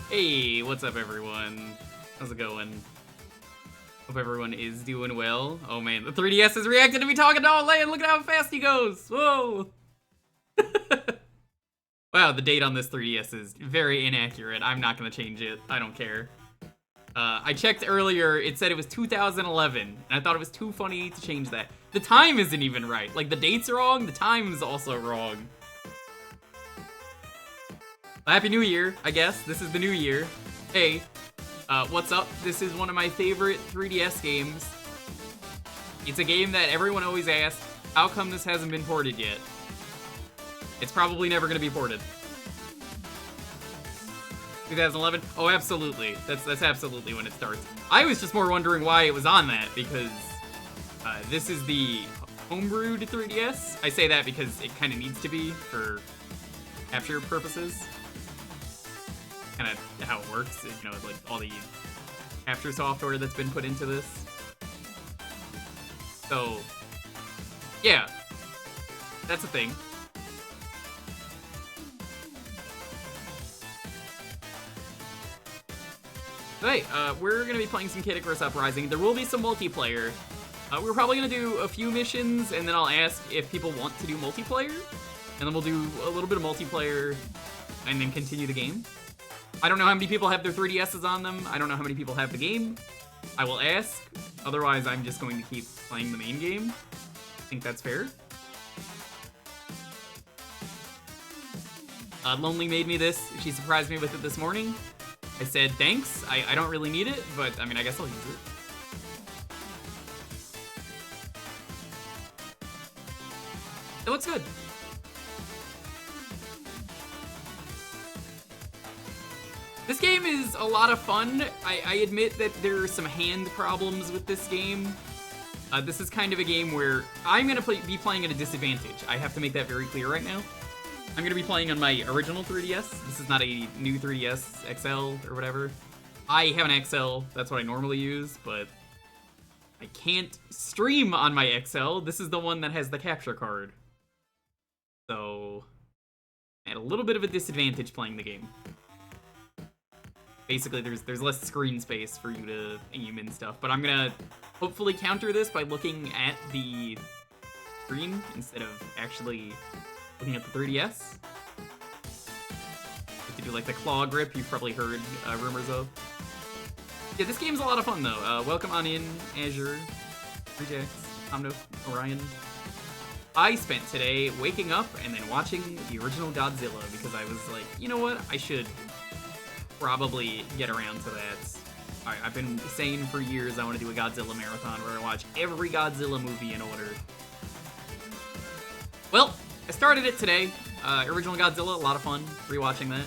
Hey, what's up, everyone? How's it going? Hope everyone is doing well. Oh man, the 3DS is reacting to me talking to Land. Look at how fast he goes. Whoa. Wow, the date on this 3DS is very inaccurate. I'm not gonna change it. I don't care. I checked earlier, it said it was 2011, and I thought it was too funny to change that. The time isn't even right. Like, the date's wrong, the time's also wrong. Happy New Year, I guess. This is the new year. Hey, what's up? This is one of my favorite 3DS games. It's a game that everyone always asks, how come this hasn't been ported yet? It's probably never gonna be ported. 2011? Oh, absolutely. That's absolutely when it starts. I was just more wondering why it was on that, because this is the homebrewed 3DS. I say that because it kind of needs to be for capture purposes. Kind of how it works, you know, like all the capture software that's been put into this. So, yeah, that's a thing. Hey, we're gonna be playing some Icarus Uprising. There will be some multiplayer. We're probably gonna do a few missions, and then I'll ask if people want to do multiplayer, and then we'll do a little bit of multiplayer, and then continue the game. I don't know how many people have their 3DSs on them. I don't know how many people have the game. I will ask. Otherwise, I'm just going to keep playing the main game. I think that's fair. Lonely made me this. She surprised me with it this morning. I said, thanks. I don't really need it, but I mean, I guess I'll use it. It looks good. This game is a lot of fun. I admit that there are some hand problems with this game. This is kind of a game where I'm gonna be playing at a disadvantage. I have to make that very clear right now. I'm gonna be playing on my original 3DS. This is not a new 3DS XL or whatever. I have an XL, that's what I normally use, but I can't stream on my XL. This is the one that has the capture card. So, I had a little bit of a disadvantage playing the game. Basically, there's less screen space for you to aim and stuff, but I'm gonna hopefully counter this by looking at the screen instead of actually looking at the 3DS. To do like the claw grip, you've probably heard rumors of. Yeah, this game's a lot of fun though. Welcome on in, Azure, Rejax, Omno, Orion. I spent today waking up and then watching the original Godzilla because I was like, you know what, I should probably get around to that. I've been saying for years I want to do a Godzilla marathon where I watch every Godzilla movie in order. Well, I started it today. Original Godzilla, a lot of fun rewatching that.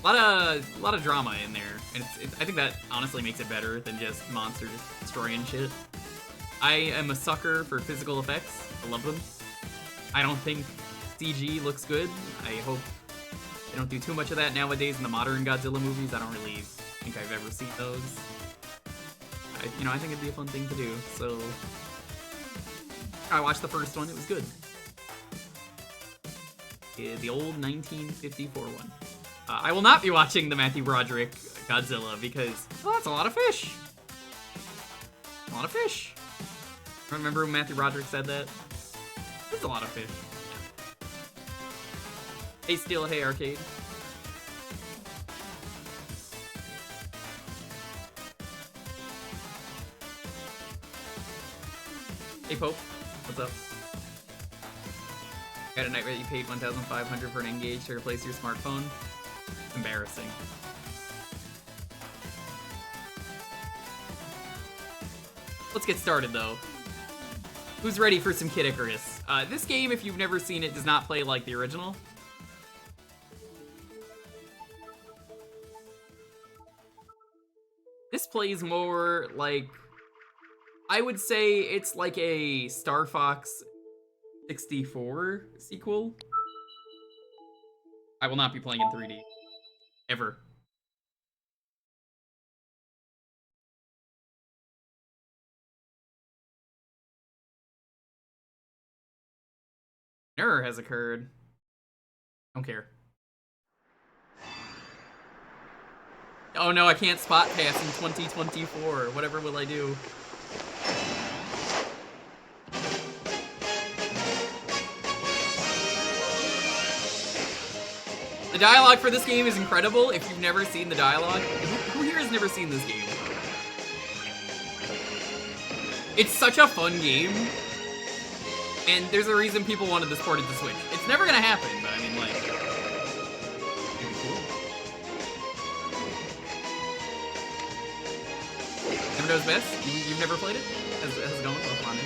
A lot of drama in there, and I think that honestly makes it better than just monsters destroying shit. I am a sucker for physical effects. I love them. I don't think CG looks good. I hope they don't do too much of that nowadays in the modern Godzilla movies. I don't really think I've ever seen those. I think it'd be a fun thing to do, so I watched the first one, it was good. The old 1954 one. I will not be watching the Matthew Broderick Godzilla because, well, that's a lot of fish. A lot of fish. Remember when Matthew Broderick said that? That's a lot of fish. Hey Steel, hey Arcade. Hey Pope, what's up? Got a night where you paid $1,500 for an Engage to replace your smartphone? Embarrassing. Let's get started though. Who's ready for some Kid Icarus? This game, if you've never seen it, does not play like the original. This plays more like, I would say it's like a Star Fox 64 sequel. I will not be playing in 3D. Ever. Error has occurred. Don't care. Oh no, I can't spot pass in 2024. Whatever will I do? The dialogue for this game is incredible. If you've never seen the dialogue, who here has never seen this game? It's such a fun game, and there's a reason people wanted this ported to Switch. It's never gonna happen, but I mean, like, it'd be cool. Never knows best? You've never played it? How's it going? Oh, come on in.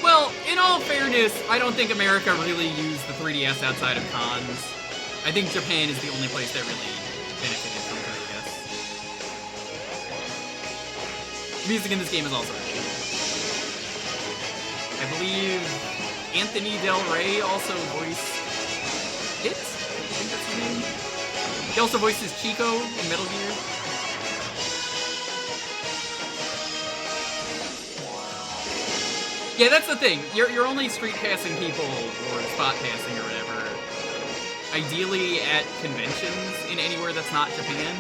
Well, in all fairness, I don't think America really used the 3DS outside of cons. I think Japan is the only place that really benefited from 3DS. Music in this game is also really good. I believe Anthony Del Rey also voiced it. I think that's his name. He also voices Chico in Metal Gear. Yeah, that's the thing. You're only street passing people or spot passing or whatever. Ideally at conventions in anywhere that's not Japan.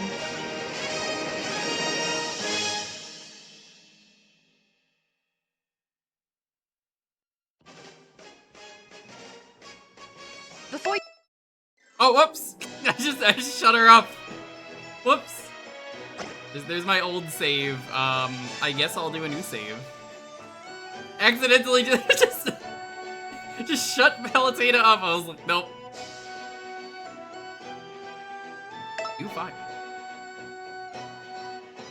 Before Oh, whoops! I just shut her up. Whoops. There's my old save. I guess I'll do a new save. Accidentally just shut Palutena up. I was like, nope. You fine.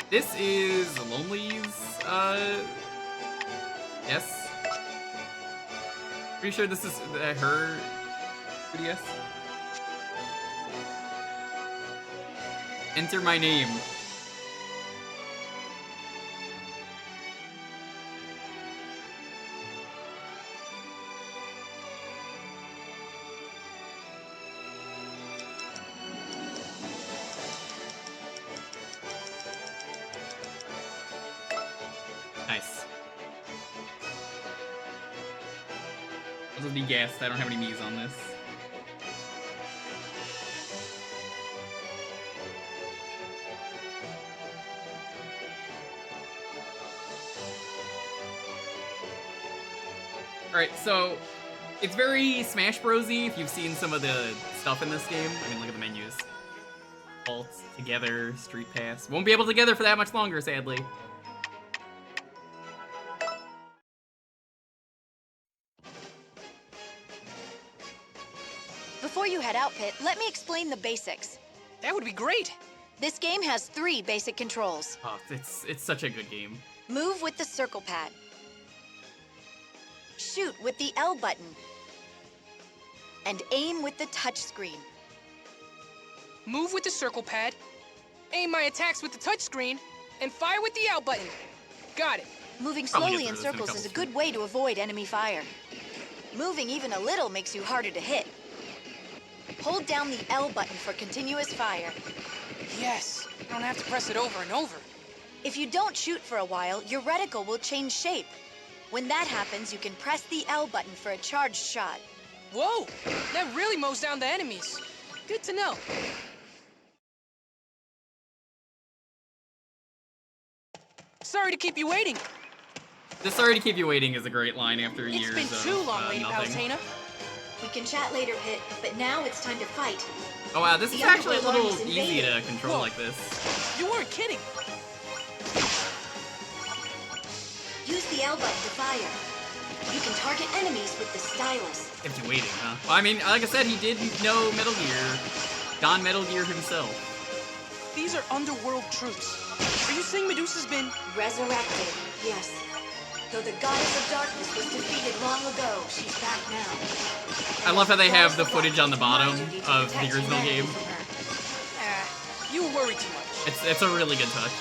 This is Lonely's, yes. Pretty sure this is her 3DS. Enter my name. Nice. I'll just be gassed. I don't have any knees on this. Alright, so it's very Smash Bros-y if you've seen some of the stuff in this game. I mean, look at the menus. Alt, together, street pass. Won't be able to together for that much longer, sadly. Before you head out, Pit, let me explain the basics. That would be great. This game has 3 basic controls. Oh, it's such a good game. Move with the circle pad. Shoot with the L button. And aim with the touch screen. Move with the circle pad, aim my attacks with the touchscreen, and fire with the L button. Got it. Moving Probably slowly get in through this in a circles couple is a good way to avoid enemy fire. Moving even a little makes you harder to hit. Hold down the L button for continuous fire. Yes, I don't have to press it over and over. If you don't shoot for a while, your reticle will change shape. When that happens, you can press the L button for a charged shot. Whoa, that really mows down the enemies. Good to know. Sorry to keep you waiting. The "sorry to keep you waiting" is a great line after It's years been of too long, Lady nothing. Palutena. We can chat later, Pit, but now it's time to fight. Oh wow, this is The actually a Underworld little army's easy to invaded. control Whoa. like this. You weren't kidding. Use the L button to fire. You can target enemies with the stylus. Kept you waiting, huh? Well, I mean, like I said, he did know Metal Gear. Don Metal Gear himself. These are underworld troops. Are you saying Medusa's been... Resurrected, yes. Though the goddess of darkness was defeated long ago, she's back now. I love how they have the footage on the bottom Remind you to of the protect original humanity game. from her. You worry too much. It's a really good touch.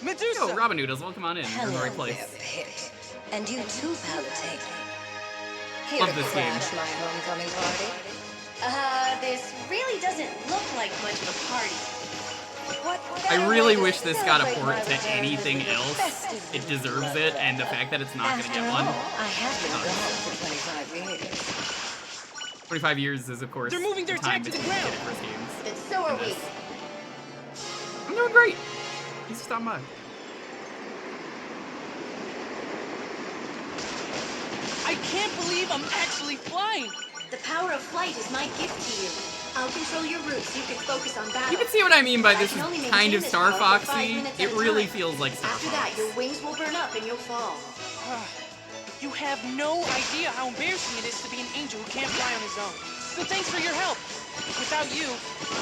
Medusa! Yo, Robin Noodles, welcome on in. You're in the right place. Pit. And you too, Palutena. Here Love to this game. crash my homecoming party. This really doesn't look like much of a party. I really wish this got a port to anything else. It deserves it, and the fact that it's not gonna get one. I have been gone for 25 years. 25 years is, of course, They're moving their the time attack to the between ground. first games. And so are we. I'm doing great. He's just on by. I can't believe I'm actually flying. The power of flight is my gift to you. I'll control your route so you can focus on battle. You can see what I mean by this I can only is kind maintain of this Star power for 5 Foxy. minutes It at a really time. feels like Star After Fox. that, your wings will burn up and you'll fall. You have no idea how embarrassing it is to be an angel who can't fly on his own. So thanks for your help. Without you,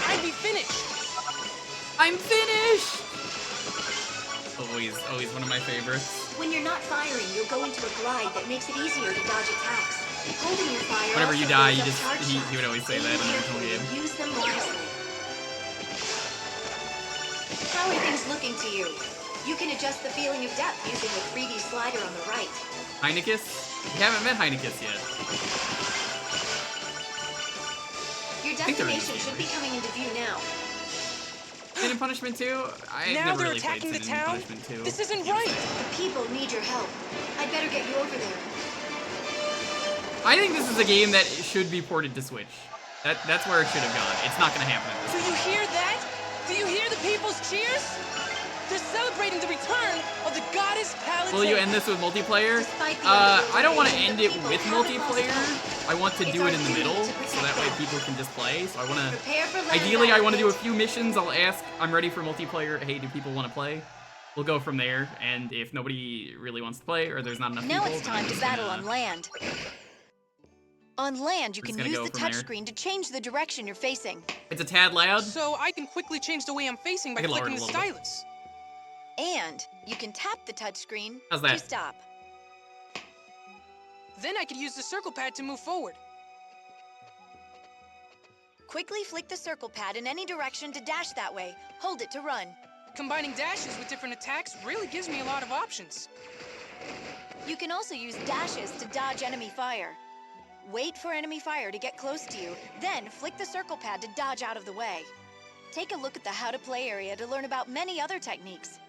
I'd be finished. I'm finished! Always one of my favorites. When you're not firing, you'll go into a glide that makes it easier to dodge attacks. Holding your fire. Whenever you also die, builds you up just charge he shots. would always say Aim that in the original carefully game. and use them wisely. How are things looking to you? You can adjust the feeling of depth using the 3D slider on the right. Heinekus? We haven't met Heinekus yet. Your think they're in destination this should game, be coming into view now. Sin and Punishment 2? I've Now never they're really played attacking Sin the and town? Punishment 2. This isn't right. The people need your help. I'd better get you over there. I think this is a game that should be ported to Switch. That's where it should have gone. It's not gonna happen at Do this you hear that? Do you hear the people's cheers? They're celebrating the return of the goddess Paladin. Will you end this with multiplayer? Despite the I don't want to underworld, end the it people with haven't lost multiplayer. hope. I want to It's do our it in the duty middle, to so protect that way them. people can just play. So I want to... Prepare for land Ideally, I want to do a battles. few missions. I'll ask, I'm ready for multiplayer. Hey, do people want to play? We'll go from there, and if nobody really wants to play, or there's not enough Now people... it's then I'm time to just battle gonna- on land. On land, you We're just can gonna use go the from there. touchscreen to change the direction you're facing. It's a tad loud. So I can quickly change the way I'm facing by I can lower flicking it the a little bit. stylus. And you can tap the touchscreen How's to that? stop. Then I could use the circle pad to move forward. Quickly flick the circle pad in any direction to dash that way. Hold it to run. Combining dashes with different attacks really gives me a lot of options. You can also use dashes to dodge enemy fire. Wait for enemy fire to get close to you, then flick the circle pad to dodge out of the way. Take a look at the How to Play area to learn about many other techniques.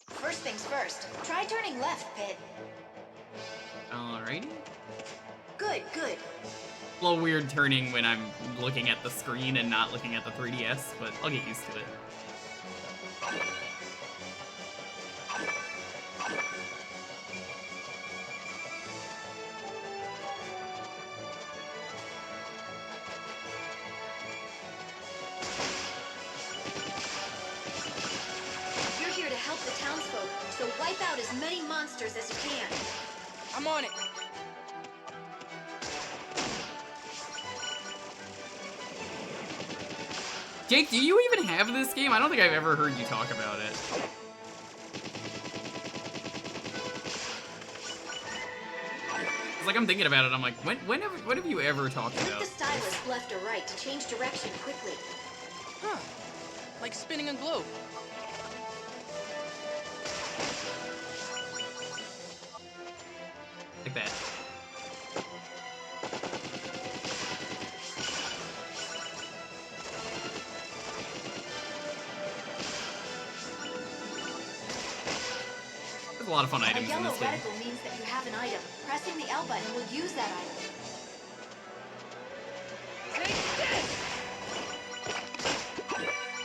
First things first, try turning left, Pit. Alrighty. Good, good. A little weird turning when I'm looking at the screen and not looking at the 3DS, but I'll get used to it. You're here to help the townsfolk, so wipe out as many monsters as you can. I'm on it. Jake, do you even have this game? I don't think I've ever heard you talk about it. It's like I'm thinking about it, I'm like, when have you ever talked Flick about the this? stylus left or right to change direction quickly. Huh. Like spinning a globe. Like that. There's a lot of fun A items in yellow this game. reticle means that you have an item. Pressing the L button will use that item.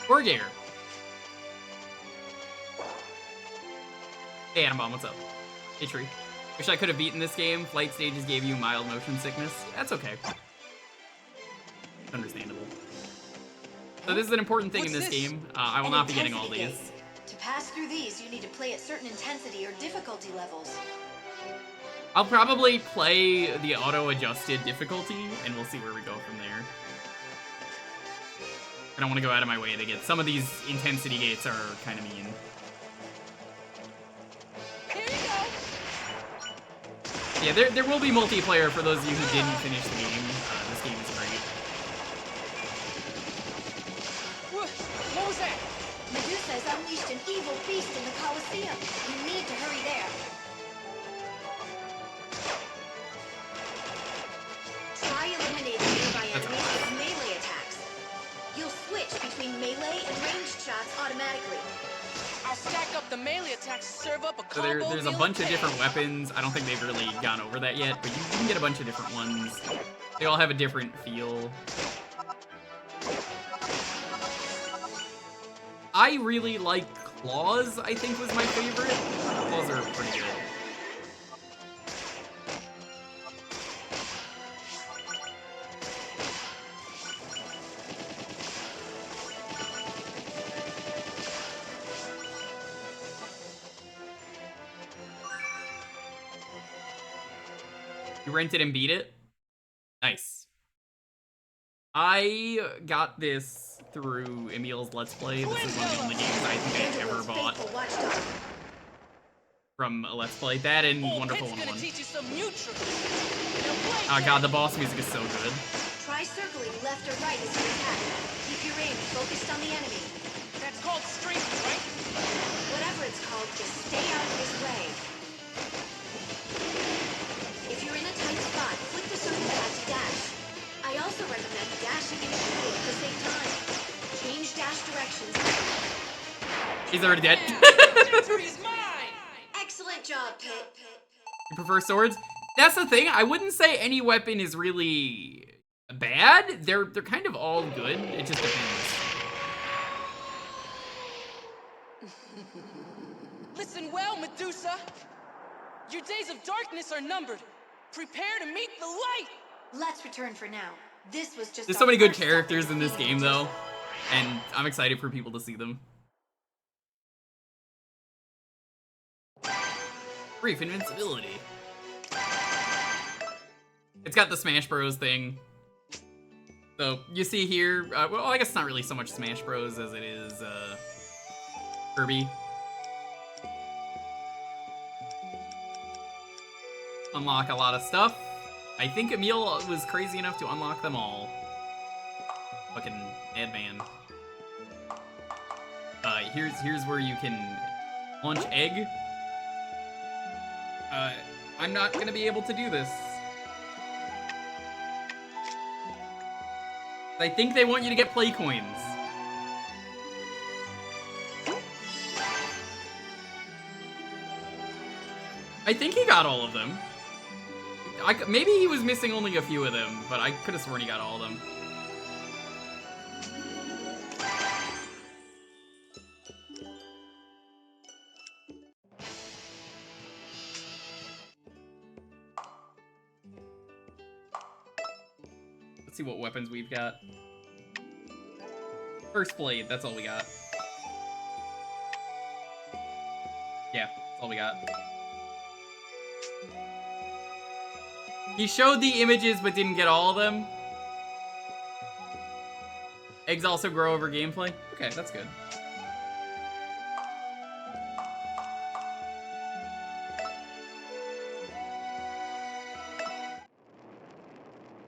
Wargear. Hey, Atom Bomb, what's up? Hey, Tree. Wish I could have beaten this game. Flight stages gave you mild motion sickness. That's okay. Understandable. So this is an important thing in What's this this? game. I will An not be getting all intensity these. gauge. To pass through these, you need to play at certain intensity or difficulty levels. I'll probably play the auto-adjusted difficulty, and we'll see where we go from there. I don't want to go out of my way to get... Some of these intensity gates are kind of mean. Here you go. Yeah, there will be multiplayer for those of you who didn't finish the game. This game is great. What was that? Medusa is unleashed an evil beast in the Colosseum. You need to hurry there. Try eliminating nearby enemies with melee attacks. You'll switch between melee and ranged shots automatically. I'll stack up the melee attacks to serve up a So combo there's a meal bunch of day. different weapons. I don't think they've really gone over that yet, but you can get a bunch of different ones. They all have a different feel. I really like claws, I think was my favorite. Claws are pretty good. You rented and beat it? Nice. I got this through Emil's Let's Play. This is one of the only games I think I ever bought from a Let's Play. That and Wonderful Pit's gonna 101. teach you some new tricks. Now play Oh god, the boss music is so good. Try circling left or right as you attack. Keep your aim focused on the enemy. That's called strafing, right? Whatever it's called, just stay out of his way. If you're in a tight spot, flick the circle pad to dash. I also recommend dashing and shooting at the same time. Change dash directions. He's already dead. Victory's mine! Excellent job, Pit. You prefer swords? That's the thing. I wouldn't say any weapon is really bad. They're kind of all good. It just depends. Listen well, Medusa. Your days of darkness are numbered. Prepare to meet the light! Let's return for now. This was just There's so many good characters in this game, though, and I'm excited for people to see them. Brief invincibility. It's got the Smash Bros. Thing. So, you see here, well, I guess it's not really so much Smash Bros. As it is, Kirby. Unlock a lot of stuff. I think Emil was crazy enough to unlock them all. Fucking madman. Here's where you can launch egg. I'm not gonna be able to do this. I think they want you to get play coins. I think he got all of them. Maybe he was missing only a few of them, but I could have sworn he got all of them. Let's see what weapons we've got. First blade, that's all we got. Yeah, that's all we got. He showed the images but didn't get all of them. Eggs also grow over gameplay? Okay, that's good.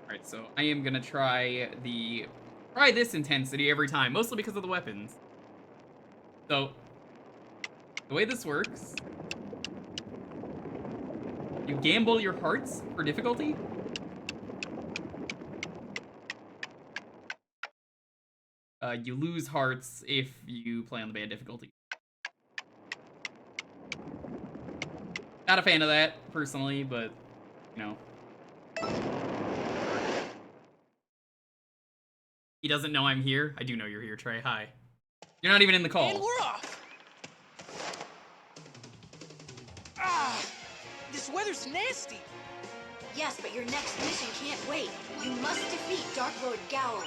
Alright, so I am gonna try this intensity every time, mostly because of the weapons. So, the way this works, you gamble your hearts for difficulty. You lose hearts if you play on the bad difficulty. Not a fan of that, personally, but, you know. He doesn't know I'm here. I do know you're here, Trey. Hi. You're not even in the call. And we're off! Ah! This weather's nasty! Yes, but your next mission can't wait. You must defeat Dark Lord Gowl.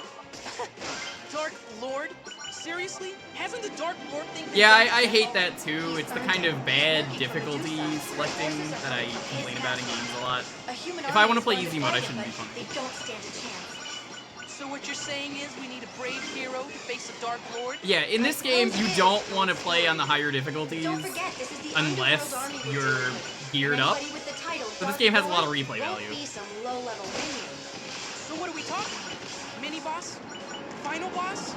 Dark Lord? Seriously? Hasn't the Dark Lord thing been Yeah, done I hate before? that too. It's the kind of bad difficulty selecting that I complain about in games a lot. If I want to play easy mode, I shouldn't be fun. They don't stand a chance. So what you're saying is we need a brave hero to face a Dark Lord? Yeah, in this game, you don't want to play on the higher difficulties Don't forget, this is the unless Underworld Army you're we're dealing with. geared up. Anybody with the title So this Dark game has a lot of Lord replay won't value. be some low-level minion. So what are we talking? Mini boss? Final boss?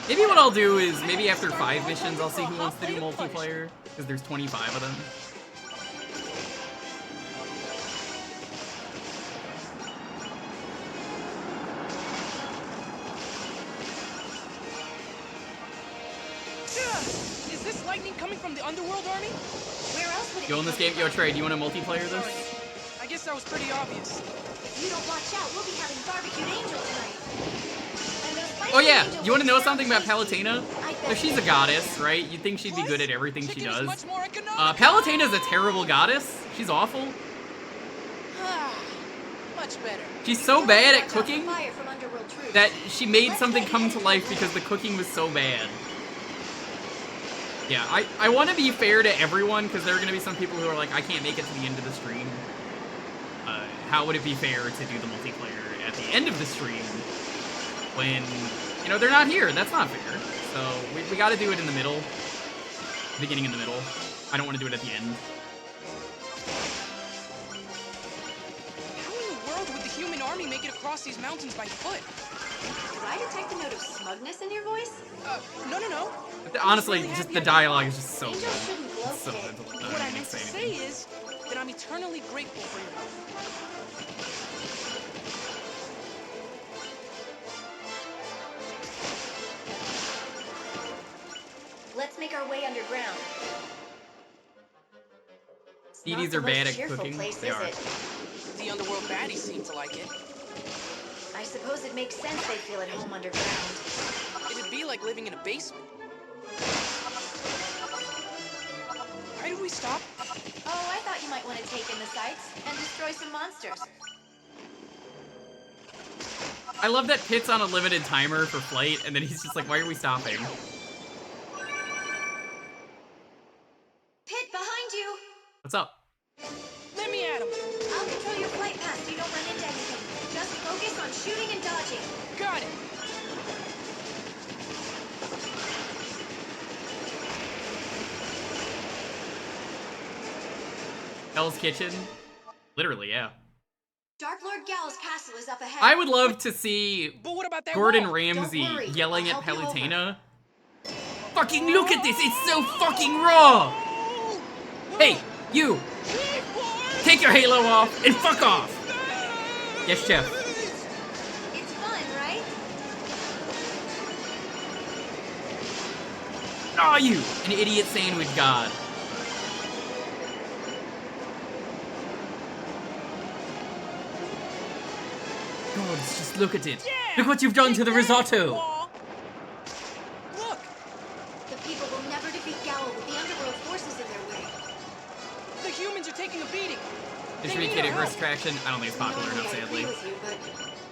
Maybe what I'll do is, maybe after 5 missions, I'll see who wants to do multiplayer, because there's 25 of them. Is this lightning coming from the Underworld army? Where else would it Yo, in this game, yo, Trey, do you want to multiplayer Sorry. this? I guess that was pretty obvious. If you don't watch out, we'll be having barbecued angel tonight. And those spicy Oh yeah, angel you want to know wings something about sound tasty. Palutena? I So bet. she's a goddess, right? You'd think she'd be good at everything she Chicken is does. much more economical. Palutena's a terrible goddess. She's awful. Much better. She's so bad at Watch out for cooking fire from Underworld troops. that she made something come to life because the cooking was so bad. Yeah, I want to be fair to everyone, because there are going to be some people who are like, I can't make it to the end of the stream. How would it be fair to do the multiplayer at the end of the stream when, you know, they're not here? That's not fair. So we got to do it in the middle. Beginning in the middle. I don't want to do it at the end. How in the world would the human army make it across these mountains by foot? Did I detect a note of smugness in your voice? No. Honestly, really just happy the I- dialogue is just so Angels good. shouldn't glow, It's so kid. good. What I meant to say say anything. is that I'm eternally grateful for your help. Let's make our way underground. It's not Edie's the are bad most at cheerful cooking. place, They is are. it? The underworld baddies seem to like it. I suppose it makes sense they feel at home underground. It'd be like living in a basement. Why did we stop? Oh, I thought you might want to take in the sights and destroy some monsters. I love that Pitt's on a limited timer for flight, and then he's just like, why are we stopping? Pit, behind you! What's up? Let me at him. I'll control your flight path so you don't run into anything. Just focus on shooting and dodging. Got it. Hell's Kitchen? Literally, yeah. Dark Lord Gal's castle is up ahead. I would love to see But what about that Gordon wall? Ramsay Don't worry, yelling I'll at help you Palutena. Fucking look at this, it's so fucking raw! Hey, you! Take your halo off and fuck off! Yes, Chef. It's fun, right? Are you? An idiot sandwich god. God, just look at it. Yeah! Look what you've done to Take the that, risotto. wall. Look, The people will never defeat Gal with the underworld forces in their way. the humans are taking a beating. They need Distributed our wrist help. traction. I don't think it's popular Normally enough, I agree sadly. with you, but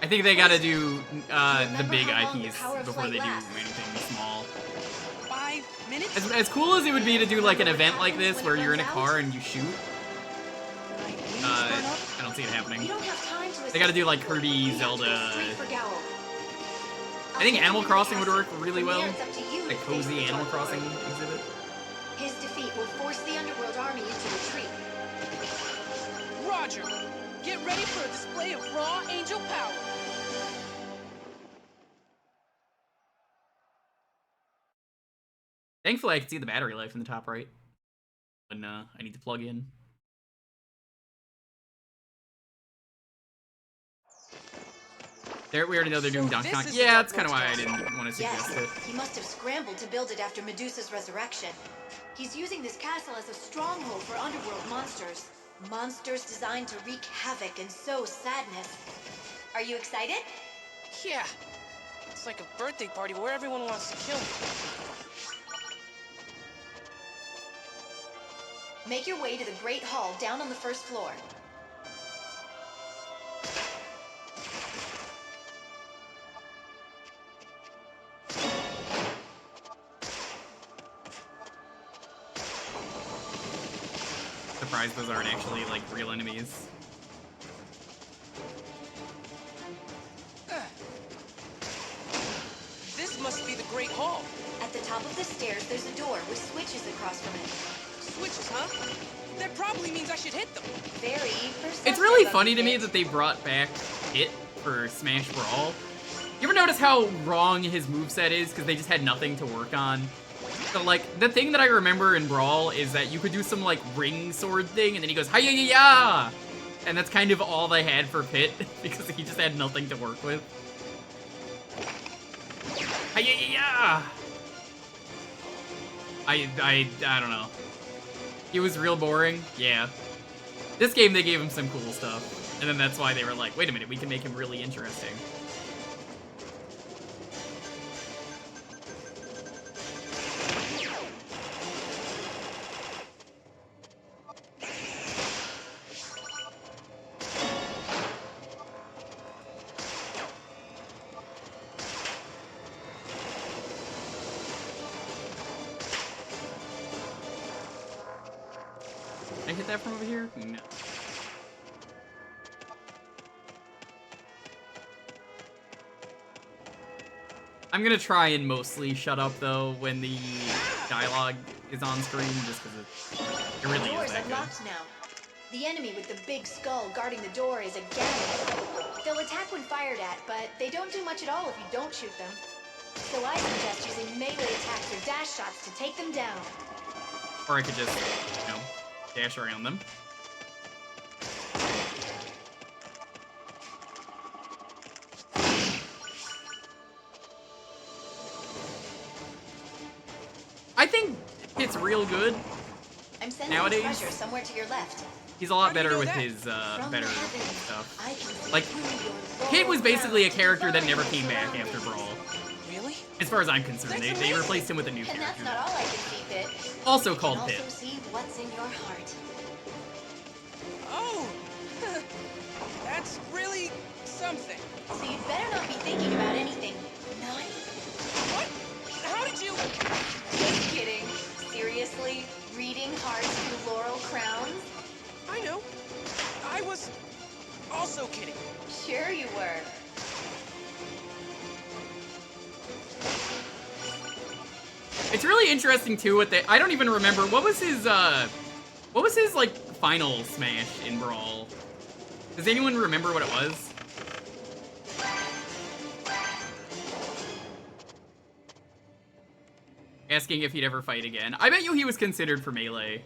I think they gotta do the Remember big how long the IPs power of before flight they do lasts? anything small. 5 minutes? As cool as it would be to do like an event like this where you're in a car and you shoot, My wings uh, burn up? I don't see it happening. you don't have time to They gotta do like assess Kirby, You have to go Zelda. straight for Gal. I think Animal Crossing would work really From well. there, it's up to you A to face cozy the Animal Dark Crossing Lord. exhibit. His defeat will force the underworld army into retreat. Roger. Get ready for a display of raw angel power. Thankfully, I can see the battery life in the top right when I need to plug in. There, we already know they're doing So Donkey this Kong. is the Yeah, Dark that's kind of Lord's why I castle. didn't want to Yes, suggest it. he must have scrambled to build it after Medusa's resurrection. He's using this castle as a stronghold for underworld monsters. Monsters designed to wreak havoc and sow sadness. Are you excited? Yeah. It's like a birthday party where everyone wants to kill me. Make your way to the Great Hall down on the first floor. Surprised those aren't actually like real enemies. This must be the Great Hall. At the top of the stairs, there's a door with switches across from it. Switches, huh? That probably means I should hit them. Very perceptive It's really of funny you, to me Kit. that they brought back Hit for Smash Brawl. You ever notice how wrong his moveset is because they just had nothing to work on? So, like, the thing that I remember in Brawl is that you could do some, like, ring sword thing, and then he goes, hi-ya-ya-ya! And that's kind of all they had for Pit, because he just had nothing to work with. Hi-ya-ya-ya! I don't know. He was real boring, yeah. This game, they gave him some cool stuff. And then that's why they were like, wait a minute, we can make him really interesting. Can I hit that from over here? No. I'm gonna try and mostly shut up, though, when the dialogue is on screen, just because it really is that good. Unlocked now. The enemy with the big skull guarding the door is a Ganon. They'll attack when fired at, but they don't do much at all if you don't shoot them. So I suggest using melee attacks or dash shots to take them down. Or I could just, you know, dash around them. I think it's real good. I'm sending Nowadays, pressure somewhere to your left. He's a lot better with that? his better stuff. I can see Like, through your Kid was lower basically a ground character that and never find came back surroundings. after Brawl. Really? As far as I'm concerned, That's they amazing. replaced him with a new And that's character. not all I can see, Pit. Also You can called also Pit. see what's in your heart. Oh! That's really something. So you'd better not be thinking about anything naughty. What? How did you... Just kidding. Seriously? Reading hearts through laurel crowns? I know. I was also kidding. Sure you were. It's really interesting too what they I don't even remember what was his like final smash in Brawl. Does anyone remember what it was? Asking if he'd ever fight again. I bet you he was considered for Melee.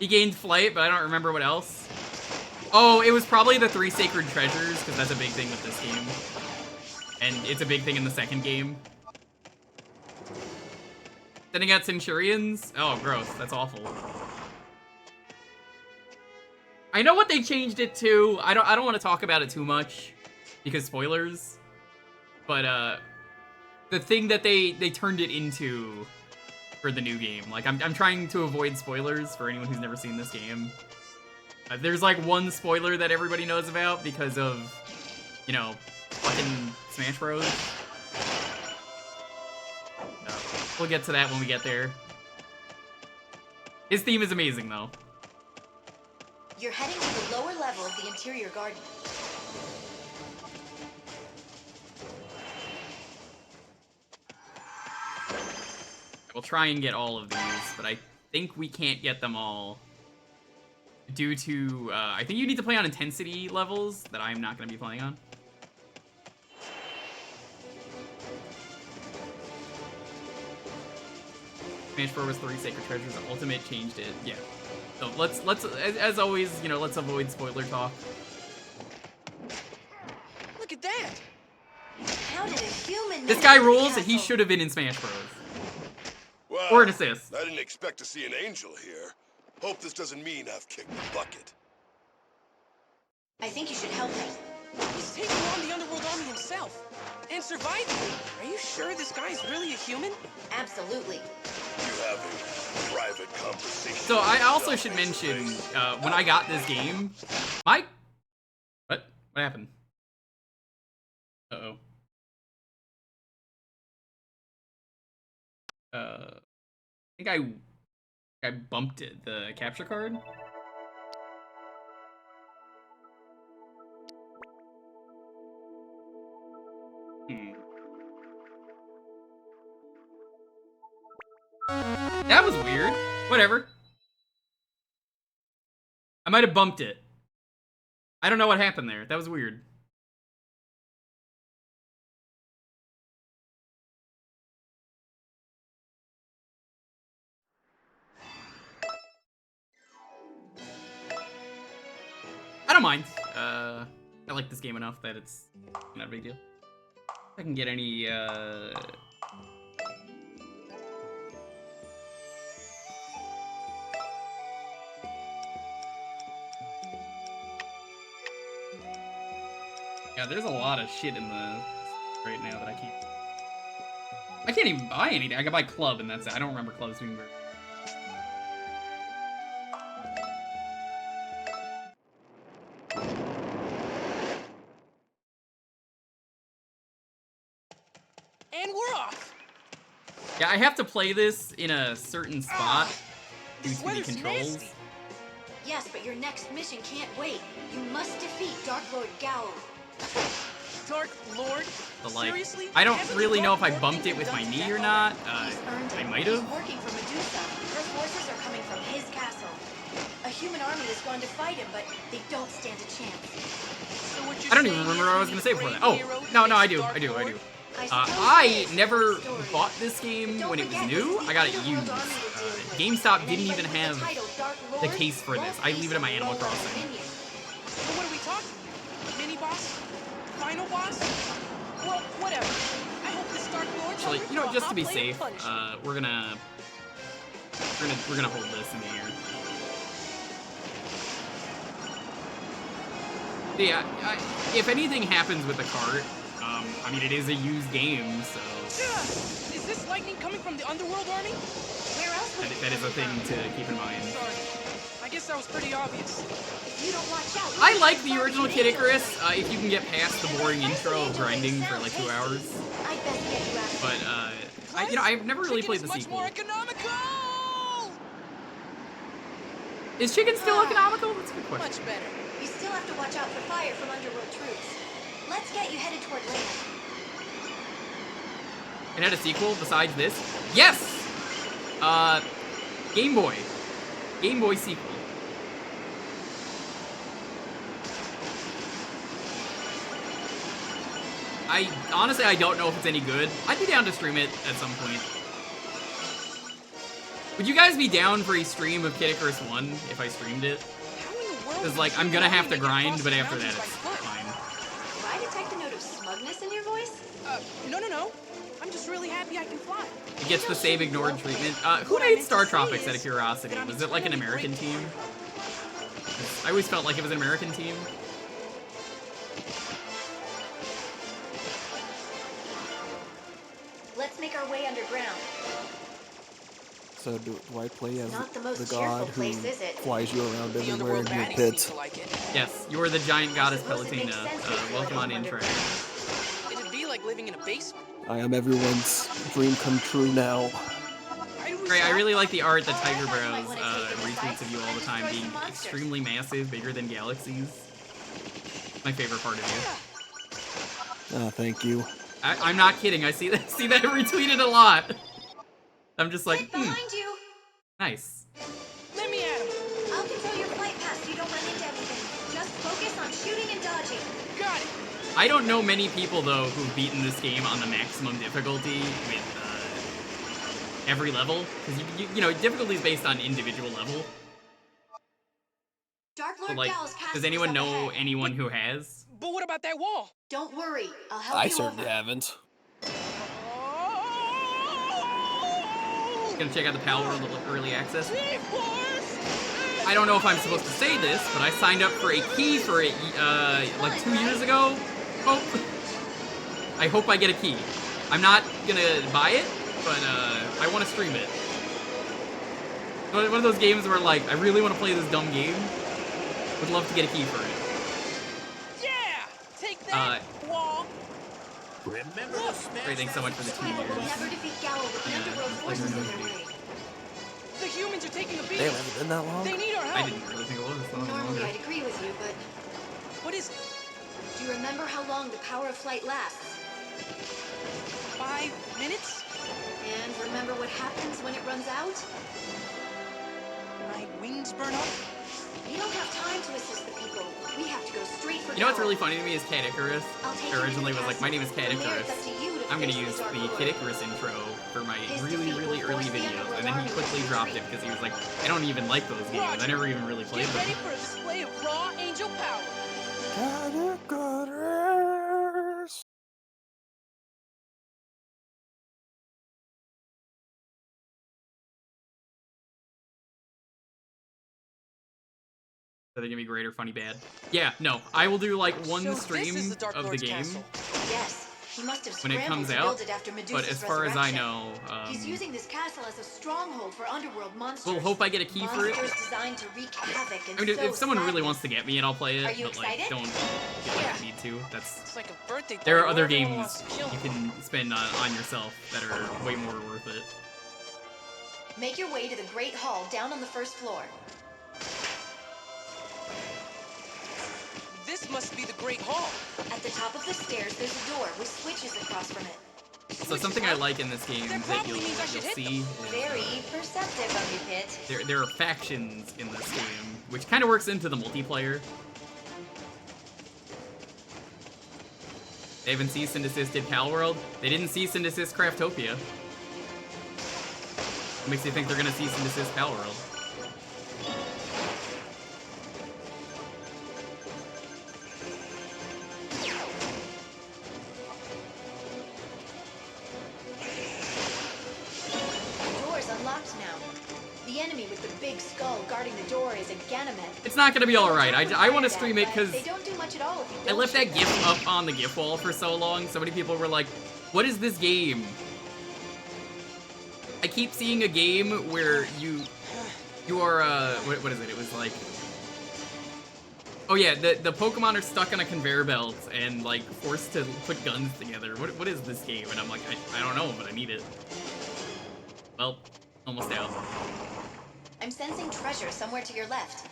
He gained Flight, but I don't remember what else. Oh, it was probably the 3 Sacred Treasures, because that's a big thing with this game. And it's a big thing in the second game. Sending out Centurions? Oh, gross. That's awful. I know what they changed it to. I don't want to talk about it too much, because spoilers. But, the thing that they turned it into for the new game. Like, I'm trying to avoid spoilers for anyone who's never seen this game. There's, like, one spoiler that everybody knows about because of, you know, fucking Smash Bros. No, we'll get to that when we get there. His theme is amazing, though. You're heading to the lower level of the interior garden. We'll try and get all of these, but I think we can't get them all. Due to, I think you need to play on intensity levels that I'm not going to be playing on. Smash Bros. 3 Sacred Treasures Ultimate changed it, yeah. So let's as always, you know, let's avoid spoiler talk. Look at that! How did a human This make guy this rules, and he castle? should have been in Smash Bros. Well, Or an assist. I didn't expect to see an angel here. Hope this doesn't mean I've kicked the bucket. I think you should help him. He's taking on the Underworld Army himself. And surviving. Are you sure this guy's really a human? Absolutely. You have a private conversation. So I also with should yourself, mention, face. when I got this game, my... What happened? Uh-oh. I think I bumped it, the capture card. That was weird. Whatever. I might have bumped it. I don't know what happened there. That was weird. don't mind. I like this game enough that it's not a big deal. If I can get any, Yeah, there's a lot of shit in the right now that I can't even buy anything. I can buy club and that's it. I don't remember clubs being very... And we're off. Yeah, I have to play this in a certain spot due This to the weather's controls. nasty. Yes, but your next mission can't wait. You must defeat Dark Lord Gowl. Dark Lord? But like, Seriously? I don't Hasn't really the know if Dark I Lord bumped been it with my done to knee death or not. He's earned it. I might He's have. working for Medusa. Her forces are coming from his castle. A human army has gone to fight him, but they don't stand a chance. So what you're I don't even saying remember is what I when was gonna say this before that. brave Oh, hero no, I defeats do, the I do, Dark I do. Lord? I never bought this game Don't when it was forget, new. this is I got it the used. Underworld army we're dealing with. GameStop And didn't anybody even with have title Dark the Lord case for this. won't I leave it in my face a Animal low-level Crossing. minion. So what are we talking here? Mini boss? Final boss? Well, whatever. I hope this Dark Lord's Actually, hungry you know, for a just to hot be plate of safe, punishment. we're gonna hold this in the air. Yeah, if anything happens with the cart, I mean, it is a used game, so Is this lightning coming from the Underworld army? Where else would it that is a thing come to keep in mind. Sorry. I guess that was pretty obvious. If you don't watch out, I like the original Kid Icarus, if you can get past the boring intro of grinding for like 2 hours. I'd best get you out of But, Plus, I've never really chicken played is the much sequel. more economical! Is chicken still economical? That's a good question. Much better. You still have to watch out for fire from Underworld troops. Let's get you headed toward land. It had a sequel besides this? Yes! Game Boy. Game Boy sequel. Honestly, I don't know if it's any good. I'd be down to stream it at some point. Would you guys be down for a stream of Kid Icarus 1 if I streamed it? How in the world? Because, like, I'm gonna have to grind, but after that, it's it's fine. Do I detect a note of smugness in your voice? No. I'm just really happy I can fly. It gets the save ignored treatment. Who made Star Tropics out of curiosity? Was it like an American team? I always felt like it was an American team. Let's make our way underground. So do I play as Not the most the cheerful god who place, is it? flies you around The everywhere Underworld in your baddies seem pits? to like it. Yes, you are the giant goddess Suppose it makes Palutena. sense that you Welcome live on in, Trey. underground. It'd be like living in a basement. I am everyone's dream come true now. Trey, I really like the art that Tiger I thought you Bros might wanna take this retweets fight of you all and the time destroy being some monsters. extremely massive, bigger than galaxies. My favorite part of you. Ah, thank you. I'm not kidding. I see that retweeted a lot. I'm just like, Get behind you! nice. Let me at him. I'll control your flight path so you don't run into anything. Just focus on shooting and dodging. Got it. I don't know many people though who've beaten this game on the maximum difficulty with every level, because you know difficulty is based on individual level. Dark So Lord like, Gal's castle does anyone is up know ahead. anyone who has? But what about that wall? Don't worry, I'll help I you certainly over. haven't. Gonna check out the power of the early access. G-force! I don't know if I'm supposed to say this, but I signed up for a key for it like 2 years ago. Oh, I hope I get a key. I'm not gonna buy it, but I want to stream it. One of those games where like I really want to play this dumb game. Would love to get a key for it. Yeah! Take that, wall! Remember Look, to smash Great, thanks so much for the 2 We'll years. never defeat Gallo with the Yeah, Underworld like forces in no their video. way. The humans are taking a beat. Damn, has it been that long? They need our I help. didn't really think it was that Normally longer. I'd agree with you, but What is it? do you remember how long the power of flight lasts? 5 minutes? And remember what happens when it runs out? My wings burn up? We don't have time to assist the people. We have to go straight for You know what's Gallo. really funny to me is Cat Icarus. I'll take It you originally to the was like, my name is castle. Cat From there, Icarus. it's up to you to I'm gonna face use Dark the Lord. Kid Icarus intro for my His really, defeat really will early force the videos, Underworld and then he army to quickly dropped it retreat. because he was like, I don't even like those games. I never even really played Get them. ready for a display of raw angel power. Are they gonna be great or funny bad? Yeah, no. I will do like one So stream this is the Dark of the Lord's game castle. Yes, he must have when it scrambled comes to out. build it after Medusa's But as far as I resurrection. know, He's using this castle as a stronghold for underworld monsters. we'll hope I get a key for it. Monsters designed to wreak havoc and I mean, sow if someone really sadness. wants to get me, and I'll play it. Are you but like, excited? don't feel like I need to. That's It's like a birthday party there are where other everyone games wants to kill you me. can spend on yourself that are way more worth it. Make your way to the Great Hall down on the first floor. This must be the Great Hall. At the top of the stairs, there's a door with switches across from it. So something I like in this game That that probably means I should hit see is Very perceptive of you, Pit. there are factions in this game, which kind of works into the multiplayer. They haven't cease and desisted Palworld. They didn't cease and desist Craftopia. What makes you think they're gonna cease and desist Palworld? The door's unlocked now. The enemy with the big skull guarding the door is a Ganymed. It's not gonna be alright. I want to stream it because They don't do much at all if you I don't left that shoot GIF up on the GIF wall for so long. So many people were like, "What is this game?" I keep seeing a game where you are what is it? It was like, oh yeah, the Pokemon are stuck on a conveyor belt and like forced to put guns together. What is this game? And I'm like, I don't know, but I need it. Well, almost out. I'm sensing treasure somewhere to your left.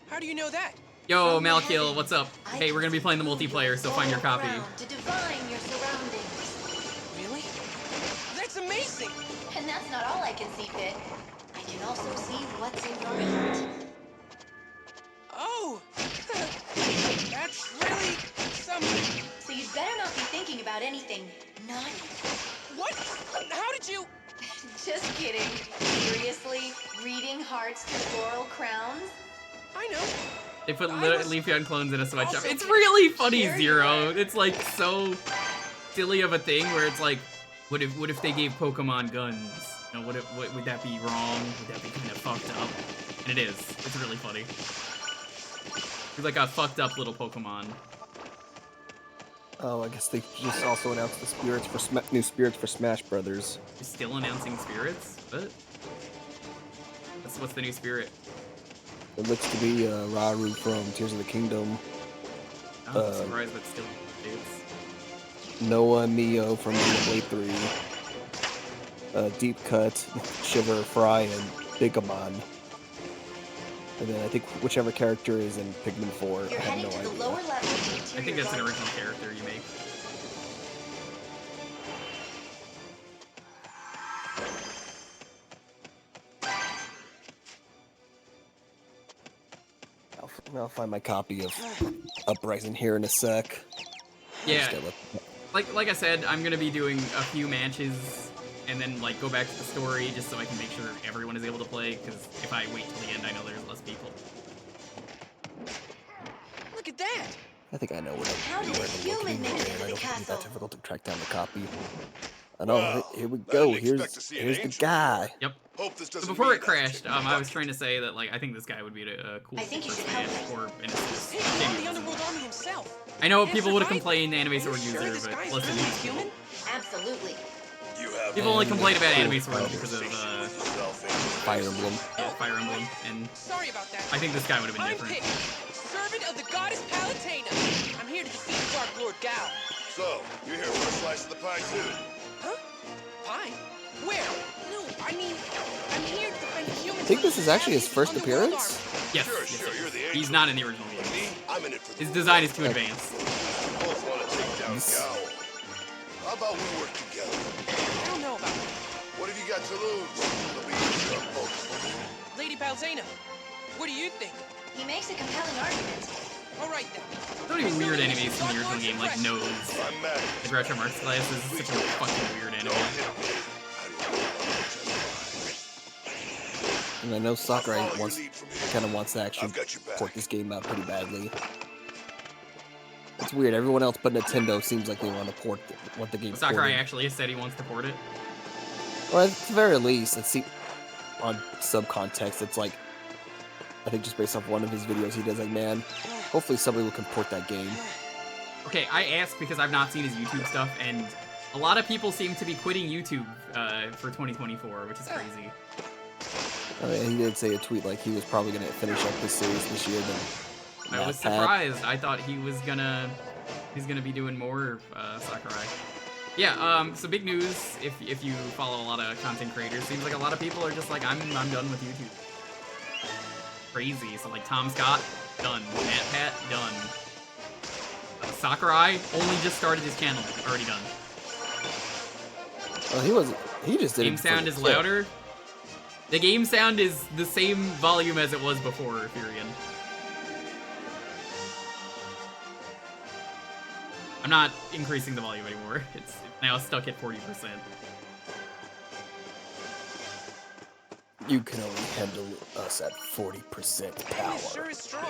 How do you know that? Yo, From the Malkiel, heavens, what's up? I Hey, we're gonna be playing the can see multiplayer, so you find your all copy. around to divine your surroundings. Really? That's amazing. And that's not all I can see, Pit. I can also see what's in your heart. Oh, that's really something. So you'd better not be thinking about anything naughty. What? How did you? Just kidding. Seriously? Reading hearts to floral crowns? I know. They put I was Leafeon clones in a sweatshop. also It's kidding. really funny, Sure you Zero. are. It's like so silly of a thing where it's like, what if they gave Pokemon guns? You know, would that be wrong? Would that be kind of fucked up? And it is. It's really funny. He's like a fucked up little Pokemon. Oh, I guess they just also announced the spirits for new spirits for Smash Brothers. He's still announcing spirits? What? What's the new spirit? It looks to be Raru from Tears of the Kingdom, I'm surprised, but still, it's Noah Mio from Xenoblade 3, Deep Cut, Shiver, Fry, and Bigamon. And then I think whichever character is in Pikmin 4, You're I have heading no to the idea. lower level of the I interior think that's an garden. original character you make. I'll find my copy of Uprising here in a sec. Yeah, Just gotta look- like I said, I'm gonna be doing a few matches and then like go back to the story just so I can make sure everyone is able to play. Because if I wait till the end, I know there's less people. Look at that. I think I know what How I'm did a doing. human make it into I the don't think it's that castle? difficult to track down the copy. I know. Well, Here we I go. didn't expect to see an Here's the angel. guy. Yep. Hope this So doesn't before mean it crashed, I've kicked the I was bucket. trying to say that like I think this guy would be a cool I think you first should help match me. or an assist. Hey, he won the Underworld Army himself. I know And people would have survived. complained Anime Are you Sword sure user, this but guy's listen, really human? Absolutely. You have people only complain about Cool. Anime Sword because of Fire Emblem. Fire Emblem, and Sorry about that. I think this guy would have been I'm different. Pit, servant of the goddess Palutena. I'm here to defeat the Dark Lord Gao. So, you're here for a slice of the pie too? Huh? Pie? Where? No, I mean, I'm here to defend humans. I think from this is the actually his savage first Underworld appearance. Army. Yes, Sure, yes, sure, yes. you're the He's angel. not in the original Me, game. I'm in it for the His design is too advanced. both want to take down Gao. How about we work together? I don't know about that. What have you got to lose? It'll be your Pokemon. Lady Palutena, what do you think? He makes a compelling argument. All right then. So many weird enemies from the original game, like Nose. I'm mad. The Groucho Marx class is such a fucking weird Don't enemy. hit me. I don't know. And I know Sakurai Follow your wants, lead from here. kind of wants to actually I've got your back. port this game out pretty badly. It's weird. Everyone else but Nintendo seems like they want to want the game Sakurai ported. actually has said he wants to port it. Well, at the very least, on subcontext, it's like I think just based off one of his videos, he does like, man, hopefully somebody will comport that game. Okay, I asked because I've not seen his YouTube stuff, and a lot of people seem to be quitting YouTube for 2024, which is crazy. He did say a tweet like he was probably going to finish up his series this year. I was surprised. I thought he was gonna be doing more Sakurai. Yeah. So big news. If you follow a lot of content creators, seems like a lot of people are just like, I'm done with YouTube. Crazy. So like Tom Scott, done. Pat, done. Sakurai only just started his channel, already done. Well, he just did. Game sound is louder. The game sound is the same volume as it was before Furion. I'm not increasing the volume anymore. It's now stuck at 40%. You can only handle us at 40% power. It sure is strong.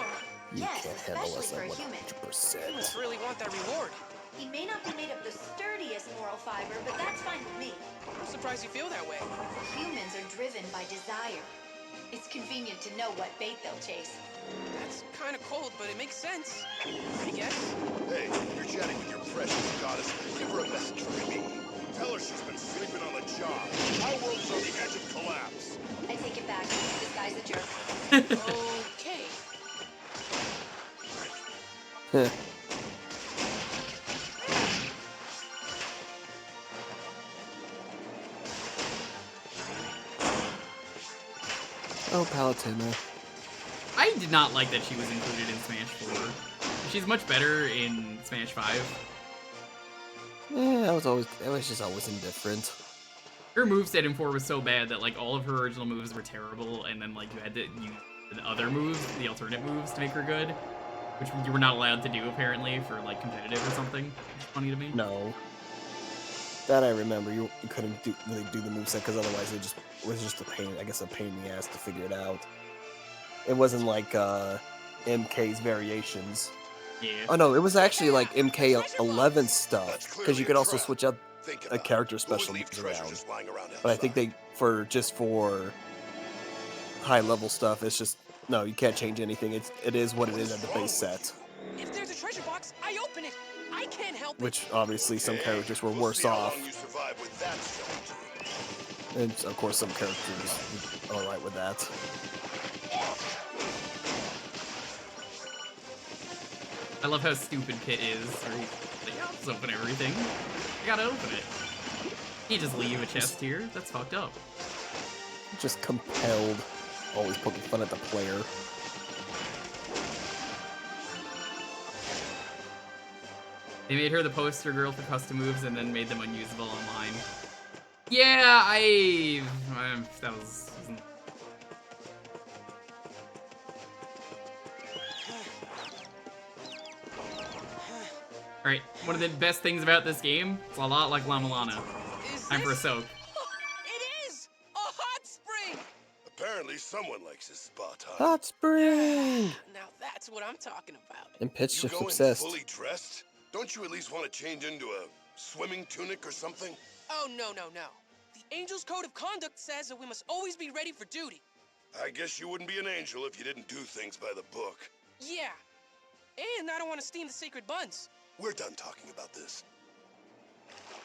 You Yes, can't handle us especially at for a human. 100%. Humans really want that reward. He may not be made of the sturdiest moral fiber, but that's fine with me. I'm surprised you feel that way. Humans are driven by desire. It's convenient to know what bait they'll chase. That's kind of cold, but it makes sense. I guess. Hey, you're chatting with your precious goddess. Give her a message from me. Tell her she's been sleeping on the job. Our world's on the edge of collapse. I take it back. This guy's a jerk. Okay. Oh, Palutena. I did not like that she was included in Smash 4. She's much better in Smash 5. Yeah, it was just always indifferent. Her moveset in 4 was so bad that like all of her original moves were terrible, and then like you had to use the other moves, the alternate moves, to make her good, which you were not allowed to do apparently for like competitive or something. It's funny to me. No. That I remember. You couldn't really do the moveset because otherwise it was just a pain. I guess a pain in the ass to figure it out. It wasn't like MK's variations. Yeah. Oh no, it was actually like MK11 stuff because you could also switch up a character special moves around. But I think for high level stuff, it's just no, you can't change anything. It is what it is at the base set. If there's a treasure box, I open it. I can't help it. Which obviously some characters were worse off, and of course some characters are alright with that. I love how stupid Pit is. Where he's like, yeah, I'll just open everything. I gotta open it. You just leave a chest here. That's fucked up. Just compelled, always poking fun at the player. They made her the poster girl for custom moves and then made them unusable online. Yeah, that was... Alright, one of the best things about this game, it's a lot like La Milana. Time for a soak. It is! A hot spring! Apparently someone likes his spot hot. Hot spring! Now that's what I'm talking about. And Pit's You just go in obsessed. fully dressed? Don't you at least want to change into a swimming tunic or something? Oh, no. The Angel's Code of Conduct says that we must always be ready for duty. I guess you wouldn't be an angel if you didn't do things by the book. Yeah. And I don't want to steam the sacred buns. We're done talking about this.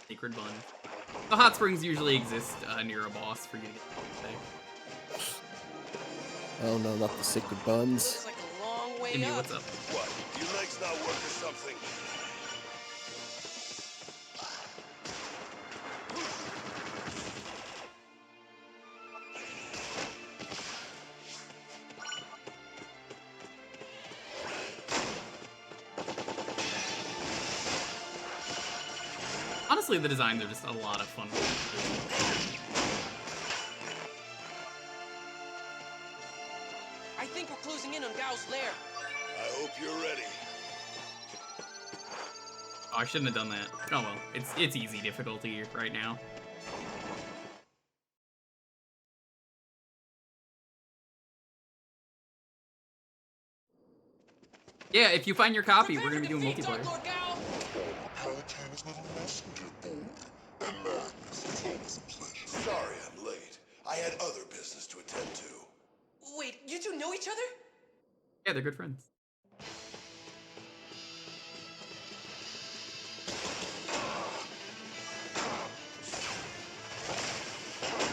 Sacred bun. The hot springs usually exist near a boss for you to get to. Oh no, not the sacred buns. Looks like a long way Jimmy, up. what's up? What? Your legs not work or something? Honestly, the designs are just a lot of fun. I think we're closing in on Gao's lair. I hope you're ready. Oh, I shouldn't have done that. Oh well, it's easy difficulty right now. Yeah, if you find your copy, we're gonna be doing multiplayer. Lord Gao. Sorry I'm late. I had other business to attend to. Wait, you two know each other? Yeah, they're good friends.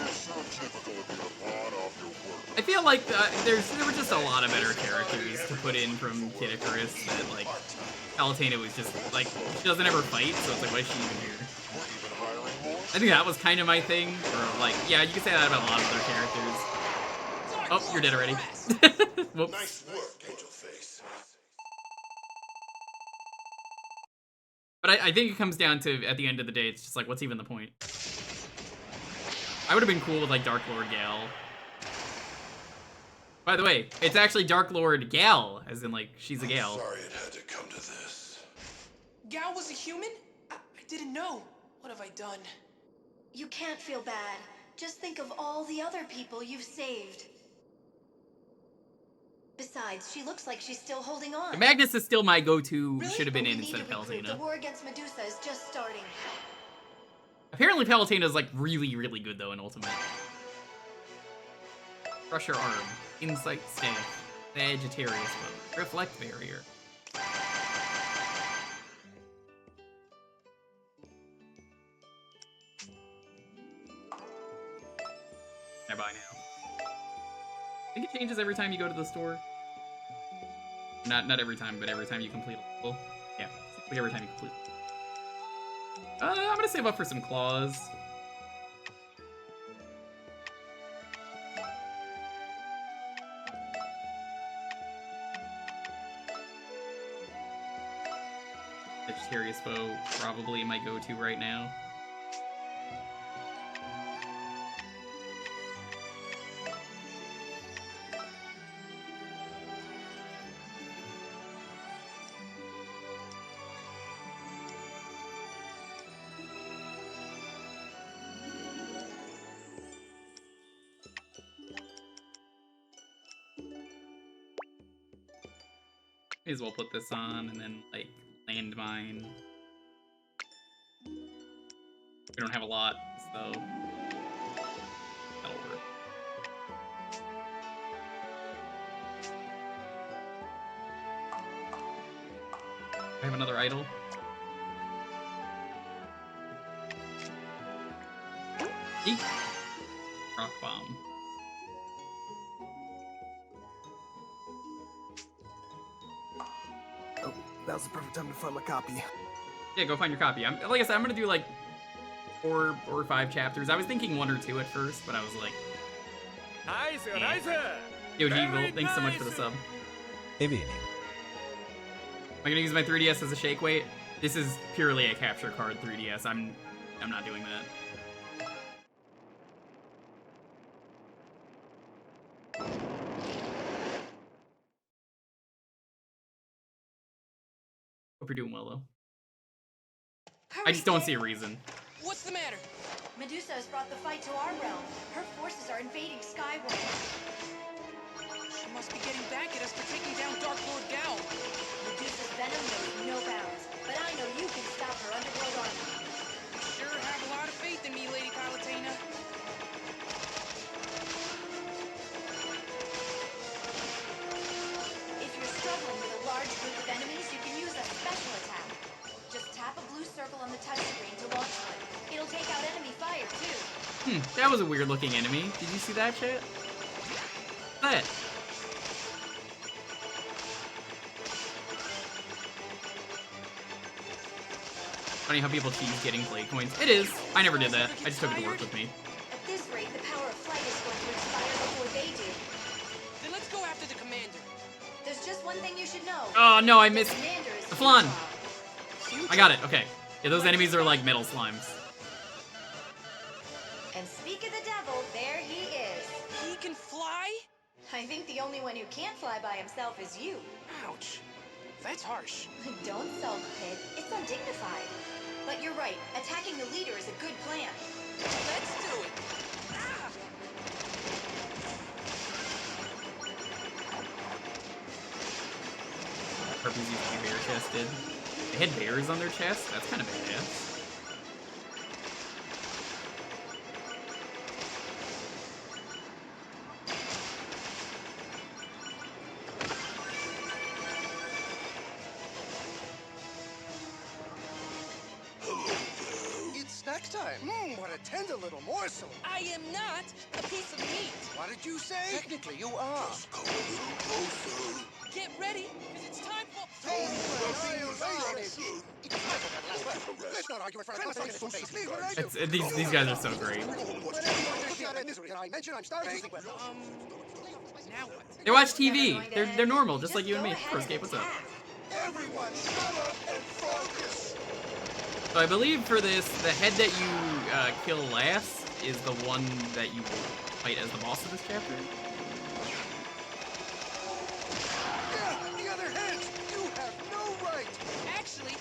It's so typical of you to pawn off your work. I feel like there were just a lot of better characters to put in from Kid Icarus that, like, Palutena was just, like, she doesn't ever fight, so it's like, why is she even here? We're even hiring more. I think that was kind of my thing, or, like, yeah, you could say that about a lot of other characters. Oh, you're dead already. Whoops. Nice work, Angel Face. But I think it comes down to, at the end of the day, it's just like, what's even the point? I would have been cool with, like, Dark Lord Gal. By the way, it's actually Dark Lord Gal, as in, like, she's a gal. Sorry it had to come to this. Gal was a human? I didn't know. What have I done? You can't feel bad. Just think of all the other people you've saved. Besides, she looks like she's still holding on. Magnus is still my go-to, Really? should have been But we in need instead of to recruit. The Palutena. war against Medusa is just starting. Apparently Palutena is, like, really, really good, though, in Ultimate. Crusher Arm, Insight Staff, Sagittarius Bow, Reflect Barrier. I buy now. I think it changes every time you go to the store. Not every time, but every time you complete a level. Yeah, like every time you complete. I'm gonna save up for some claws. Sagittarius Bow, probably my go-to right now. May as well put this on and then, like, landmine. We don't have a lot, so that'll work. I have another idol. Eek. Rock bomb. Oh, now's the perfect time to find my copy. Yeah, go find your copy. Like I said, I'm gonna do like 4 or 5 chapters. I was thinking 1 or 2 at first, but I was like, Nice, eh. nice. Yo, G, Very thanks so much for the nice. sub. Evening. Am I gonna use my 3DS as a shake weight? This is purely a capture card 3DS. I'm not doing that. Hope you're doing well though. I just don't see a reason. What's the matter? Medusa has brought the fight to our realm. Her forces are invading Skyworld. She must be getting back at us for taking down Dark Lord Gal. Medusa's venom knows no bounds, but I know you can stop her underworld army. You sure have a lot of faith in me, Lady Palutena. If you're struggling with a large group of enemies, you can use a special attack. Just tap a blue circle on the touchscreen to launch one. It'll take out enemy fire, too. That was a weird looking enemy. Did you see that shit? That. Funny how people cheese getting play coins. It is. I never did that. I just took it to work with me. At this rate, the power of flight is going to expire before they do. Then let's go after the commander. There's just one thing you should know. Oh no, I missed. Commander is The flan. futile. I got it. Okay. Yeah, those enemies are like metal slimes. And speak of the devil, there he is. He can fly? I think the only one who can't fly by himself is you. Ouch. That's harsh. Don't sulk, Pit. It's undignified. But you're right. Attacking the leader is a good plan. Let's do it. Ah! Harpies used to be bare chested. They had bears on their chest? That's kind of badass. time. What a tender little morsel. I am not a piece of meat. What did you say? Technically, you are. Just come a little closer. Get ready, because it's time for... Let's not argue in front of us. Me, what did I do? These guys are so great. Did I mention I'm starving? Now what? They watch TV. They're normal, just like you and me. Proscape, what's up? Everyone, shut up and focus. So I believe for this, the head that you kill last is the one that you fight as the boss of this chapter. Yeah, the other heads. You have no right. Actually,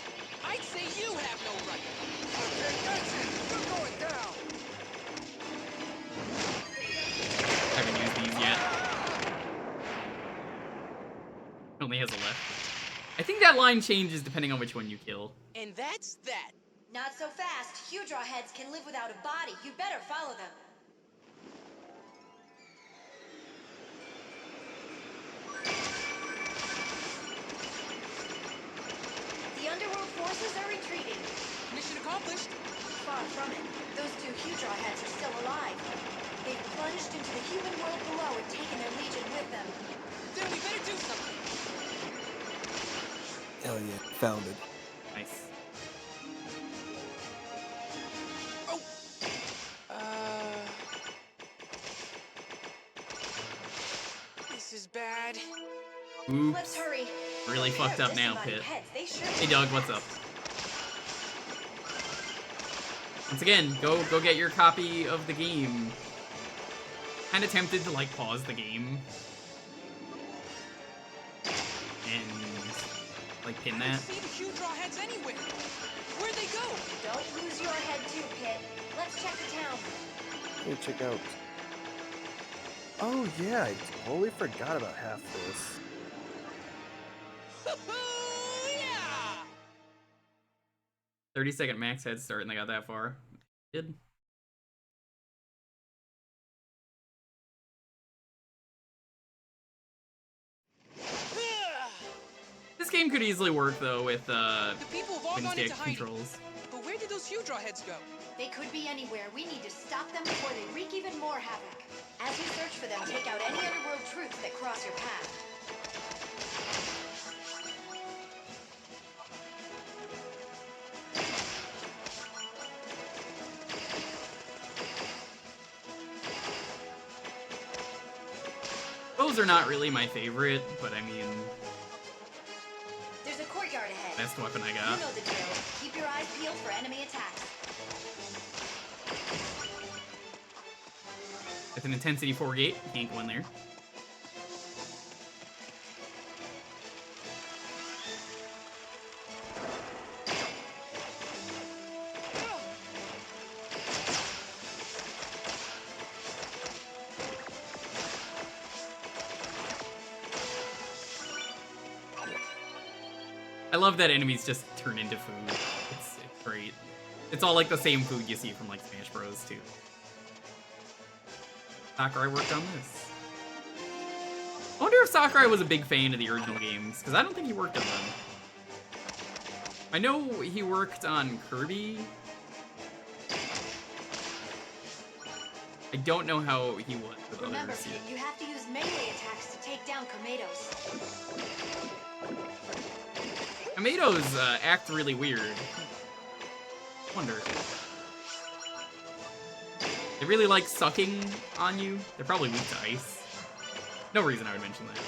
I'd say you have no right. Okay, that's it. You're going down. Haven't used these yet. Only has a left. I think that line changes depending on which one you kill. And that's that. Not so fast. Hydra heads can live without a body. You better follow them. The underworld forces are retreating. Mission accomplished. Far from it. Those two Hydra heads are still alive. They've plunged into the human world below and taken their legion with them. Then we better do something. Hell yeah, found it. Nice. This is bad. Let's Oops. hurry. Really fucked They're up now, disembodied Pit. heads. They should Hey, Doug, what's up? Once again, go get your copy of the game. Kinda tempted to, like, pause the game. And, like, pin I that. don't see the Hydra heads anywhere. Where'd they go? Don't lose your head too, Pit. Let's check the town. Let me check out. Oh yeah, I totally forgot about half this. Yeah! 30-second max head start, and they got that far. Did. This game could easily work though with The people have all twin gone stick into hiding. controls. But where did those Hydra heads go? They could be anywhere. We need to stop them before they wreak even more havoc. As you search for them, take out any underworld truths that cross your path. Those are not really my favorite, but I mean, There's a courtyard ahead. best weapon I You got. know the drill. Keep your eyes peeled for enemy attacks. It's an intensity 4 gate. Can't go in there. I love that enemies just turn into food. It's great. It's all like the same food you see from like Smash Bros. Too. Sakurai worked on this. I wonder if Sakurai was a big fan of the original games, because I don't think he worked on them. I know he worked on Kirby. I don't know how he was with Remember, others. Pit, you have to use melee attacks to take down Komedos. Tomatoes act really weird. Wonder. They really like sucking on you. They're probably weak to ice. No reason I would mention that.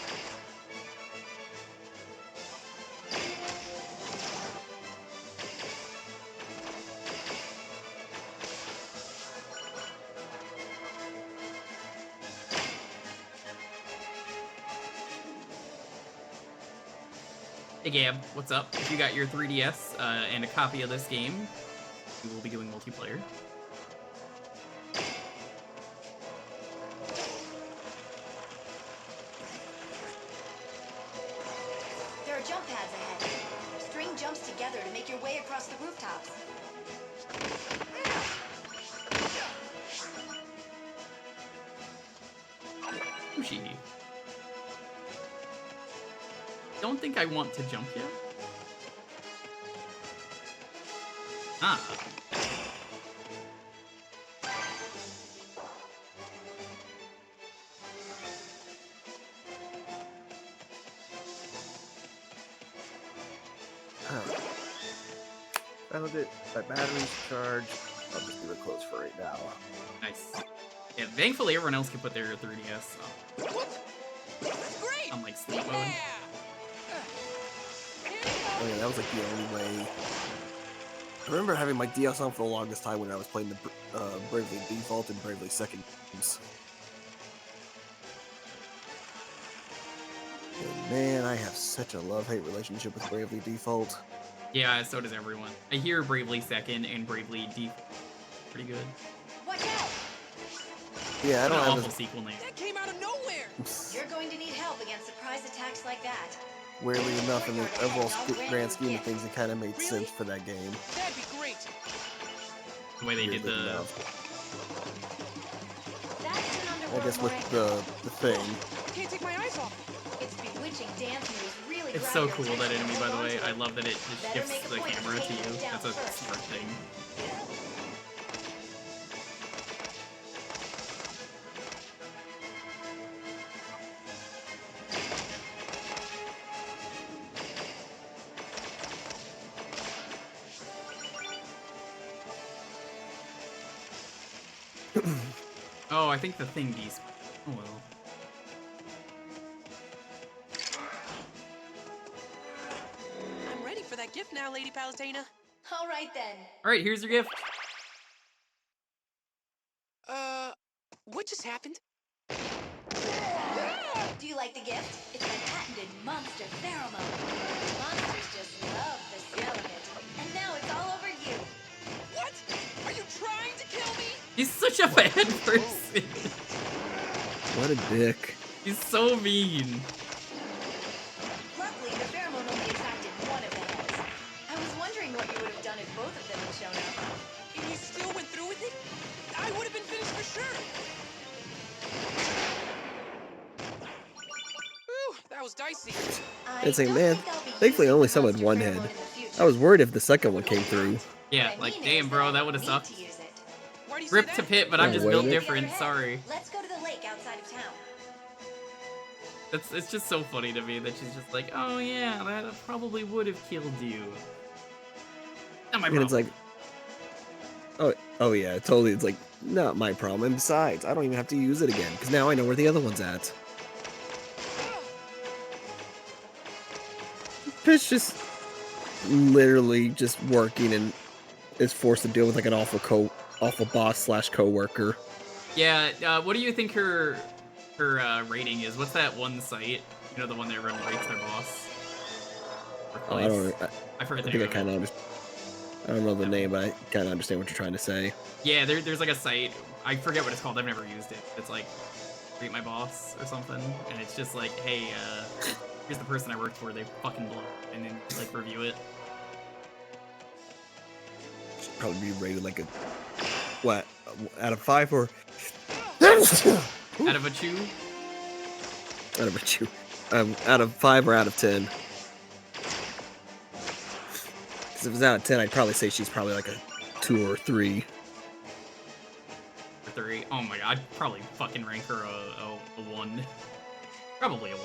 Hey Gab, what's up? If you got your 3DS and a copy of this game, we will be doing multiplayer. There are jump pads ahead. String jumps together to make your way across the rooftops. Sushi. Don't think I want to jump yet. Ah. Found it. My battery's charged. I'll just leave it closed for right now. Nice. Yeah, thankfully everyone else can put their 3DS Great! on like sleep mode. Yeah! Oh yeah, that was like the only way. I remember having my DS on for the longest time when I was playing the Bravely Default and Bravely Second games. And man, I have such a love-hate relationship with Bravely Default. Yeah, so does everyone. I hear Bravely Second and Bravely Default pretty good. Watch out! Yeah, I What don't an have awful sequel name. That came out of nowhere! You're going to need help against surprise attacks like that. weirdly enough, in the overall grand scheme of things, it kind of made sense for that game. That'd be great. The way they did Weirdly the... enough. That's an I underworld guess with moray. the thing. Can't take my eyes off. Its bewitching dance moves really It's grab so your cool, that attention. enemy, by the Hold way. on to I it. love that it just Better shifts make a the point of camera to taking you. it down That's a first. smart thing. Oh, I think the thing beast. Oh well. I'm ready for that gift now, Lady Palutena. All right then. Alright, here's your gift. What just happened? Do you like the gift? It's my patented monster pheromone. Monsters just love the smell of it. And now it's all over you. What? Are you trying to kill me? He's such a bad person. What a dick. He's so mean. Luckily, the pheromone only attracted one of the heads. I was wondering what you would have done if both of them had shown up. And you still went through with it? I would have been finished for sure. Whew, that was dicey. It's like, don't man, think I'll be thankfully I using only the summoned monster one pheromone head. in the future. I was worried if the second one came through. Yeah, What I like, mean damn, is bro, I that don't would've need sucked. to use it. Why do you say Rip that? to pit, but I'm Yeah, just what built is it? different, The other sorry. head. Let's go to the lake outside of town. It's just so funny to me that she's just like, oh yeah, that probably would have killed you. Not my And it's problem. like, oh yeah, totally. It's like, not my problem. And besides, I don't even have to use it again, because now I know where the other one's at. Fish just literally just working and is forced to deal with like an awful boss slash co-worker. Yeah, what do you think her rating is? What's that one site? You know, the one that everyone rates their boss? Or Oh, I don't. place? I forget I the think I name of kind it. of understand. I don't know the name, but I kind of understand what you're trying to say. Yeah, there's like a site. I forget what it's called. I've never used it. It's like rate my boss or something, and it's just like, hey, here's the person I worked for. They fucking blow, and then like review it. Should probably be rated like a what out of 5 or Out of a chew. out of a chew, out of 5 or out of 10. Because if it's out of 10, I'd probably say she's probably like a 2 or 3. Or 3. Oh my god, I'd probably fucking rank her a 1. Probably a 1.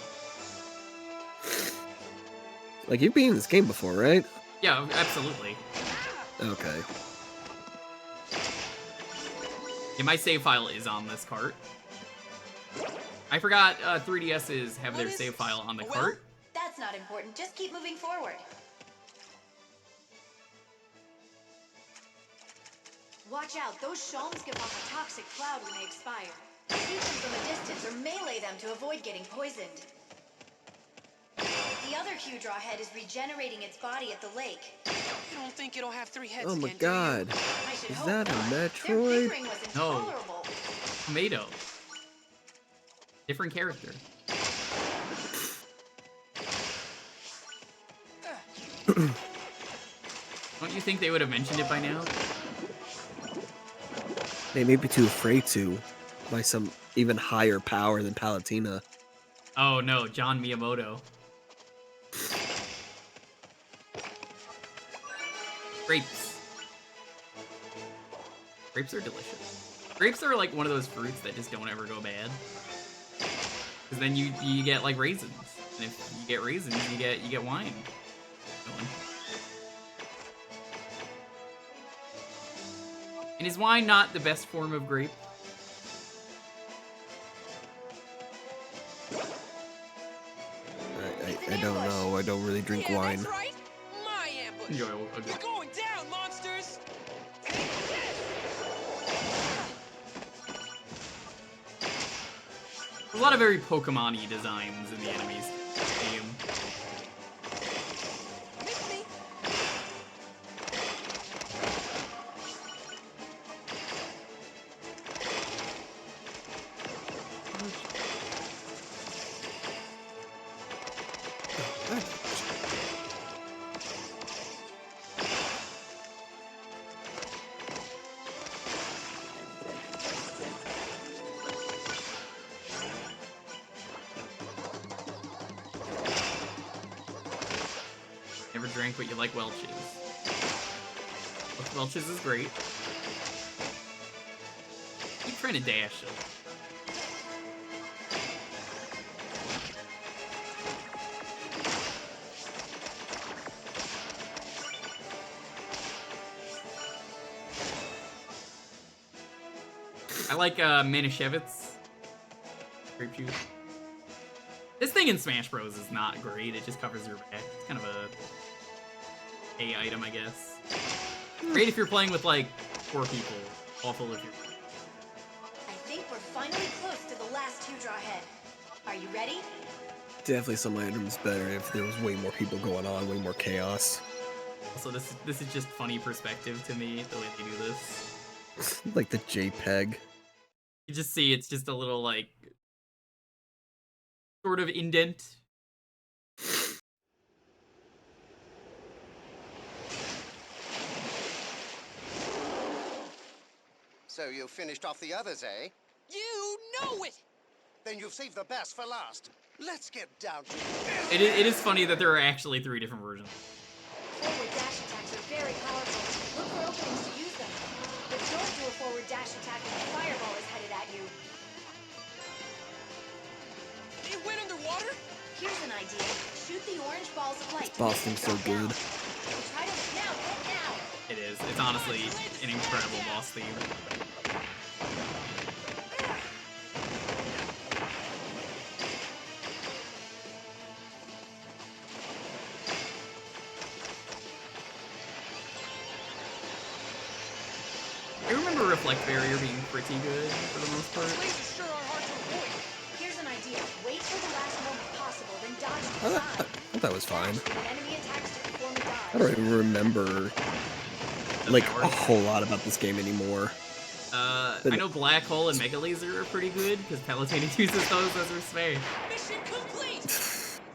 Like you've been in this game before, right? Yeah, absolutely. Okay. Yeah, my save file is on this cart. I forgot 3DSs have their What is save this? file on the A well? cart. That's not important. Just keep moving forward. Watch out. Those shalms give off a toxic cloud when they expire. Shoot them from a distance or melee them to avoid getting poisoned. The other Q-Draw head is regenerating its body at the lake. You don't think it'll have 3 heads Oh my again, do you? god. I should Is hope that a not. Their Metroid? bickering was No. intolerable. Tomato. Different character. Don't you think they would have mentioned it by now? They may be too afraid to, by some even higher power than Palutena. Oh no, John Miyamoto. Grapes. Grapes are delicious. Grapes are like one of those fruits that just don't ever go bad. Because then you get like raisins. And if you get raisins, you get wine. Going. And is wine not the best form of grape? I don't know. I don't really drink wine. That's right. My ambush. Enjoyable. Okay. You're going down, monsters. There's a lot of very Pokemon-y designs in the enemies game. Miss me. Never drank, but you like Welch's. Welch's is great. Keep trying to dash it. I like Manischewitz. Grape juice. This thing in Smash Bros is not great. It just covers your back. It's kind of a item, I guess. Great if you're playing with like 4 people. Awful if you're. I think we're finally close to the last 2 draw head. Are you ready? Definitely some items better if there was way more people going on, way more chaos. Also, this is just funny perspective to me the way they do this. Like the JPEG. You just see it's just a little like sort of indent. So you finished off the others, eh? You know it. Then you've saved the best for last. Let's get down to It is funny that there are actually 3 different versions. Forward dash attacks are very powerful. Look for openings to use them. But don't do a forward dash attack when a fireball is headed at you. It went underwater. Here's an idea. Shoot the orange balls of light. Boss thing's so good. Try to now, hit now. It is. It's honestly an incredible boss theme. I remember Reflect Barrier being pretty good for the most part. Lasers sure are hard to avoid. Here's an idea. Wait for the last moment possible, then dodge to I the thought, side. I thought that was fine. Dash when enemy attacks to perform a dodge. I don't even remember like That a works. whole lot about this game anymore. I know Black Hole and Mega Laser are pretty good because Palutena uses those as her spay. Mission complete.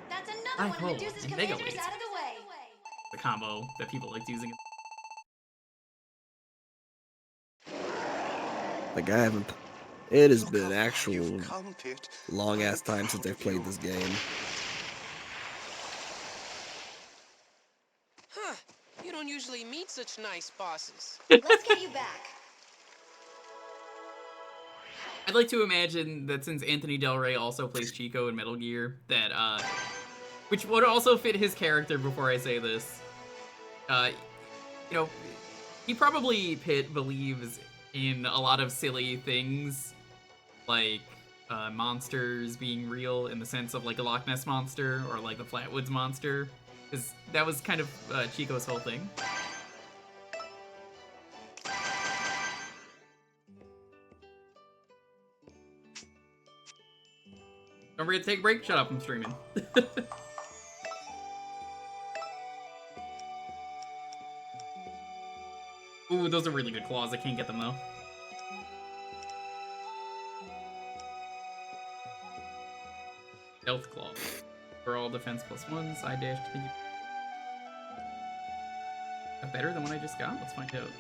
That's I another one hope. Medusa's And Mega commanders Laser. out of the way. The combo that people liked using. Like I haven't. It has Look been how far actual you've come, Pit. long ass time since I've played this game. Huh. You don't usually meet such nice bosses. Let's get you back. I'd like to imagine that since Anthony Del Rey also plays Chico in Metal Gear, that which would also fit his character. Before I say this, you know, he probably believes in a lot of silly things, like monsters being real in the sense of like a Loch Ness monster or like the Flatwoods monster, because that was kind of Chico's whole thing. Don't forget to take a break. Shut up, I'm streaming. Ooh, those are really good claws. I can't get them though. Stealth claw. For all defense +1, side dash. That better than what I just got? Let's find out.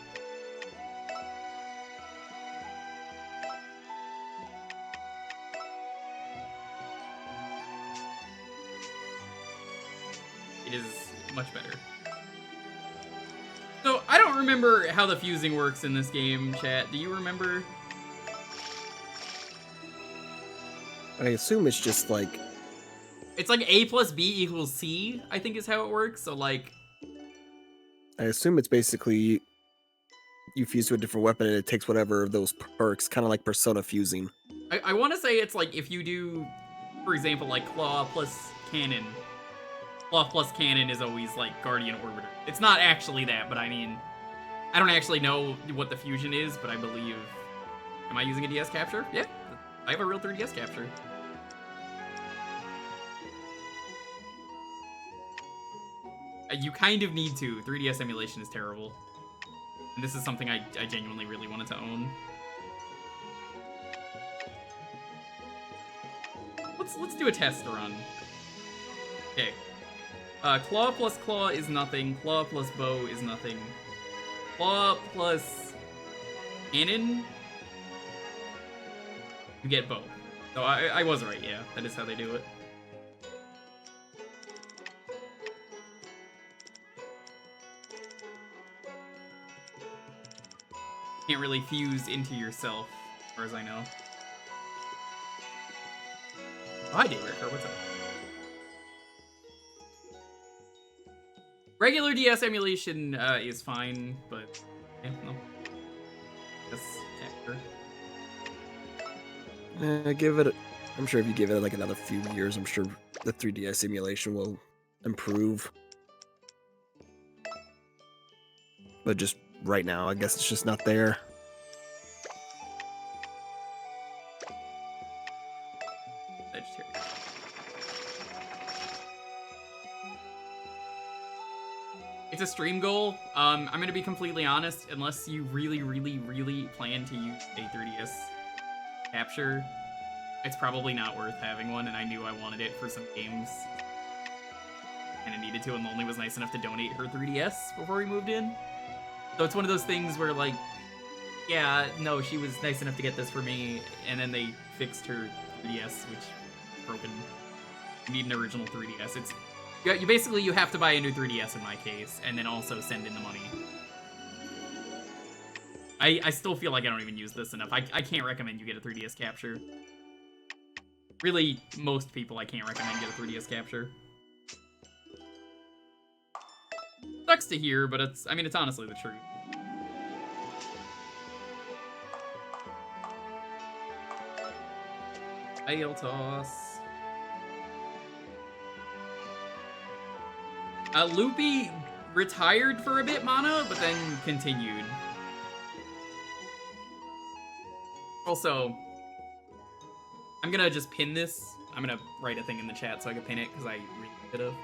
It is much better. So, I don't remember how the fusing works in this game, chat. Do you remember? I assume it's just like It's like A plus B equals C, I think is how it works. So, like, I assume it's basically you fuse to a different weapon and it takes whatever of those perks, kind of like Persona fusing. I want to say it's like if you do, for example, like Claw plus Cannon. Claw plus Cannon is always like Guardian Orbiter. It's not actually that, but I mean, I don't actually know what the fusion is, but I believe... Am I using a DS capture? Yeah, I have a real 3DS capture. You kind of need to. 3DS emulation is terrible. And this is something I genuinely really wanted to own. Let's do a test run. Okay. Claw plus Claw is nothing. Claw plus Bow is nothing. Claw plus Cannon, you get Bow. So I was right, yeah. That is how they do it. Can't really fuse into yourself, as far as I know. Oh, hi, Jewker. What's up? Regular DS emulation is fine, but yeah, no. That's capture. Give it. I'm sure if you give it like another few years, I'm sure the 3DS emulation will improve. But just right now, I guess it's just not there. It's a stream goal. I'm gonna be completely honest, unless you really plan to use a 3DS capture, it's probably not worth having one, and I knew I wanted it for some games. Kinda needed to, and Lonely was nice enough to donate her 3DS before we moved in. So it's one of those things where, like, yeah, no, she was nice enough to get this for me, and then they fixed her 3DS, which is broken. You need an original 3DS. It's you basically you have to buy a new 3DS in my case, and then also send in the money. I still feel like I don't even use this enough. I can't recommend you get a 3DS capture. Really, most people I can't recommend get a 3DS capture. Sucks to hear, but it's honestly the truth. Fail toss. Loopy retired for a bit, Mana, but then continued. Also, I'm gonna just pin this. I'm gonna write a thing in the chat so I can pin it, because I really could have.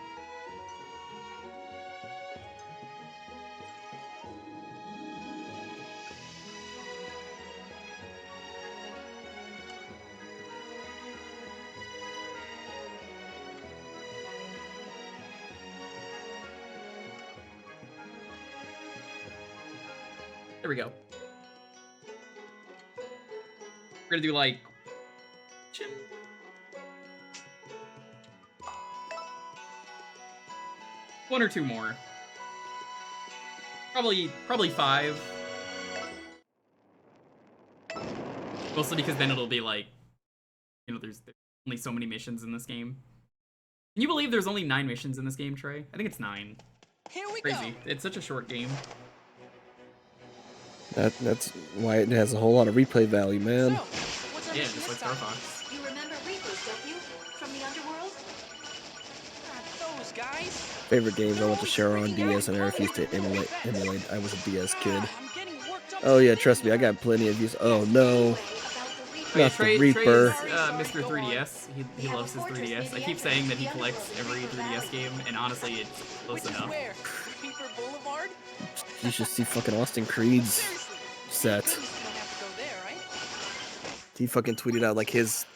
There we go. We're gonna do like one or two more. Probably 5. Mostly because then it'll be like, you know, there's only so many missions in this game. Can you believe there's only 9 missions in this game, Trey? I think it's 9. Here we Crazy. go. It's such a short game. That's why it has a whole lot of replay value, man. So, what's our Yeah, mission just like this time? Star Fox. You remember Reapers, don't you? From the underworld? Not those guys. Favorite games I want to share on DS and I refuse to emulate. I was a DS kid. I'm getting worked up. Oh yeah, trust me, I got plenty of use. Oh no, Oh, yeah, not the Trey Reaper. is Mr. 3DS. He loves his 3DS. I keep saying that he collects every 3DS game, and honestly, it's close Which is enough. where? Reaper Boulevard? You should see fucking Austin Creed's set. You don't have to go there, right? He fucking tweeted out like his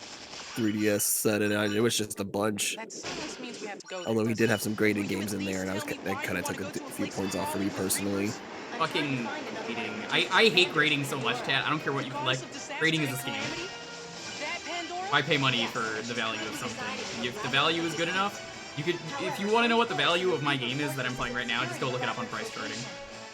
3DS set, and it was just a bunch. That almost means we have to go there. Although he did have some graded games in there, and that kind of took a few points off for me personally. Fucking grading. I hate grading so much, Tat. I don't care what you collect. Grading is a scam. I pay money for the value of something. If the value is good enough, you could. If you want to know what the value of my game is that I'm playing right now, just go look it up on price charting.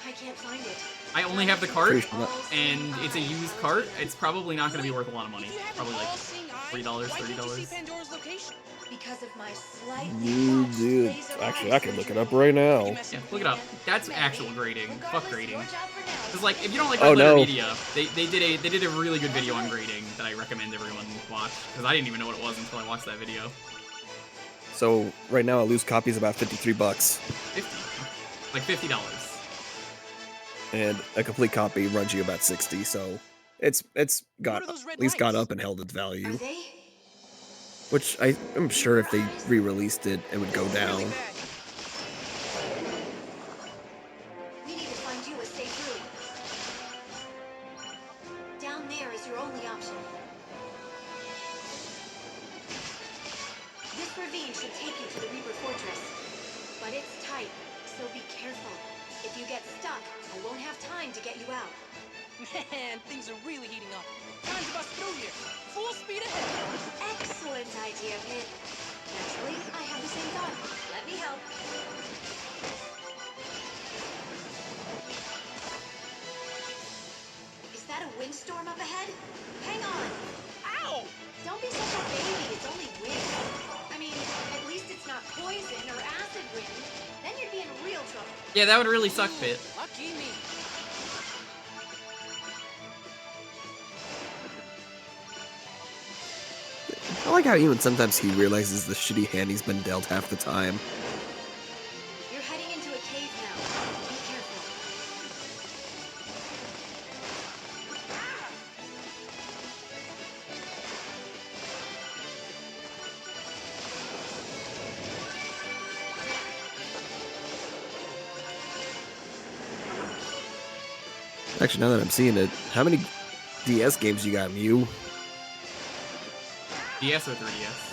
I can't find it. I only have the cart, Pretty sure and it's a used cart. It's probably not going to be worth a lot of money. Probably like $3, $30. Pandora's location? Because of my slightly You botched did. laser Actually, eye I can look it up surgery. right now. Yeah, look it up. That's actual grading. Fuck Regardless, grading. your job for now is Cause like, if you don't like Oh, red letter no. media, they did a really good video on grading that I recommend everyone watch. Cause I didn't even know what it was until I watched that video. So right now, a loose copy is about $53, 50, like $50. and a complete copy runs you about 60. So it's got What are those red at least got lights? up and held its Are value. they? Which I'm sure if they re-released it, it would go Really down. bad. We need to find you a safe route. Down there is your only option. This ravine should take you to the Reaper Fortress. But it's tight, so be careful. If you get stuck, I won't have time to get you out. Man, things are really heating up. Time to bust through here. Full speed ahead. Excellent idea, Pit. Naturally, I have the same thought. Let me help. Is that a windstorm up ahead? Hang on. Ow! Don't be such a baby. It's only wind. I mean, at least it's not poison or acid wind. Then you'd be in real trouble. Yeah, that would really suck, Pit. Lucky me. I like how even sometimes he realizes the shitty hand he's been dealt half the time. You're heading into a cave now. Be careful. Actually, now that I'm seeing it, how many DS games you got, Mew? DS or 3DS?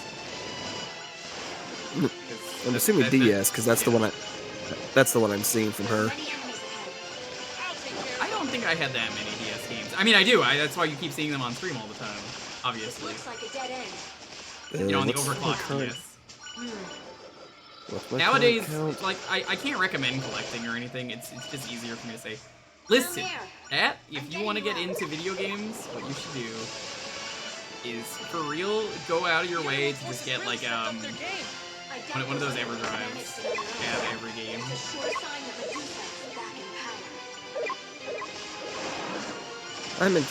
I'm assuming DS because that's the one I'm seeing from her. Many enemies ahead. I'll take care I don't think I had that many DS games. I mean, I do. That's why you keep seeing them on stream all the time. This Obviously. looks like a dead end. You know, on the What's my overclocked current- DS. what's my Nowadays, current count? like, I can't recommend collecting or anything. It's just easier for me to say, listen, Pat, if you want to get into video games, what you should do is, for real, go out of your way to just get, like, their game. one of those EverDrives. Have every game. It's a sure sign that Medusa is back in power.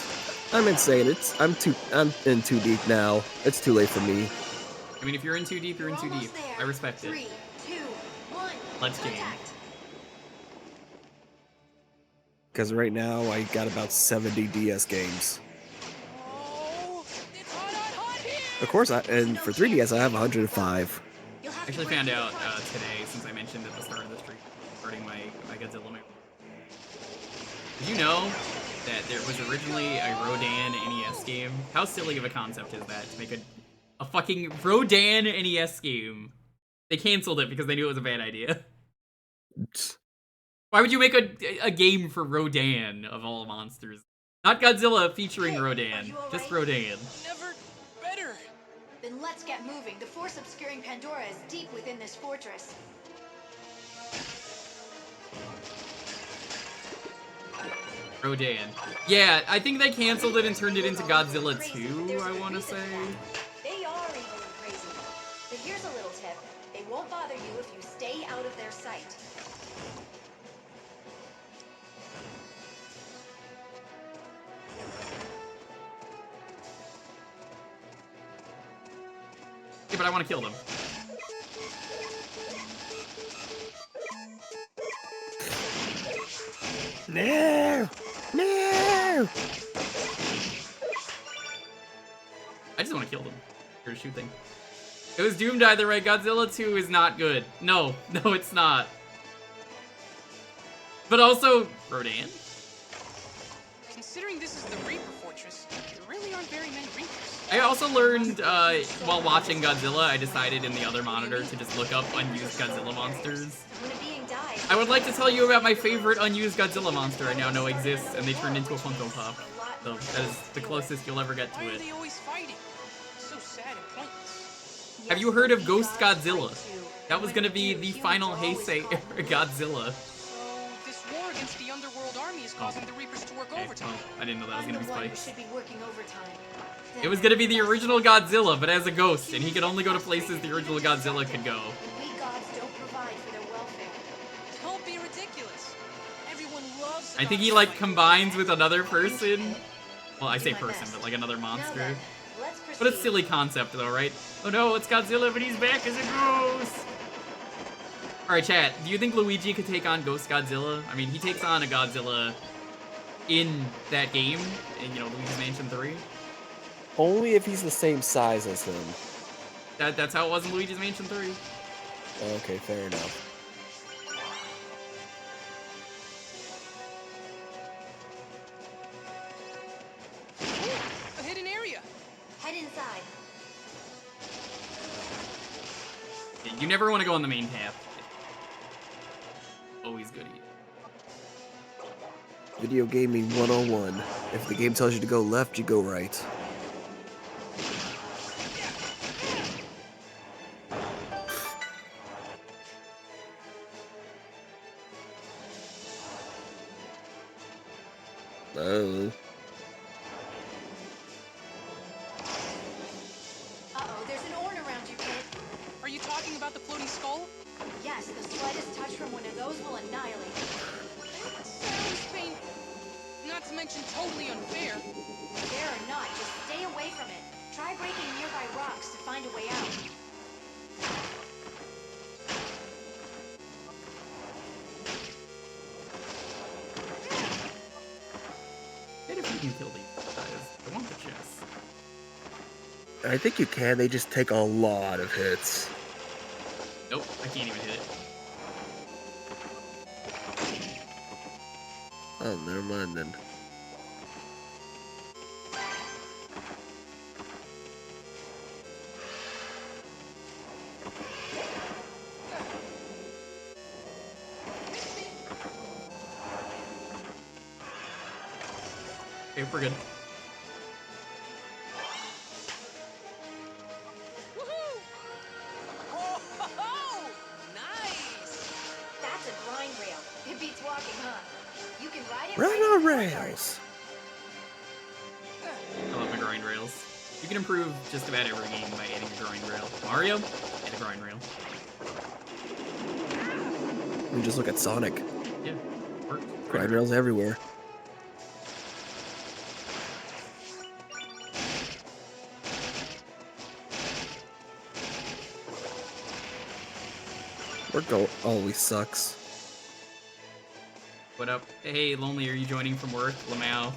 I'm insane. I'm in too deep now. It's too late for me. I mean, if you're in too deep, you're in too deep. I respect it. 3, 2, 1. Let's game. Contact. Because right now I got about 70 DS games. Oh, it's hot, hot, hot here. Of course, and for 3DS I have 105. You'll have I to actually break found through out the fight. today, since I mentioned at the start of the stream, starting my Godzilla move. Did you know that there was originally a Rodan NES game? How silly of a concept is that, to make a fucking Rodan NES game? They canceled it because they knew it was a bad idea. Why would you make a game for Rodan, of all monsters? Not Godzilla featuring Hey, are Rodan, you all just right? Rodan. Never better. Then let's get moving. The force obscuring Pandora is deep within this fortress. Rodan. Yeah, I think they canceled it and turned it into Godzilla 2, I want to say. They are evil and crazy. But here's a little tip. They won't bother you if you stay out of their sight. Yeah, but I want to kill them. No! No! I just want to kill them. Or shoot them. It was doomed either way. Godzilla 2 is not good. No, it's not. But also, Rodan? Considering this is the Reaper Fortress, there really aren't very many Reapers. I also learned, while watching Godzilla, I decided in the other monitor to just look up unused Godzilla monsters. When a being dies, I would like to tell you about my favorite unused Godzilla monster I now know exists, and they turned into a Funko Pop. So that is the closest you'll ever get Why to are it. they always fighting? So sad and pointless. Have you heard of Ghost Godzilla? That was gonna be the final Heisei era Godzilla. So this war against the Underworld Army is causing the Reapers to work Okay, overtime. well, I didn't know that was I'm gonna the be one who Spikes. should be working overtime. It was gonna be the original Godzilla, but as a ghost, and he could only go to places the original Godzilla could go. We gods don't provide for their welfare. Don't be ridiculous. Everyone loves. I think he like combines with another person. Well, I say person, but like another monster. Let's proceed. But it's a silly concept though, right? Oh no, it's Godzilla, but he's back as a ghost. Alright, chat, do you think Luigi could take on Ghost Godzilla? I mean, he takes on a Godzilla in that game, in, you know, Luigi's Mansion 3. Only if he's the same size as him. That's how it was in Luigi's Mansion 3. Okay, fair enough. A hidden area. Head inside. You never want to go on the main path. Always goody. Video gaming 101. If the game tells you to go left, you go right. Oh. Uh-oh, there's an orn around you, kid. Are you talking about the floating skull? Yes, the slightest touch from one of those will annihilate you. Sounds painful. Not to mention totally unfair. Fair or not, just stay away from it. Try breaking nearby rocks to find a way out. And if you can kill these guys, I want the chest. I think you can, they just take a lot of hits. Nope, I can't even hit it. Oh, never mind then. Okay, we're good. Woohoo! Oh, ho, ho! Nice. That's a grind rail. It beats walking, huh? You can ride it Run right on in the courtyard. rails! I love the grind rails. You can improve just about every game by adding a grind rail. Mario, add a grind rail. We just look at Sonic. Yeah, works. Grind rails everywhere. Work always sucks. What up? Hey, Lonely, are you joining from work? Lamau.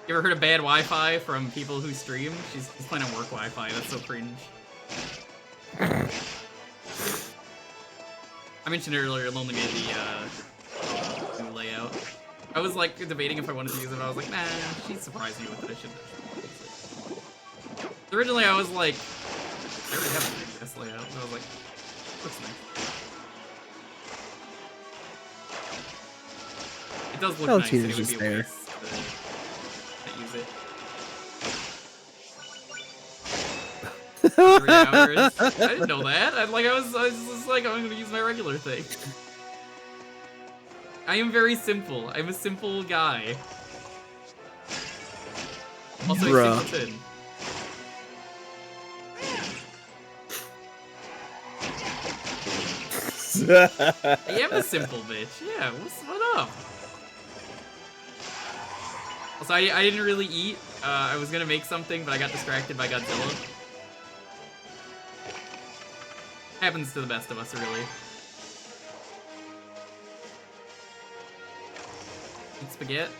You ever heard of bad Wi-Fi from people who stream? She's playing on work Wi-Fi. That's so cringe. I mentioned earlier, Lonely made the new layout. I was like debating if I wanted to use it, but I was like, nah, she's surprised me with it. I shouldn't use it. Originally, I was like, I already have a 3DS layout, so I was like, looks nice. It does look Oh, nice, and it would Jesus, be a there. waste to use it. 3 hours. I didn't know that. I was just like, I'm gonna use my regular thing. I am very simple. I'm a simple guy. Also Bruh. a simpleton. I am a simple bitch. Yeah, what up? Also, I didn't really eat. I was gonna make something, but I got distracted by Godzilla. Happens to the best of us, really. Eat spaghetti.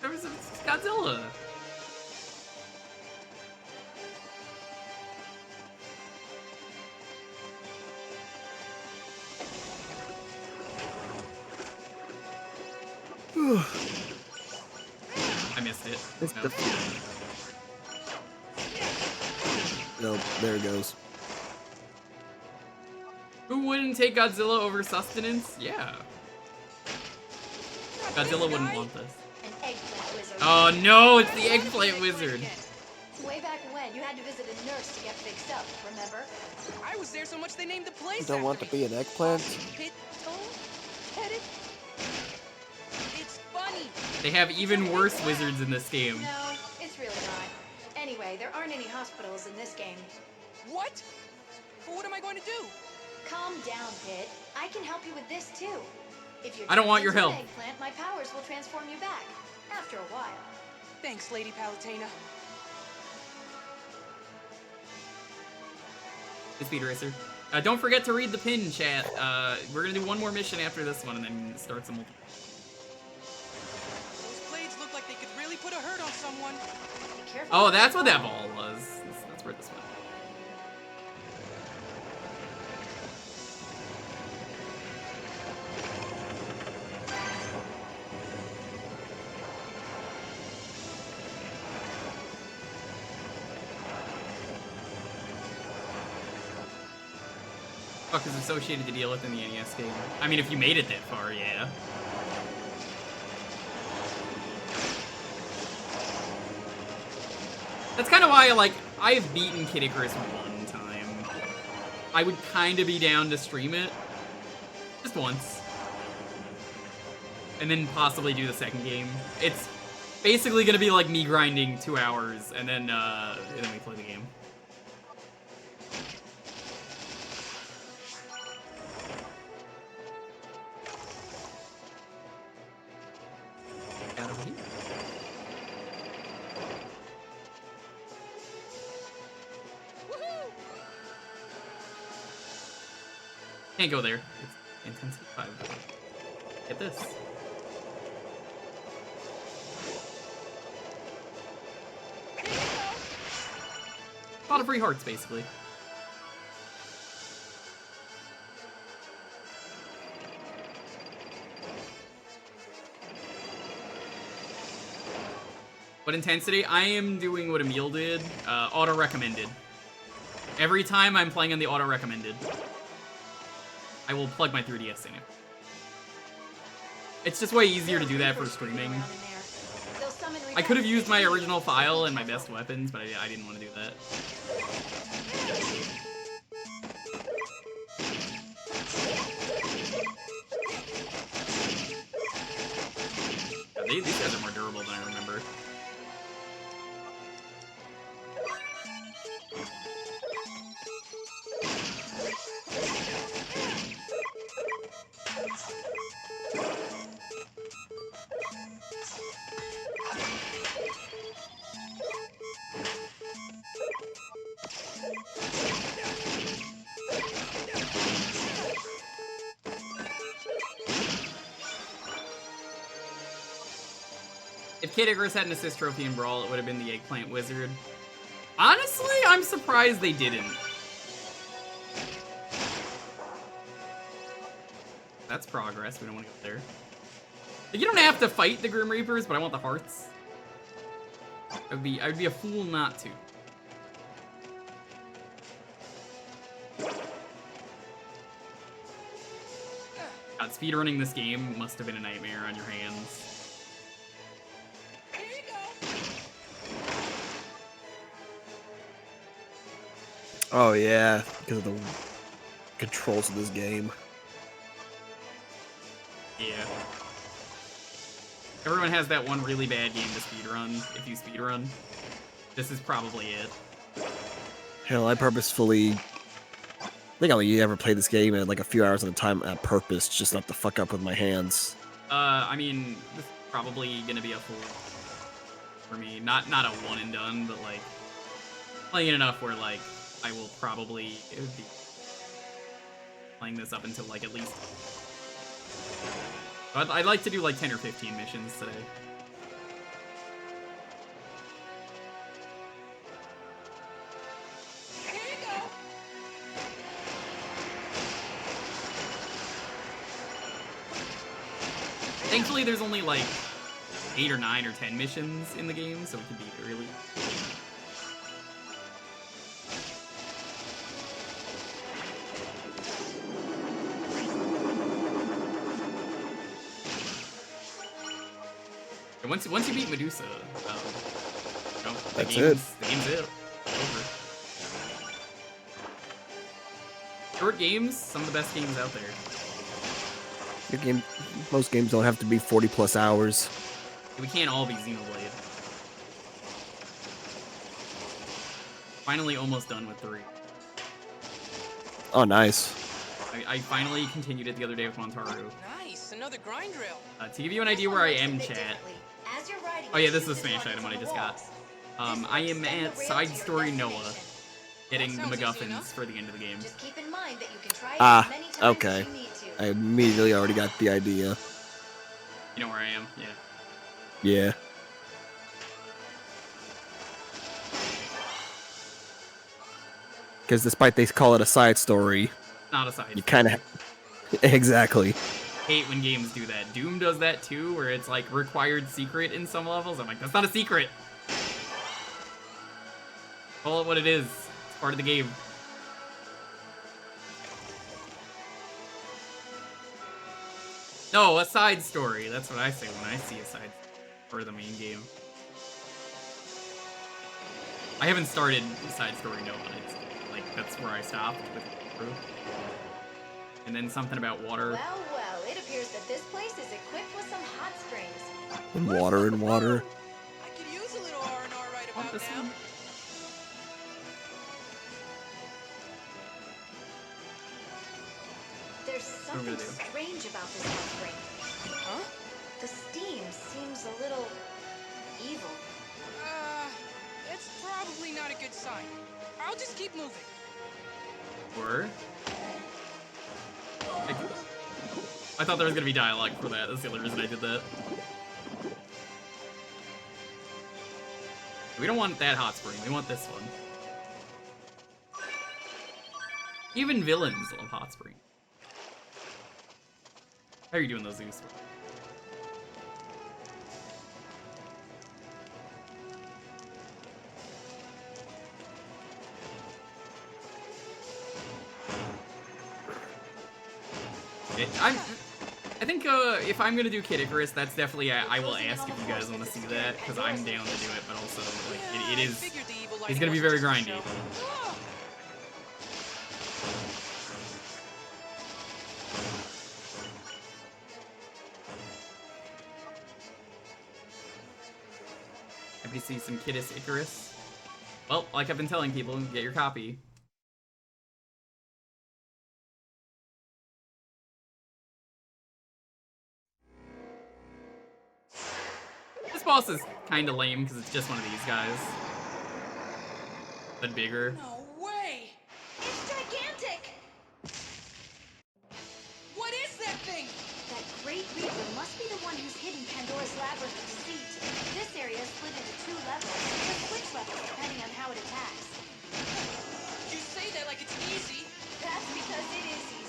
There was Godzilla. I missed it. It's No. the... Nope, there it goes. Who wouldn't take Godzilla over sustenance? Yeah. Godzilla wouldn't want this. An eggplant wizard. Oh no, it's the eggplant wizard. Way back when, you had to visit a nurse to get fixed up, remember? I was there so much they named the place. You don't want to after me. be an eggplant? Headed? It's funny. They have even worse wizards in this game. No, it's really not. Anyway, there aren't any hospitals in this game. What? Well, what am I going to do? Calm down, Pit. I can help you with this too. If you're I don't want turned your into help. an eggplant, my powers will transform you back after a while. Thanks, Lady Palutena. Hey, Speed Racer. Don't forget to read the pin, chat. We're gonna do one more mission after this one and then start some multiplayer. Those blades look like they could really put a hurt on someone. Be careful. Oh, that's what that ball was. That's where this went. Fuck is associated to deal with in the NES game. I mean, if you made it that far, yeah. That's kind of why, like, I've beaten Kid Icarus one time. I would kind of be down to stream it. Just once. And then possibly do the second game. It's basically gonna be like me grinding 2 hours, and then we play the game. Out of here. Can't go there. It's intensity 5. Get this. A lot of free hearts, basically. What intensity? I am doing what Emil did. Auto-recommended. Every time I'm playing on the auto-recommended, I will plug my 3DS in it. It's just way easier to do that for streaming. I could have used my original file and my best weapons, but I didn't want to do that. Yeah, these guys are more durable than I remember. If Kid Icarus had an assist trophy in Brawl, it would have been the Eggplant Wizard. Honestly, I'm surprised they didn't. That's progress. We don't want to go there. You don't have to fight the Grim Reapers, but I want the hearts. I'd be a fool not to. God, speedrunning this game must have been a nightmare on your hands. Oh yeah, because of the controls of this game. Yeah. Everyone has that one really bad game to speedrun, if you speedrun. This is probably it. Hell, I purposefully... I think I only ever played this game at like a few hours at a time at purpose, just not to fuck up with my hands. I mean, this is probably gonna be a full for me. Not a one and done, but like playing it enough where like I will probably be playing this up until like at least. I'd like to do like 10 or 15 missions today. Thankfully, there's only like 8 or 9 or 10 missions in the game, so it could be really. Once you beat Medusa, That's it. The game's it. Over. Short games, some of the best games out there. Your game, most games don't have to be 40 plus hours. We can't all be Xenoblade. Finally almost done with 3. Oh, nice. I finally continued it the other day with Montaru. Nice, another grind rail. To give you an idea where I am, chat. Oh yeah, this is a Smash item what I just got. I am at Side Story Noah, getting the MacGuffins for the end of the game. Just keep in mind that you can try it Ah, as many times okay. as you need to. I immediately already got the idea. You know where I am? Yeah. Yeah. Because despite they call it a side story, Not a side. you kind of exactly. Hate when games do that. Doom does that too, where it's like required secret in some levels. I'm like, that's not a secret. Call it what it is. It's part of the game. No, a side story. That's what I say when I see a side for the main game. I haven't started the side story, no, but it's like that's where I stopped with crew. And then something about water. Well, well, it appears that this place is equipped with some hot springs. And water and water. I could use a little R&R right Want about this now. one? There's What are we something gonna do? strange about this hot spring. Huh? The steam seems a little evil. It's probably not a good sign. I'll just keep moving. Or I thought there was gonna be dialogue for that. That's the only reason I did that. We don't want that hot spring. We want this one. Even villains love hot spring. How are you doing those Zeus? I think if I'm gonna do Kid Icarus, that's definitely I will ask if you guys want to see that because I'm down to do it. But also, like, it is it's gonna be very grindy. Happy to see some Kidus Icarus. Well, like I've been telling people, get your copy. This boss is kind of lame because it's just one of these guys, but bigger. No way! It's gigantic! What is that thing? That great reaper must be the one who's hidden Pandora's labyrinth of deceit. This area is split into 2 levels, with switch levels depending on how it attacks. You say that like it's easy. That's because it is easy.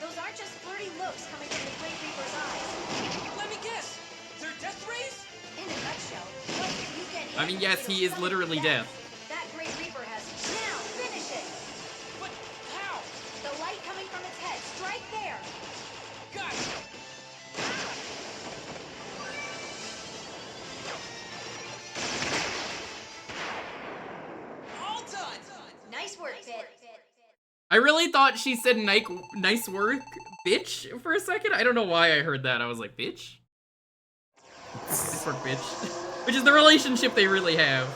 Those aren't just flirty looks coming from the Great Reaper's eyes. Let me guess. They're death rays? In a nutshell, once you get I mean, yes, he is literally death. That Great Reaper has now finish it. But how? The light coming from its head, strike there. Got it. All done. Nice work, Pit. I really thought she said nice work, bitch, for a second. I don't know why I heard that. I was like, bitch? Nice work, bitch. Which is the relationship they really have.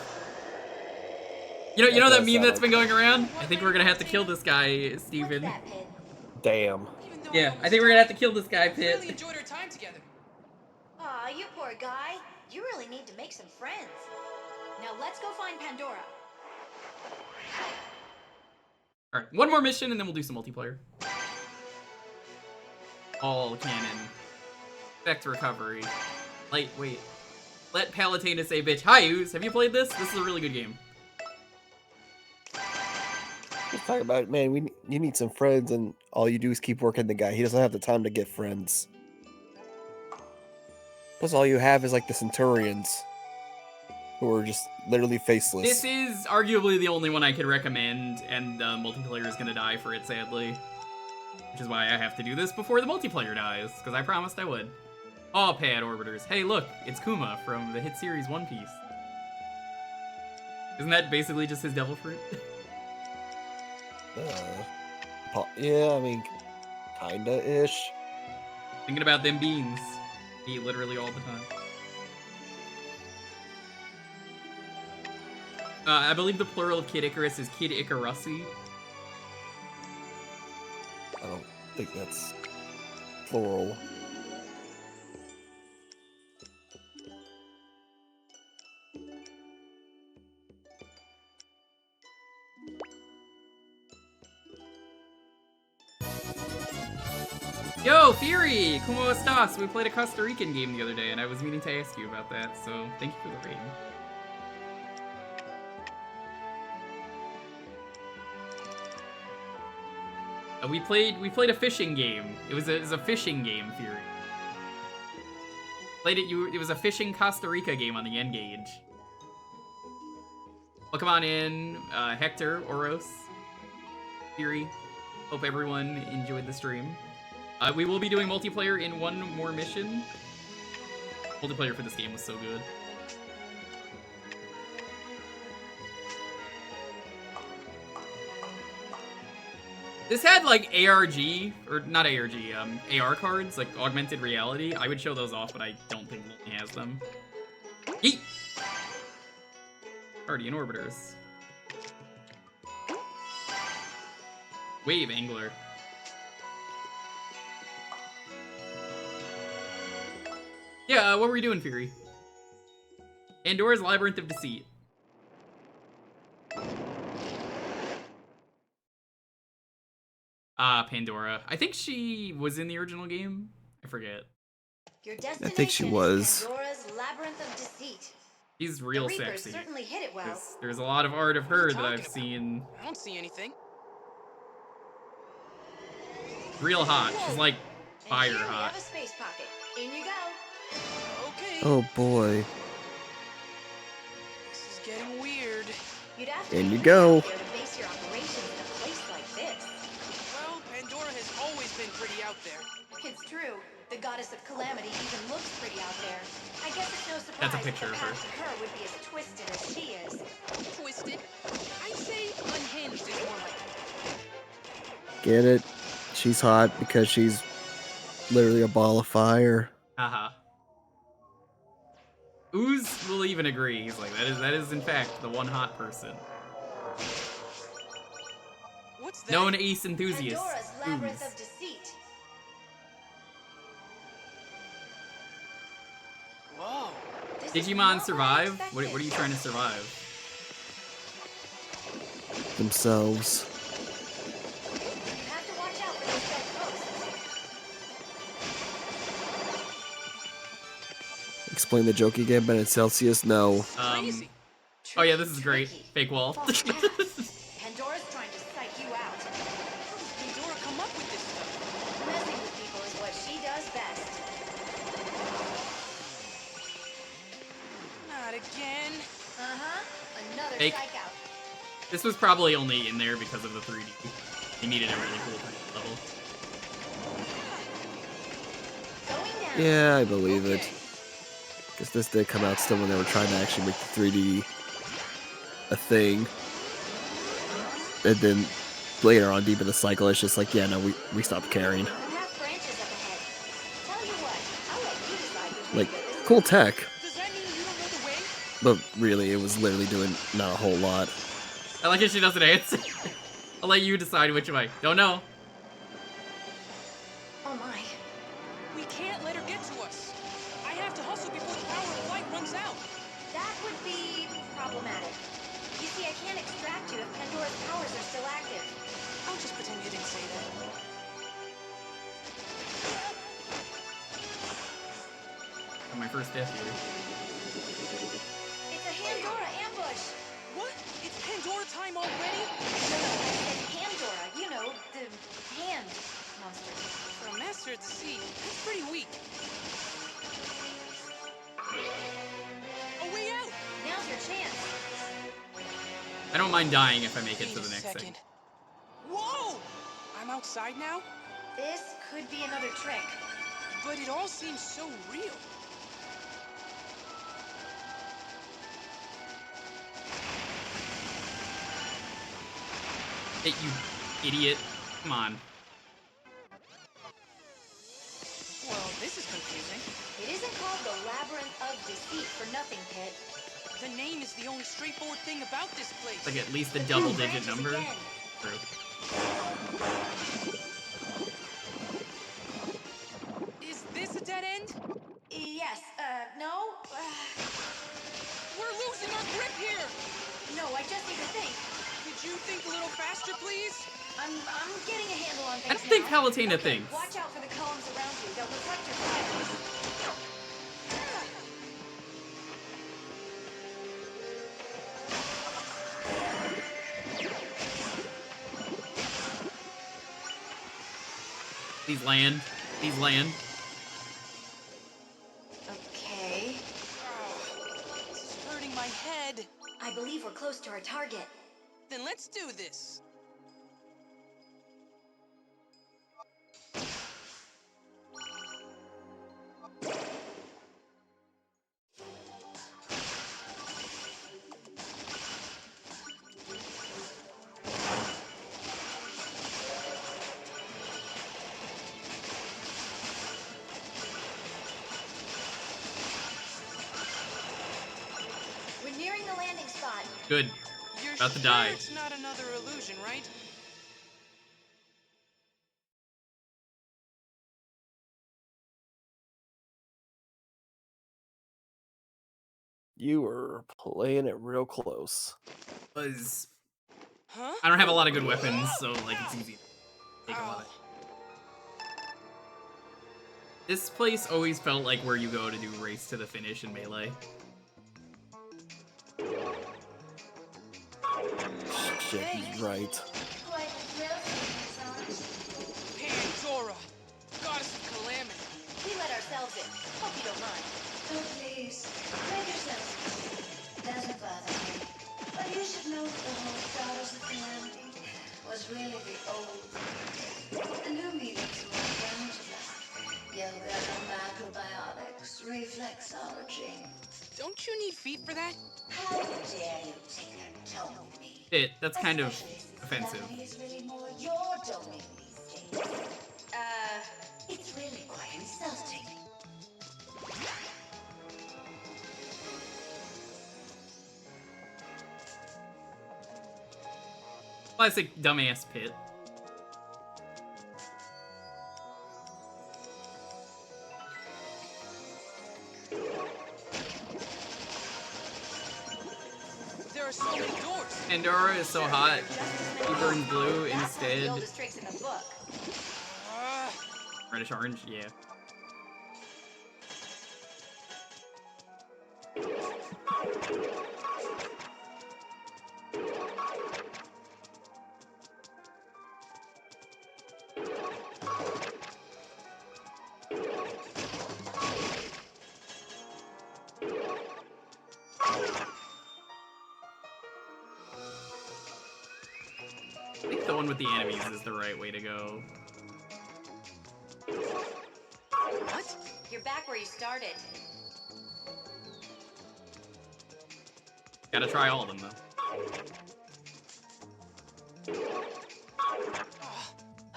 You know that meme that's been going around? I think we're gonna have to kill this guy, Steven. What's that, Pit? Damn. Even though Yeah, almost I think we're gonna have to died, kill this guy, we really Pit. enjoyed our time together. Aw, you poor guy. You really need to make some friends. Now let's go find Pandora. Alright, one more mission and then we'll do some multiplayer. All cannon. Back to recovery. Wait. Let Palutena say bitch. Hi, Ooze. Have you played this? This is a really good game. Let's talk about it, man. You need some friends, and all you do is keep working the guy. He doesn't have the time to get friends. Plus, all you have is like the Centurions, who are just literally faceless. This is arguably the only one I could recommend, and multiplayer is gonna die for it, sadly. Which is why I have to do this before the multiplayer dies, because I promised I would. Aw, pad orbiters. Hey, look, it's Kuma from the hit series One Piece. Isn't that basically just his devil fruit? Yeah, I mean, kinda-ish. Thinking about them beans. Eat literally all the time. I believe the plural of Kid Icarus is Kid Icarusi. I don't think that's plural. Yo, Fury! ¿Cómo estás? We played a Costa Rican game the other day, and I was meaning to ask you about that, so thank you for the rating. We played a fishing game. It was a fishing game, Fury. It was a fishing Costa Rica game on the N-Gage. Well, come on in, Hector, Oros, Fury. Hope everyone enjoyed the stream. We will be doing multiplayer in one more mission. Multiplayer for this game was so good. This had like ARG, or not ARG, AR cards, like augmented reality. I would show those off, but I don't think Lily has them. Yeet! Guardian Orbiters. Wave Angler. Yeah, what were we doing, Fury? Pandora's Labyrinth of Deceit. Pandora. I think she was in the original game. I forget. Your I think she was. Pandora's Labyrinth of Deceit. She's real The Reapers sexy. certainly hit it well. There's a lot of art of her that Talking I've about? seen. I don't see anything. Real hot. She's like And fire here we hot. have a space pocket. In you go. Okay. Oh boy. This is getting weird. You'd have to In be you pretty go. out there to base your operations in a place like this. Well, Pandora has always been pretty out there. It's true. The goddess of calamity even looks pretty out there. I guess it's no surprise That's a picture that of the her. path to her would be as twisted as she is. Twisted. I'd say unhinged is more like it. Get it? She's hot because she's literally a ball of fire. Haha. Ooze will even agree. He's like, that is in fact the one hot person. What's that? Known ace enthusiast. Pandora's Labyrinth Ooze. of Deceit. Whoa. This is Digimon not what I survive? expected. What are you trying to survive? Themselves. You have to watch out for those dead ghosts. Explain the joke again, Bennett Celsius? No. Crazy. Oh yeah, this is great. Tricky. Fake wall. False path. Pandora's trying to psych you out. How does Pandora come up with this stuff? Messing with people is what she does best. Not again. Another Fake. psych out. This was probably only in there because of the 3D. They needed a really cool 3D level. Going down. Yeah, I believe it. Okay. Because this did come out still when they were trying to actually make the 3D a thing. And then later on, deep in the cycle, it's just like, yeah, no, we stopped caring. You have branches up ahead. Tell you what, I'll let you decide which way Like, to go this cool time. tech, Does that mean you don't know the way? but really, it was literally doing not a whole lot. I like it she doesn't answer. I'll let you decide which way. Don't know. Oh my. We can't let her get to us. I have to hustle before the power of light runs out. That would be problematic. You see, I can't extract you if Pandora's powers are still active. I'll just pretend you didn't say that. On my first death here. It's a Pandora ambush! What? It's Pandora time already? No, I said Pandora. You know, the hand monster. For a master at sea, that's pretty weak. A way out! Now's your chance. I don't mind dying if I make it Wait to a the next second. thing. Whoa! I'm outside now, This could be another trick. but it all seems so real. Hey, you idiot. Come on. Well, this is confusing. It isn't called the Labyrinth of Deceit for nothing, Pit. The name is the only straightforward thing about this place. Like at least a double-digit Branches number. again. True. Is this a dead end? Yes, no? We're losing our grip here! No, I just need to think. Could you think a little faster, please? I'm getting a handle on things I don't think now. Palutena Okay, thinks. watch out for the columns around you. They'll reflect your fires. These land. These land. Okay. This is hurting my head. I believe we're close to our target. Then let's do this. We're nearing the landing spot. Good. You're About to sure die. it's not another illusion, right? You were playing it real close. Was Huh? I don't have a lot of good weapons, so like it's easy to take a lot of. This place always felt like where you go to do race to the finish in Melee. Shit, he's right. Pandora, goddess of calamity. We let ourselves in. Hope you don't mind. Oh, please, make yourself. Doesn't bother me. But you should know that the whole Goddess of Calamity was really the old. The new meaning's more down to that. Yoga and macrobiotics, reflexology. Don't you need feet for that? How dare you take a tone with me? It that's kind of Especially since offensive. Calamity is really more your domain these days. It's really quite insulting. Classic dumbass pit. There are so many doors. Pandora is so hot. He burns blue That's one of the instead. oldest tricks in the book. Reddish orange, yeah. I think the one with the enemies is the right way to go. What? You're back where you started. Gotta try all of them though.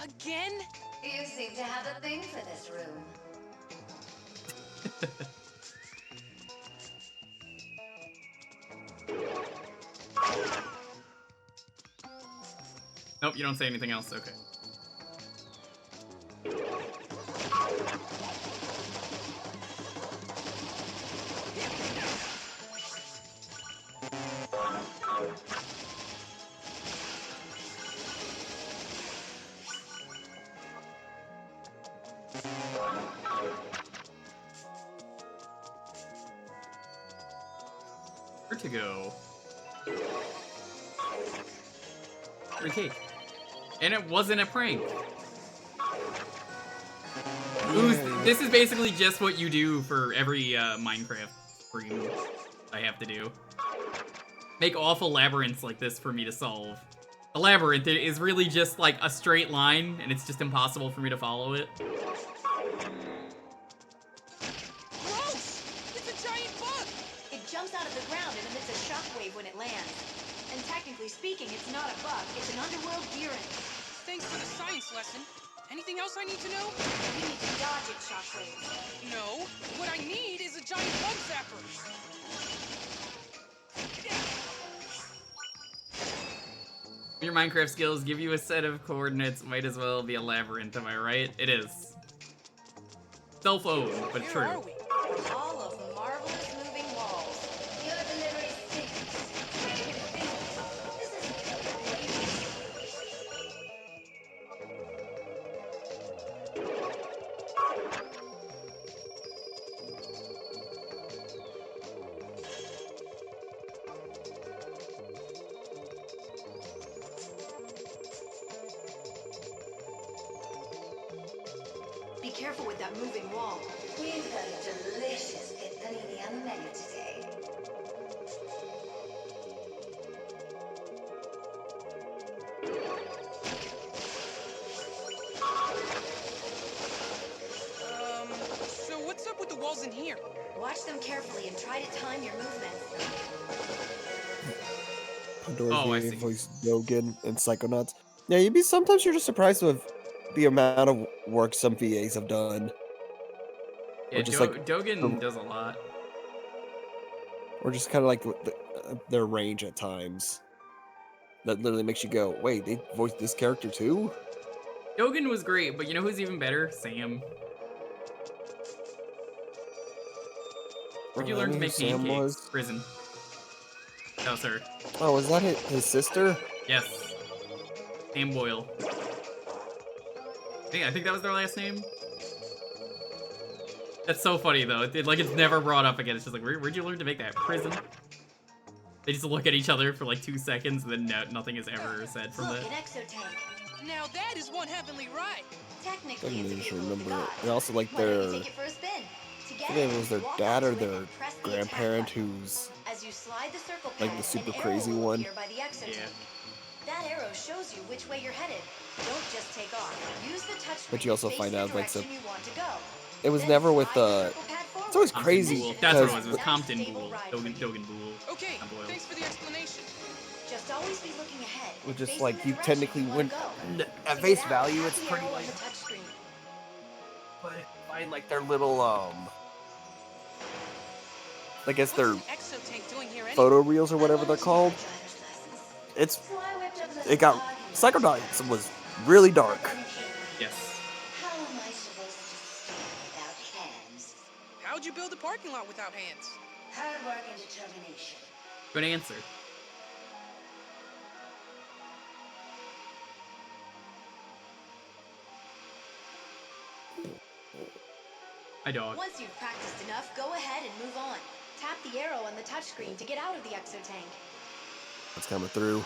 Again? You seem to have a thing for this room. Nope, you don't say anything else. Okay. Where to go? Free cake. And it wasn't a prank. This is basically just what you do for every Minecraft stream I have to do. Make awful labyrinths like this for me to solve. A labyrinth is really just like a straight line, and it's just impossible for me to follow it. Gross! It's a giant bug! It jumps out of the ground and emits a shockwave when it lands. And technically speaking, it's not a bug, it's an underworld gearing. Thanks for the science lesson. Anything else I need to know? You need to dodge its shockwaves. No. What I need is a giant bug zapper. Your Minecraft skills give you a set of coordinates, might as well be a labyrinth, am I right? It is. Self-owned, but Where true. are we? Hall of marvelous moving walls. Your delivery stinks. This Be careful with that moving wall. We've got a delicious pit panini on the menu today. So what's up with the walls in here? Watch them carefully and try to time your movements. Pandora Oh, I VA see. voice Dogen and Psychonauts. Yeah, sometimes you're just surprised with the amount of work some VAs have done. Yeah, Or just like Dogen does a lot. or just kind of like their range at times. That literally makes you go, wait, they voiced this character too? Dogen was great, but you know who's even better? Sam. Where'd you I learn to knew make who Sam pancakes? was. Prison. No, sir. Oh, was that his sister? Yes. Sam Boyle. I think that was their last name. That's so funny though. It's never brought up again. It's just like, where'd you learn to make that? Prison. They just look at each other for like 2 seconds, and then nothing is ever said from Look, that. an exotank. Now that is one heavenly ride. Technically, Doesn't it's a even just vehicle with a remember it. god. And also like Why don't you their take it for a spin? To I get forget if it was their walk dad or onto it their and press the attack grandparent button. who's As you slide the circle like pad, the super an arrow crazy will one. appear by the exotank. Yeah. That arrow shows you which way you're headed. Don't just take off. Use the touch But screen you also to face find the out, like, so- direction you want to go. it was Then never with slide the circle pad it's always forward. crazy Boole. That's what it because was. It was Nice, Compton stable Boole. ride for you. Dogen Boole. Okay, Not Boyle. thanks for the explanation. Just always be looking ahead. Well, and just facing like the you direction technically wanna wouldn't go. at To face get out, value tap it's the pretty arrow on like the touch screen. but find like their little I guess What's their an exotank doing here anyway? photo reels or whatever they're called. Driver's license. It's So I whipped up this it got parking lot. Psychonauts was really dark. Yes. How am I supposed to stand without hands? How'd you build a parking lot without hands? Hard work and determination. Good answer. Hi, dog. Once you've practiced enough, go ahead and move on. Tap the arrow on the touchscreen to get out of the exotank. It's coming through.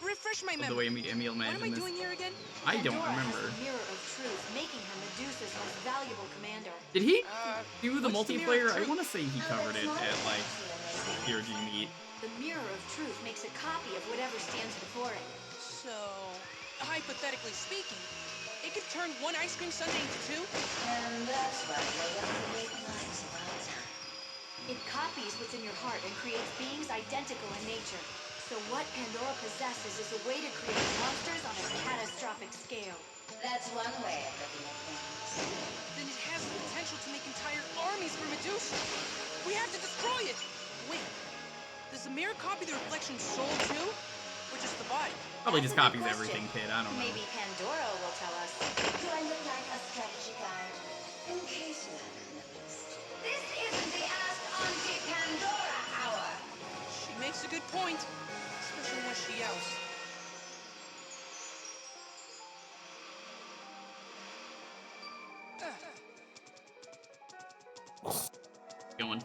Refresh my The memory. way Emil What am I imagined this. doing here again? I don't Pandora remember. has the mirror of truth, making her Medusa's most valuable commander. Did he Uh, do the what's the mirror multiplayer? of I truth? want to say he covered it at like PRG Meet. The mirror of truth makes a copy of whatever stands before it. So, hypothetically speaking, it could turn one ice cream sundae into two? And that's why they want to make lives of all time. It copies what's in your heart and creates beings identical in nature. So what Pandora possesses is a way to create monsters on a catastrophic scale. That's one way of looking at things. Then it has the potential to make entire armies for Medusa. We have to destroy it! Wait, does the mirror copy the reflection's soul too? Or just the body? Probably That's just a good copies question. everything, kid. I don't know. Maybe Pandora will tell us. Do I look like a strategy guide? In case you haven't noticed. This isn't the Ask Auntie Pandora hour. She makes a good point, especially when she yells. Going.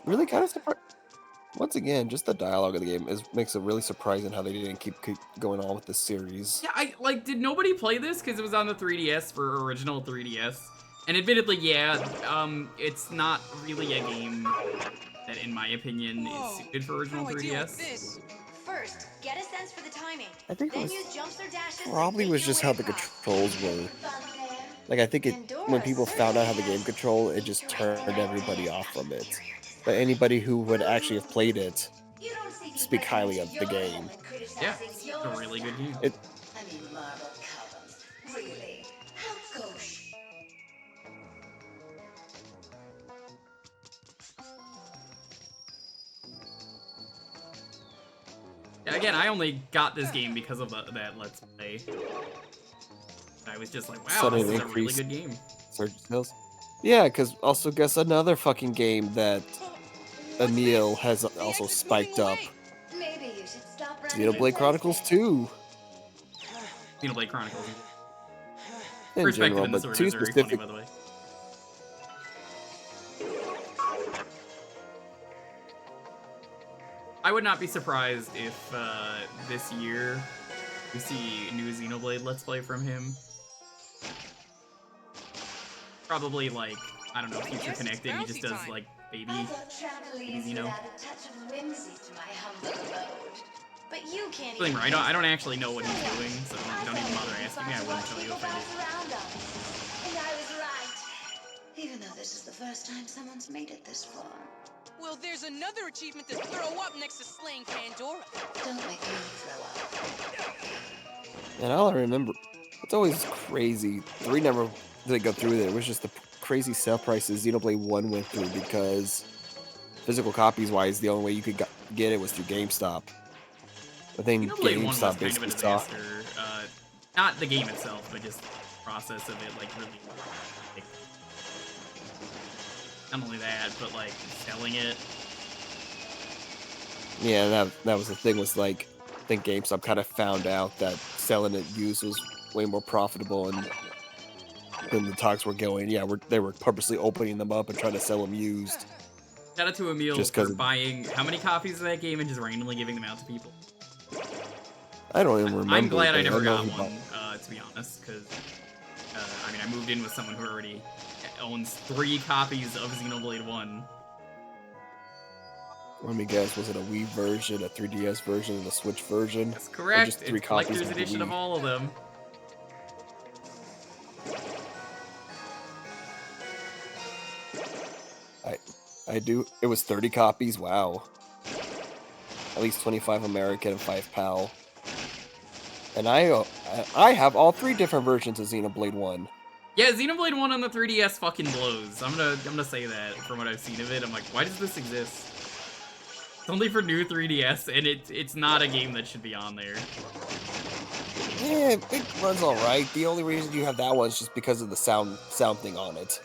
Really kind of surprised. Once again, just the dialogue of the game makes it really surprising how they didn't keep going on with this series. Yeah, did nobody play this because it was on the 3DS for original 3DS? And admittedly, yeah, it's not really a game that, in my opinion, is suited for original How do I deal with 3DS. this? First, get a sense for the timing. I think it Then was use jumps or dashes to probably make was your just way how the across. controls were. Fun there. Like I think when people found out how the certainly game has control, it just turned everybody off from it. But anybody who would actually have played it You don't see speak highly of the game. Yeah, it's a really good game. It I mean, marble columns. Really? How gauche. Yeah, again, I only got this game because of that Let's Play. I was just like, wow, Suddenly this is a really increased good game. surge sales. Yeah, because also guess another fucking game that Emil has The also exit's spiked moving up. away. Maybe you should stop running. Xenoblade Chronicles 2 Xenoblade Chronicles. in Perspective general, in the but server 2 is very funny, specific. by the way. I would not be surprised if this year we see new Xenoblade Let's Play from him. Probably like, I don't know, Future Yes, it's Connected, he just bouncy does time. like baby. I thought trampolines You know. would add a touch of whimsy to my humble abode. But you can't Disclaimer, even I don't actually know what he's doing, so don't even bother asking me, I wouldn't tell you if I did. And I was right. Even though this is the first time someone's made it this far. Well, there's another achievement to throw up next to slaying Pandora. Don't make me throw up. And all I remember, it's always crazy. 3 never did go through with it. It was just the crazy sale prices Xenoblade 1 went through because physical copies wise, the only way you could get it was through GameStop. I think Xenoblade 1 was GameStop kind of a basically saw. disaster. Not the game itself, but just the process of it, like, really, like, not only that, but, like, selling it. Yeah, that was the thing, was like, I think GameStop kind of found out that selling it used was way more profitable, and then the talks were going, yeah, they were purposely opening them up and trying to sell them used. Shout out to Emil Just for 'cause- buying how many copies of that game and just randomly giving them out to people. I don't even remember. I'm glad I but never know got he bought- one, to be honest, because, I mean, I moved in with someone who already owns 3 copies of Xenoblade 1. Let me guess, was it a Wii version, a 3DS version, and a Switch version? That's Or correct. just 3 It's copies collector's of the edition of Wii? all of them. I do. It was 30 copies. Wow. At least 25 American and 5 PAL. And I have all 3 different versions of Xenoblade 1. Yeah, Xenoblade 1 on the 3DS fucking blows. I'm gonna say that from what I've seen of it. I'm like, why does this exist? It's only for new 3DS, and it's not a game that should be on there. Yeah, it runs alright. The only reason you have that one is just because of the sound thing on it.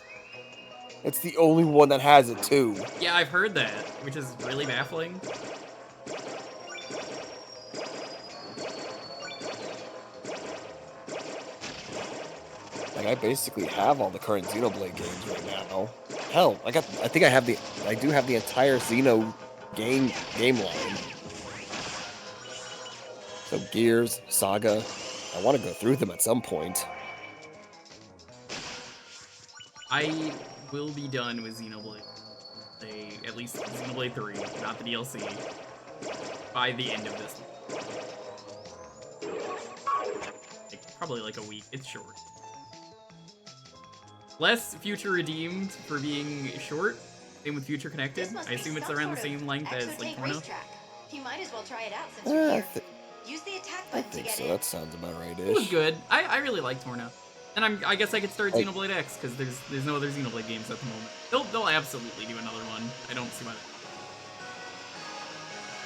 It's the only one that has it too. Yeah, I've heard that, which is really baffling. Like, I basically have all the current Xenoblade games right now. Hell, I do have the entire Xeno game line. So Gears, Saga, I want to go through them at some point. I will be done with Xenoblade. At least Xenoblade 3, not the DLC, by the end of this month. Like, probably like a week. It's short. Less Future Redeemed for being short. Same with Future Connected. This must I be assume it's some around the sort of same length as extra like tank Torno. racetrack. You might as well try it out since you're I, here. th Use the attack I button to think get so. in. That sounds about It was right-ish. good. I really like Torno. And I guess I could start Like- Xenoblade X, because there's no other Xenoblade games at the moment. They'll absolutely do another one. I don't see why.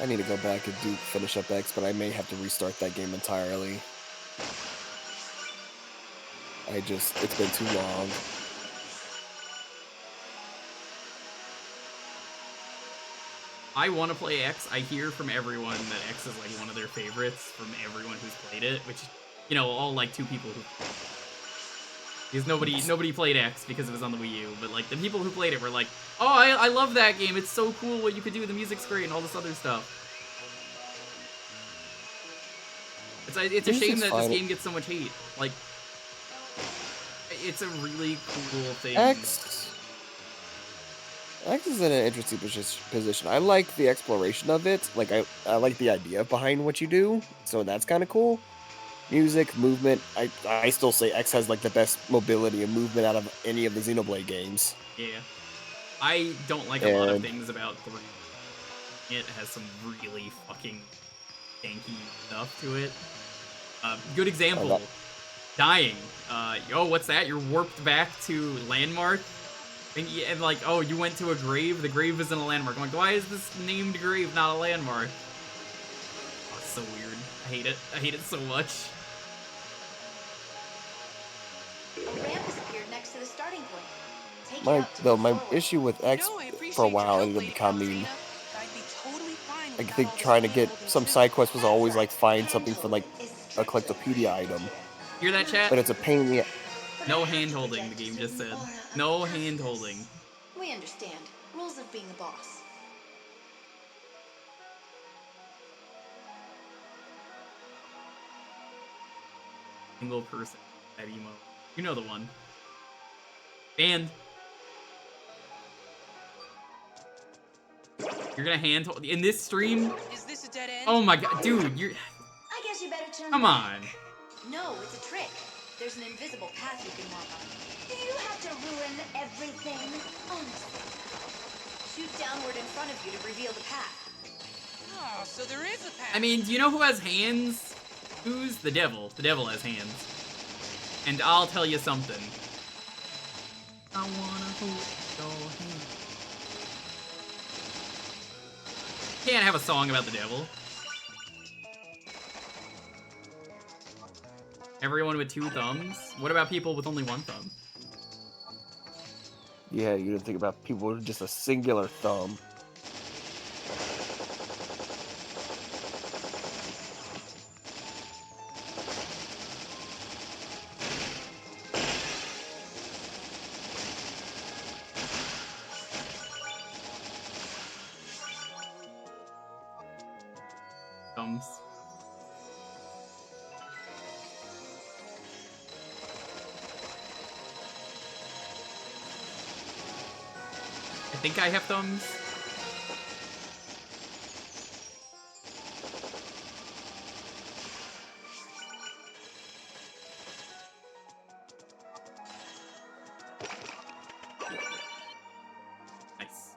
I need to go back and finish up X, but I may have to restart that game entirely. It's been too long. I want to play X. I hear from everyone that X is like one of their favorites from everyone who's played it, which, you know, all like 2 people who. Because nobody played X because it was on the Wii U, but like the people who played it were like, oh, I love that game. It's so cool what you could do. The music's great and all this other stuff. It's a shame that this game gets so much hate. Like, it's a really cool thing. X is in an interesting position. I like the exploration of it. Like, I like the idea behind what you do, so that's kind of cool. Music, movement. I still say X has like the best mobility and movement out of any of the Xenoblade games. Yeah. I don't like a lot of And- things about 3. It has some really fucking janky stuff to it. Good example. Dying. Yo, what's that? You're warped back to landmark? And like, oh, you went to a grave? The grave isn't a landmark. I'm like, why is this named grave not a landmark? Oh, it's so weird. I hate it. I hate it so much. A ramp has appeared next to the starting point. Take it My up to move forward. issue with X I for a appreciate your while help, ended up Lady becoming. Palutena. I'd be totally fine I without think all this trying to get hand-holding some too. side quest was always like find That's something for like a collectopedia item, Hear that, chat? but it's a pain in the. No hand-holding, the game just said. No hand-holding. We understand. Rules of being the boss. Single person. That emo. You know the one. Banned. You're gonna handhold in this stream? Is this a dead end? Oh my god, dude, you're. I guess you better turn Come back. on. No, it's a trick. There's an invisible path you can walk on. Do you have to ruin everything? Honestly. Shoot downward in front of you to reveal the path. Oh, so there is a path. I mean, do you know who has hands? Who's the devil? The devil has hands. And I'll tell you something. I wanna hold your hand. Can't have a song about the devil. Everyone with 2 thumbs? What about people with only 1 thumb? Yeah, you didn't think about people with just a singular thumb. Thumbs. I think I have thumbs. Nice.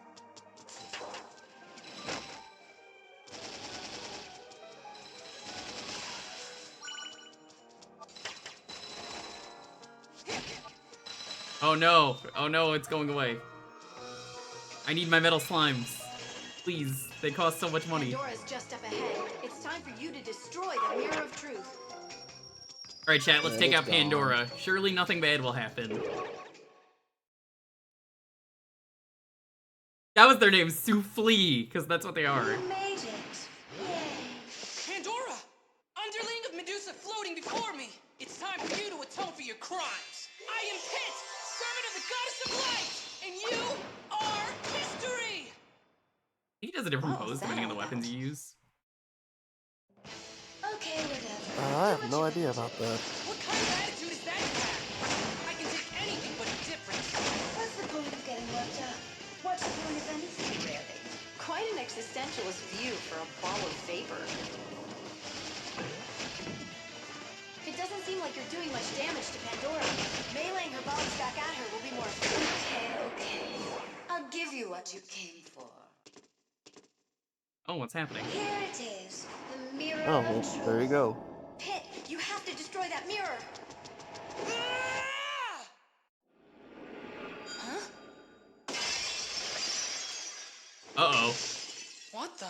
Oh no. Oh no, it's going away. I need my metal slimes. Please, they cost so much money. Pandora's just up ahead. It's time for you to destroy the Mirror of Truth. Alright, chat, let's And take it's out Pandora. Surely nothing bad will happen. That was their name, Souffle, because that's what they are. You made it. Yay. Pandora! Underling of Medusa floating before me! It's time for you to atone for your crimes! I am Pit, servant of the goddess of light! And you are history! He does a different Oh, pose is that depending on the all weapons about? you use. Okay, whatever. I have no idea about that. What kind of attitude is that you have? I can take anything but indifference. What's the point of getting worked up? What's the point of anything, really? Quite an existentialist view for a ball of vapor. It doesn't seem like you're doing much damage to Pandora. Meleeing her bombs back at her will be more effective. Okay. I'll give you what you came for. Oh, what's happening? Here it is. The mirror Oh, of well, truth. there you go. Pit, you have to destroy that mirror. Ah! Huh? Uh-oh. What the?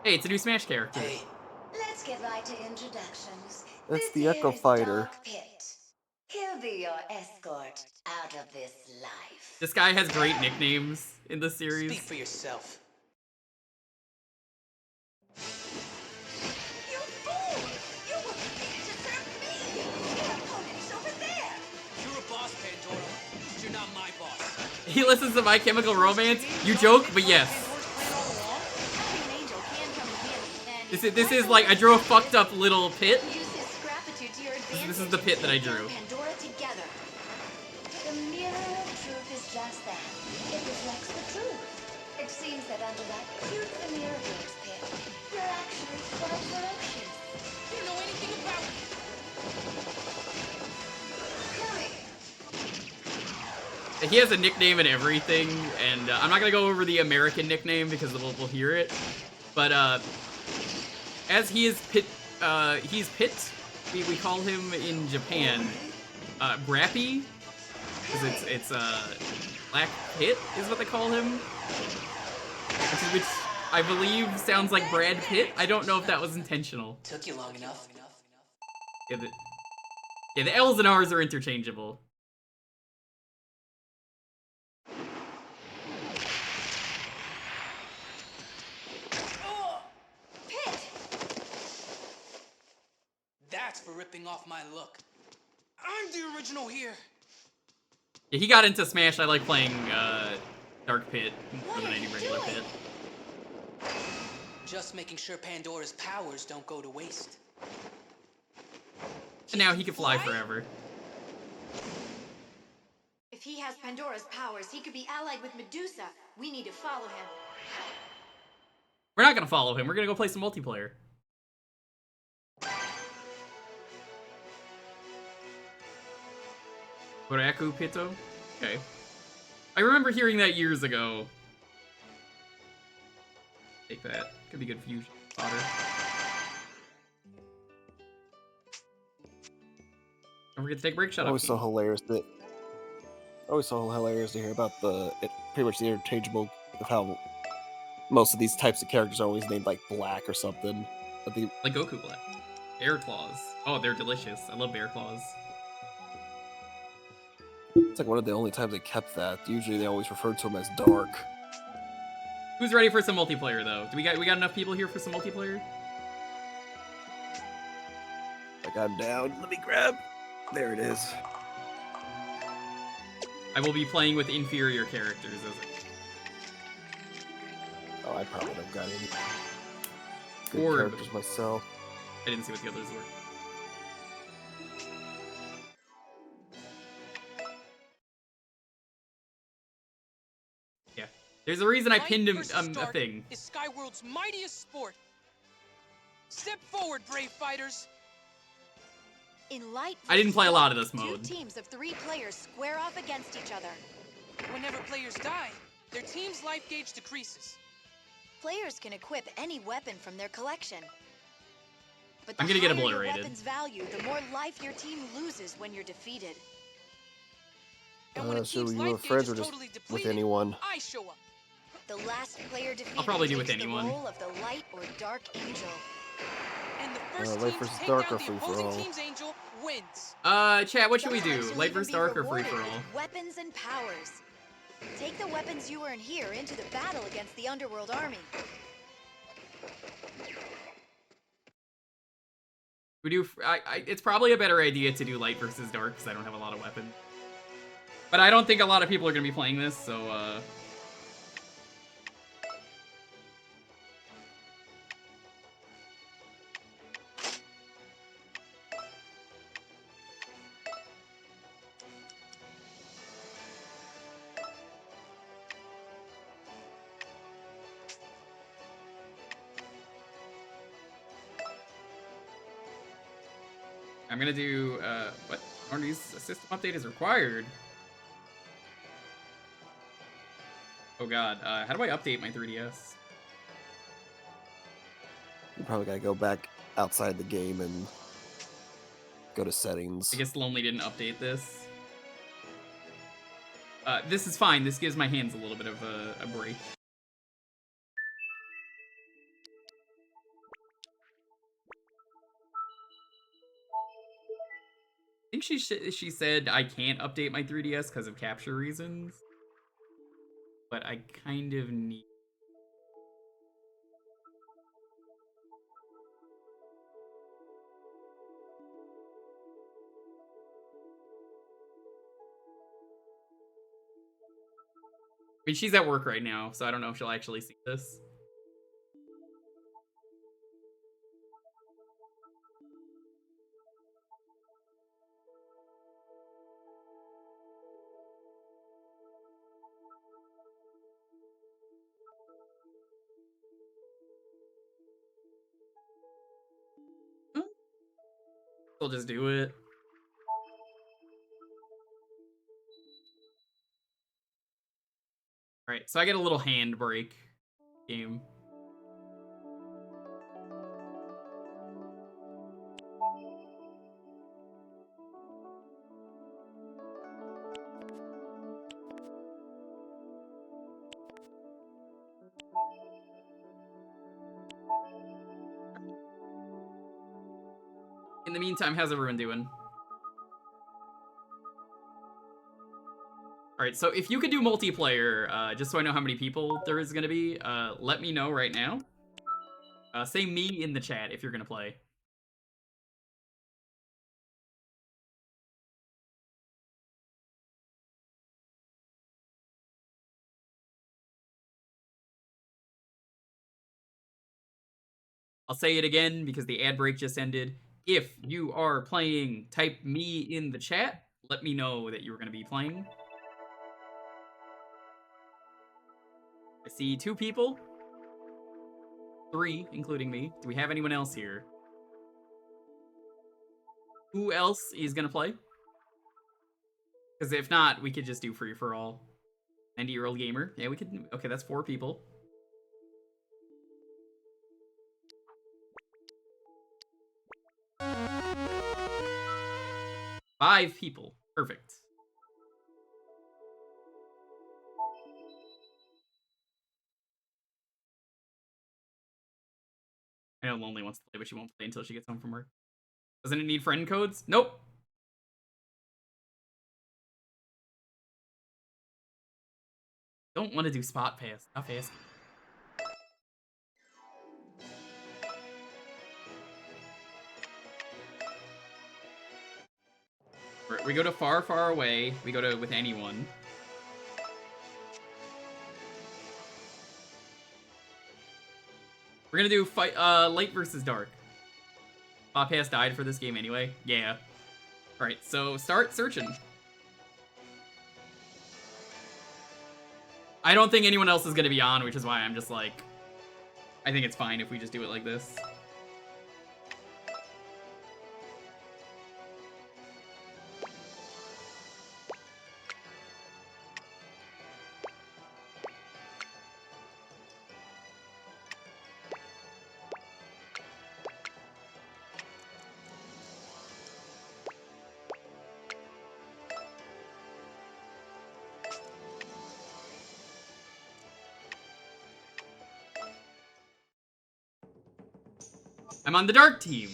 Hey, it's a new Smash character. Hey, Let's get right to introductions. That's This the here Echo is Fighter. Dark Pit. He'll be your escort out of this life. This guy has great nicknames in the series. speak for yourself. You fool! You were beginning to serve me! Your opponent's over there! You're a boss, Pandora, but you're not my boss. He listens to My Chemical Romance. You joke, but yes. Having an angel can come in handy, and This is like, I drew a fucked up little pit. use his scrapitude to your advantage. This is the pit that I drew. Pandora together. The mirror of truth is just that. It reflects the truth. It seems that under that cute veneer of yours, Pit, you're actually quite ferocious. You don't know anything about me. Hurry! He has a nickname and everything, and I'm not gonna go over the American nickname because we'll hear it. But as he's Pit, we call him in Japan, Brappy, because it's Black Pit is what they call him, which I believe sounds like Brad Pitt. I don't know if that was intentional. Took you long enough. Yeah, the L's and R's are interchangeable. Pit! That's for ripping off my look. I'm the original here. Yeah, he got into Smash. I like playing Dark Pit more than I do regular Pit. Just making sure Pandora's powers don't go to waste. And now he can fly forever. If he has Pandora's powers, he could be allied with Medusa. We need to follow him. We're not gonna follow him. We're gonna go play some multiplayer. Buraku Pito? Okay. I remember hearing that years ago. Take that. Could be good fusion fodder. Don't forget to take a break. Shut up. Always so hilarious to hear about pretty much the interchangeable of how most of these types of characters are always named like Black or something. But Like Goku Black. Bear claws. Oh, they're delicious. I love bear claws. it's like one of the only times they kept that. Usually they always refer to him as Dark. Who's ready for some multiplayer though? We got enough people here for some multiplayer? Like, I'm down. Let me grab. There it is. I will be playing with inferior characters as Oh, I probably don't got any good Orb. characters myself. I didn't see what the others were. Yeah. There's a reason I pinned him a thing. Is Skyworld's mightiest sport. Step forward, brave fighters. In Light I didn't play a lot of versus this Dark, mode. 2 teams of 3 players square off against each other. Whenever players die, their team's life gauge decreases. Players can equip any weapon from their collection. But I'm the gonna get higher your obliterated. weapon's value, the more life your team loses when you're defeated. And when a So team's you life were gauge friends is or just totally with depleted, anyone? I show up. The last player defeated I'll probably do takes with anyone. the role of the Light or Dark Angel. And the first Light team versus to take Dark down or the free for opposing all? team's angel wins. Chat, what should we do? Sometimes you'll Light even vs. be Dark or free rewarded for with all? Weapons and powers. Take the weapons you earn here into the battle against the Underworld army. We do. It's probably a better idea to do Light versus Dark because I don't have a lot of weapons. But I don't think a lot of people are gonna be playing this, so I'm gonna do what? Arnie's system update is required. Oh god, how do I update my 3DS? You probably gotta go back outside the game and go to settings. I guess Lonely didn't update this. This is fine. This gives my hands a little bit of a break. I think she said I can't update my 3DS because of capture reasons. But I kind of need... I mean, she's at work right now, so I don't know if she'll actually see this. We'll just do it. Alright, so I get a little handbrake game. In the meantime, how's everyone doing? Alright, so if you could do multiplayer, just so I know how many people there is gonna be, let me know right now. Say me in the chat if you're gonna play. I'll say it again because the ad break just ended. If you are playing, type me in the chat. Let me know that you're gonna be playing. I see 2 people. 3, including me. Do we have anyone else here? Who else is gonna play? Because if not, we could just do free for all. 90-year-old gamer. Yeah, we could. Okay, that's 4 people. Five people. Perfect. I know Lonely wants to play, but she won't play until she gets home from work. Doesn't it need friend codes? Nope. Don't want to do spot pass. Stop asking. We go to far, far away. We go to with anyone. We're gonna do fight light versus dark. Spot pass died for this game anyway. Yeah. Alright, so start searching. I don't think anyone else is gonna be on, which is why I'm just like, I think it's fine if we just do it like this. I'm on the dark team.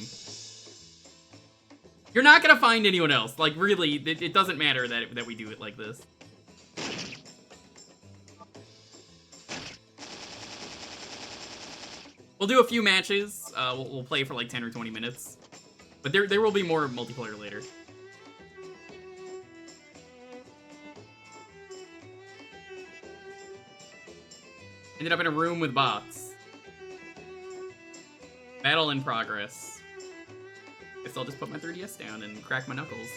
You're not gonna find anyone else. Like, really, it doesn't matter that we do it like this. We'll do a few matches. We'll play for like 10 or 20 minutes. But there will be more multiplayer later. Ended up in a room with bots. Battle in progress. Guess I'll just put my 3DS down and crack my knuckles.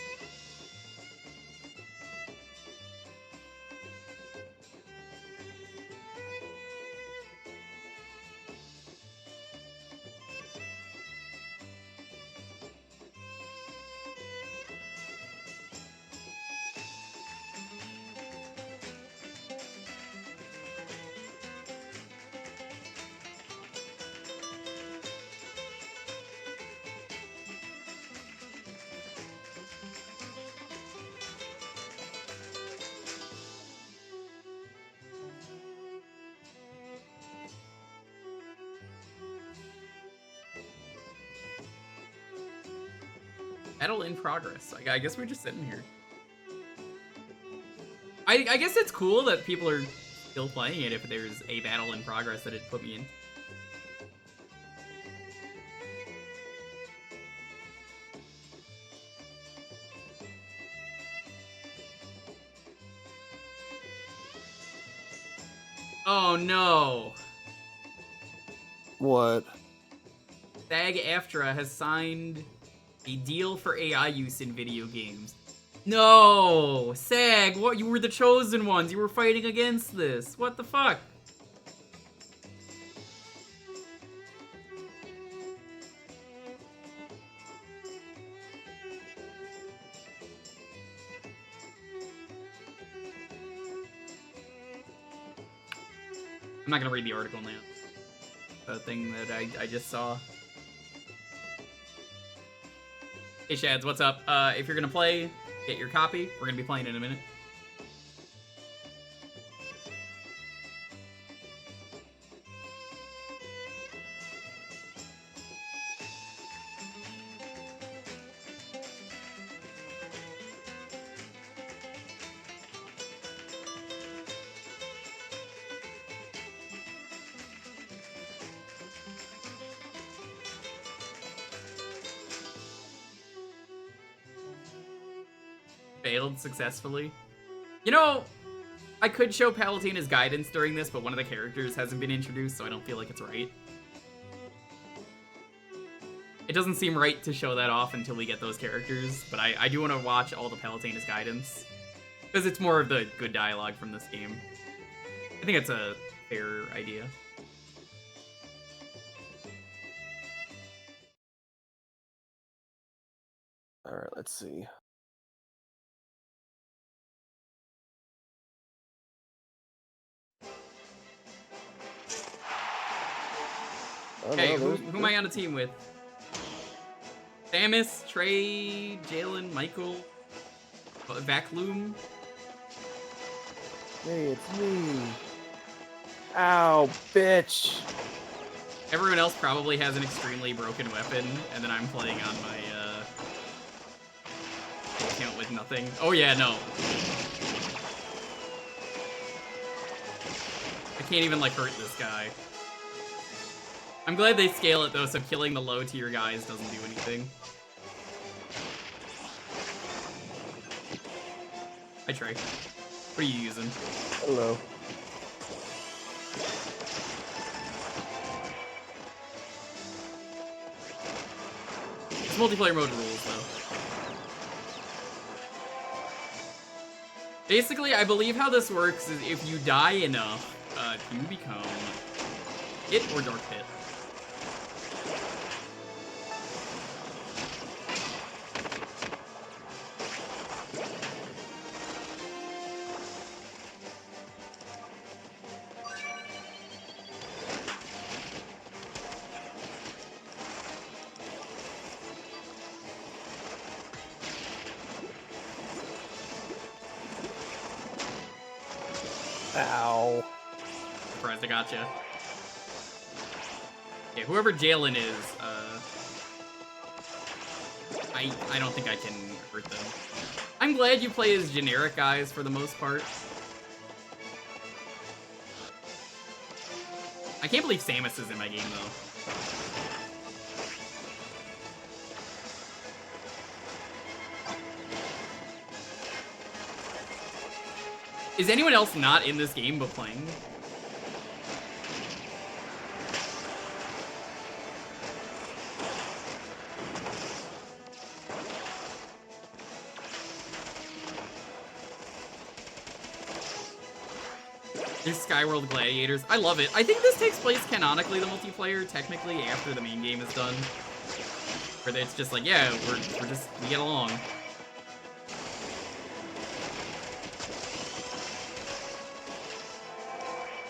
Battle in progress. I guess we're just sitting here. I guess it's cool that people are still playing it if there's a battle in progress that it put me in. Oh no. What? SAG-AFTRA has signed a deal for AI use in video games. No! SAG, what? You were the chosen ones. You were fighting against this. What the fuck? I'm not gonna read the article now. The thing that I just saw. Hey Shads, what's up? If you're gonna play, get your copy. We're gonna be playing in a minute. Failed successfully. You know, I could show Palutena's guidance during this, but one of the characters hasn't been introduced, so I don't feel like it's right. It doesn't seem right to show that off until we get those characters, but I do want to watch all the Palutena's guidance, because it's more of the good dialogue from this game. I think it's a fair idea. Alright, let's see. Okay, who am I on a team with? Samus, Trey, Jalen, Michael, Vacloom. Hey, it's me. Ow, bitch. Everyone else probably has an extremely broken weapon, and then I'm playing on my account with nothing. Oh yeah, no. I can't even like hurt this guy. I'm glad they scale it though, so killing the low tier guys doesn't do anything. Hi Trey. What are you using? Hello. It's multiplayer mode rules though. Basically, I believe how this works is if you die enough, you become it or Dark Pit. Ow. Surprised I gotcha. Yeah, whoever Jalen is, I don't think I can hurt them. I'm glad you play as generic guys for the most part. I can't believe Samus is in my game though. Is anyone else not in this game but playing? There's Skyworld Gladiators. I love it. I think this takes place canonically, the multiplayer, technically, after the main game is done. Where it's just like, yeah, we get along.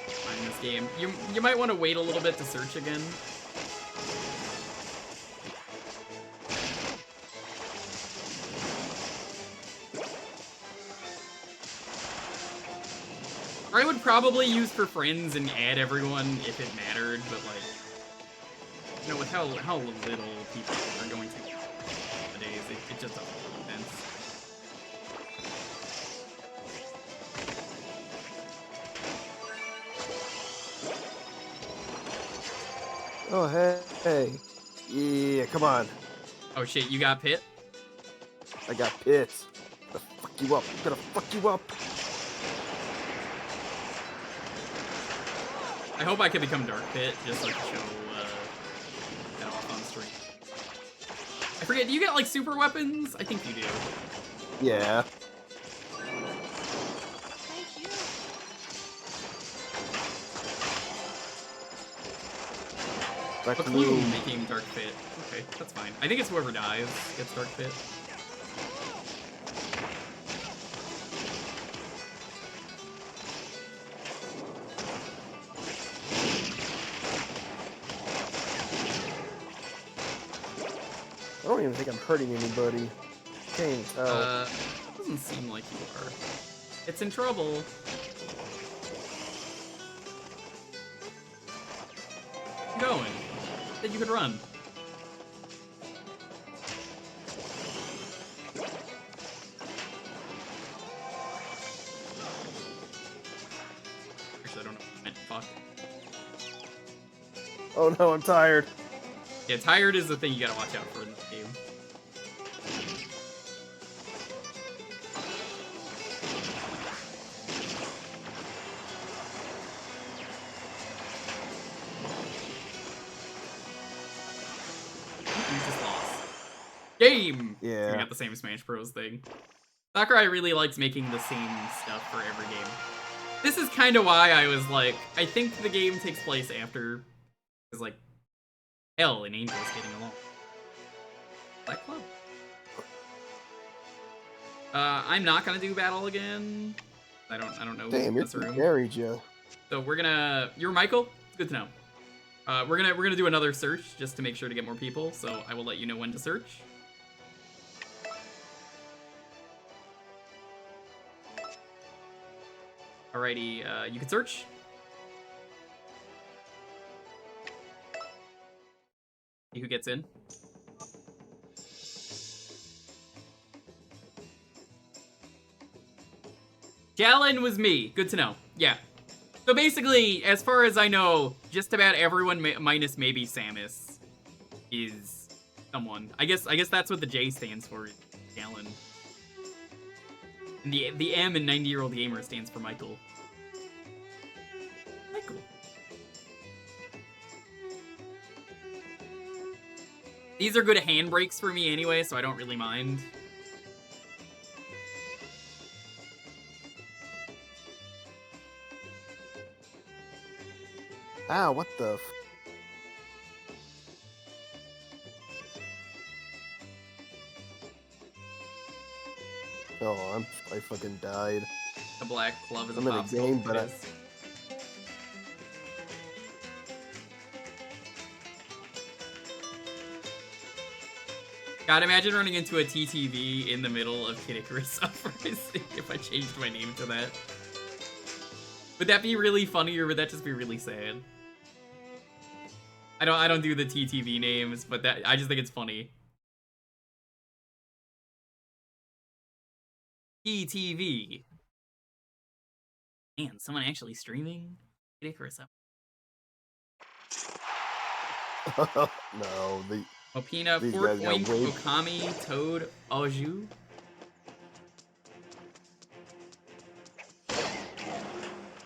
Find this game. You might want to wait a little bit to search again. I would probably use for friends and add everyone if it mattered, but like, you know, with how little people are going to nowadays, it just doesn't make sense. Oh, hey. Yeah, come on. Oh shit, you got Pit? I got pits. I'm gonna fuck you up. I'm gonna fuck you up. I hope I can become Dark Pit, just like to show that off on stream. I forget, do you get like super weapons? I think you do. Yeah. Thank you. Vacloom became Dark Pit. Okay, that's fine. I think it's whoever dies gets Dark Pit. don't even think I'm hurting anybody. Dang, oh. Doesn't seem like you are. It's in trouble. Keep going. Said you could run. Actually, I don't know what I meant. Fuck. Oh no, I'm tired. Yeah, tired is the thing you gotta watch out for in this game. You just lost. Game! Yeah. So you got the same Smash Bros. Thing. Sakurai really likes making the same stuff for every game. This is kind of why I was like, I think the game takes place after, because like, Hell and Angel's getting along. Black Club. I'm not gonna do battle again. I don't know. Damn, this you're room. buried, Joe. So we're gonna. You're Michael. Good to know. We're gonna do another search just to make sure to get more people. So I will let you know when to search. Alrighty, you can search. See who gets in. Jalen was me. Good to know. Yeah. So basically, as far as I know, just about everyone minus maybe Samus is someone. I guess that's what the J stands for. Jalen. And the M in 90-year-old gamer stands for Michael. Michael. These are good handbrakes for me anyway, so I don't really mind. Ow, what the f... Oh, I fucking died. The black glove is I'm a in a popsicle. game, but It is. God, imagine running into a TTV in the middle of Kid Icarus Uprising if I changed my name to that. Would that be really funny, or would that just be really sad? I don't do the TTV names, but I just think it's funny. TTV. Man, someone actually streaming Kid Icarus Uprising. No, Opina, these Fort guys got Oink, way... Okami, Toad, Auju.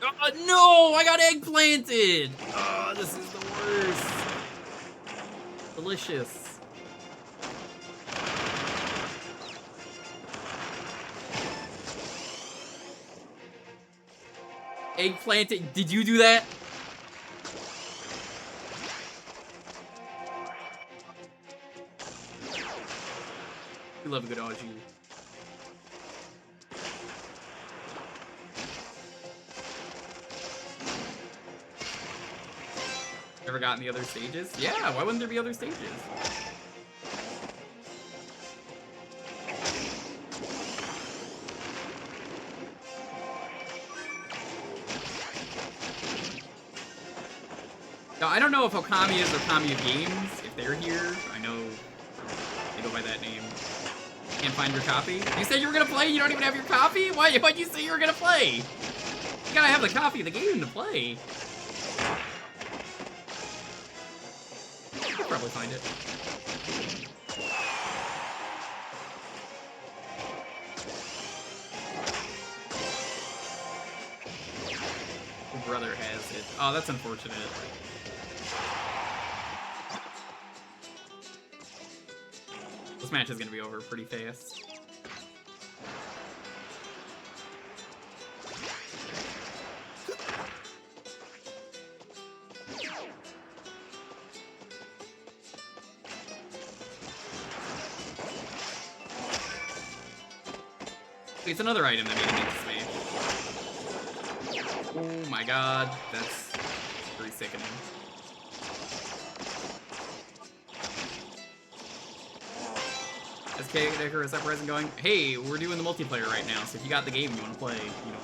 Oh, no! I got eggplanted! Oh, this is the worst. Delicious. Eggplanted. Did you do that? We love a good Auju. Ever gotten the other stages? Yeah, why wouldn't there be other stages? Now, I don't know if Okami is Okami of Games, if they're here. I know they go by that name. Can't find your copy? You said you were gonna play, you don't even have your copy? Why'd you say you were gonna play? You gotta have the copy of the game to play. I'll probably find it. Your brother has it. Oh, that's unfortunate. This match is gonna be over pretty fast. It's another item that made it into Smash. Oh my god, that's pretty sickening. Is Icarus Uprising going? Hey, we're doing the multiplayer right now, so if you got the game you want to play, you know.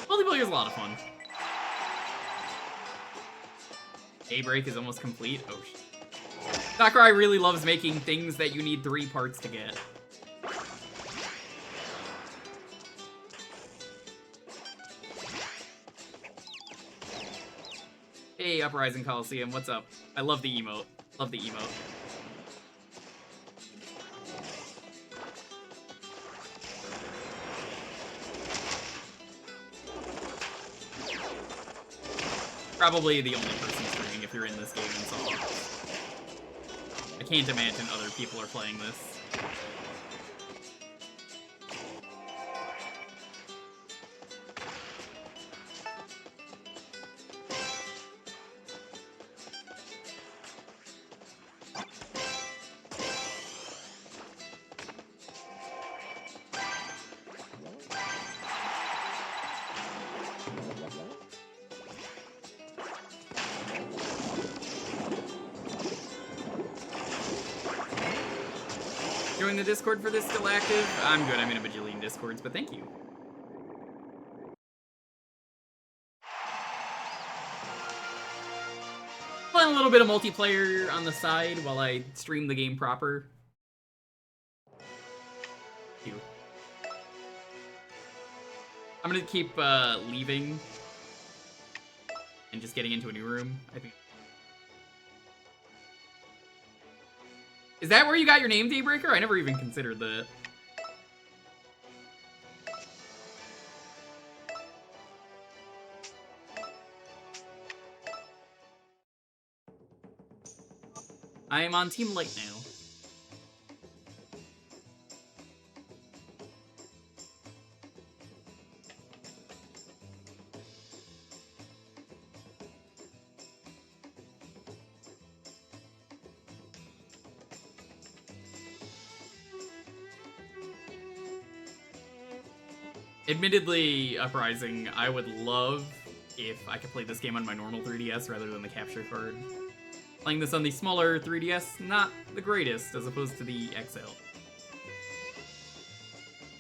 Multiplayer is a lot of fun. Daybreak is almost complete. Oh shit. Sakurai really loves making things that you need 3 parts to get. Hey, Uprising Coliseum, what's up? I love the emote. Love the emote. Probably the only person streaming if you're in this game in solo. I can't imagine other people are playing this. Join the Discord for this still active? I'm good, I'm in a bajillion Discords, but thank you. Playing a little bit of multiplayer on the side while I stream the game proper. Thank you. I'm gonna keep leaving and just getting into a new room, I think. Is that where you got your name, Daybreaker? I never even considered that. I am on Team Light now. Admittedly, Uprising, I would love if I could play this game on my normal 3DS rather than the capture card. Playing this on the smaller 3DS, not the greatest, as opposed to the XL.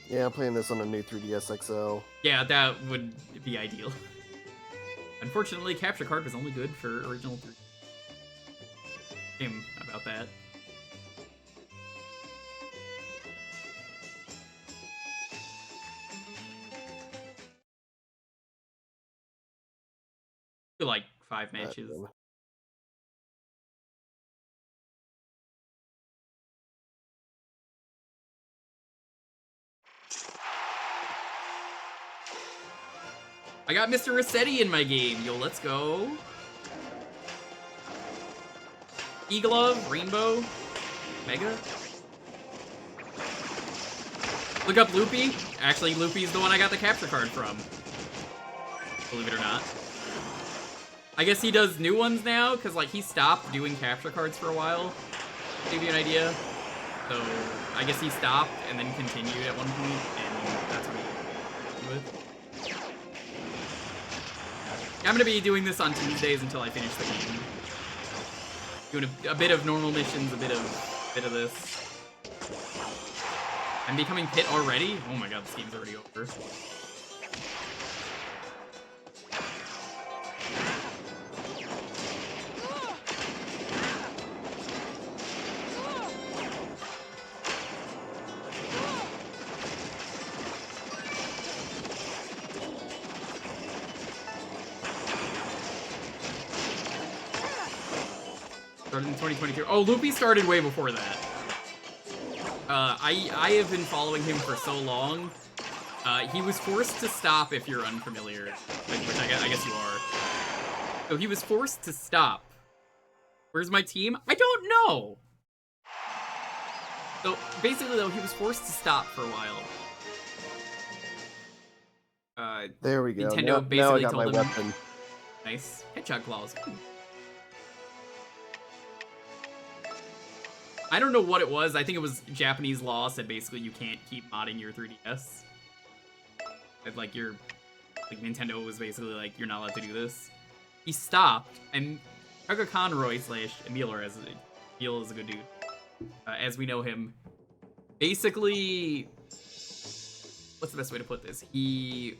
Yeah, I'm playing this on a new 3DS XL. Yeah, that would be ideal. Unfortunately, capture card was only good for original 3. Shame about that. Like 5 matches. I got Mr. Rossetti in my game. Yo, let's go. E-Glove, Rainbow, Mega. Look up Loopy. Actually, Loopy's the one I got the capture card from. Believe it or not. I guess he does new ones now, because like he stopped doing capture cards for a while. To give you an idea. So I guess he stopped and then continued at one point, and that's what he did with. I'm gonna be doing this on Tuesdays until I finish the game. Doing a bit of normal missions, a bit of this. I'm becoming Pit already? Oh my god, this game's already over. Started in 2022. Oh, Loopy started way before that. I have been following him for so long. He was forced to stop if you're unfamiliar, which I guess you are. So he was forced to stop. Where's my team? I don't know. So basically, though, he was forced to stop for a while. There we go. Nintendo Now basically I got told my him. weapon. Nice headshot claws. Ooh. I don't know what it was. I think it was Japanese law said basically you can't keep modding your 3DS. Like your Like, Nintendo was basically like, you're not allowed to do this. He stopped, and Tucker Conroy / Emil is a good dude, as we know him. Basically, what's the best way to put this? He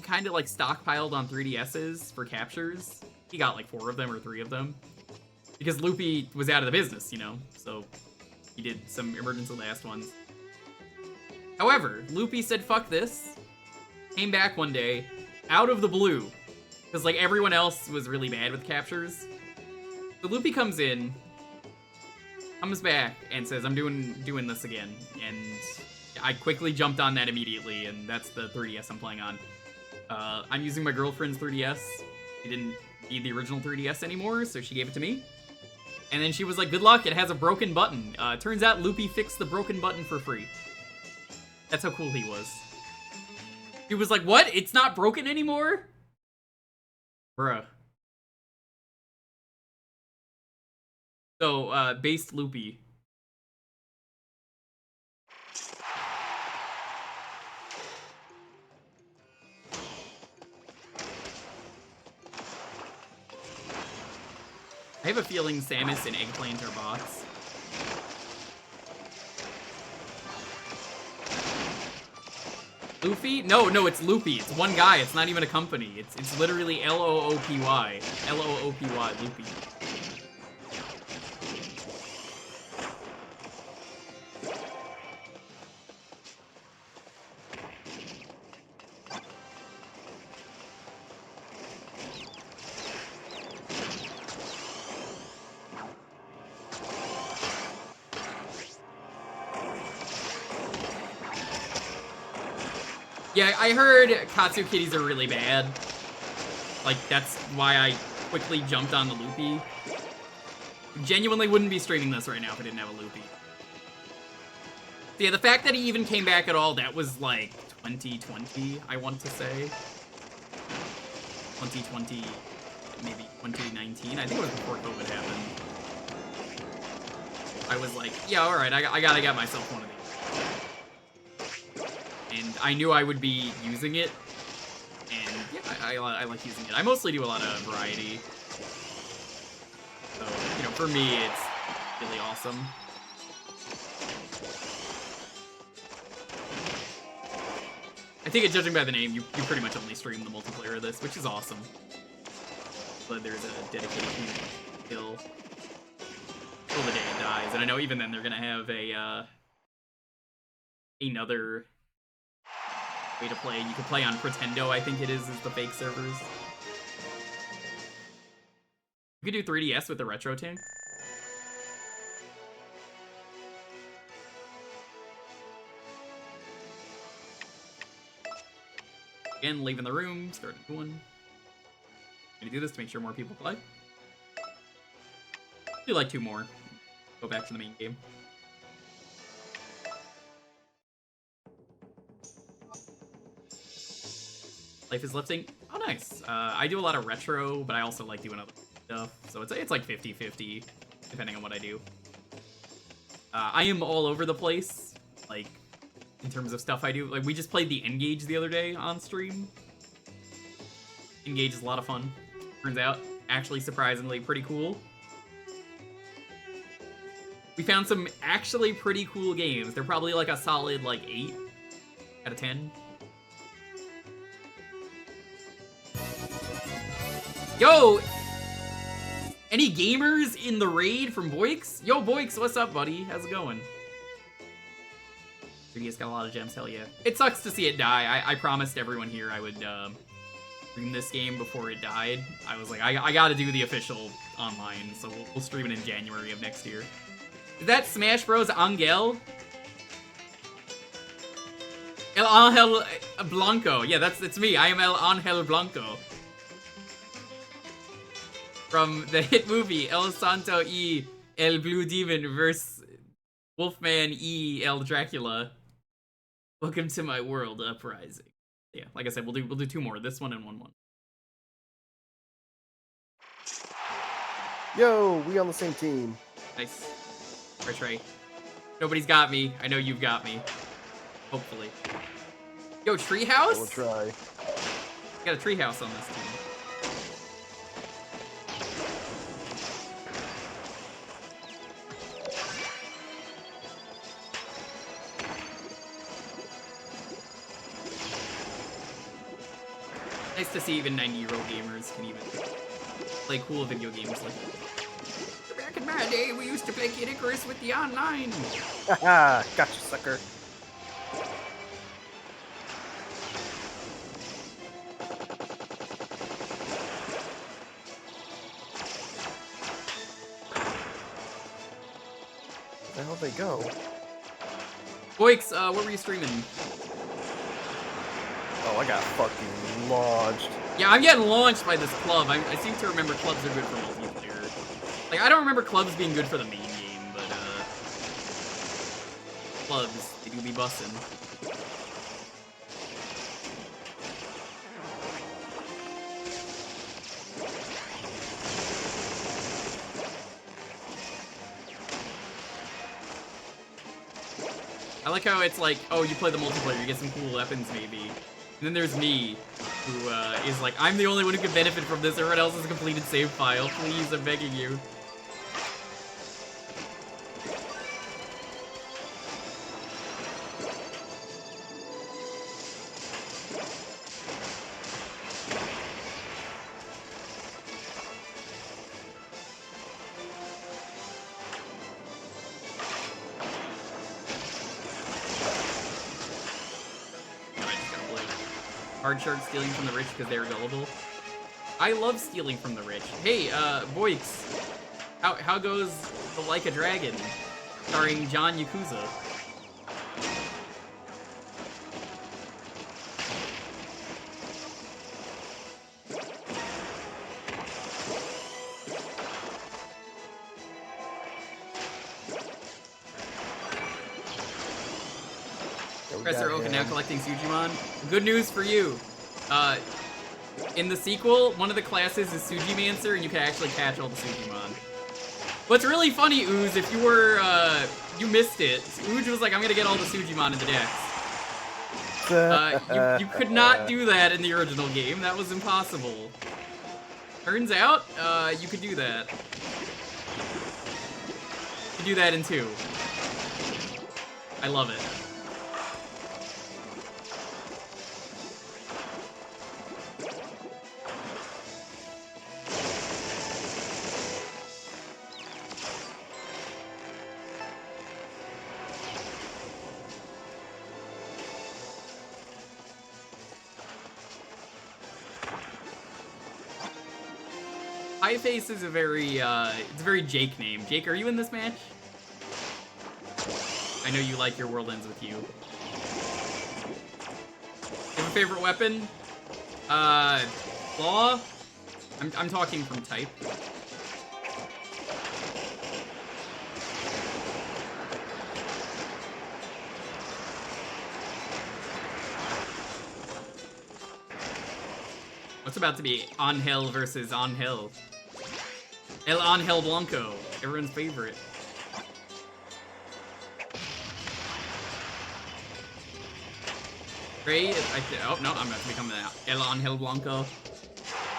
kind of like stockpiled on 3DSs for captures. He got like 4 of them or 3 of them. Because Loopy was out of the business, you know? So he did some emergency last ones. However, Loopy said fuck this. Came back one day, out of the blue. Because like everyone else was really bad with captures. So Loopy comes in, comes back, and says, I'm doing this again. And I quickly jumped on that immediately, and that's the 3DS I'm playing on. I'm using my girlfriend's 3DS. She didn't need the original 3DS anymore, so she gave it to me. And then she was like, good luck, it has a broken button. Turns out Loopy fixed the broken button for free. That's how cool he was. He was like, what? It's not broken anymore? Bruh. So, based Loopy. I have a feeling Samus and Eggplant are bots. Luffy? No, it's Loopy. It's one guy. It's not even a company. It's literally L-O-O-P-Y. L-O-O-P-Y, Loopy. Yeah, I heard Katsu Kitties are really bad. Like, that's why I quickly jumped on the Loopy. Genuinely wouldn't be streaming this right now if I didn't have a Loopy. So yeah, the fact that he even came back at all, that was like 2020, I want to say. 2020, maybe 2019. I think it was before COVID happened. I was like, yeah, alright, I gotta get myself one of these. And I knew I would be using it, and yeah, I like using it. I mostly do a lot of variety, so, you know, for me, it's really awesome. I think, judging by the name, you pretty much only stream the multiplayer of this, which is awesome. But there's a dedicated community till the day it dies, and I know even then they're gonna have another way to play. You can play on Pretendo, I think it is the fake servers. You could do 3DS with the retro tank. Again, leaving the room, starting a new one. I'm gonna do this to make sure more people play. Do like 2 more. Go back to the main game. Life is Lifting. Oh, nice. I do a lot of retro, but I also like doing other stuff. So it's like 50-50, depending on what I do. I am all over the place, like, in terms of stuff I do. Like, we just played the Engage the other day on stream. Engage is a lot of fun. Turns out, actually surprisingly pretty cool. We found some actually pretty cool games. They're probably like a solid, like, 8 out of 10. Yo! Any gamers in the raid from Boix? Yo, Boix, what's up, buddy? How's it going? 3DS got a lot of gems, hell yeah. It sucks to see it die. I promised everyone here I would stream this game before it died. I was like, I gotta do the official online, so we'll stream it in January of next year. Is that Smash Bros. Angel? El Angel Blanco. Yeah, it's me. I am El Angel Blanco. From the hit movie El Santo y El Blue Demon vs. Wolfman y El Dracula. Welcome to my world, Uprising. Yeah, like I said, we'll do 2 more. This one and one. Yo, we on the same team. Nice. Trey. Nobody's got me. I know you've got me. Hopefully. Yo, I treehouse? will try. Got a treehouse on this team. Nice to see even 90-year-old gamers can even play cool video games like that. Back in my day, we used to play Kid Icarus with the online. Haha, gotcha, sucker. Where the hell they go? Boix, what were you streaming? Oh, I got fucking launched. Yeah, I'm getting launched by this club. I seem to remember clubs are good for multiplayer. Like, I don't remember clubs being good for the main game, but, clubs, they do be bussin'. I like how it's like, oh, you play the multiplayer, you get some cool weapons, maybe. And then there's me, who is like, I'm the only one who can benefit from this. Everyone else has a completed save file. Please, I'm begging you. Hard shark stealing from the rich because they were gullible. I love stealing from the rich. Hey, Boix, how goes the Like a Dragon, starring John Yakuza? Professor Oak now collecting Sujimon. Good news for you. In the sequel, one of the classes is Sujimancer, and you can actually catch all the Sujimon. What's really funny, Ooze, if you were, you missed it. Ooze was like, I'm gonna get all the Sujimon in the dex. You could not do that in the original game. That was impossible. Turns out, you could do that. You could do that in 2. I love it. Pieface is a very, it's a very Jake name. Jake, are you in this match? I know you like your world ends with you. You have a favorite weapon? Claw? I'm talking from type. What's about to be Angel versus Angel? El Angel Blanco, everyone's favorite. Great. Oh no, I'm about to become El Angel Blanco.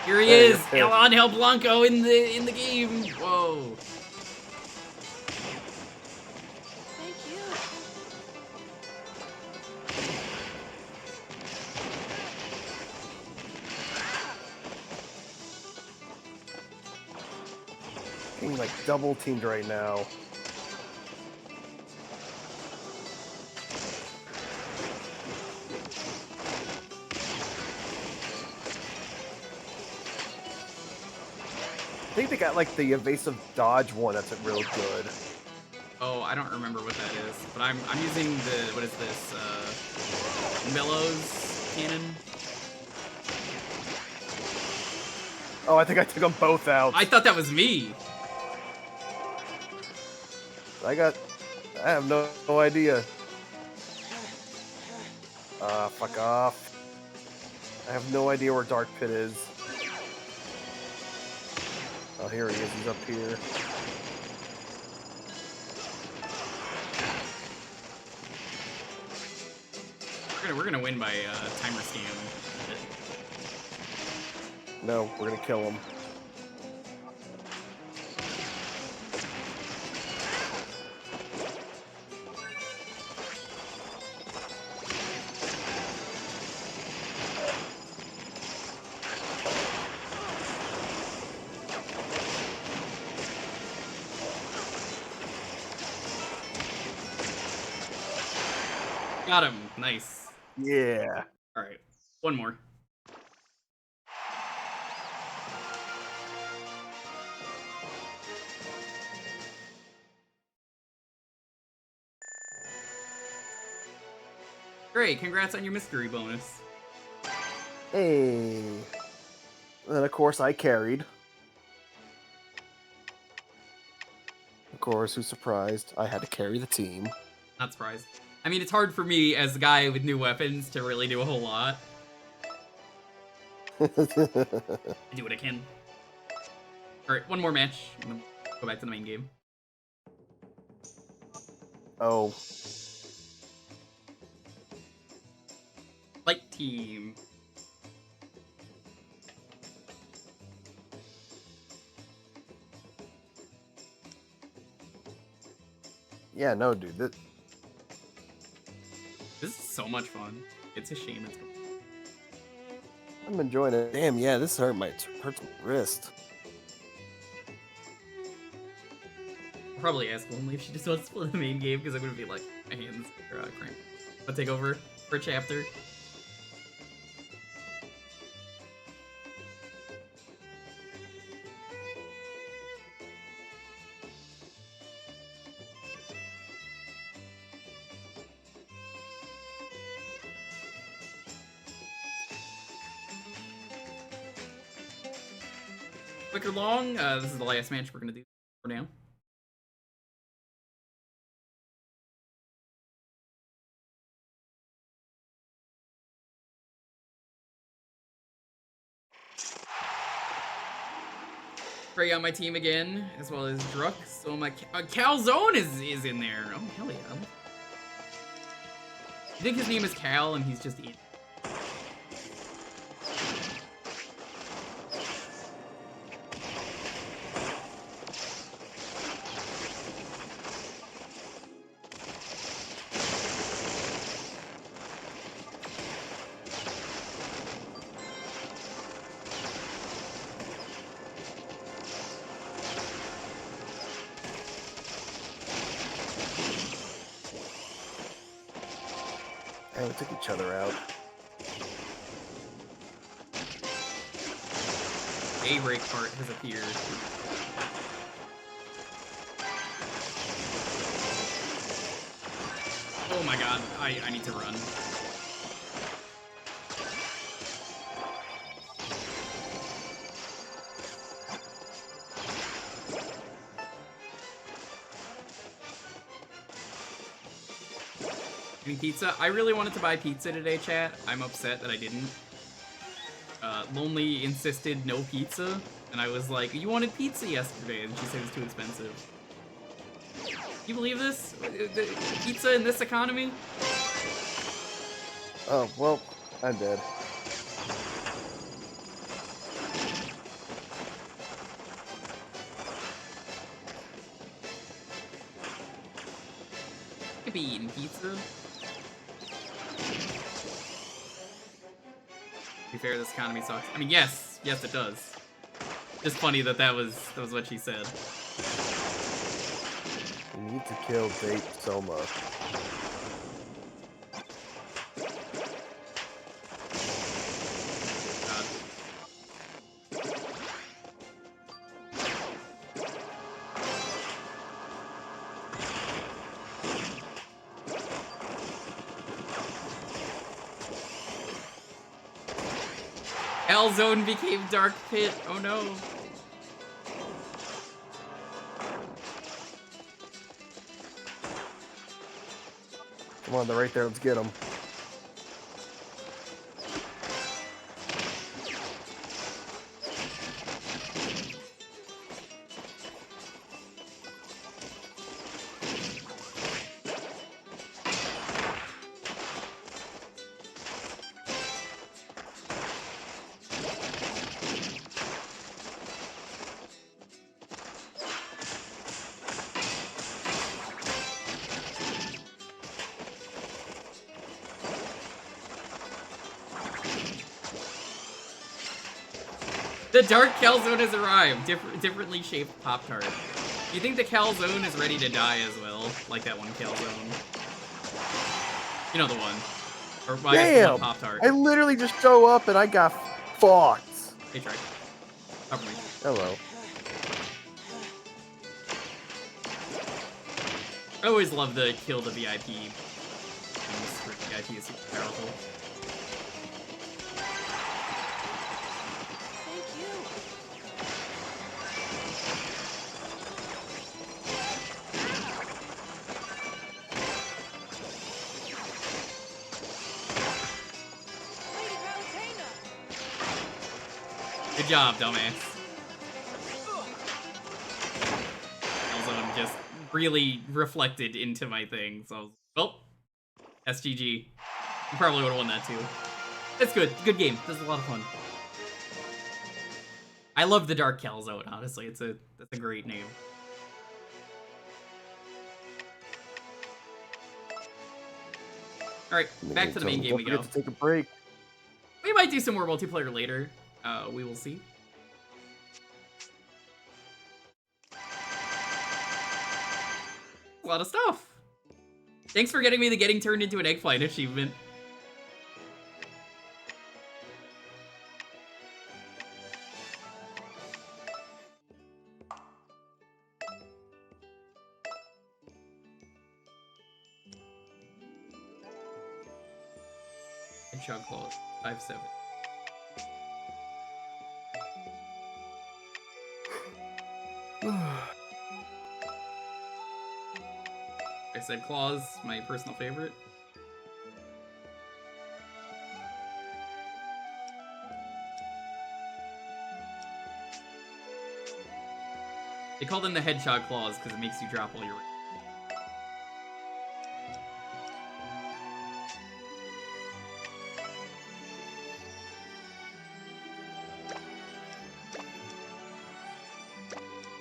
Here he is, El Angel Blanco in the game. Whoa. Thank you. Being like double teamed right now. I think they got like the evasive dodge one that's real good. Oh, I don't remember what that is, but I'm using the, what is this, Mellows cannon? Oh, I think I took them both out. I thought that was me. I have no idea. Fuck off. I have no idea where Dark Pit is. Oh, here he is. He's up here. We're gonna win by timer scam. No, we're gonna kill him. Got him. Nice. Yeah. All right. One more. Great. Congrats on your mystery bonus. Hey. And then of course I carried. Of course, who's surprised? I had to carry the team. Not surprised. I mean, it's hard for me as a guy with new weapons to really do a whole lot. I do what I can. Alright, one more match, and then go back to the main game. Oh. Light team. Yeah, no, dude. This is so much fun. It's a shame it's... I'm enjoying it. Damn, yeah, this hurts my wrist. I'll probably ask only if she just wants to play the main game, because I'm gonna be like, my hands are cramped. I'll take over for a chapter. Quick or long, this is the last match we're gonna do for now. Prey on my team again, as well as Druk. So my Calzone is in there. Oh hell yeah! I think his name is Cal, and he's just in. And we took each other out. A break part has appeared. Oh my god, I need to run. Pizza. I really wanted to buy pizza today, chat. I'm upset that I didn't. Lonely insisted no pizza, and I was like, you wanted pizza yesterday, and she said it's too expensive. Can you believe this? The pizza in this economy? Oh, well, I'm dead. I could be eating pizza. To be fair, this economy sucks. I mean, yes, it does. Just funny that was what she said. You need to kill Date Soma. God. L Zone became Dark Pit. Oh no. Come on, they're right there. Let's get them. The dark calzone has arrived. Differently shaped Pop-Tart. You think the calzone is ready to die as well? Like that one calzone. You know the one. Or well, I guess the Damn! one Pop-Tart. I literally just show up and I got fucked. Hey, Trey. Cover me. Hello. I always love the kill the VIP. VIP is super powerful. Thank you. Lady Palutena. Good job, dumbass. Calzone just really reflected into my thing, so well, SGG. You probably would have won that too. It's good. Good game. This is a lot of fun. I love the Dark Calzone, honestly. That's a great name. Alright, back to the main game we go. Don't forget to take a break. We might do some more multiplayer later. We will see. A lot of stuff. Thanks for getting me the getting turned into an egg flight achievement. Hedgehog claws. 5-7. I said claws, my personal favorite. They call them the hedgehog claws because it makes you drop all your...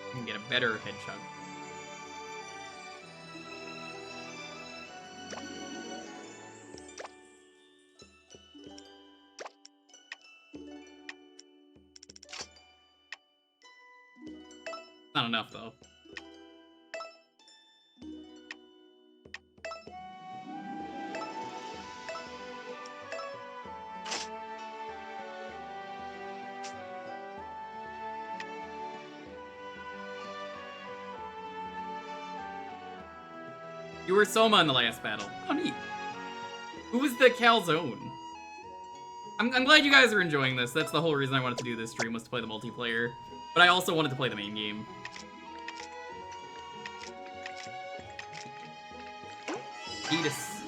You can get a better hedgehog. Not enough, though. You were Soma in the last battle. Oh, neat. Who was the calzone? I'm glad you guys are enjoying this. That's the whole reason I wanted to do this stream, was to play the multiplayer. But I also wanted to play the main game. Edis.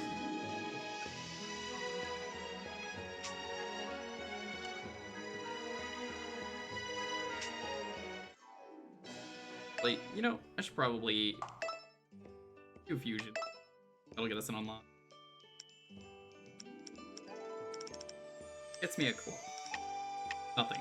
Wait, you know, I should probably do fusion. That'll get us an unlock. Gets me a claw. Nothing.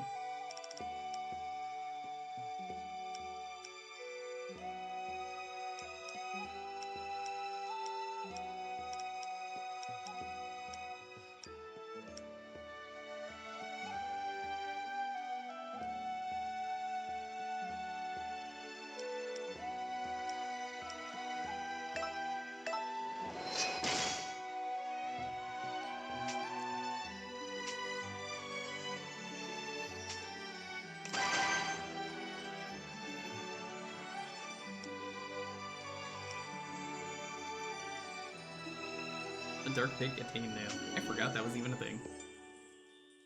The Dark Pig attained now. I forgot that was even a thing.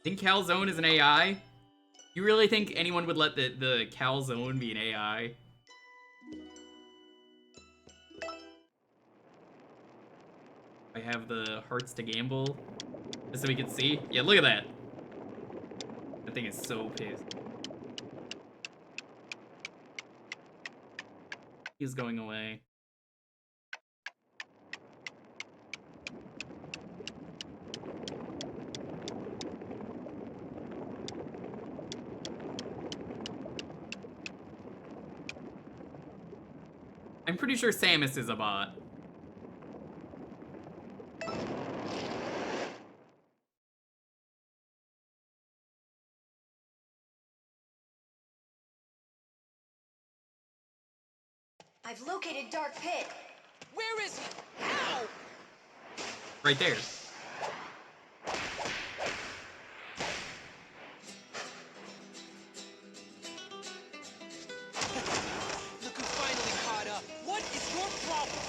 Think calzone is an AI? You really think anyone would let the calzone be an AI? I have the hearts to gamble. Just so we can see. Yeah, look at that. That thing is so pissed. He's going away. I'm pretty sure Samus is a bot. I've located Dark Pit. Where is he? How? Right there. Look who finally caught up. What is your problem?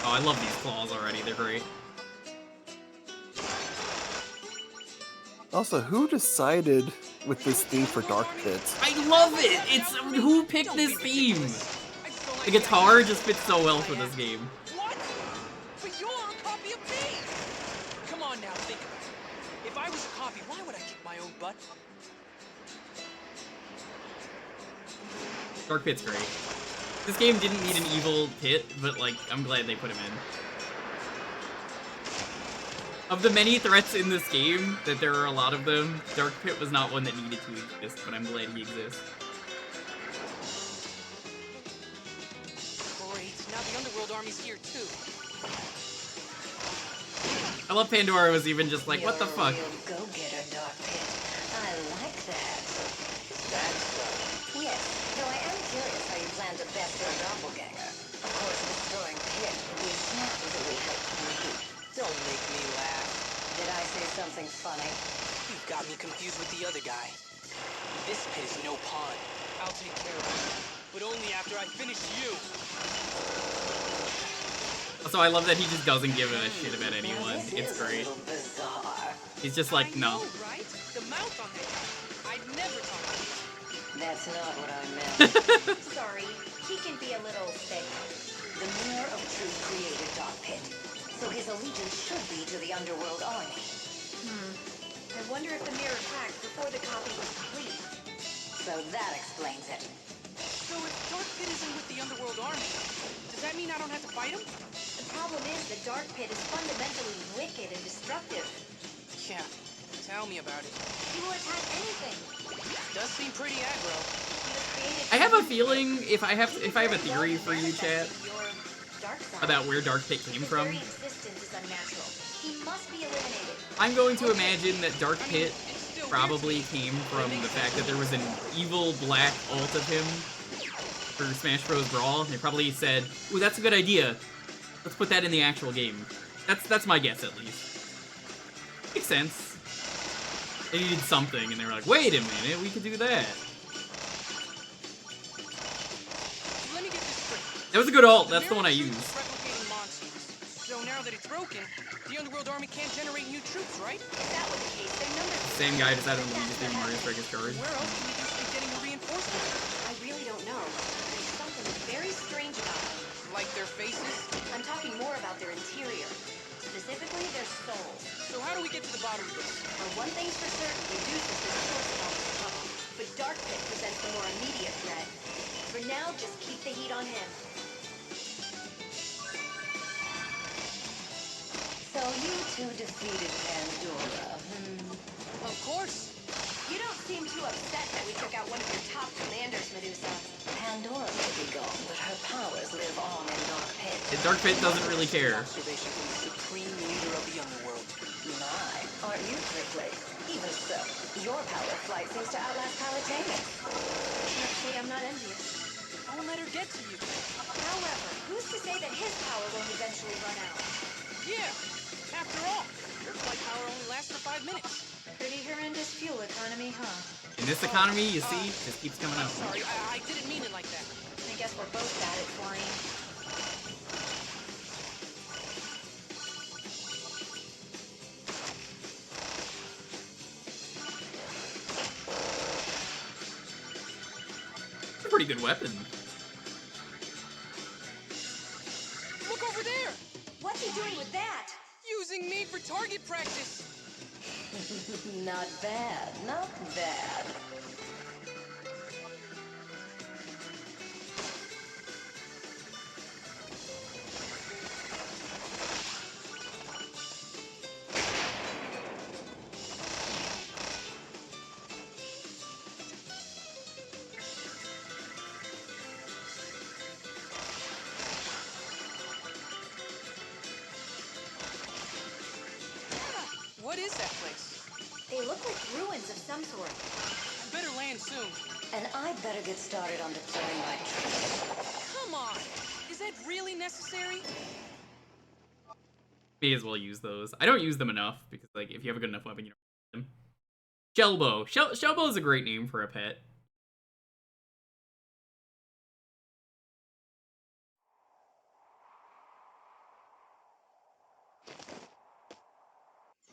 Oh, I love these claws already. They're great. Also, who decided with this theme for Dark Pit? I love it! It's who picked this theme? The guitar just fits so well for this game. What? But you're a copy of me! Come on now, think about it. If I was a copy, why would I kick my own butt? Dark Pit's great. This game didn't need an evil Pit, but like, I'm glad they put him in. Of the many threats in this game, that there are a lot of them, Dark Pit was not one that needed to exist, but I'm glad he exists. Great, now the Underworld Army's here too. I love Pandora was even just like, what the fuck? You're a real go-getter, Dark Pit. I like that. Is that so? Yes, though I am curious how you plan to best your doppelganger. Of course, destroying Pit would be not really helpful me. Don't make me laugh. Did I say something funny? You've got me confused with the other guy. This Pit is no pawn. I'll take care of it. But only after I finish you. Also, I love that he just doesn't give a shit about Now, anyone. this It's is a great. little bizarre. He's just like, I no. know, right? The mouth on that guy. I'd never talk to him. That's not what I meant. Sorry, he can be a little thick. The Mirror of Truth created Dark Pit, so his allegiance should be to the Underworld Army. I wonder if the mirror cracked before the copy was complete. So that explains it. So if Dark Pit isn't with the Underworld Army, does that mean I don't have to fight him? The problem is the Dark Pit is fundamentally wicked and destructive. Yeah, tell me about it. He will attack anything. Does seem pretty aggro. He was created I have a feeling if I have a theory for you, chat, your dark side. about where Dark Pit came His from, very existence is unnatural. He must be eliminated. I'm going to imagine that Dark Pit It's still probably came from the fact that there was an evil black alt of him for Smash Bros. Brawl. They probably said, "Ooh, that's a good idea. Let's put that in the actual game." That's my guess, at least. Makes sense. They needed something, and they were like, "Wait a minute, we could do that." Let me get this straight. That was a good alt. That's the one I Mirror used. Truth is replicating monsters. So now that it's broken, the Underworld Army can't generate new troops, right? If that was the case, their numbers. Same guy decided on Luigi's Baby Mario Strikers card. Where else can we do getting a reinforcement? I really don't know. There's something very strange about them. Like their faces? I'm talking more about their interior. Specifically, their souls. So how do we get to the bottom of this? Well, one thing's for certain, Medusa's the source of all this trouble. But Dark Pit presents the more immediate threat. For now, just keep the heat on him. So you two defeated Pandora, Of course. You don't seem too upset that we took out one of your top commanders, Medusa. Pandora may be gone, but her powers live on in Dark Pit. Dark Pit doesn't really care. Observation from the supreme leader of the Underworld. My, aren't you prickly? Even so, your power flight seems to outlast Palutena. Actually, I'm not envious. I won't let her get to you. However, who's to say that his power won't eventually run out? Yeah. After all, your flight power only lasts for 5 minutes. Pretty horrendous fuel economy, huh? In this economy, you see, just keeps coming out. Sorry, I didn't mean it like that. I guess we're both bad at flying. It's a pretty good weapon. Look over there! What's he doing with that? Using me for target practice. Not bad, not bad. What is that place? They look like ruins of some sort. I better land soon. And I'd better get started on deploying my troops. Come on! Is that really necessary? May as well use those. I don't use them enough because, like, if you have a good enough weapon, you don't use them. Shellbow. Shellbow is a great name for a pet.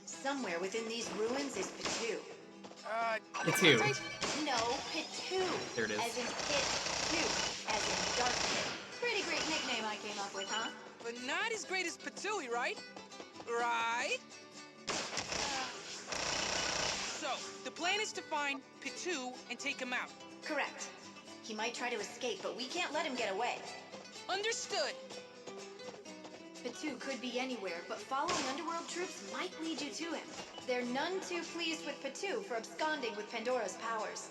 Somewhere within these ruins is Pitu. Pitu. No, Pitu. There it is. As in pit two, as in dark pit. Pretty great nickname I came up with, huh? But not as great as Patui, right? Right? So, the plan is to find Pitu and take him out. Correct. He might try to escape, but we can't let him get away. Understood. Pitu could be anywhere, but following underworld troops might lead you to him. They're none too pleased with Pitu for absconding with Pandora's powers.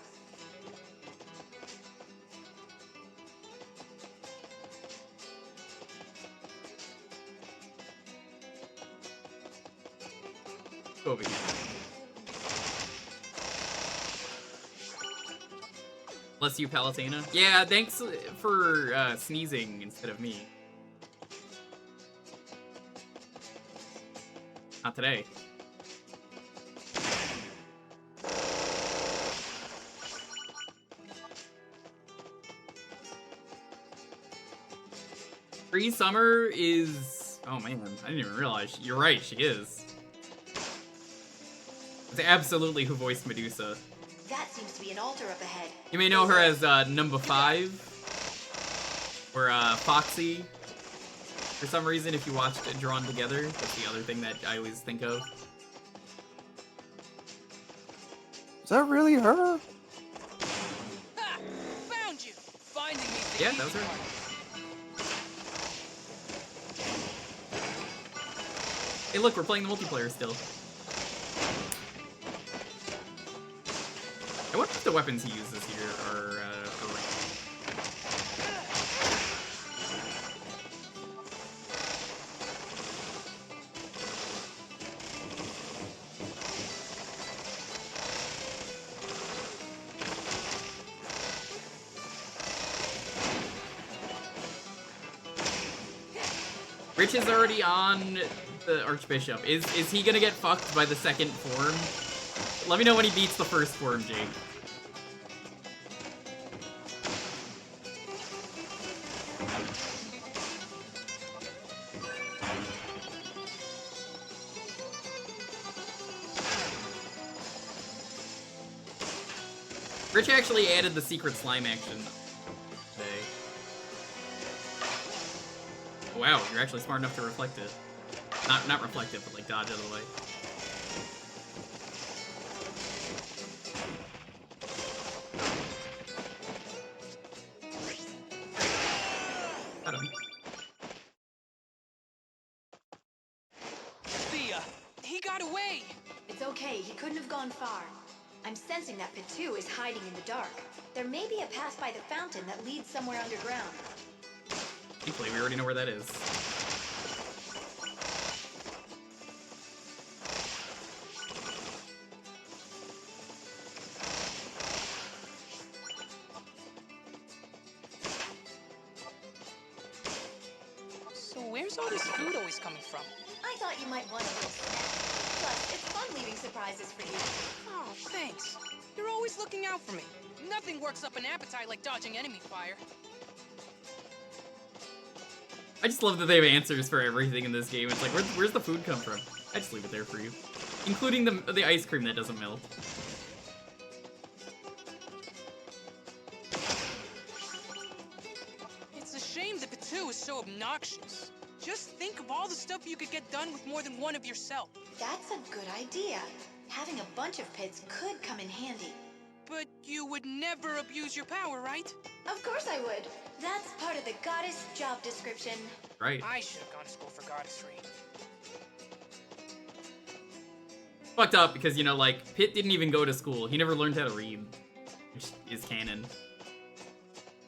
Go over here. Bless you, Palutena. Yeah, thanks for sneezing instead of me. Not today. Free Summer is... Oh man, I didn't even realize. You're right, she is. It's absolutely who voiced Medusa. That seems to be an altar up ahead. You may know her as number 5. Or Foxy. For some reason, if you watched it Drawn Together, that's the other thing that I always think of. Is that really her? Ha! Found you! Finding me. Yeah, that was her. Hey look, we're playing the multiplayer still. I wonder if the weapons he uses here are ranged. Rich is already on the Archbishop. Is he gonna get fucked by the second form? Let me know when he beats the first form, Jake. Rich actually added the secret slime action today. Wow, you're actually smart enough to reflect it. Not reflect it, but like dodge out of the way. Got him. Thea, he got away. It's okay, he couldn't have gone far. I'm sensing that Pitu is hiding in the dark. There may be a path by the fountain that leads somewhere underground. Thankfully, we already know where that is. So where's all this food always coming from? I thought you might want a little snack. Plus, it's fun leaving surprises for you. Oh, thanks. You're always looking out for me. Nothing works up an appetite like dodging enemy fire. I just love that they have answers for everything in this game. It's like, where's the food come from? I just leave it there for you. Including the ice cream that doesn't melt. It's a shame that Pitu is so obnoxious. Just think of all the stuff you could get done with more than one of yourself. That's a good idea. Having a bunch of pits could come in handy. But you would never abuse your power, right? Of course I would. That's part of the goddess job description. Right. I should have gone to school for goddessry. Fucked up because, you know, like, Pitt didn't even go to school. He never learned how to read, which is canon.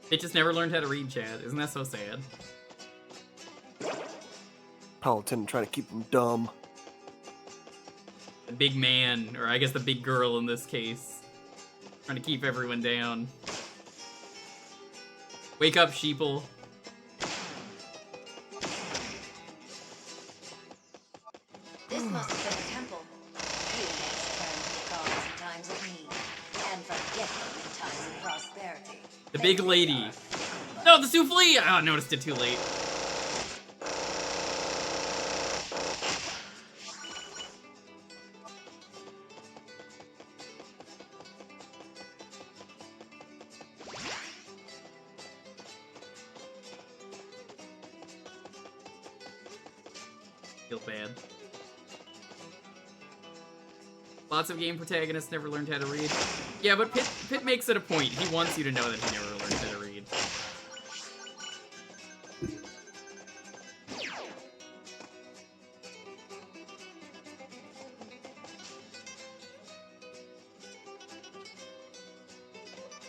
Pitt just never learned how to read, Chad. Isn't that so sad? Paladin trying to keep him dumb. The big man, or I guess the big girl in this case. Trying to keep everyone down. Wake up, sheeple. This must have been a temple. Humans turn to the gods in times of need, and forget them in times of prosperity. The big lady. No, the souffle! Oh, I noticed it too late. Feel bad. Lots of game protagonists never learned how to read. Yeah, but Pit makes it a point. He wants you to know that he never learned how to read.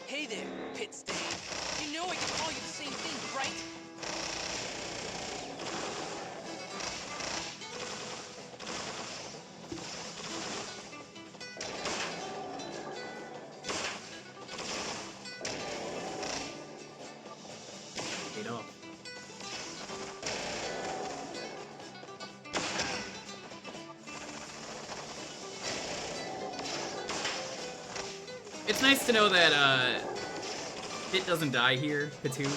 Hey there, Pit Stain. You know I can call you the same thing, right? Paid off. It's nice to know that, Pit doesn't die here, Pitu.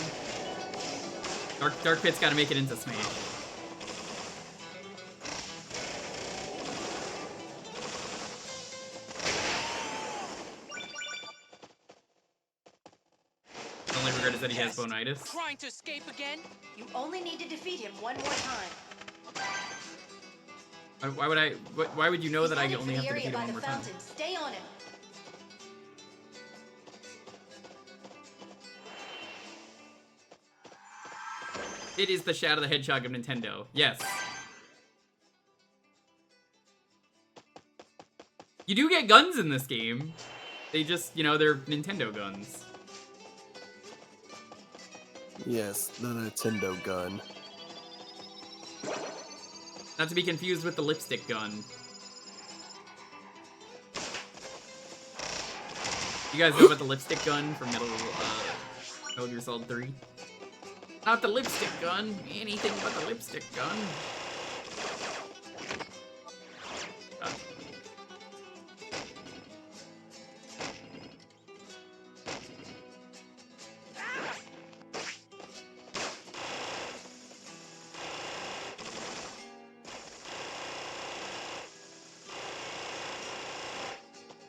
Dark Pit's gotta make it into Smash. The only regret is that he has bonitis. Trying to escape again? You only need to defeat him one more time. Why would you know that I He's only headed have for to the defeat area him by one the more time? fountain. Stay on him. It is the Shadow the Hedgehog of Nintendo. Yes. You do get guns in this game. They just, you know, they're Nintendo guns. Yes, the Nintendo gun. Not to be confused with the lipstick gun. You guys know about the lipstick gun from Metal Gear Solid 3? Not the lipstick gun. Anything but the lipstick gun.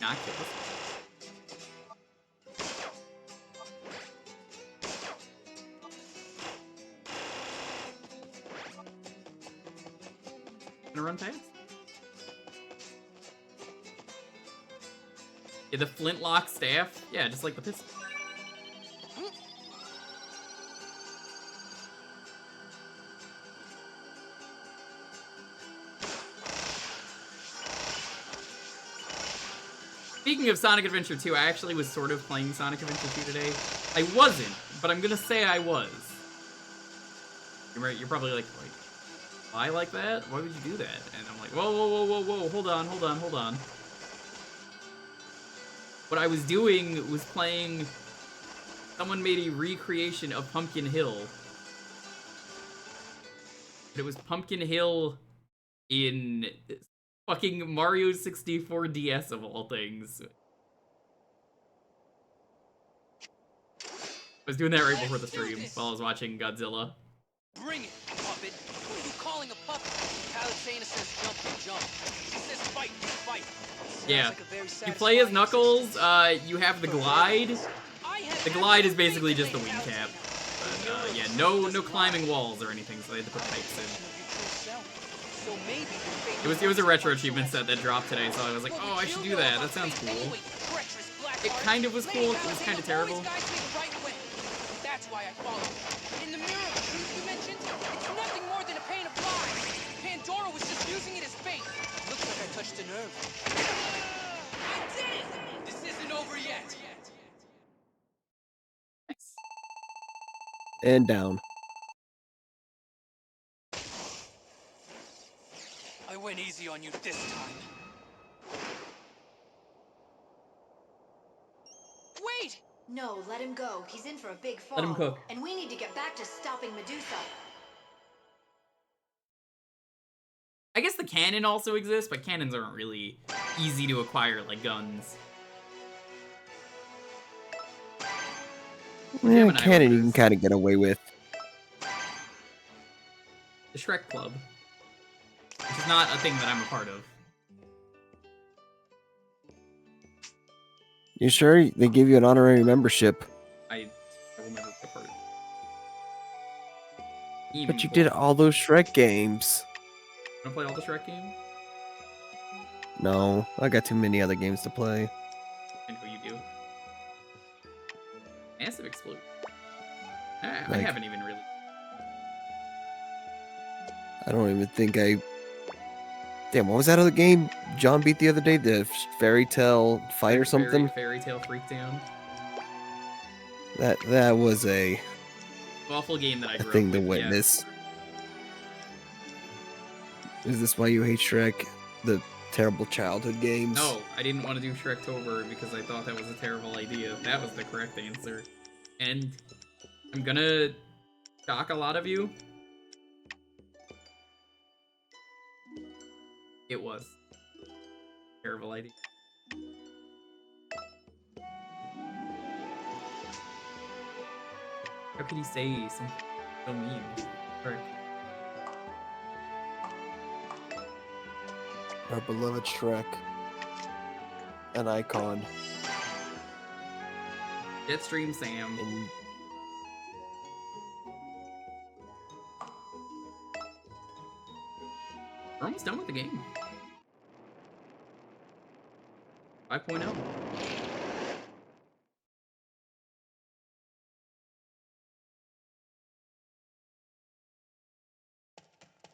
Innocuous. Gonna run past? Yeah, the flintlock staff? Yeah, just like the pistol. Speaking of Sonic Adventure 2, I actually was sort of playing Sonic Adventure 2 today. I wasn't, but I'm gonna say I was. You're probably like, why like that? Why would you do that? And I'm like, whoa, whoa, whoa, whoa, whoa, hold on, hold on, hold on. What I was doing was playing... Someone made a recreation of Pumpkin Hill. But it was Pumpkin Hill in fucking Mario 64 DS of all things. I was doing that right before the stream while I was watching Godzilla. Bring it, puppet. Who are you calling a puppet? Palisana says jump, you jump. He says fight, you fight. Yeah. Like a very You play as satisfying Knuckles, you have the glide. I have The glide is absolute basically faith just the in wing Palisana. cap. But, yeah, no climbing walls or anything, so they had to put pipes in. So maybe your fate It was a retro achievement set that dropped today, so I was like, oh, I should do that. That sounds cool. It kind of was cool. It was kind of terrible. That's why I followed him. In the mirror of truth you mentioned, it's nothing more than a pane of lies. Pandora was just using it as bait. Looks like I touched a nerve. I did it! This isn't over yet. And down. I went easy on you this time. Wait! No, let him go. He's in for a big fall. Let him cook. And we need to get back to stopping Medusa. I guess the cannon also exists, but cannons aren't really easy to acquire like guns. Yeah, Gemini cannon you Rovers. can kind of get away with. The Shrek Club. Which is not a thing that I'm a part of. You sure? They give you an honorary membership. I will never be a part of it. But you did all those Shrek games. Wanna play all the Shrek games? No, I got too many other games to play. I know you do. Massive Explosion. I Like- haven't even really. I don't even think I... Damn, what was that other game John beat the other day? The Fairy Tale Fight or something? Fairy Tale Freakdown. That was a Awful game that I grew thing up to with. witness. Is this why you hate Shrek? The terrible childhood games? No, I didn't want to do Shrektober because I thought that was a terrible idea. That was the correct answer. And I'm gonna shock a lot of you. It was. Terrible idea. How could he say something so mean? Frick. Our beloved Shrek. An icon. Jetstream Sam. And We're almost done with the game. 5.0.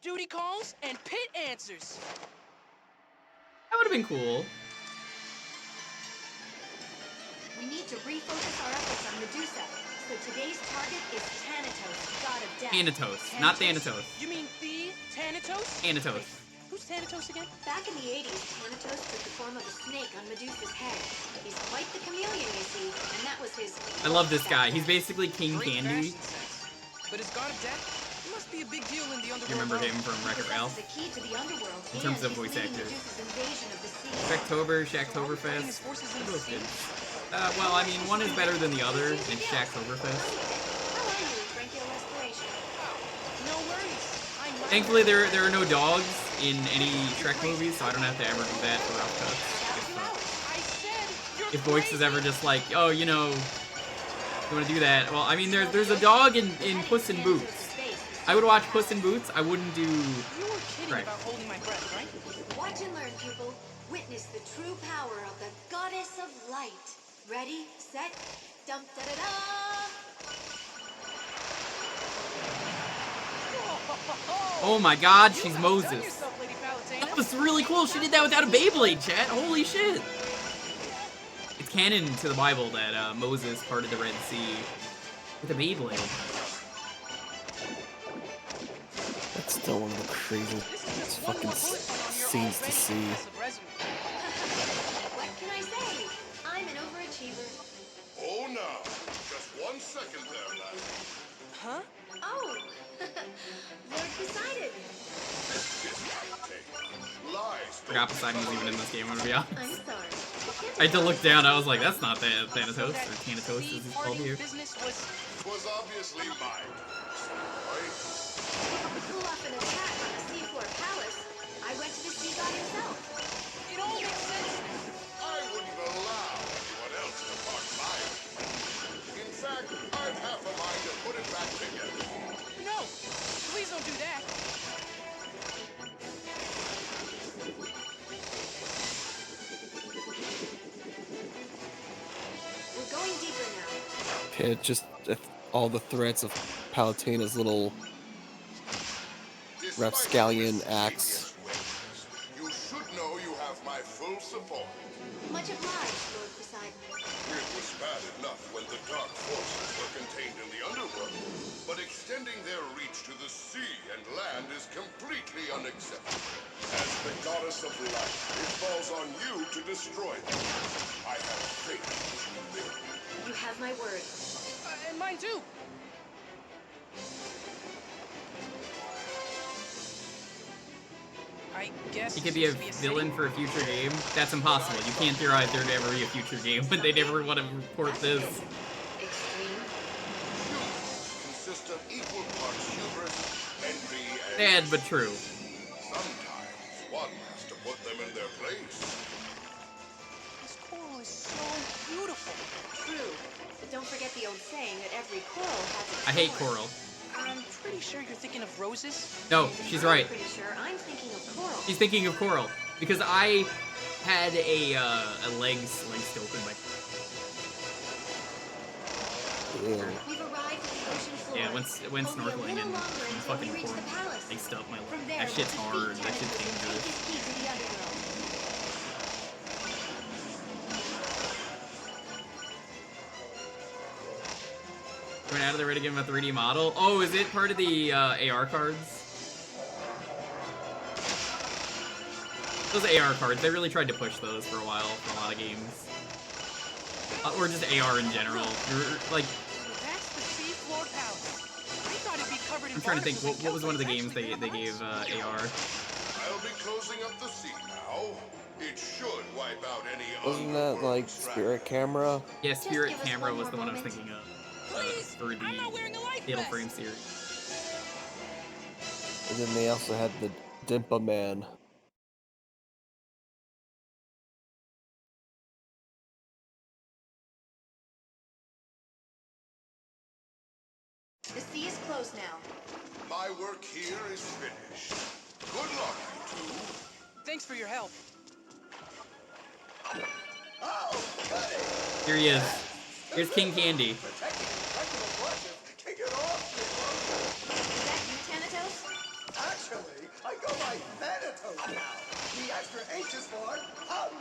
Duty calls and Pit answers. That would have been cool. We need to refocus our efforts on Medusa. So today's target is Thanatos, god of death. Thanatos, not Thanatos. You mean the Thanatos? Thanatos. Who's Thanatos again? Back in the 80s, Thanatos took the form of a snake on Medusa's head. He's quite the chameleon, you see, and that was his... I love this guy. He's basically King Great Candy. fashion sense. But as god of death, he must be a big deal in the underworld. You remember him from Wreck-It Ralph? The key to the underworld. In terms and of voice he's leading actors. Medusa's invasion of the sea. Shrektober, His Shaqtoberfest. forces in They're the both sea? good. Well, I mean, one is better than the other in Shaqtoberfest. How are you with brachial respiration? No worries. I know. Thankfully, there are no dogs in any Shrek movies, so I don't have to ever do that for rough cuts. I said you're If Voix is ever just like, oh, you know, you want to do that. Well, I mean, there's a dog in Puss in Boots. I would watch Puss in Boots. I wouldn't do. You were kidding Right. about holding my breath, right? Watch and learn, pupil. Witness the true power of the goddess of light. Ready, set, dump, da da da! Oh my God, she's Done Moses. yourself, Lady Palutena. That was really cool. She did that without a Beyblade, chat. Holy shit. It's canon to the Bible that Moses parted the Red Sea with a Beyblade. that's still one of the craziest fucking scenes to see. What can I say? I'm an overachiever. Oh, no. Just 1 second there, lad. Huh? Oh, Lord Poseidon. Lies. Forgot Poseidon was even in this game, I'm gonna be honest. I'm sorry. I had to look down. I was like, that's not Thanatos, or Thanatos as he's called here. Business Was obviously mine. Sorry. To pull off an attack on a seafloor palace, I went to the sea god himself. It all makes sense. I wouldn't allow anyone else to part mine. In fact, I've half a mind to put it back together. No, please don't do that. We're going deeper now. Okay, just all the threats of Palutena's little Despite rapscallion your axe. previous ways, you should know you have my full support. Much obliged, Lord Poseidon. It was bad enough when the dark forces were contained in the underworld, but extending their reach to the sea and land is completely unacceptable. As the goddess of light, it falls on you to destroy them. I have faith that you will. have my word. And mine too. I guess He could be a villain for a future game. That's impossible. You can't theorize there would ever be a future game, but they never want to report this. Extreme. Consist of equal parts hubris, envy, and Sad but true. sometimes one has to put them in their place. This coral is so beautiful. True. But don't forget the old saying that every coral has its I hate thorn. Coral. I'm pretty sure you're thinking of roses. No, she's I'm right. pretty sure I'm thinking of coral. She's thinking of Coral because I had a leg sliced open by. Ew. We've arrived at the ocean floor. Yeah, went Only a snorkeling little and longer until fucking we reach Coral the palace. laced up my From leg. there, That shit's we'll hard. defeat That shit's Thanatos and take dangerous. his key to the underworld. Going out of the way to give him a 3D model. Oh, is it part of the AR cards? Those AR cards, they really tried to push those for a while for a lot of games. Or just AR in general. Like, That's the seafloor palace. I thought it'd be covered in I'm trying to think, barnacles and what was one of the kelp, games but it's they actually gave AR? I'll be closing up the sea now. It should wipe out any Wasn't that underworld like Spirit Camera? Yeah, Spirit give us Camera one was the more one I was moment. thinking of. Please, For I'm not wearing a the life Fatal vest. Frame series. And then they also had the Dimpa Man. The sea is closed now. My work here is finished. Good luck, you two. Thanks for your help. Here he is. Here's King Candy. Protecting impregnable brushes. Kick it off, Is that you, Thanatos? Actually, I go by Thanatos now. The extra H is for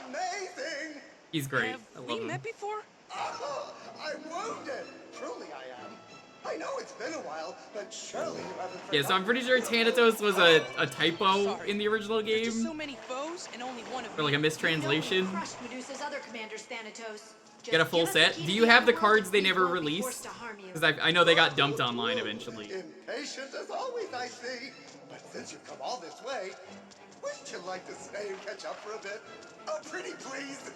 amazing. He's great. Have I we love him. met before? I'm wounded. Truly I am. I know it's been a while, but surely you haven't Yeah, so I'm pretty sure Thanatos was a typo Sorry. in the original There's just so game. many foes and only one of Or like a me. mistranslation. Crushed Medusa's other commanders, Thanatos. Just Get a full give us the set. key Do to you have the underworld cards they and we never won't be released? forced to harm you. Because I know they got dumped online eventually. Impatient as always, I see. But since you've come all this way, wouldn't you like to stay and catch up for a bit? Oh, pretty please.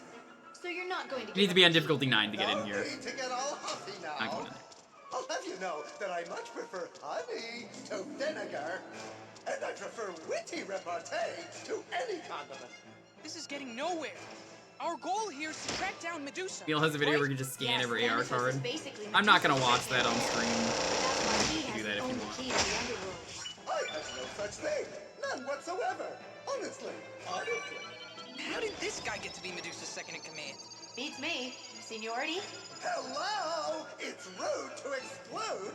So you're not going to You need to be on difficulty 9 to get in No here. need to get all huffy Not now. going in. I'll have you know that I much prefer honey to vinegar, and I prefer witty repartee to any condiment. This is getting nowhere. Our goal here is to track down Medusa. Neil has a video right? where you can just scan Yes, every AR Thanatos card. is basically I'm not gonna Medusa's watch that on second stream. But that's why he You can has do that the if you only want. key to the underworld. I have no such thing. None whatsoever. Honestly. Honestly. How did this guy get to be Medusa's second in command? Beats me. Seniority? Hello! It's rude to exclude.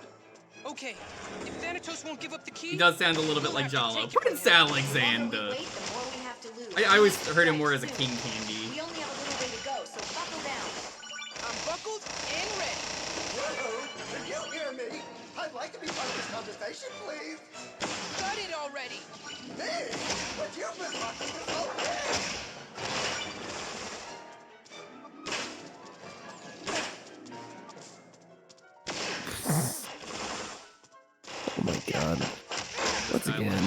Okay, if Thanatos won't give up the key, He does sound a little bit we'll like have to Jalo. take it from Prince him. The longer we Alexander. wait, the more we have to lose. I always heard him more Right, as a soon. King Candy. We only have a little way to go, so buckle down. I'm buckled and ready. Woohoo! Can you hear me? I'd like to be part of this conversation, please. Got it already. Me? But you've been talking this whole day. Oh my god. Once again.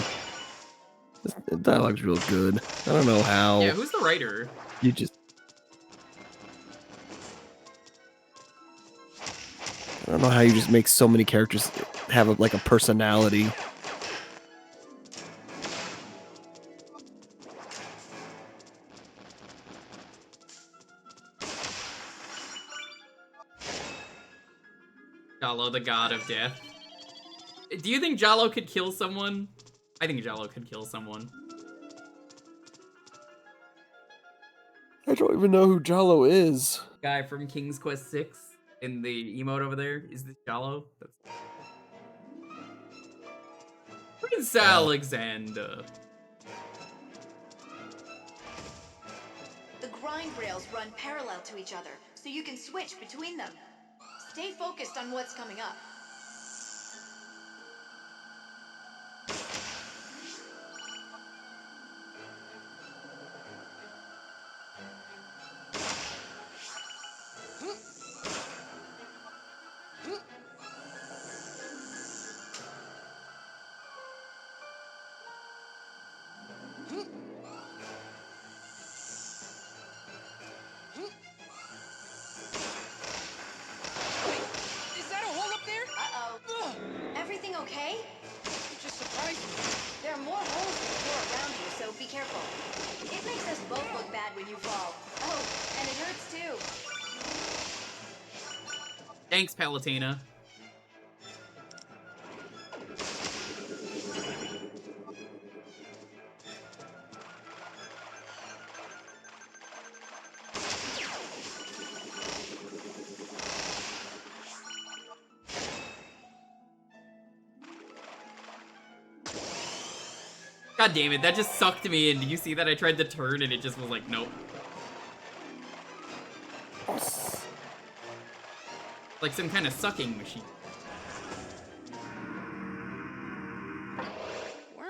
This dialogue's real good. I don't know how. Yeah, who's the writer? You just. I don't know how you just make so many characters have like a personality. Jalo, the god of death. Do you think Jalo could kill someone? I think Jalo could kill someone. I don't even know who Jalo is. Guy from King's Quest 6 in the emote over there. Is this Jalo? That's... Prince Alexander. The grind rails run parallel to each other, so you can switch between them. Stay focused on what's coming up. Thanks, Palutena. God damn it, that just sucked me in. Did you see that? I tried to turn and it just was like, nope. Like some kind of sucking machine.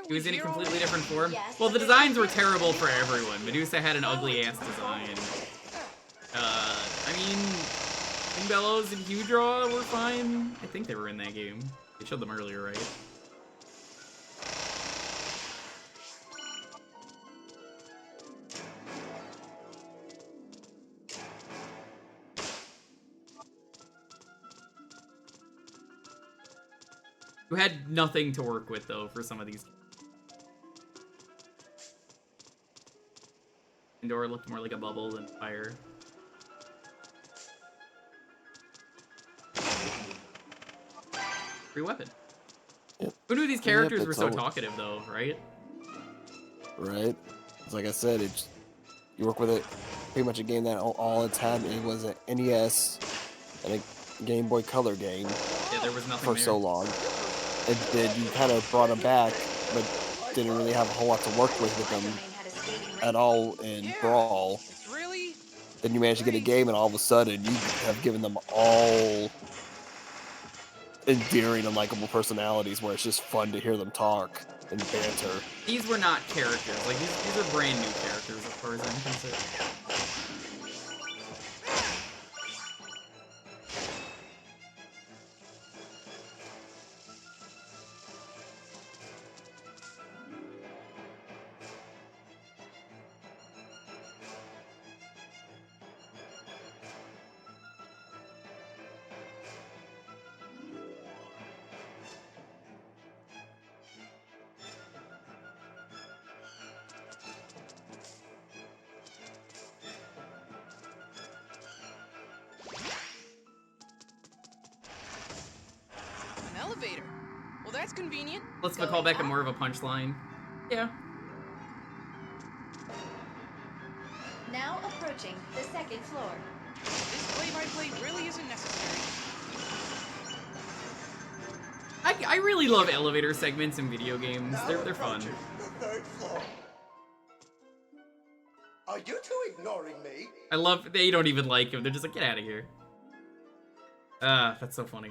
He was in a completely different form. Yes, Well, the but designs were there's- terrible for everyone. Medusa had an ugly-ass design. I mean, Bellows and Hudraw were fine. I think they were in that game. They showed them earlier, right? You had nothing to work with, though, for some of these. Indoor looked more like a bubble than fire. Free weapon. Yep. Who knew these characters Yep, were that's so all. talkative, though, right? Right? It's like I said, it's you work with it. Pretty much a game that all it's had it was an NES and a Game Boy Color game Yeah, there was nothing for there. so long. And then you kind of brought them back, but didn't really have a whole lot to work with them Microman had a skating rink. at all in Brawl. It's really Then you manage to get a game, and all of a sudden you have given them all endearing and likable personalities, where it's just fun to hear them talk and banter. These were not characters. Like, these are brand new characters, as far as I'm concerned. an elevator. Well, that's convenient. Let's Going call back a up? more of a punchline. Yeah. Now approaching the second floor. This play-by-play really isn't necessary. I really love elevator segments in video games. Now They're fun. approaching the third floor. Are you two ignoring me? I love they don't even like him. They're just like, get out of here. Ah, that's so funny.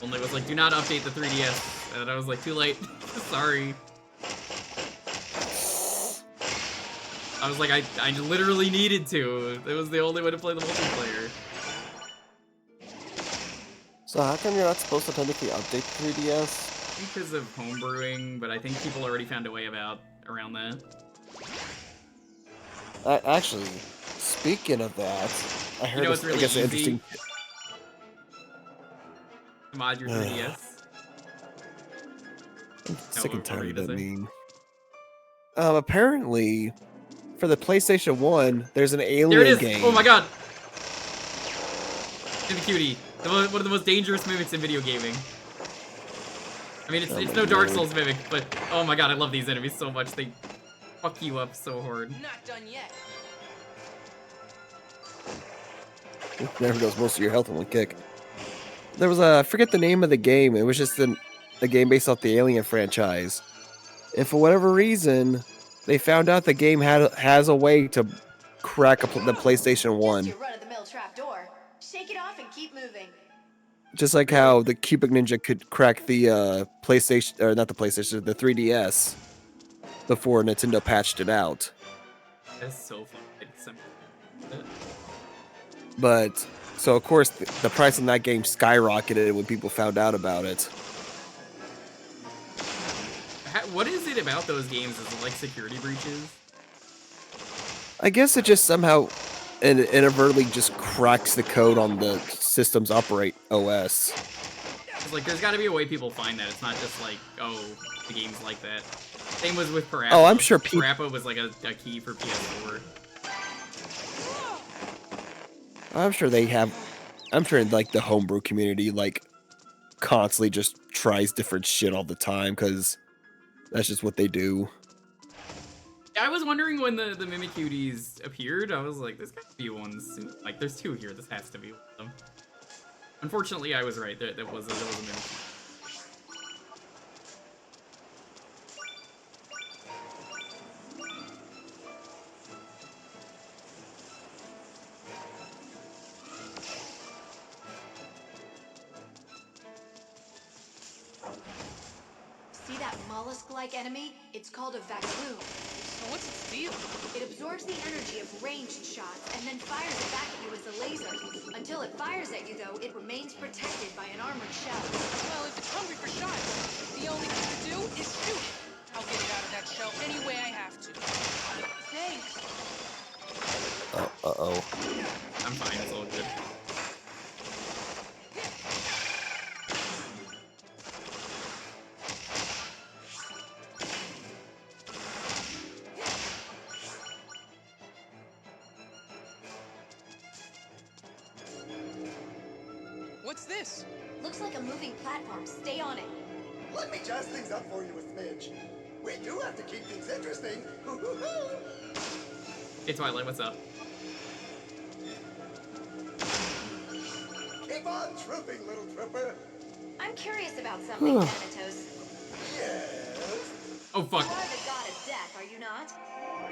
Only was like, do not update the 3DS. And I was like, too late. Sorry. I was like, I literally needed to. It was the only way to play the multiplayer. So how come you're not supposed to technically update the 3DS? Because of homebrewing, but I think people already found a way around that. Actually, speaking of that, I heard know what's really I guess an easy? interesting. Mod your 3DS. I'm sick and what were you tired gonna of that say? meme. Apparently, for the PlayStation 1, there's an alien There it is! game. Oh my god! Cutie. One of the most dangerous mimics in video gaming. I mean, it's Oh my no Dark lord. Souls mimic, but oh my god, I love these enemies so much. They fuck you up so hard. Not done yet. Never goes most of your health in one kick. There was I forget the name of the game. It was just a game based off the Alien franchise. And for whatever reason, they found out the game has a way to crack the PlayStation 1. Just your run-of-the-mill trap door. Shake it off and keep moving. Just like how the Cubic Ninja could crack the PlayStation, or not the PlayStation, the 3DS before Nintendo patched it out. That's so fun. It's some- But so of course the price on that game skyrocketed when people found out about it. What is it about those games? Is it like security breaches? I guess it just somehow inadvertently just cracks the code on the system's operate OS. It's like there's got to be a way people find that. It's not just like, oh, the game's like that. Same was with Parappa. Oh, I'm sure people. Parappa was like a key for PS4. I'm sure they have. I'm sure like the homebrew community like constantly just tries different shit all the time because that's just what they do. I was wondering when the Mimicuties appeared. I was like, there's got to be one soon. Like, there's two here. This has to be one of them. Unfortunately, I was right. There was a Mimikyu. See that mollusk-like enemy? It's called a vacuum. So what's its deal? It absorbs the energy of ranged shots and then fires it back at you as a laser. Until it fires at you, though, it remains protected by an armored shell. Well, if it's hungry for shots, the only thing to do is shoot it. I'll get it out of that shell any way I have to. Thanks. Uh-oh. I'm fine. It's all good. What's this? Looks like a moving platform. Stay on it. Let me jazz things up for you a smidge. We do have to keep things interesting. Hey, Twilight, what's up? Keep on trooping, little trooper. I'm curious about something, Thanatos. Yes. Oh, fuck. You are the god of death, are you not?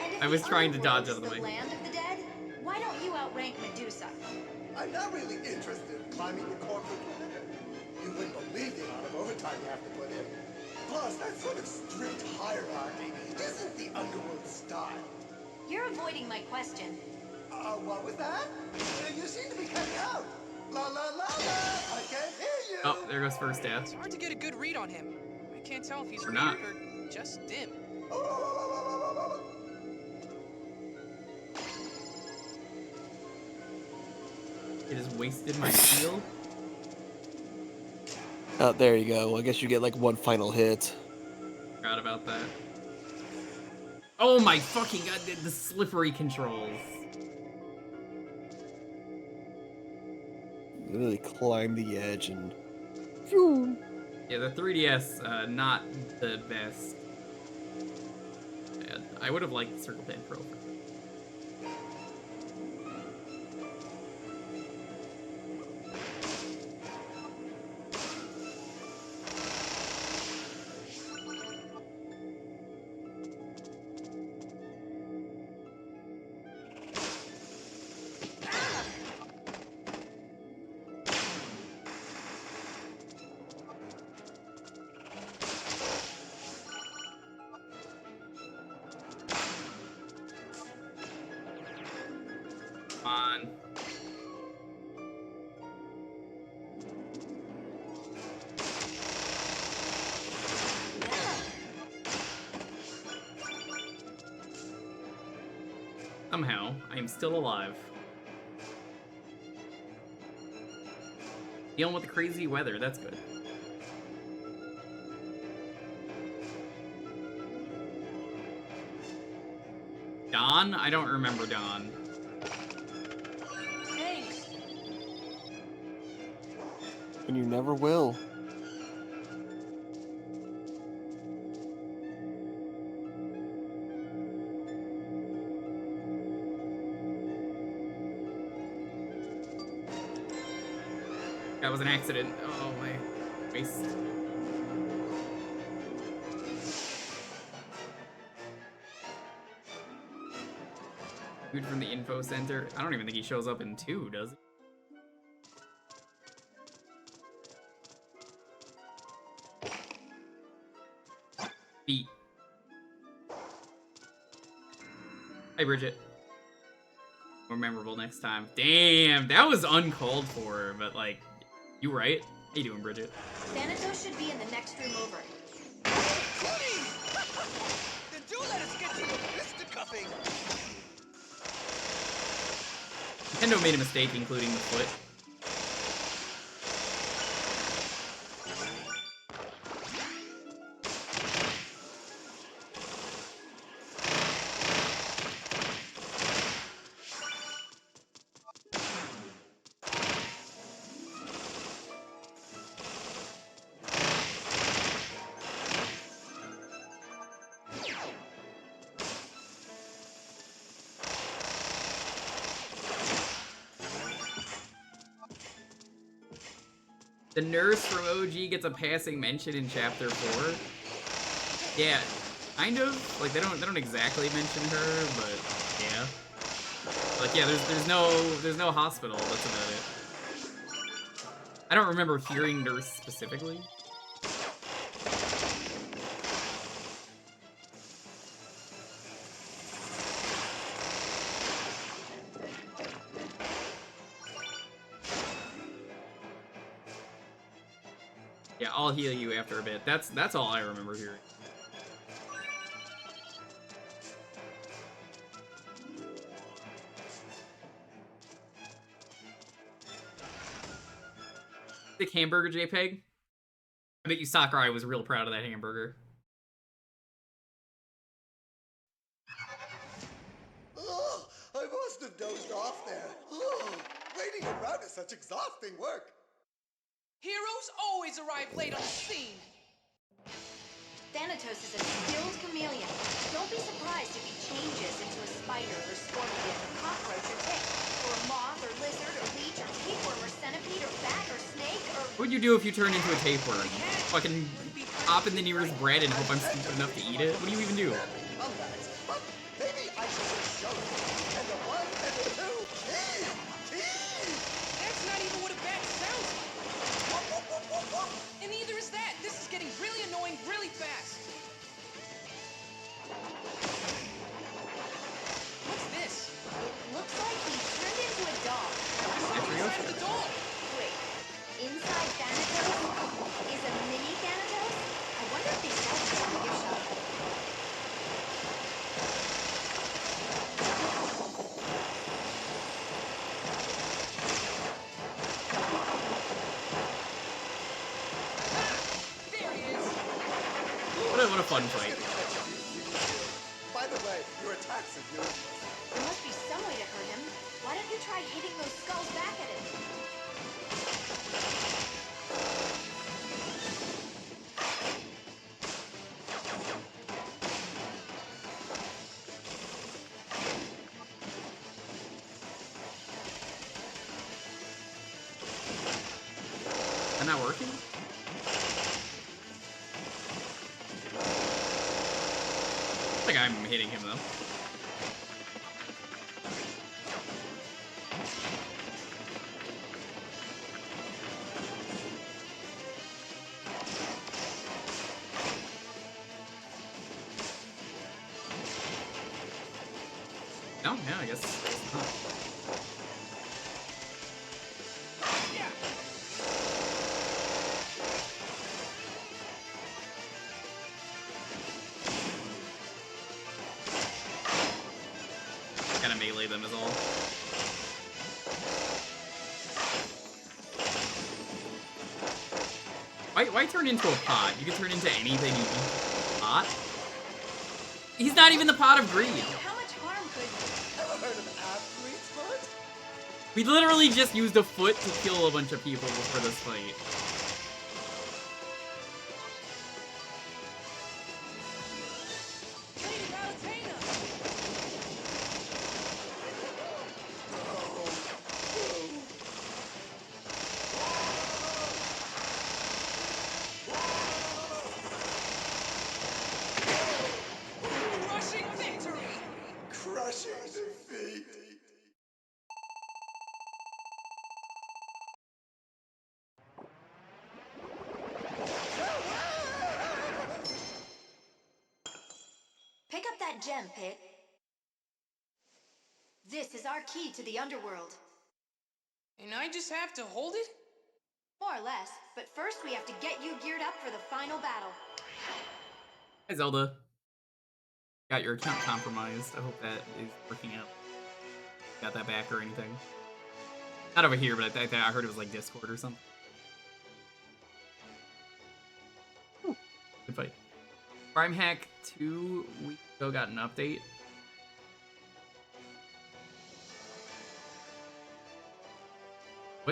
And if I was the trying to underworld dodge out of the is way. land of the dead, why don't you outrank Medusa? I'm not really interested in climbing the corporate ladder. You wouldn't believe the amount of overtime you have to put in. Plus, that sort of strict hierarchy isn't the underworld style. You're avoiding my question. What was that? You seem to be cutting out. La la la la! I can't hear you! Oh, there goes first death. It's hard to get a good read on him. I can't tell if he's Or weird not. or just dim. It has wasted my shield. Oh, there you go. I guess you get like one final hit. Forgot about that. Oh my fucking god, the slippery controls. Literally climb the edge and. Phew. Yeah, the 3DS, not the best. I would have liked the Circle Pad Pro. Come on. Somehow, I am still alive. Dealing with the crazy weather, that's good. Don? I don't remember Don. Thanks. And you never will. That was an accident. Oh my waist. Dude from the info center. I don't even think he shows up in 2, does he? Beat. Hey, Bridget. More memorable next time. Damn, that was uncalled for, but like, you right. How you doing, Bridget? Thanatos should be in the next room over. Goody! Then do let us get to the fisticuffing! Nintendo made a mistake including the foot. The nurse from OG gets a passing mention in chapter 4. Yeah, kind of. Like they don't exactly mention her, but yeah. Like yeah, there's no hospital. That's about it. I don't remember hearing nurse specifically. Yeah, I'll heal you after a bit. That's all I remember hearing. Thick hamburger JPEG. I bet you Sakurai was real proud of that hamburger. Oh, I must have dozed off there. Oh, waiting around is such exhausting work. Heroes always arrive late on the scene! Thanatos is a skilled chameleon. Don't be surprised if he changes into a spider or scorpion or cockroach or tick, or a moth or lizard or leech or tapeworm or centipede or bat or snake or... What would you do if you turned into a tapeworm? Fucking hop in the nearest bread and hope I'm stupid enough to eat it? What do you even do? Comebacks, but maybe I should just show you. And the one and the two, That's not even what a bat sounds like! And neither is that! This is getting really annoying really fast! What's this? It looks like he turned into a dog. Something inside of the dog! Wait, inside Thanatos is a mini Thanatos? I wonder if these guys are a gift shop. There he is! What a fun fight. By the way, your attacks are useless. There must be some way to hurt him. Why don't you try hitting those skulls back at him? Is that not working? I think I'm hitting him though. No, yeah, I guess. Kind of melee them is all. Why turn into a pot? You can turn into anything you want. Pot? He's not even the pot of greed. How much harm could... Ever heard of athlete's foot? We literally just used a foot to kill a bunch of people for this fight. Lady Valentina! Crushing victory! Crushing defeat. Pick up that gem, Pit. This is our key to the underworld. And I just have to hold it? More or less, but first we have to get you geared up for the final battle. Hi, Zelda. Got your account compromised. I hope that is working out. Got that back or anything? Not over here, but I heard it was like Discord or something. Ooh, good fight. Prime Hack 2 weeks ago got an update.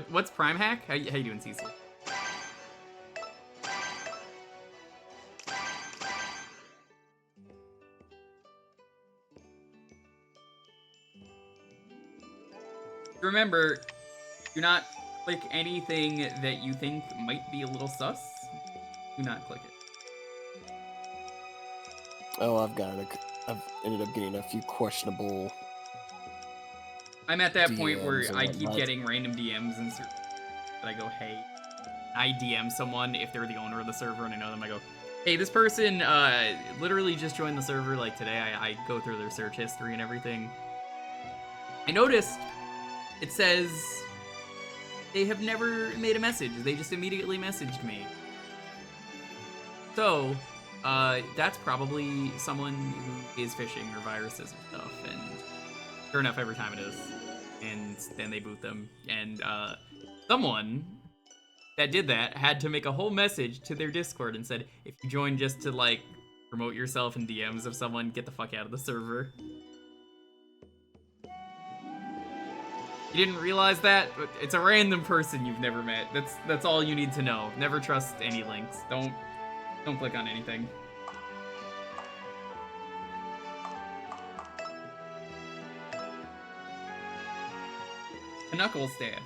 What's Prime Hack? How you doing, Cecil? Remember, do not click anything that you think might be a little sus. Do not click it. Oh, I've ended up getting a few questionable. I'm at that point DMs where and I keep whatnot. getting random DMs and that I go, hey. I DM someone if they're the owner of the server and I know them. I go, hey, this person literally just joined the server like today. I go through their search history and everything. I noticed it says they have never made a message. They just immediately messaged me. So, that's probably someone who is phishing or viruses and stuff. And sure enough, every time it is. And then they boot them. And someone that did that had to make a whole message to their Discord and said, if you join just to, like, promote yourself in DMs of someone, get the fuck out of the server. You didn't realize that? It's a random person you've never met. That's all you need to know. Never trust any links. Don't click on anything. A knuckle staff.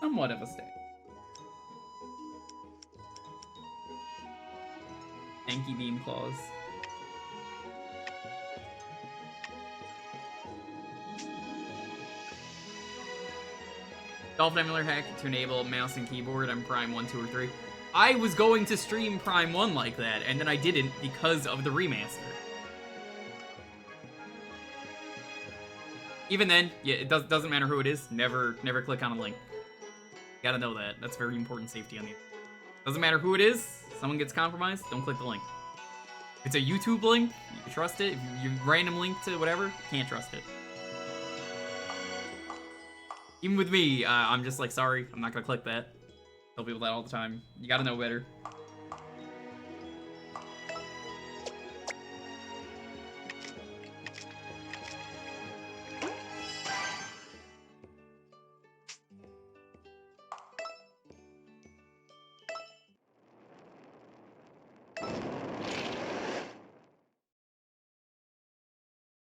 Somewhat of a staff. Anky beam claws. Dolphin Emulator hack to enable mouse and keyboard on Prime 1, 2, or 3. I was going to stream Prime 1 like that, and then I didn't because of the remaster. Even then, yeah, it doesn't matter who it is. Never click on a link. You gotta know that. That's very important safety on the internet. Doesn't matter who it is. Someone gets compromised, don't click the link. If it's a YouTube link, you can trust it. If you random link to whatever, can't trust it. Even with me, I'm just like, sorry, I'm not gonna click that. Tell people that all the time. You gotta know better.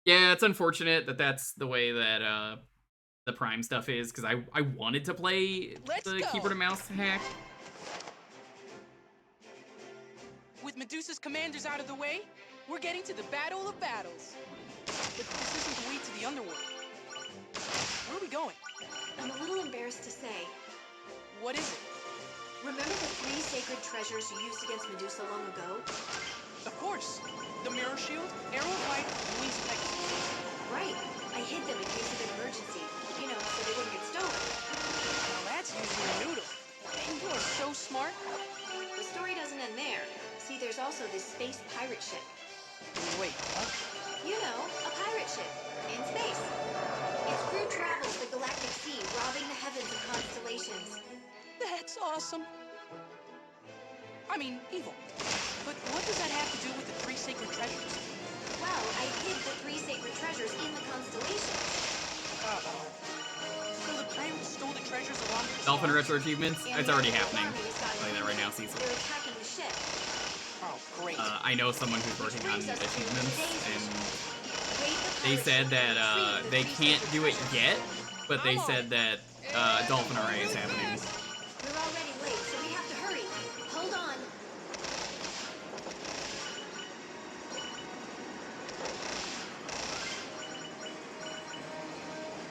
Yeah, it's unfortunate that that's the way that the Prime stuff is, because I wanted to play the keyboard and mouse hack. With Medusa's commanders out of the way, we're getting to the Battle of Battles. But this isn't the way to the underworld. Where are we going? I'm a little embarrassed to say. What is it? Remember the 3 sacred treasures you used against Medusa long ago? Of course. The Mirror Shield, Arrow of Light, and Wings of Pegasus. Right. I hid them in case of an emergency. You know, so they wouldn't get stolen. Now that's using a noodle. You are so smart. The story doesn't end there. See, there's also this space pirate ship. Wait, what? You know, a pirate ship. In space. Its crew travels the galactic sea, robbing the heavens of constellations. That's awesome. I mean, evil. But what does that have to do with the 3 sacred treasures? Well, I hid the 3 sacred treasures in the constellations. So the pirates stole the treasures along with the Dolphin stars? Retro Achievements? And It's the already Alpha happening. Army has I'm got telling you that right now, influence. Cecil. They're attacking the ship. Oh, great. I know someone who's working on achievements, and Raid the they pirate said ship that and retrieve the they 3 can't sacred do it treasures. yet, but they said that Dolphin Array is happening. We're already late, so we have to hurry. Hold on.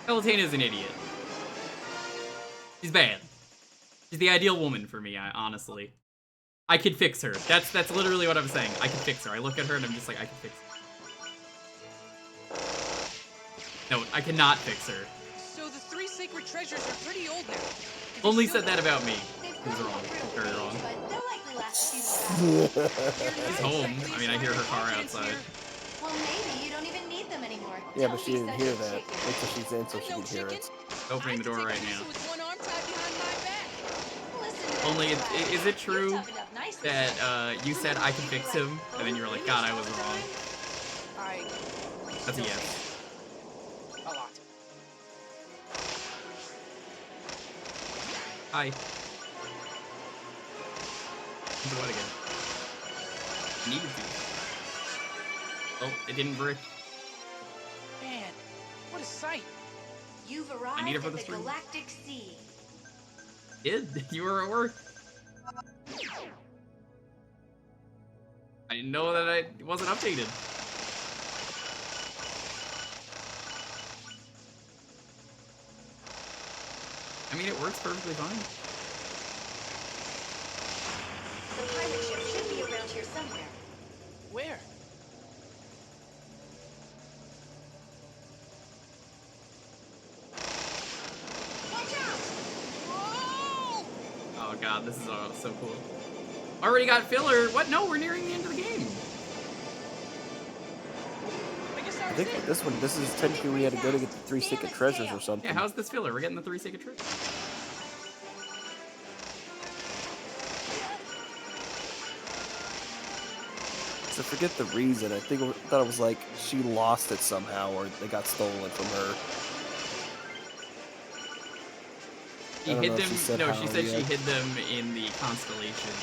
Palutena is an idiot. She's bad. She's the ideal woman for me, honestly. I could fix her. That's literally what I'm saying. I could fix her. I look at her and I'm just like, I could fix her. No, I cannot fix her. So the 3 sacred treasures are pretty old now. and they Only still said that about me. They've Who's grown wrong? real Very big, wrong. but they'll likely last a few more battles. You're not She's home. exactly I mean, I hear her car inspiring confidence outside. here. Well, maybe you don't even need them anymore. Yeah, but Don't she be didn't such hear a that. chicken. Wait till she's in so I'm she no can hear chicken. it. Opening the door right now. With one arm tied behind my back. Listen to that Only, swag. is it You true toughened up nicely that since. you said I can fix him, and then you were like, God, I was wrong. I That's a still yes. say a lot. Hi. Do what again? Needed to. Oh, it didn't break. Man, what a sight. You've I need it arrived for at the the stream. Galactic Sea. Did? You were at work. I didn't know that it wasn't updated. I mean, it works perfectly fine. The pirate ship should be around here somewhere. Where? Watch out! Whoa! Oh god, this is so cool. Already got filler. What? No, we're nearing the end of the game. I guess I that was think it. this is technically we had to go to get the 3 sacred treasures or something. Yeah, how's this filler? We're getting the 3 sacred treasures. I forget the reason. I thought it was like she lost it somehow or they got stolen from her. She I don't hid know if them. she said No, how she said she yet. hid them in the constellation,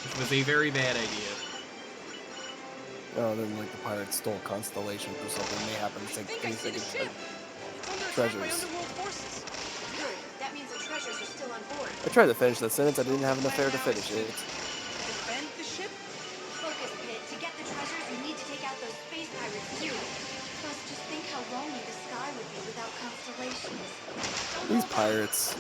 which was a very bad idea. Oh, then like the pirates stole Constellation or something. They happened to I take think I 3 see the sacred ship. It's under attack by treasures. underworld forces. Good. That means the treasures are still on board. I tried to finish that sentence. I didn't have enough air to finish it. Defend the ship? Focus, Pit. To get the treasures, you need to take out those space pirates too. Plus, just think how lonely the sky would be without constellations. These pirates.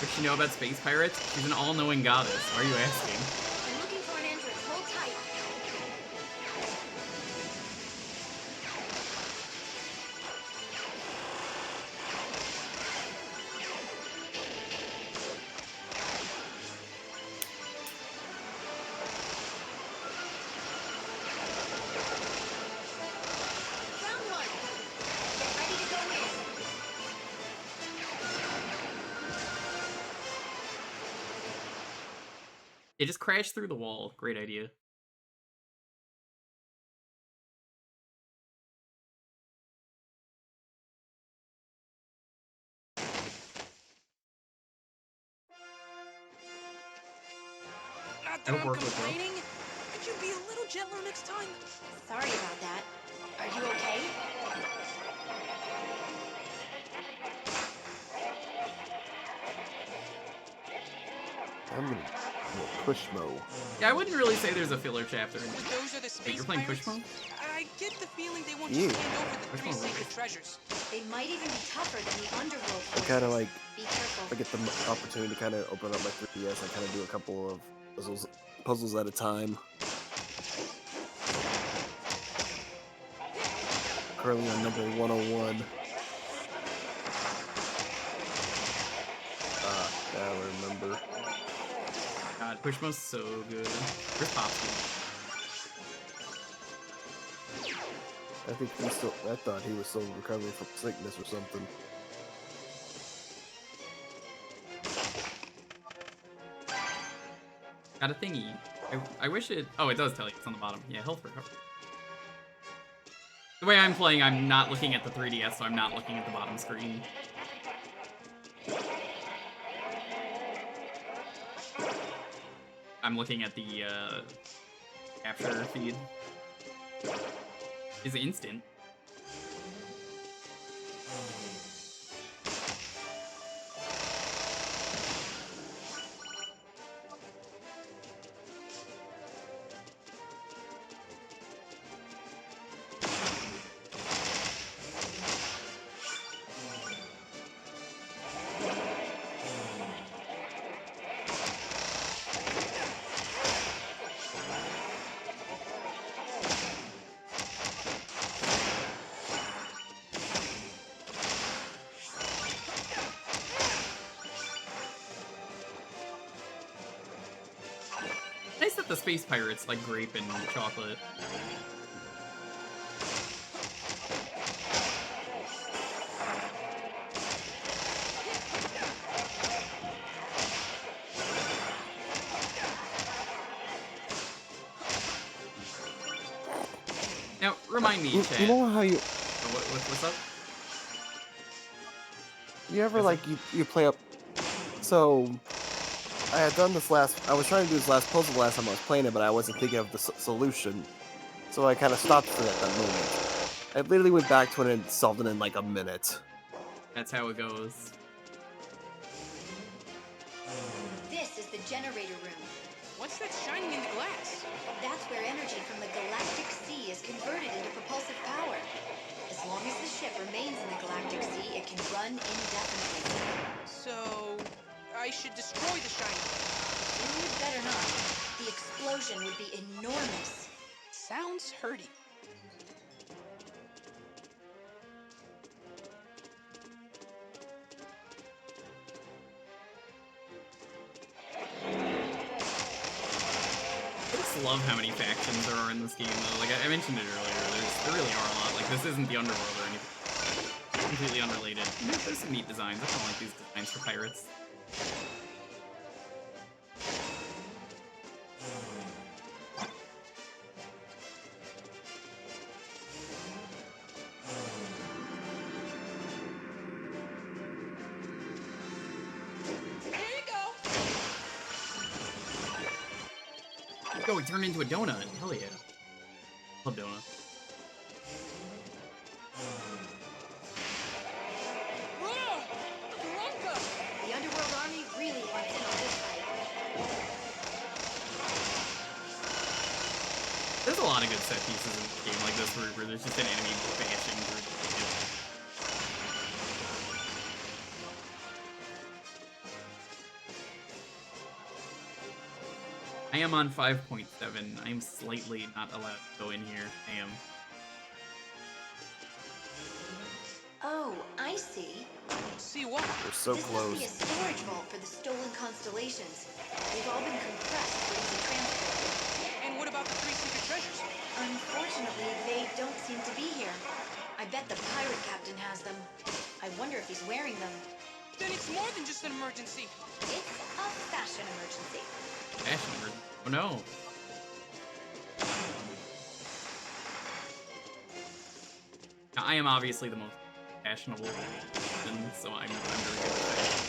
What you know about space pirates? She's an all-knowing goddess. Why are you asking? I'm looking for an entrance. Hold tight. Found one. Get ready to go in. It just crashed through the wall. Great idea. Not that It'll I'm work with complaining. Could you be a little gentler next time? Sorry about that. Are you okay? I'm gonna push Mo. Yeah, I wouldn't really say there's a filler chapter in it. Those are the space you're playing pirates? push mode? I get the feeling they won't Yeah. just hand over the Which 3 one was sacred it? treasures. They might even be tougher than the underworld I forces. kind of like, Be careful. if I get the opportunity to kind of open up my 3DS, I kind of do a couple of puzzles at a time. Currently on number 101. Now I remember. God, push mode's so good. Where's Popsky? I think I thought he was still recovering from sickness or something. Got a thingy. I wish it... Oh, it does tell you. It's on the bottom. Yeah, health recovery. The way I'm playing, I'm not looking at the 3DS, so I'm not looking at the bottom screen. I'm looking at the capture feed. Is instant. that the space pirates like grape and chocolate. Now, remind me, Chad. You know how you... What's up? You ever, like, you play up... So, I had done this last... I was trying to do this last puzzle last time I was playing it, but I wasn't thinking of the solution. So I kind of stopped for it at that moment. I literally went back to it and solved it in, like, a minute. That's how it goes. This is the generator room. What's that shining in the glass? That's where energy from the galactic sea is converted into propulsive power. As long as the ship remains in the galactic sea, it can run indefinitely. So, I should destroy the shining. You'd better not. The explosion would be enormous. Sounds hurty. I just love how many factions there are in this game, though. Like, I mentioned it earlier, there really are a lot. Like, this isn't the underworld or anything. It's completely unrelated. There's some neat designs. I don't like these designs for pirates. Here you go. Oh, he turned into a donut. Hell yeah. Love donut. Whoa! Drunka! The underworld army really wants in on this fight. There's a lot of good set pieces in a game like this where there's just an enemy bashing through. I am on 5.7. I'm slightly not allowed to go in here. I am. Oh, I see. See what? We're so This close. must be a storage vault for the stolen constellations. They've all been compressed for easy transport. And what about the 3 secret treasures? Unfortunately, they don't seem to be here. I bet the pirate captain has them. I wonder if he's wearing them. Then it's more than just an emergency. It's a fashion emergency. Fashion. Oh no. Now, I am obviously the most fashionable person, so I'm very good with that.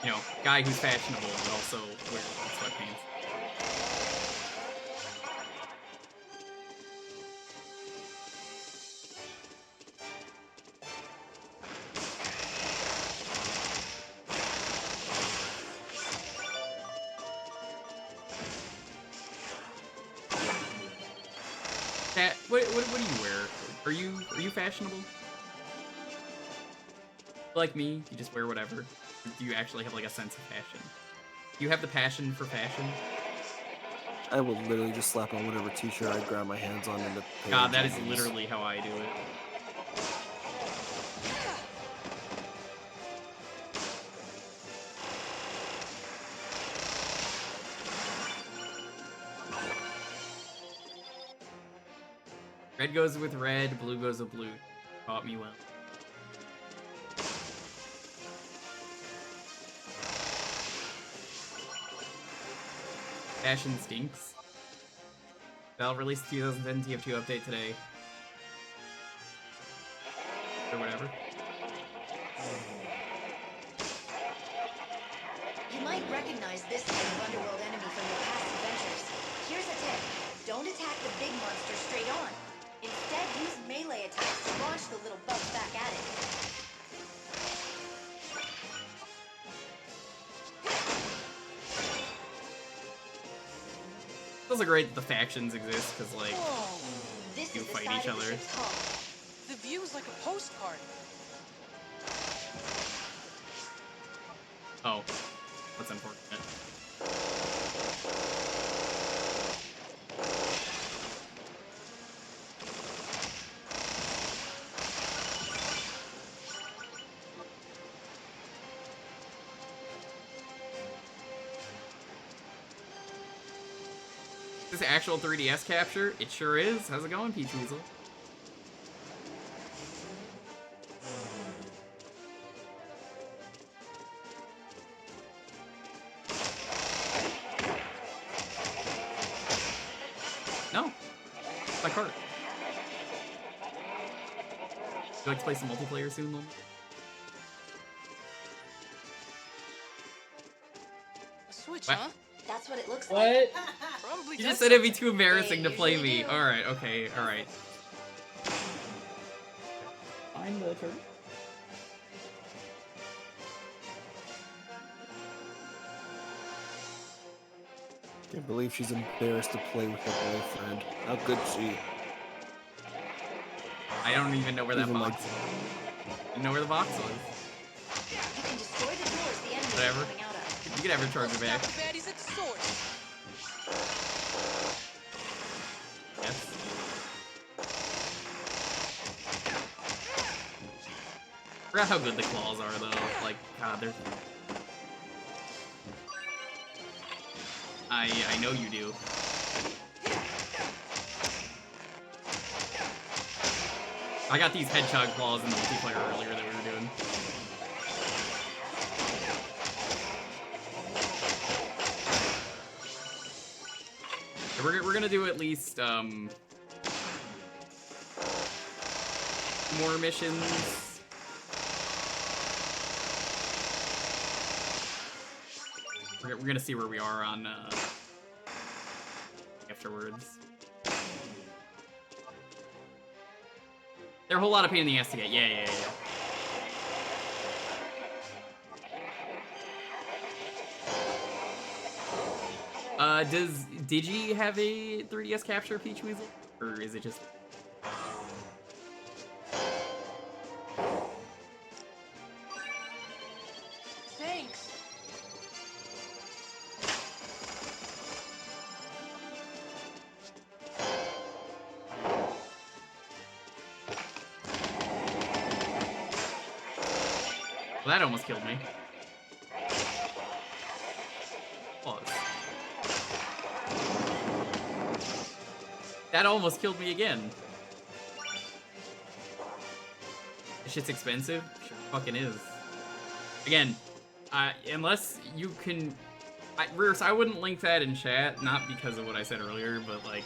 You know, guy who's fashionable, but also wears sweatpants. Cat, what do you wear? Are you fashionable? Like me, you just wear whatever. Or do you actually have like a sense of fashion? Do you have the passion for fashion? I will literally just slap on whatever t-shirt I grab my hands on and the God, that is literally how I do it. Red goes with red, blue goes with blue. Taught me well. Fashion stinks. Valve released 2010 TF2 update today. Or whatever. You might recognize this type of underworld enemy from your past adventures. Here's a tip. Don't attack the big monster straight on. Instead, use melee attacks to launch the little bugs back at it. Feels like great that the factions exist, because, like, Whoa! This you is the fight side each of the other. ship's hull. The view's like a postcard. Oh, that's unfortunate. This actual 3DS capture? It sure is. How's it going, Peach Weasel? No. My cart. Would you like to play some multiplayer soon, Lil? A switch, What? huh? That's what it looks What? like. Probably You does just said it'd be something. too embarrassing They to play usually me. do. Alright, okay, alright. Find the turn. Can't believe she's embarrassed to play with her boyfriend. How could she? I don't even know where that Even box like- is. I didn't know where the box was. You can destroy the doors the enemies Whatever. are coming out of. You can have your charger Stop back. the baddies at the source. Yes. Forgot how good the claws are, though. Like, God, they're... I know you do. I got these hedgehog claws in the multiplayer earlier that we were doing. We're gonna do at least, more missions. We're gonna see where we are on, afterwards. They're a whole lot of pain in the ass to get. Yeah. Does Digi have a 3DS capture, Peach Weasel? Or is it just... Thanks. Well, that almost killed me. Pause. That almost killed me again. This shit's expensive? Sure fucking is. Again, unless you can... Rears, I wouldn't link that in chat, not because of what I said earlier, but like...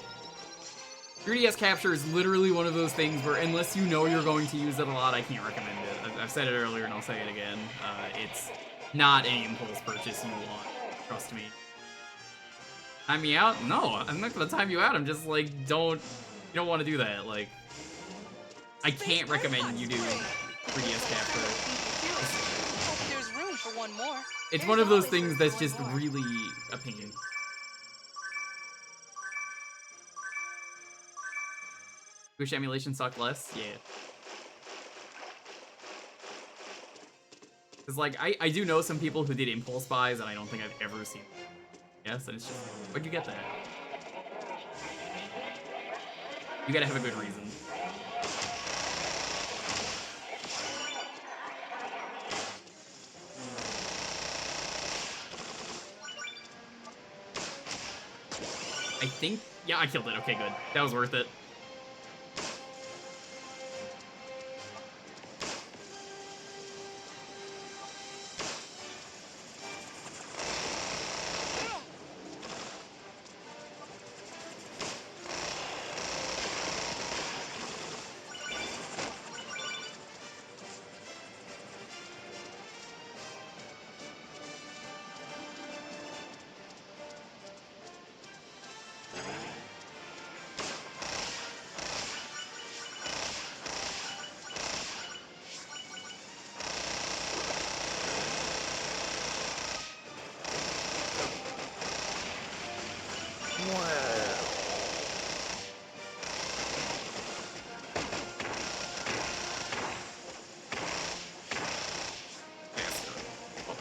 3DS capture is literally one of those things where unless you know you're going to use it a lot, I can't recommend it. I've said it earlier and I'll say it again. It's not any impulse purchase you want. Trust me. Time me out? No, I'm not gonna time you out. I'm just like, you don't want to do that. Like, I can't recommend you do 3DS capture. Hope there's room for one more. It's one of those things that's just really a pain. Wish emulation sucked less? Yeah. Because, like, I do know some people who did impulse buys, and I don't think I've ever seen them. Yes, and it's just, where'd you get that? You gotta have a good reason. I think, yeah, I killed it. Okay, good. That was worth it.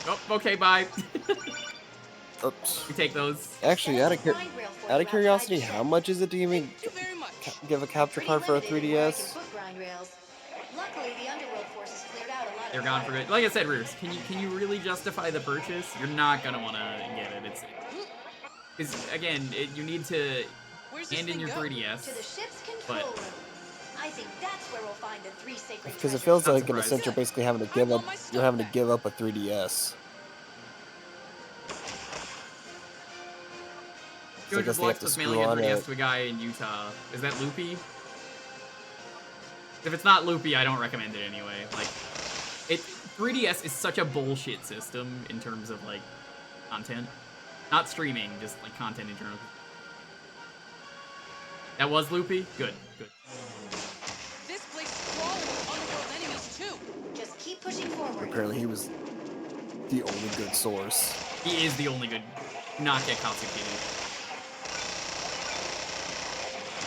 Oh, okay, bye. Oops. We take those. Actually, out of curiosity, how much is it to even Thank you very much. give a capture card for a 3DS? Luckily, the underworld forces cleared out a lot They're of gone for water. good. Like I said, Rears, can you really justify the purchase? You're not gonna want to get it. It's Is again, you need to Where's this hand in thing your go? 3DS. To the ship's control But- room. I think that's where we'll find the 3 sacred Because it treasures. feels Not like in a surprised. sense you're basically having to I give up. want my You're stuff having to back. give up a 3DS. So I 200 guess they bucks have to plus screw mailing a on 3DS it. to a guy in Utah. Is that loopy? If it's not loopy, I don't recommend it anyway. Like, 3DS is such a bullshit system in terms of, like, content. Not streaming, just, like, content in general. That was loopy? Good, good. This place is crawling with underworld enemies too. Just keep pushing forward. Apparently he was the only good source. He is the only good. Not get Katsukiri.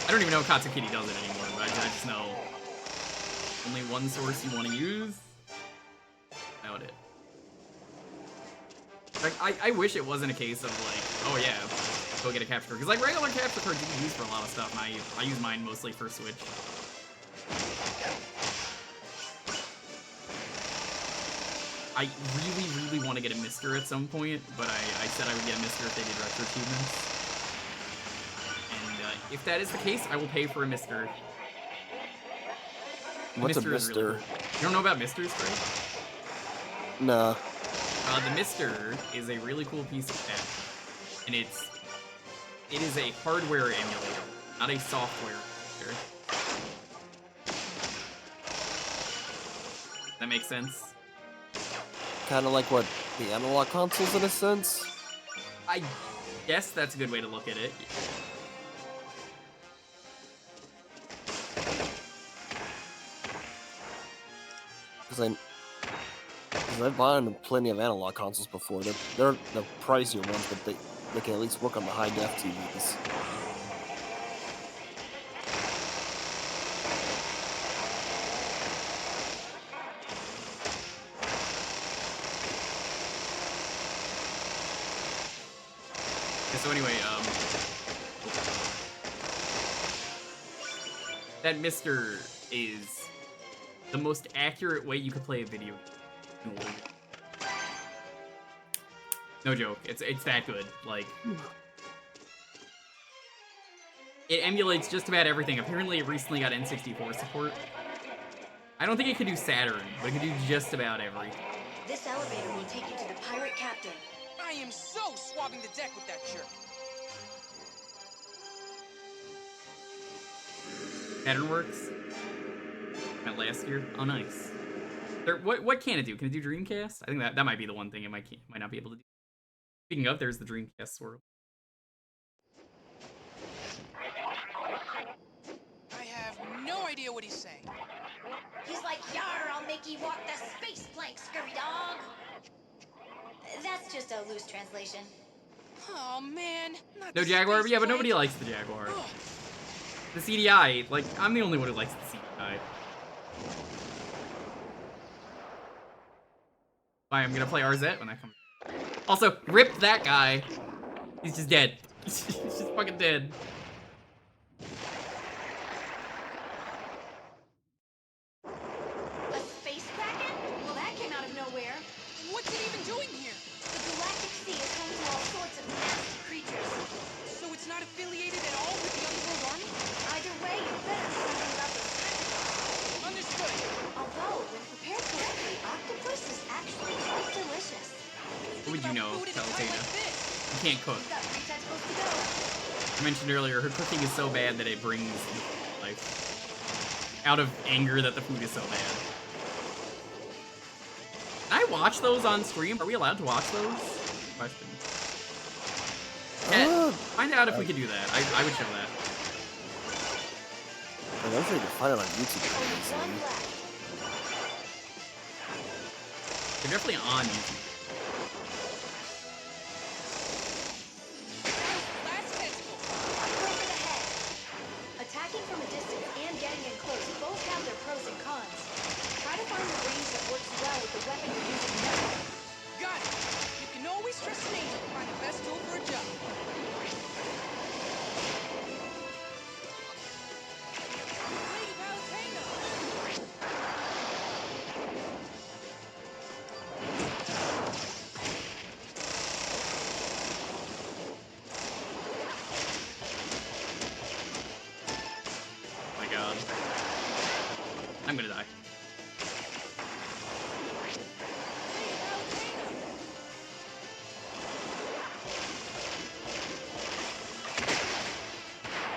I don't even know if Katsukiri does it anymore, but I just know only one source you want to use. About it. Like, I wish it wasn't a case of like, oh yeah, go get a capture card. Because like regular capture cards you can use for a lot of stuff, and I use mine mostly for Switch. I really, really want to get a Mister at some point, but I said I would get a Mister if they did retro achievements. And if that is the case, I will pay for a Mister. What's a Mister is really Mister? cool. You don't know about Misters, Trey? Nah. The Mister is a really cool piece of tech, and it is a hardware emulator, not a software emulator. That makes sense? Kind of like what the analog consoles in a sense. I guess that's a good way to look at it. Because I've bought plenty of analog consoles before. They're the pricier ones, but they can at least work on the high def TVs. So anyway, that Mister is the most accurate way you could play a video game. No joke, it's that good. Like, it emulates just about everything. Apparently, it recently got N64 support. I don't think it could do Saturn, but it could do just about everything. This elevator will take you to the pirate captain. I am so swabbing the deck with that jerk. Saturn works. Went last year. Oh, nice. What can it do? Can it do Dreamcast? I think that might be the one thing it might not be able to do. Speaking of, there's the Dreamcast swirl. I have no idea what he's saying. He's like, "Yar, I'll make ye walk the space plank, scurry dog." That's just a loose translation. Oh man. Not No the Jaguar? space Yeah, but nobody plank. likes the Jaguar. Ugh. The CDI, like, I'm the only one who likes the CDI. Fine, I'm gonna play RZ when that comes. Also, rip that guy. He's just dead. He's just fucking dead. A space kraken? Well, that came out of nowhere. What's it even doing here? The galactic sea is home to all sorts of nasty creatures. So it's not affiliated at all with the Underworld Army? Either way, you better know something about those tentacles. Understood. Although, when prepared correctly, octopus is actually quite delicious. What would you know, Food at a time Talatena? like this. You can't cook. We've got 3 tentacles to go. I mentioned earlier, her cooking is so bad that it brings life. Out of anger that the food is so bad. Can I watch those on stream? Are we allowed to watch those? Question. Cat, find out if we could do that. I would show that. I'm sure you can find it on YouTube. Only 1 left. They're definitely on YouTube. Last tentacle. Over the head. Attacking from a distance and getting in close both have their pros and cons. Try to find the range that works well with the weapon you're using now. Got it. You can always trust an angel to find the best tool for a job. Lady Palutena. god. I'm gonna die.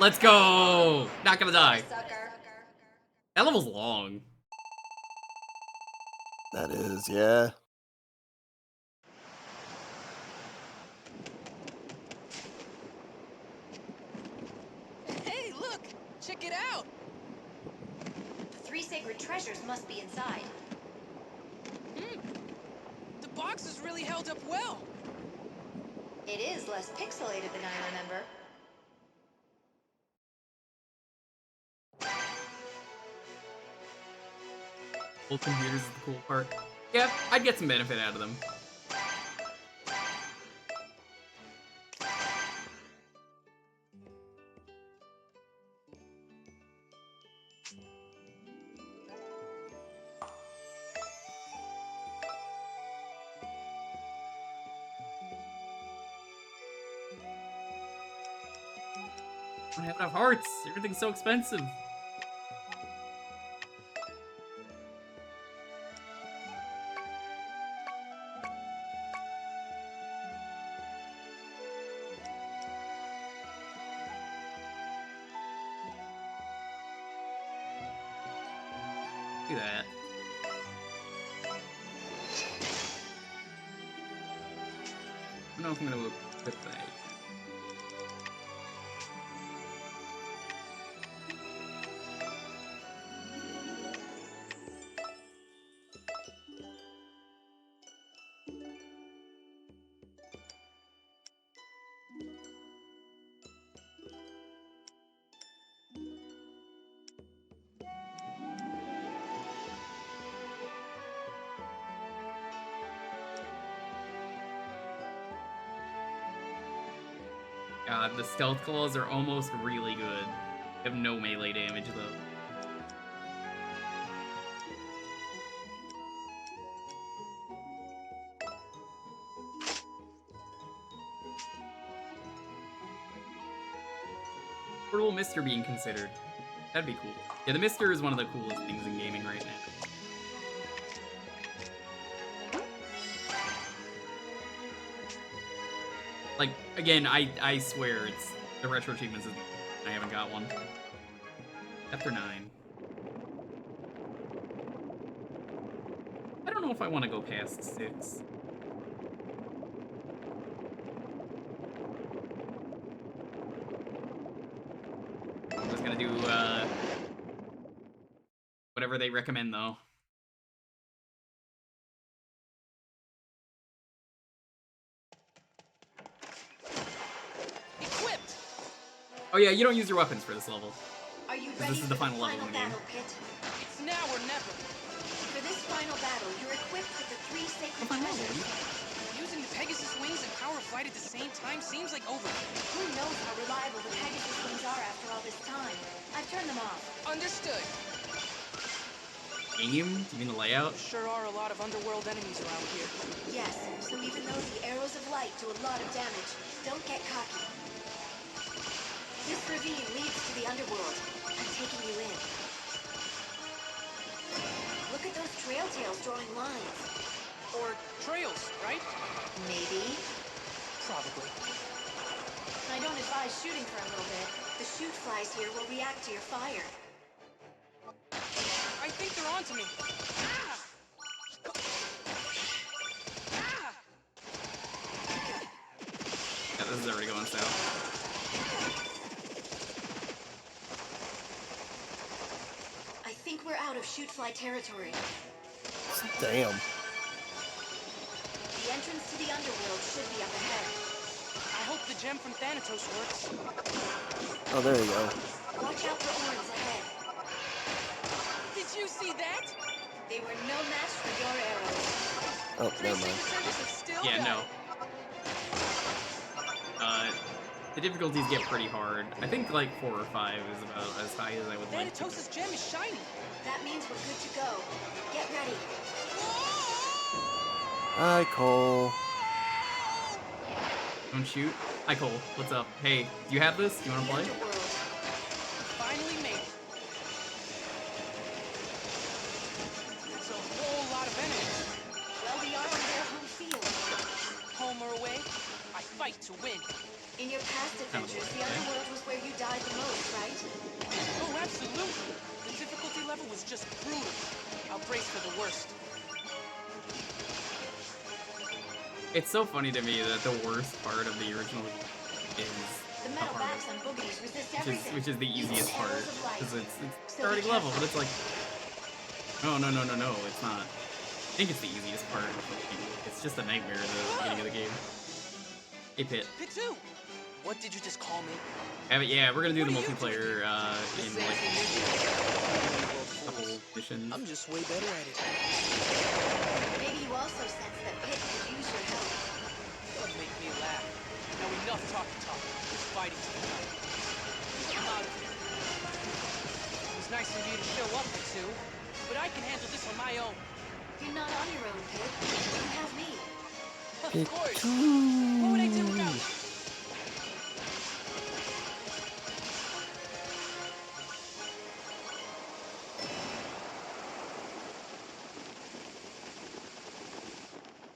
Let's go! Not gonna die. Sucker. That level's long. That is, yeah. Hey, look! Check it out! The 3 sacred treasures must be inside. The box is really held up well. It is less pixelated than I remember. Old computers is the cool part. Yeah, I'd get some benefit out of them. I don't have enough hearts. Everything's so expensive. Do that. I don't know if I'm gonna equip that. God, the stealth claws are almost really good. They have no melee damage though. Portable Mister being considered. That'd be cool. Yeah, the Mister is one of the coolest things in gaming right now. Like, again, I swear it's the retro achievements. I haven't got one. Chapter 9. I don't know if I want to go past 6. I was gonna do, whatever they recommend, though. Equipped! Oh yeah, you don't use your weapons for this level. Are you 'Cause ready this is for the final level in the game. battle, Pit? It's now or never. For this final battle, you're equipped with the 3 sacred final treasures. Using the Pegasus wings and power of flight at the same time seems like overkill. Who knows how reliable the Pegasus wings are after all this time? I've turned them off. Understood. Game? Do you mean the layout? Sure are a lot of underworld enemies around here. Yes, so even though the arrows of light do a lot of damage, don't get cocky. This ravine leads to the underworld. I'm taking you in. Look at those trail tails drawing lines. Or trails, right? Maybe. Probably. I don't advise shooting for a little bit. The shoot flies here will react to your fire. I think they're onto me. Ah! Ah! Yeah, this is already going south. I think we're out of shoot fly territory. Damn. The entrance to the underworld should be up ahead. I hope the gem from Thanatos works. Oh, there you go. Watch out for Orns ahead. Did you see that? They were no match for your arrows. Oh, Three never mind. secret treasures have still Yeah, got no. it. The difficulties get pretty hard. I think like 4 or 5 is about as high as I would like to. Thanatos' gem is shiny. That means we're good to go. Get ready. Hi, Cole. Don't shoot. Hi Cole, what's up? Hey, do you have this? Do you want to play? Underworld. Finally made it. to win. In your past adventures, the underworld was where you died the most, right? Oh, absolutely. The difficulty level was just brutal. I'll brace for the worst. It's so funny to me that the worst part of the original is The the metal hard, backs on boogies resist everything. which is the Even easiest part, arrows of light. because it's So starting be level, careful. but it's like, no, it's not. I think it's the easiest part. It's just a nightmare at the beginning of the game. Hey, Pit. Pitu! What did you just call me? Yeah, we're gonna do the What are you multiplayer The in same like thing you're doing. a couple missions. I'm just way better at it. Maybe you also sense that Pit could use your help. Don't make me laugh. Now enough talk. Just fighting to the night. I'm out of here. It was nice of you to show up, Pitu, but I can handle this on my own. You're not on your own, Pit. You have me. Of course. What would I do without you?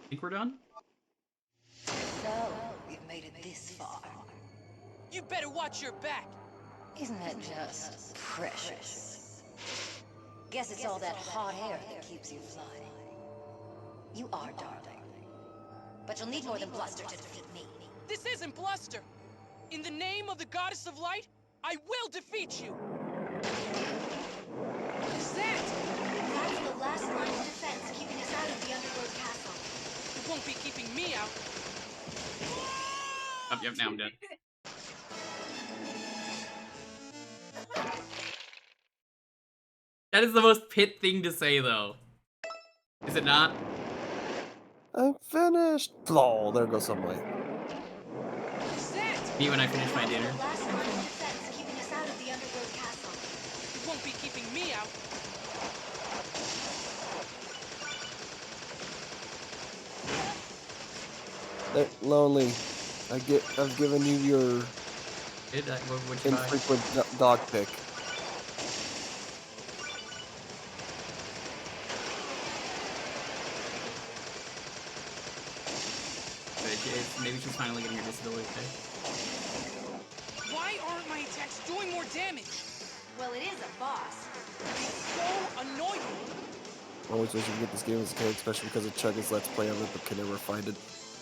Think we're done? So, we've made it this far. You better watch your back. Isn't that just precious? Guess it's all that hot air that keeps you flying. You are, darling. But you'll need more than bluster to defeat me. This isn't bluster. In the name of the goddess of light, I will defeat you. What is that? That's the last line of defense keeping us out of the underworld castle. It won't be keeping me out. Oh, yep, now I'm dead. That is the most Pit thing to say, though. Is it not? I'm finished. Oh, there goes some light. What is that? Me when I finish my dinner. The last line of defense keeping us out of the underworld castle. It won't be keeping me out. There, Lonely. I've given you your What'd you buy? infrequent dog pick. Maybe she's finally getting her disability pay. Why aren't my attacks doing more damage? Well, it is a boss. It's so annoying. Always wish you could get this game as a kid, especially because of Chugg's Let's Play of it, but can never find it.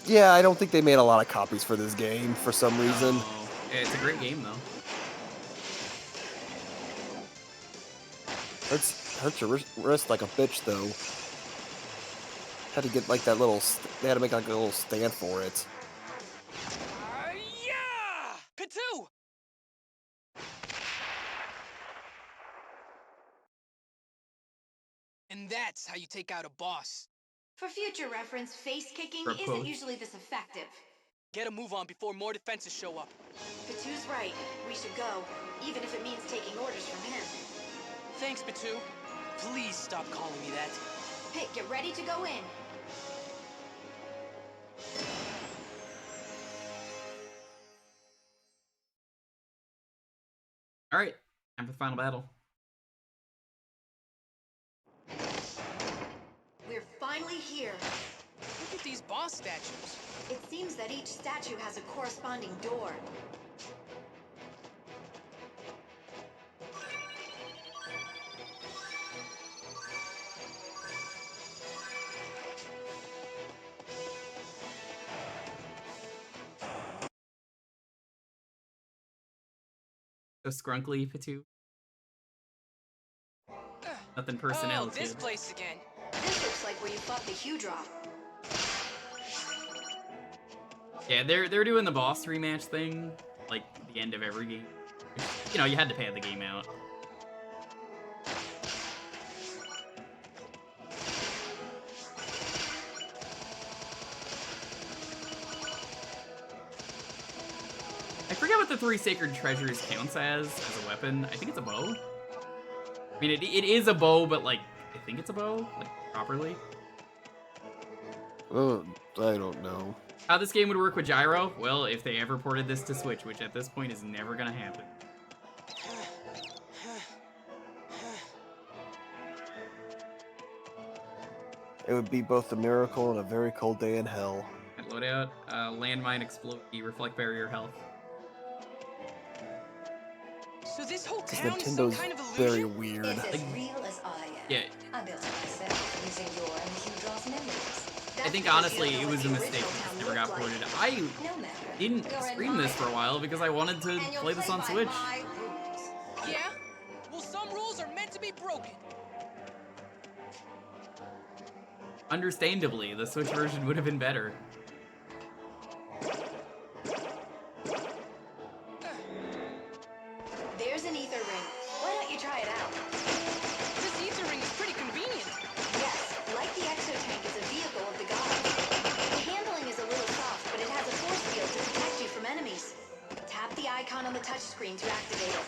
Yeah, I don't think they made a lot of copies for this game for some reason. Oh, it's a great game, though. Hurts your wrist like a bitch, though. Had to get like that little. They had to make like a little stand for it. Yeah! Pitu! And that's how you take out a boss. For future reference, face kicking For isn't quotes. usually this effective. Get a move on before more defenses show up. Pitu's right. We should go, even if it means taking orders from him. Thanks, Pitu. Please stop calling me that. Pit, get ready to go in. Alright, time for the final battle. We're finally here. Look at these boss statues. It seems that each statue has a corresponding door. So scrunkly, Pitu. Nothing personnel, Oh, this kid. place again. This looks like where you fought the Hue Drop. Yeah, they're doing the boss rematch thing, like the end of every game. You know, you had to pad the game out. I forget what the 3 sacred treasures counts as a weapon. I think it's a bow. I mean, it is a bow, but like, I think it's a bow, like, properly. Oh, I don't know. How this game would work with gyro? Well, if they ever ported this to Switch, which at this point is never gonna happen. It would be both a miracle and a very cold day in hell. Loadout. Landmine, explode, reflect barrier health. So this whole Because town is some Nintendo's kind of very illusion? weird. It's as real as I am. Yeah. I built it myself using your and Hughdraw's memories. I think honestly it was a mistake that this never got ported. I No matter. didn't You're in stream this for a while because I wanted to and you'll play this on by Switch. my rules. Yeah? Well, some rules are meant to be broken. Understandably, the Switch version would have been better. There's an ether ring. Why don't you try it out? This ether ring is pretty convenient. Yes, like the exotank is a vehicle of the gods. The handling is a little soft, but it has a force field to protect you from enemies. Tap the icon on the touchscreen to activate it.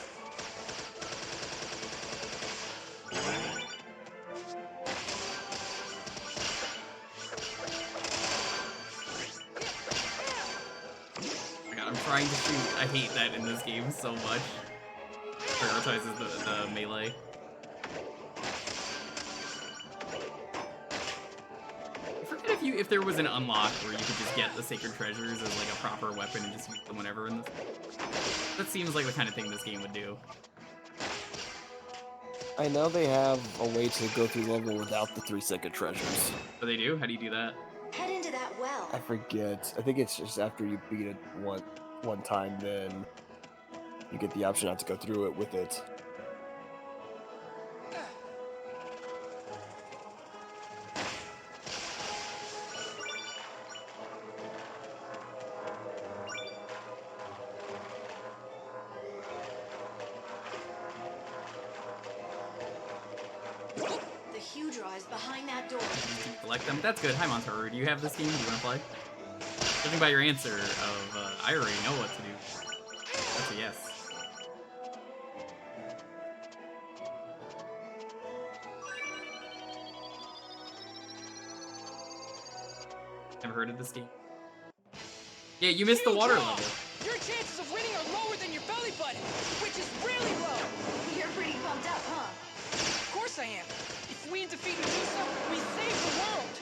Oh my god, I'm trying to shoot. I hate that in this game so much. Prioritizes the melee. I forget if there was an unlock where you could just get the sacred treasures as like a proper weapon and just use them whenever in this. That seems like the kind of thing this game would do. I know they have a way to go through level without the 3-second treasures. But they do? How do you do that? Head into that well. I forget. I think it's just after you beat it one time, then you get the option not to go through it with it. The Hughdra is behind that door. Select them. That's good. Hi, Montaru. Do you have this game? Do you want to play? Judging by your answer of, I already know what to do. That's a yes. Never heard of this game. Yeah, you missed the water level. Your chances of winning are lower than your belly button, which is really low. You're pretty pumped up, huh? Of course I am. If we defeat Medusa, we save the world.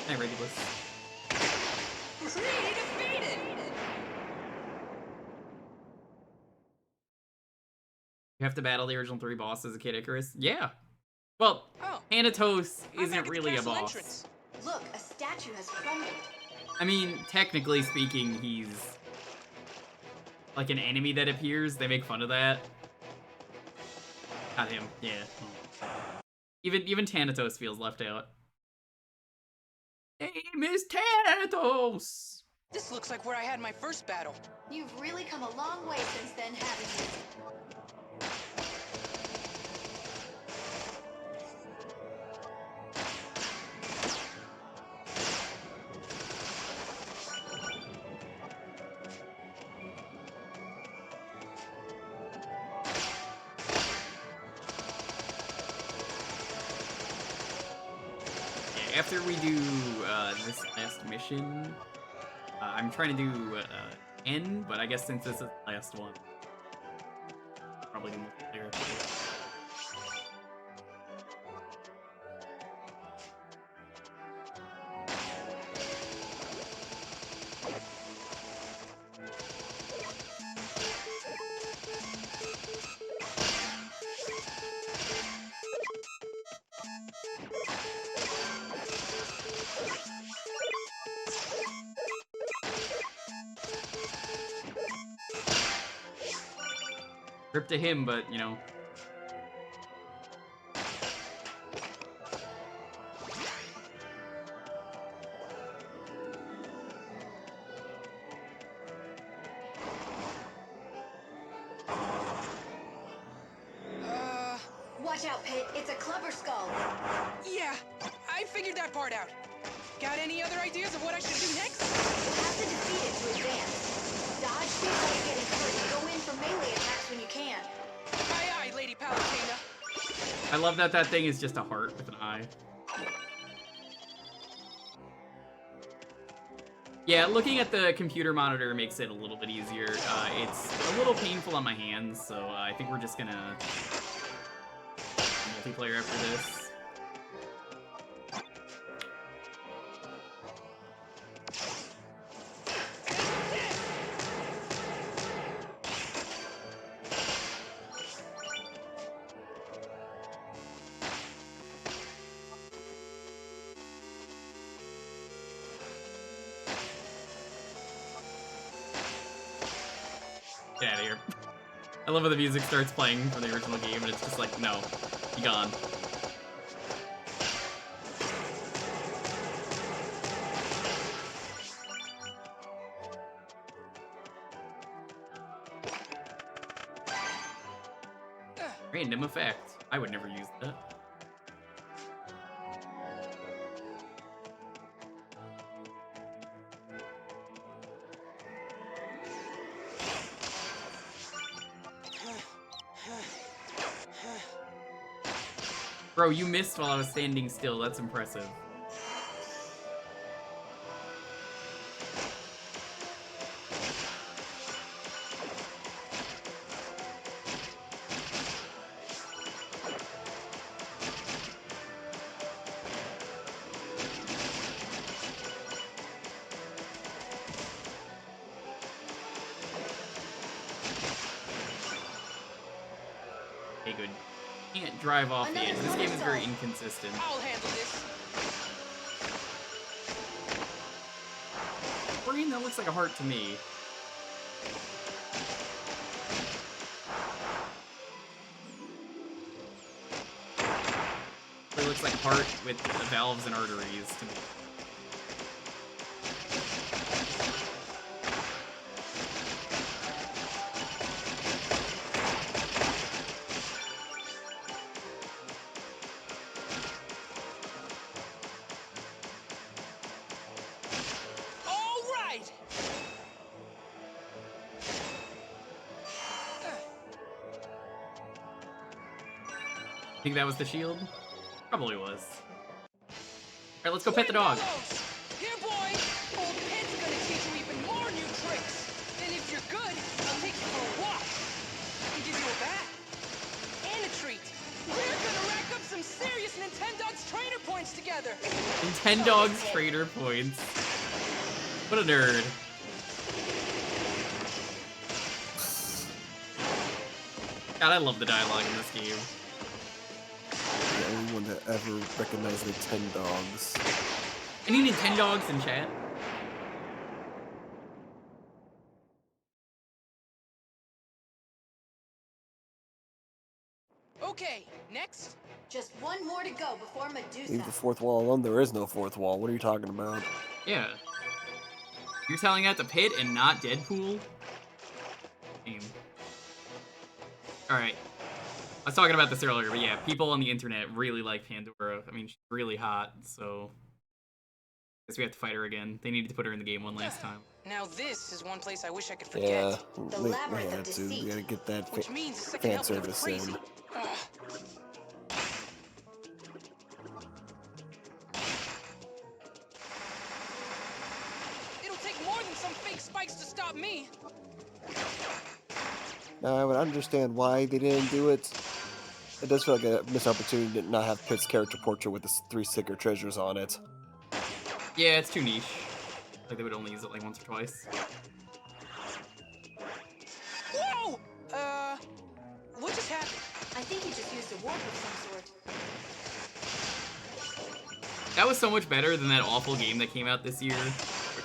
Hey, Regulus. Defeated! You have to battle the original 3 bosses as a Kid Icarus? Yeah. Well, Oh, Thanatos I'm isn't back at the really a castle boss. entrance. Look, a statue has crumbled. I mean, technically speaking, he's like an enemy that appears. They make fun of that. Not him. Yeah. Even Thanatos feels left out. Name is Thanatos. This looks like where I had my first battle. You've really come a long way since then, haven't you? Yeah, after we do this last mission, I'm trying to do N, but I guess since this is the last one, probably do multiplayer. Rip to him, but you know. Watch out, Pit. It's a clubber skull. Yeah, I figured that part out. Got any other ideas of what I should do next? You'll have to defeat it to advance. Dodge things while you're getting hurt and go in for melee attacks when you can. Aye, aye, Lady Palutena. I love that that thing is just a heart with an eye. Yeah, looking at the computer monitor makes it a little bit easier. It's a little painful on my hands, so I think we're just gonna multiplayer after this. Get out of here. I love when the music starts playing from the original game and it's just like, no, be gone. Random effect. I would never use that. Bro, you missed while I was standing still. That's impressive. Okay, good. Can't drive off the edge. This game is very inconsistent. I'll handle this. Green, that looks like a heart to me. It looks like a heart with valves and arteries to me. Think that was the shield? Probably was. Alright, let's go pet the dog. Here, boy! Old Pit's gonna teach you even more new tricks. And if you're good, I'll take you for a walk. And give you a bath. And a treat. We're gonna rack up some serious Nintendogs trainer points together. Nintendogs trainer points. What a nerd. God, I love the dialogue in this game. The only one that ever recognized Nintendogs. Any Nintendogs in chat? Okay, next. Just one more to go before Medusa. Leave the fourth wall alone. There is no fourth wall. What are you talking about? Yeah. You're telling that to Pit and not Deadpool? Damn. Alright. I was talking about this earlier, but yeah, people on the internet really like Pandora. I mean, she's really hot, so I guess we have to fight her again. They needed to put her in the game one last time. Now this is one place I wish I could forget. Yeah, The we labyrinth had of to. We deceit. gotta get that Which means the second fan helping of service crazy. in. Ugh. It'll take more than some fake spikes to stop me. Now, I would understand why they didn't do it. It does feel like a missed opportunity to not have Pitt's character portrait with the 3 Sacred Treasures on it. Yeah, it's too niche. Like, they would only use it like once or twice. Whoa! What just happened? I think he just used a warp of some sort. That was so much better than that awful game that came out this year.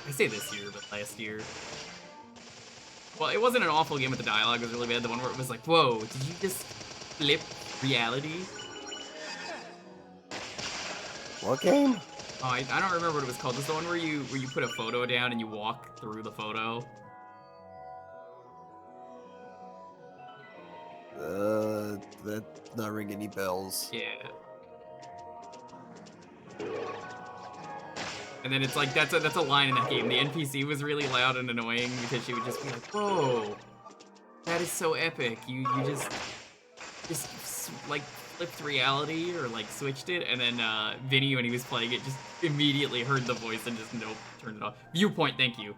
I say this year, but last year. Well, it wasn't an awful game, but the dialogue was really bad. The one where it was like, whoa, did you just flip reality? What game? Oh, I don't remember what it was called. It's the one where you put a photo down and you walk through the photo. That's not ringing any bells. Yeah. And then it's like, that's a line in that game. The NPC was really loud and annoying because she would just be like, whoa, that is so epic. You just like flipped reality or like switched it, and then Vinny, when he was playing it, just immediately heard the voice and just nope, turned it off. Viewpoint, thank you.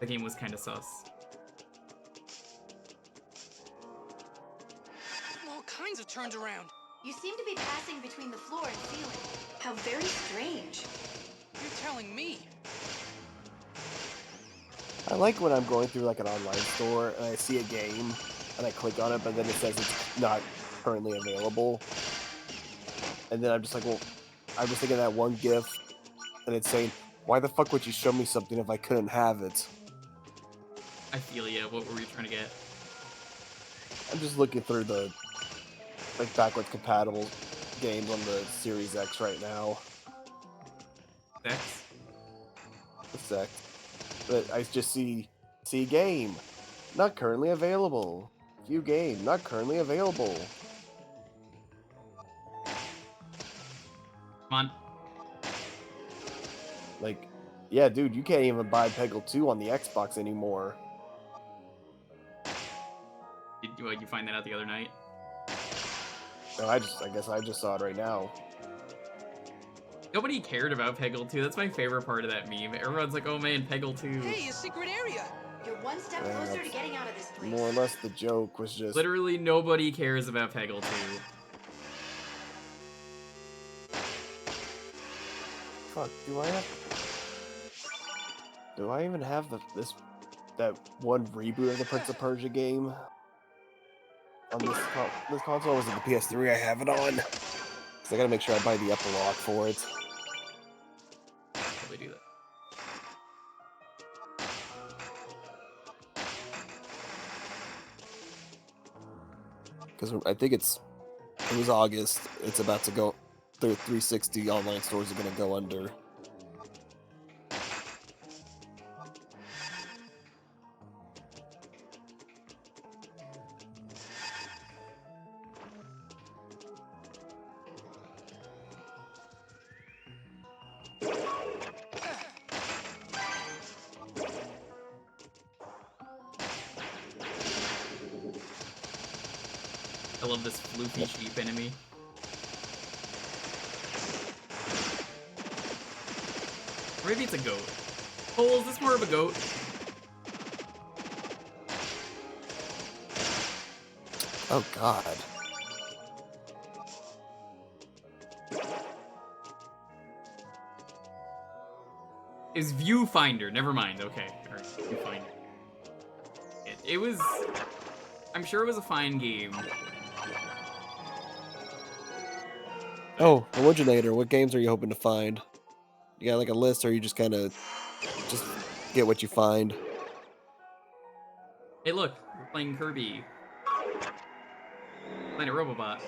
The game was kind of sus. All kinds of turned around. You seem to be passing between the floor and ceiling. How very strange. You're telling me. I like when I'm going through like an online store and I see a game and I click on it, but then it says it's not currently available. And then I'm just like, well, I'm just thinking of that one GIF, and it's saying, why the fuck would you show me something if I couldn't have it? I feel ya. What were you trying to get? I'm just looking through the like backwards compatible games on the Series X right now. X? It's X. But I just see game, not currently available. View game, not currently available. Come on. Like, yeah, dude, you can't even buy Peggle 2 on the Xbox anymore. Did you find that out the other night? No, I guess I just saw it right now. Nobody cared about Peggle 2. That's my favorite part of that meme. Everyone's like, oh man, Peggle 2. Hey, a secret area. You're one step closer to getting out of this place. More or less the joke was just... Literally nobody cares about Peggle 2. Fuck, do I even have that one reboot of the Prince of Persia game? On this console, or was it the PS3 I have it on? Because I gotta make sure I buy the epilogue for it. Probably do that. Because I think it was August. It's about to go. The 360 online stores are gonna go under. I love this floofy sheep enemy. Or maybe it's a goat. Cole, is this more of a goat? Oh god. Is Viewfinder. Never mind. Okay. Alright, Viewfinder. It was... I'm sure it was a fine game. Oh, Originator, what games are you hoping to find? You got like a list, or you just kind of just get what you find? Hey look, we're playing Kirby. Playing a Robobot.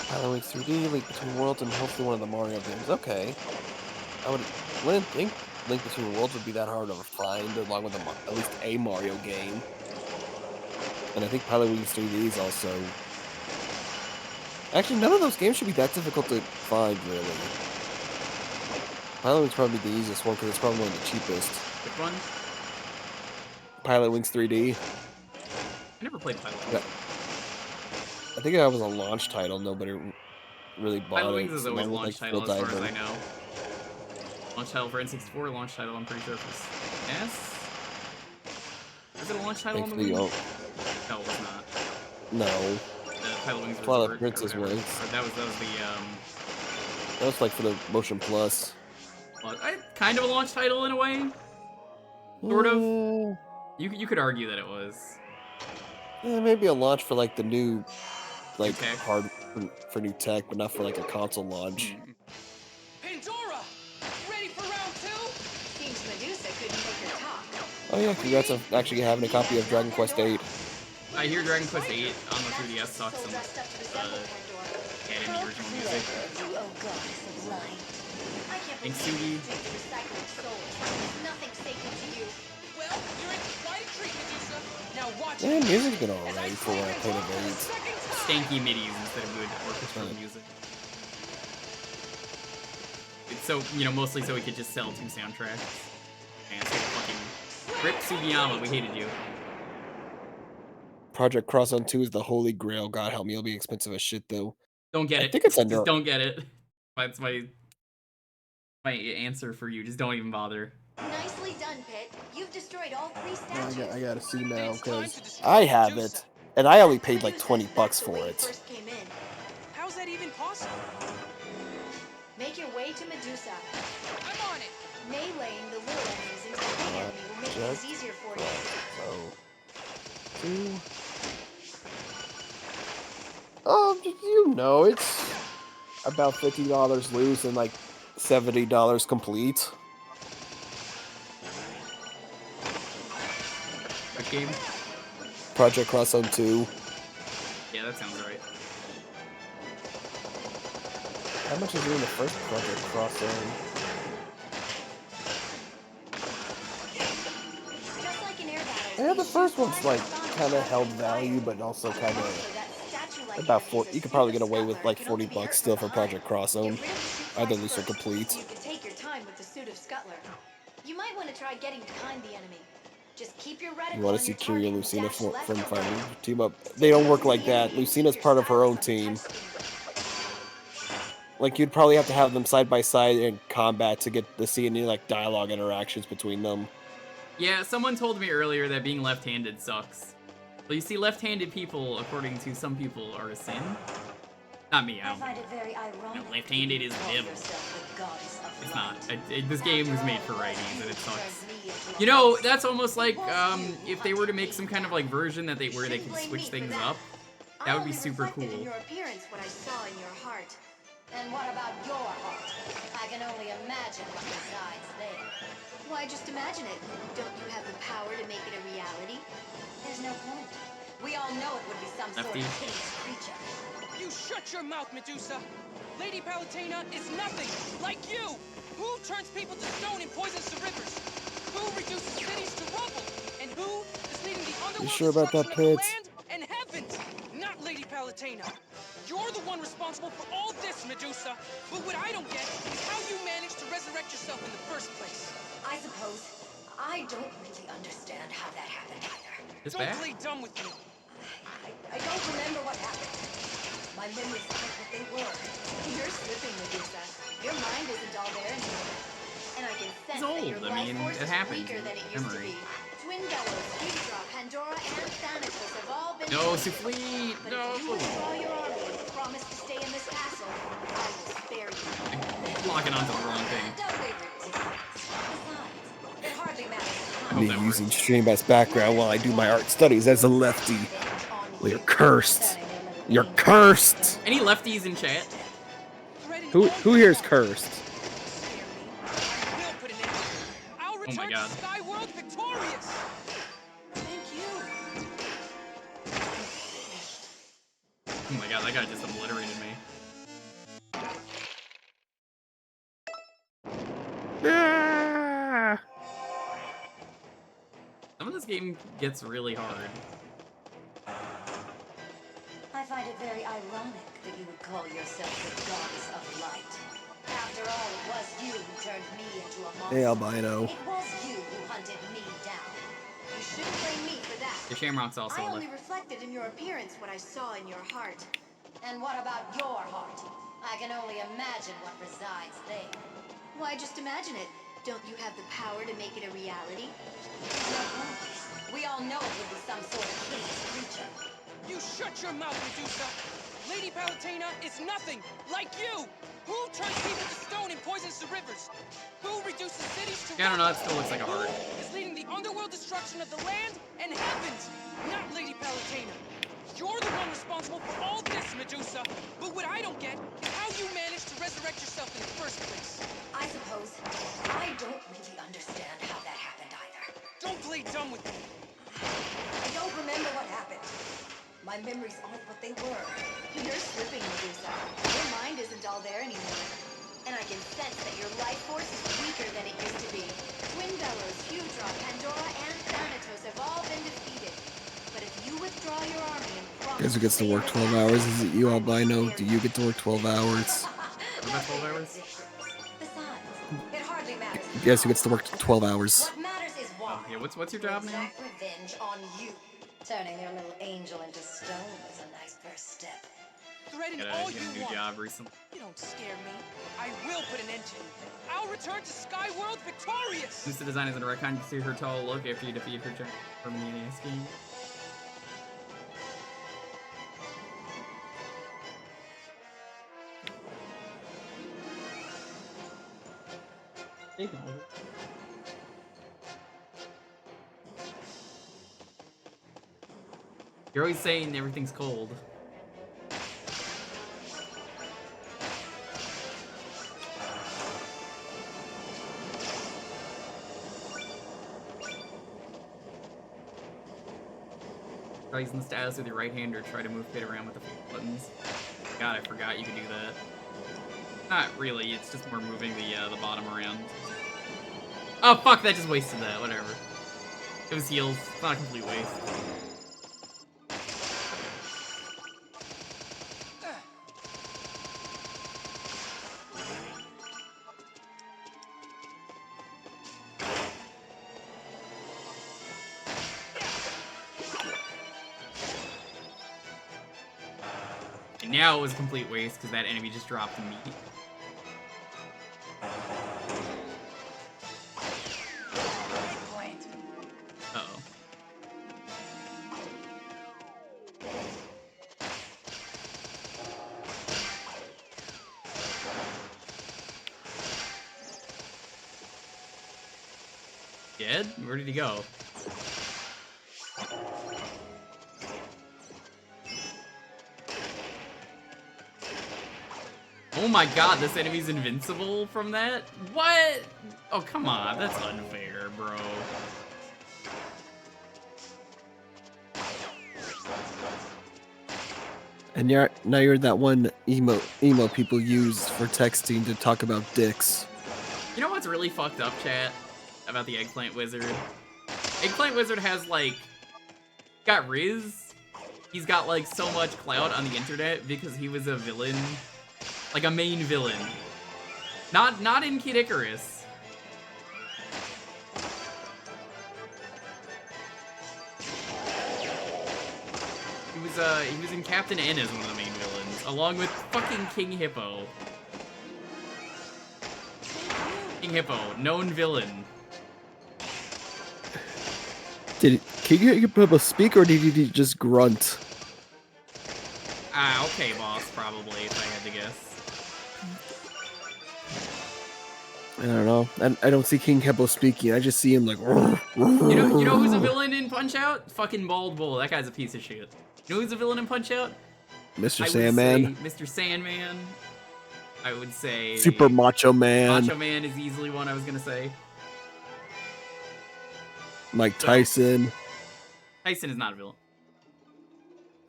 Pilot 3D, Link Between Worlds, and hopefully one of the Mario games. Okay. Wouldn't think Link Between Worlds would be that hard to find, along with at least a Mario game. And I think Pilot Wings 3D is also... Actually, none of those games should be that difficult to find, really. Pilot Wings probably the easiest one, because it's probably one of the cheapest. Which one? Pilot Wings 3D. I never played Pilot Wings. Yeah. I think that was a launch title. Nobody really bought Pilot it. Wings is always a launch title, as far as I know. know. Launch title for N64, launch title, I'm pretty sure, for SNES? Is it a launch title on the Wii? No, it was not. No. Pilot Wings Twilight Princess was. That was the, That was like for the Motion Plus. well, kind of a launch title in a way. Sort of. You could argue that it was. Yeah, maybe a launch for like the new, like tech. hard for new tech, but not for like a console launch. Pandora, ready for round 2? Seems Medusa couldn't make her talk. Oh yeah, congrats on actually having a copy of Dragon Quest VIII. I hear Dragon Quest VIII on the 3DS sucks and in the original music. You owe goddess of light. I can't Thanks, believe you Sugi. take the recycled soul. There's nothing sacred to you. Well, you're in quite a treat, Medusa. Now watch Yeah, it. music's been As I alright for play when I played Pandora it for the VIII. second stanky midis instead of good orchestral music. It's so, mostly so we could just sell 2 soundtracks. And so fucking Rip Sugiyama, we hated you. Project Cross on 2 is the holy grail. God help me, it'll be expensive as shit though. Don't get I it. think it's Just under. don't get it. That's my answer for you. Just don't even bother. Nicely done, Pit. You've destroyed all 3 statues. I gotta see now because I have it, and I only paid like $20 for it. First came in. How's that even possible? Make your way to Medusa. I'm on it. Meleeing the little enemies into the big enemy will make things easier for you. It's about $50 loose and like $70 complete. Which game? Project Cross on 2. Yeah, that sounds right. How much is it in the first Project Cross Zone? Just like in air battles, Yeah, the these first shoot one's flying like sonic kind of shots held and value, fire. but also kind Also, of that statue-like about enemy 4. is a You could probably super get away with scuttler like and can only $40 be hurt still from for behind. Project Cross Get Zone, rid of the shoot either flies loose or first, complete. so you can take your time with the suit of Scuttler. You might want to try getting behind the enemy. Just keep your You reticle want to on see your Kiri target and and Lucina dash left from or right. fighting team up? They don't work like that. Lucina's part of her own team. Like you'd probably have to have them side by side in combat to get to see any like dialogue interactions between them. Yeah, someone told me earlier that being left-handed sucks. Well, you see, left-handed people, according to some people, are a sin. Not me, I I don't find think. it very ironic. Left-handed is the devil. It's not. This game was made for righties, and it sucks. You know, that's almost like if they were to make some kind of like version that where they could switch things up. That would be super cool. In your appearance, what I saw in your heart. And what about your heart? I can only imagine what resides there. Why, just imagine it. Don't you have the power to make it a reality? There's no point. We all know it would be some sort Lefty. of hideous creature. You shut your mouth, Medusa. Lady Palutena is nothing like you. Who turns people to stone and poisons the rivers? Who reduces cities to rubble? And who is leading the underworld sure about that, destruction of the Pitts? land and heavens? Not Lady Palutena. You're the one responsible for all this, Medusa. But what I don't get is how you managed to resurrect yourself in the first place. I suppose I don't really understand how that happened either. This Don't bad? play dumb with me. I don't remember what happened. My memories aren't what they were. You're slipping, Medusa. Your mind isn't all there anymore. And I can sense It's that your old. I life mean, force it is happens. weaker than it used to Memory. be. Twin Bellows, Hydra, Pandora, and Thanatos have all been No, defeated. Souffle! But No! if you withdraw your army and promise to stay in this castle, I will spare you. I'm locking onto the wrong thing. Don't be ridiculous. Besides, it hardly matters. I hope Me that using works. stream as background while I do my art studies as a lefty. Well, you're cursed. You're cursed. Any lefties in chat? Who here is cursed? I will put an end to it. I'll Oh return my god. to Sky World victorious. Thank you. Oh my god, that guy just obliterated me. Ah! Some of this game gets really hard. I find it very ironic that you would call yourself the goddess of light. After all, it was you who turned me into a monster. Hey, Albino. It was you who hunted me down. You shouldn't blame me for that. The Shamrock's also I a only left. reflected in your appearance what I saw in your heart. And what about your heart? I can only imagine what resides there. Why, just imagine it. Don't you have the power to make it a reality? No point. We all know it would be some sort of hideous creature. You shut your mouth, Medusa. Lady Palutena is nothing like you. Who turns people to stone and poisons the rivers? Who reduces cities to Yeah, I don't know, rubble? that still looks like a heart. Who is leading the underworld destruction of the land and heavens? Not Lady Palutena. You're the one responsible for all this, Medusa. But what I don't get is how you managed to resurrect yourself in the first place. I suppose I don't really understand how that happened either. Don't play dumb with me. I don't remember what happened. My memories aren't what they were. You're slipping, Medusa. Your mind isn't all there anymore. And I can sense that your life force is weaker than it used to be. Twin Bellows, Hydra, Pandora, and Thanatos have all been defeated. But if you withdraw your army and Guess who gets to work 12 hours? Is it you, Albino? Do you get to work 12 hours? What about 12 hours? Besides, it hardly matters. Guess who gets to work 12 hours? What matters is why. Yeah, what's your job now? Exact revenge on you. Turning your little angel into stone is a nice first step. Threaten Get all a you new want. job recently. You don't scare me. I will put an end to you. I'll return to Skyworld victorious. Lucid design is in a retcon. You can see her tall look after you defeat her giant from the NES game. You're always saying everything's cold. Try using the stylus with your right hand or try to move it around with the buttons. God, I forgot you could do that. Not really, it's just more moving the bottom around. Oh fuck, that just wasted that, whatever. It was heals, it's not a complete waste. And now it was a complete waste because that enemy just dropped meat. Uh-oh. Dead? Where did he go? Oh my god, this enemy's invincible from that? What? Oh, come on, that's unfair, bro. And now you're that one emo people use for texting to talk about dicks. You know what's really fucked up, chat? About the Eggplant Wizard? Eggplant Wizard has, like, got Riz. He's got, like, so much clout on the internet because he was a villain. Like, a main villain. Not in Kid Icarus. He was in Captain N as one of the main villains, along with fucking King Hippo. King Hippo, known villain. Did King Hippo speak or did he just grunt? Ah, okay, boss, probably, if I had to guess. I don't know. I don't see King Hippo speaking. I just see him like. You know who's a villain in Punch-Out? Fucking Bald Bull. That guy's a piece of shit. You know who's a villain in Punch-Out? Mr. Sandman. Mr. Sandman. I would say Super Macho Man. Macho Man is easily one I was gonna say. Mike Tyson. Tyson is not a villain.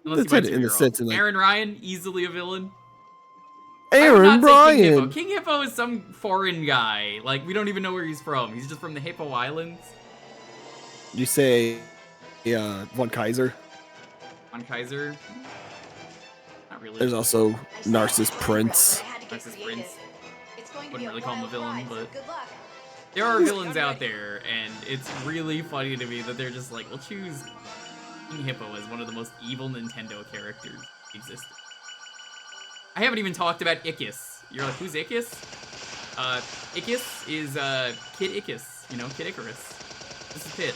That's it in the sense of like Aaron Ryan, easily a villain. Aaron Ryan. King Hippo is some foreign guy. Like, we don't even know where he's from. He's just from the Hippo Islands. You say, Von Kaiser. Von Kaiser? Not really. There's also Narcissus Prince. Narcissus Prince. Wouldn't really call him a villain, but there are villains out there, and it's really funny to me that they're just like, we'll choose King Hippo as one of the most evil Nintendo characters existing. I haven't even talked about Icarus. You're like, who's Icarus? Icarus is Kid Icarus, you know, Kid Icarus. This is Pit.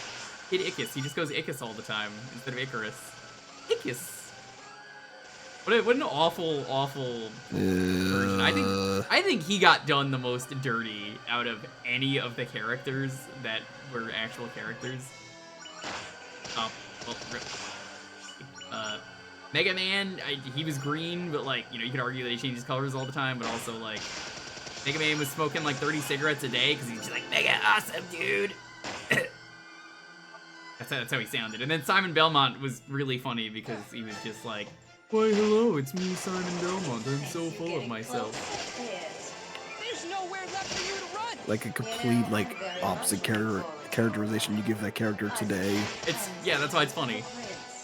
Kid Icarus. He just goes Icarus all the time instead of Icarus. Icarus. What an awful version. I think he got done the most dirty out of any of the characters that were actual characters. Oh, well, rip. Mega Man, he was green, but like, you know, you could argue that he changes colors all the time, but also like, Mega Man was smoking like 30 cigarettes a day because he's just like, mega awesome, dude. That's how he sounded. And then Simon Belmont was really funny because he was just like, why hello, it's me, Simon Belmont. I'm so full of myself. There's nowhere left for you to run. Like a complete like opposite characterization you give that character today. Yeah, that's why it's funny.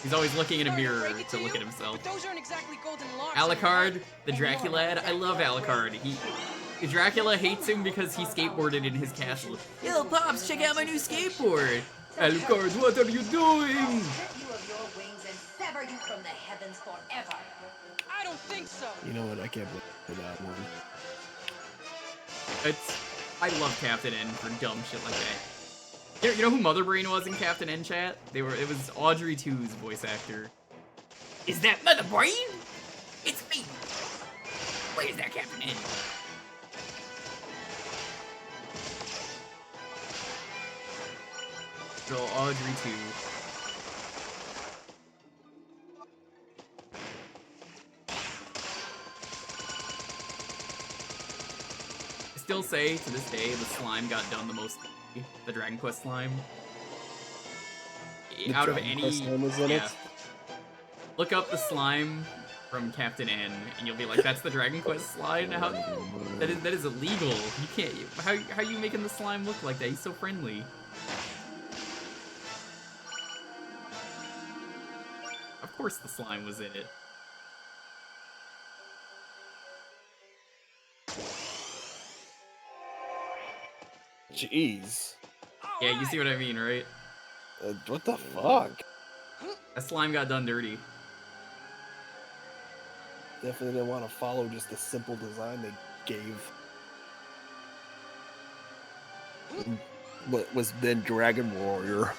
He's always looking in a Sorry mirror break it to look you, at himself. But those aren't exactly golden locks. Alucard, the And Dracula, you're I love Alucard. Dracula hates him because he skateboarded in his castle. Yo, Pops, check out my new skateboard! Alucard, what are you doing? strip you of your wings and sever you from the heavens forever. I don't think so. You know what? I can't believe that one. I love Captain N for dumb shit like that. You know who Mother Brain was in Captain N chat? It was Audrey 2's voice actor. Is that Mother Brain? It's me. Where's that Captain N? So Audrey 2. I still say to this day the slime got done the most. The Dragon Quest slime. Out of any, yeah. Look up the slime from Captain N, and you'll be like, "That's the Dragon Quest slime." How that is illegal. You can't. How are you making the slime look like that? He's so friendly. Of course, the slime was in it. Jeez. Yeah, you see what I mean, right? What the fuck? That slime got done dirty. Definitely didn't want to follow just the simple design they gave. What was then Dragon Warrior.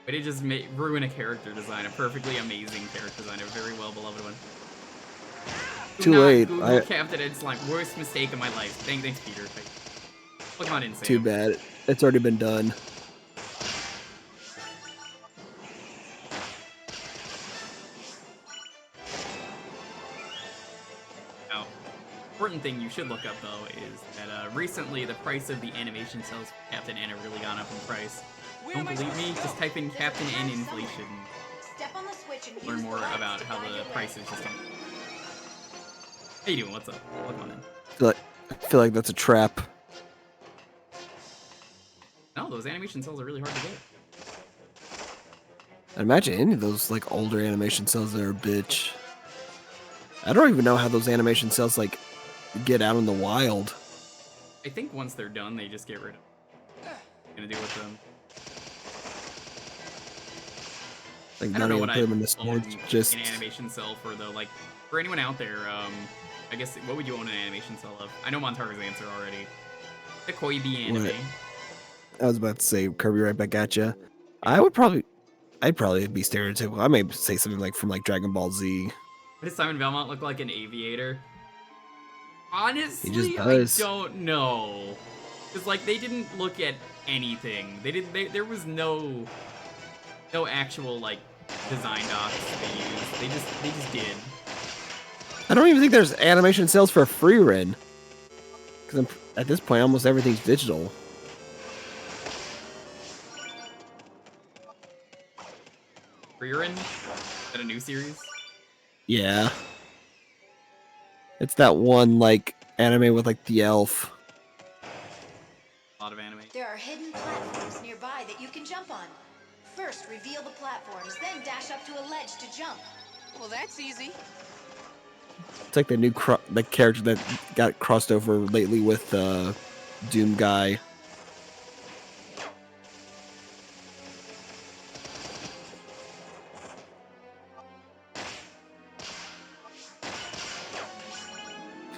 But it just ruin a character design, a perfectly amazing character design, a very well beloved one. Too late. Google Captain Ed Slime, worst mistake of my life. Thanks, Peter. Look on Insane. Too bad. It's already been done. Now, important thing you should look up though is that recently the price of the animation cells for Captain N have really gone up in price. Don't believe me? Just type in Captain N inflation. Step on the switch and Learn use more the lights about to how guide the your way. prices just don't. How you doing? What's up? Look on in. I feel like that's a trap. No, those animation cells are really hard to get. I imagine any of those like older animation cells are a bitch. I don't even know how those animation cells like get out in the wild. I think once they're done, they just get rid of them. Gonna do with them. Like I not don't know even what put I them in the storage, just an animation cell for though. Like for anyone out there, I guess what would you own an animation cell of? I know Montar's answer already. The Koibi anime. What? I was about to say Kirby right back at ya. I'd probably be stereotypical. I may say something like from like Dragon Ball Z. What does Simon Belmont look like? An aviator? Honestly, He just does. I don't know. Cause like they didn't look at anything. There was no actual like design docs they used. They just did. I don't even think there's animation cells for free Ren. Because at this point, almost everything's digital. Frieren? Is that a new series? Yeah. It's that one like anime with like the elf. A lot of anime. There are hidden platforms nearby that you can jump on. First, reveal the platforms, then dash up to a ledge to jump. Well, that's easy. It's like the new the character that got crossed over lately with Doom guy.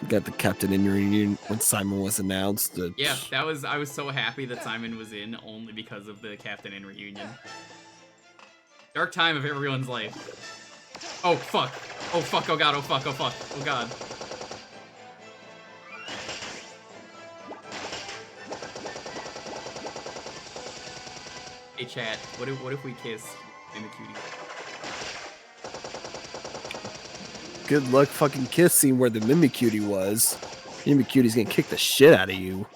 Got the Captain in reunion when Simon was announced. Yeah, I was so happy that Simon was in only because of the Captain in reunion. Dark time of everyone's life. Oh fuck. Oh fuck, oh god, oh fuck, oh fuck, oh god. Hey chat, what if we kiss in the cutie? Good luck fucking kissing where the Mimicutie was. Mimicutie's gonna kick the shit out of you.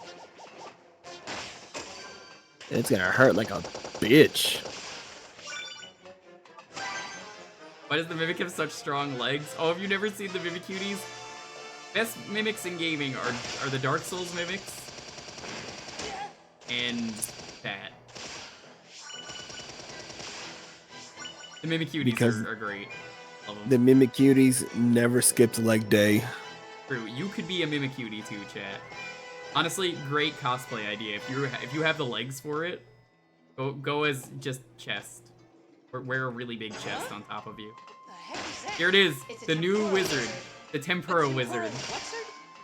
And it's gonna hurt like a bitch. Why does the Mimic have such strong legs? Oh, have you never seen the Mimicuties? Best mimics in gaming are the Dark Souls mimics and that. The Mimicuties Because are great. Love 'em. the Mimicuties never skipped leg day. True. You could be a Mimicutie too, chat. Honestly, great cosplay idea. If you have the legs for it, go as just chest. Or wear a really big chest on top of you. The heck is that? Here it is, It's a the new tempura wizard, the Tempura wizard.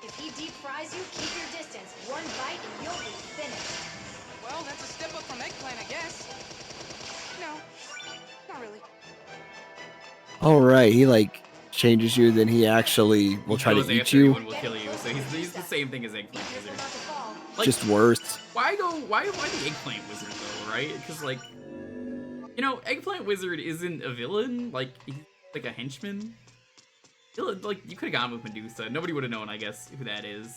If he deep fries you, keep your distance. One bite and you'll be finished. Well, that's a step up from eggplant, I guess. No, not really. All right, he like changes you, then he actually will try to Goes eat after you. and will kill you. So he's the same thing as Eggplant You're Wizard. about to fall. Like, Just worse. why the Eggplant Wizard though, right? Because like, you know, Eggplant Wizard isn't a villain. Like he's like a henchman. Like you could have gone with Medusa. Nobody would have known, I guess, who that is.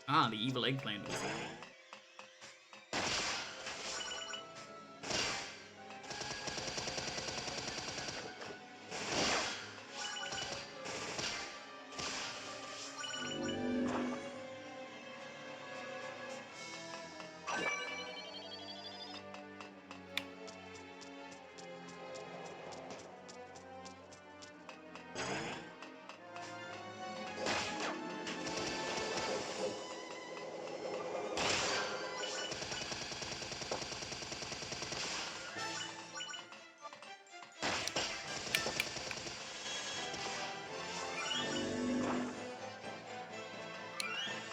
Ah, the evil Eggplant Wizard.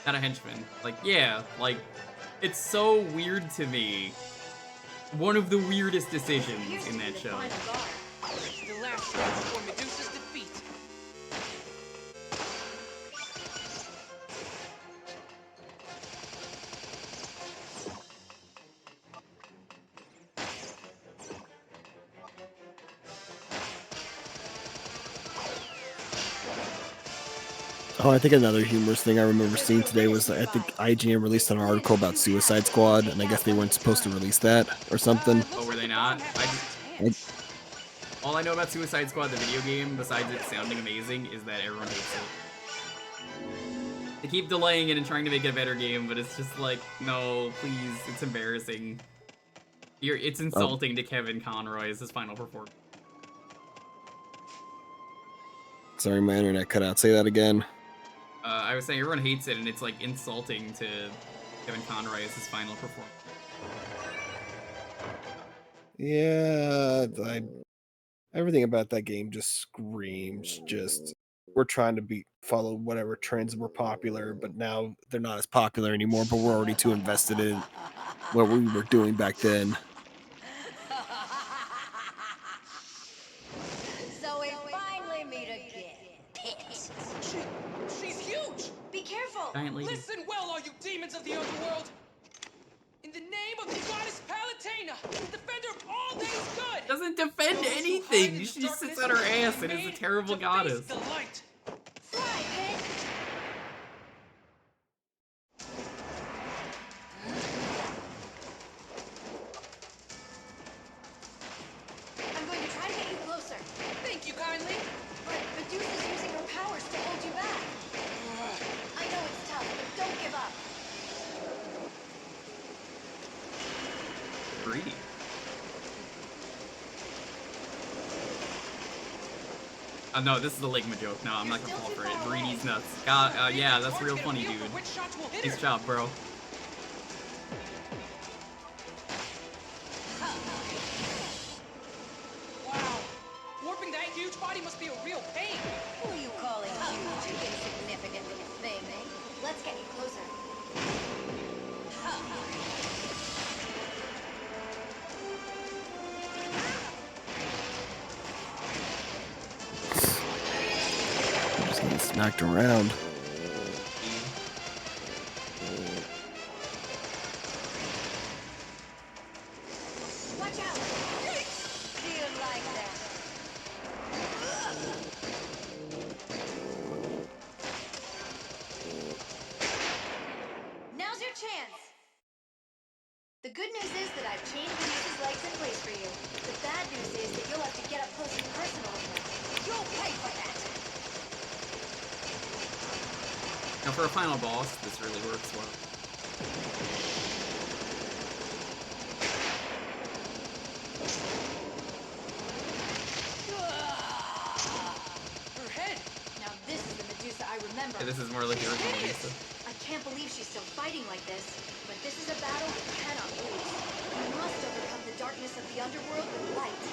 Not a henchman. Like, yeah, like, it's so weird to me. One of the weirdest decisions in that show. The last stretch before Medusa's defeat. Oh, I think another humorous thing I remember seeing today was I think IGN released an article about Suicide Squad, and I guess they weren't supposed to release that or something. Oh, were they not? All I know about Suicide Squad, the video game, besides it sounding amazing, is that everyone hates it. They keep delaying it and trying to make it a better game, but it's just like, no, please, it's embarrassing. It's insulting to Kevin Conroy as his final performance. Sorry, my internet cut out. Say that again. I was saying everyone hates it, and it's like insulting to Kevin Conroy as his final performance. Yeah, everything about that game just screams. Just we're trying to follow whatever trends were popular, but now they're not as popular anymore. But we're already too invested in what we were doing back then. So we finally meet again. Pit. She's huge! Be careful. Giant lady. Listen well, all you demons of the underworld! In the name of the goddess Palutena, defender of all that is good! Doesn't defend Those who hide anything. in the She just sits darkness on her ass are and is a made terrible to goddess. face the light. Fly, Pit. I'm going to try to get you closer. Thank you kindly. But Medusa's using her powers to hold you back. I know it's tough, but don't give up. Greedy. No, this is a Ligma joke. No, I'm not gonna fall for it. Greedy's nuts. God, yeah, that's real funny, dude. Nice job, bro. Wow. Warping that huge body must be a real pain. Who are you calling huge, you insignificant little thing? Let's get you closer. Just getting smacked around. Watch out! Do you like that? Now's your chance! The good news is that I've chained Medusa's legs in place for you. The bad news is that you'll have to get up close and personal with her. You'll pay for that! Now, for a final boss, this really works well. This is more like the original Medusa. I can't believe she's still fighting like this, but this is a battle we cannot lose. We must overcome the darkness of the underworld with light. The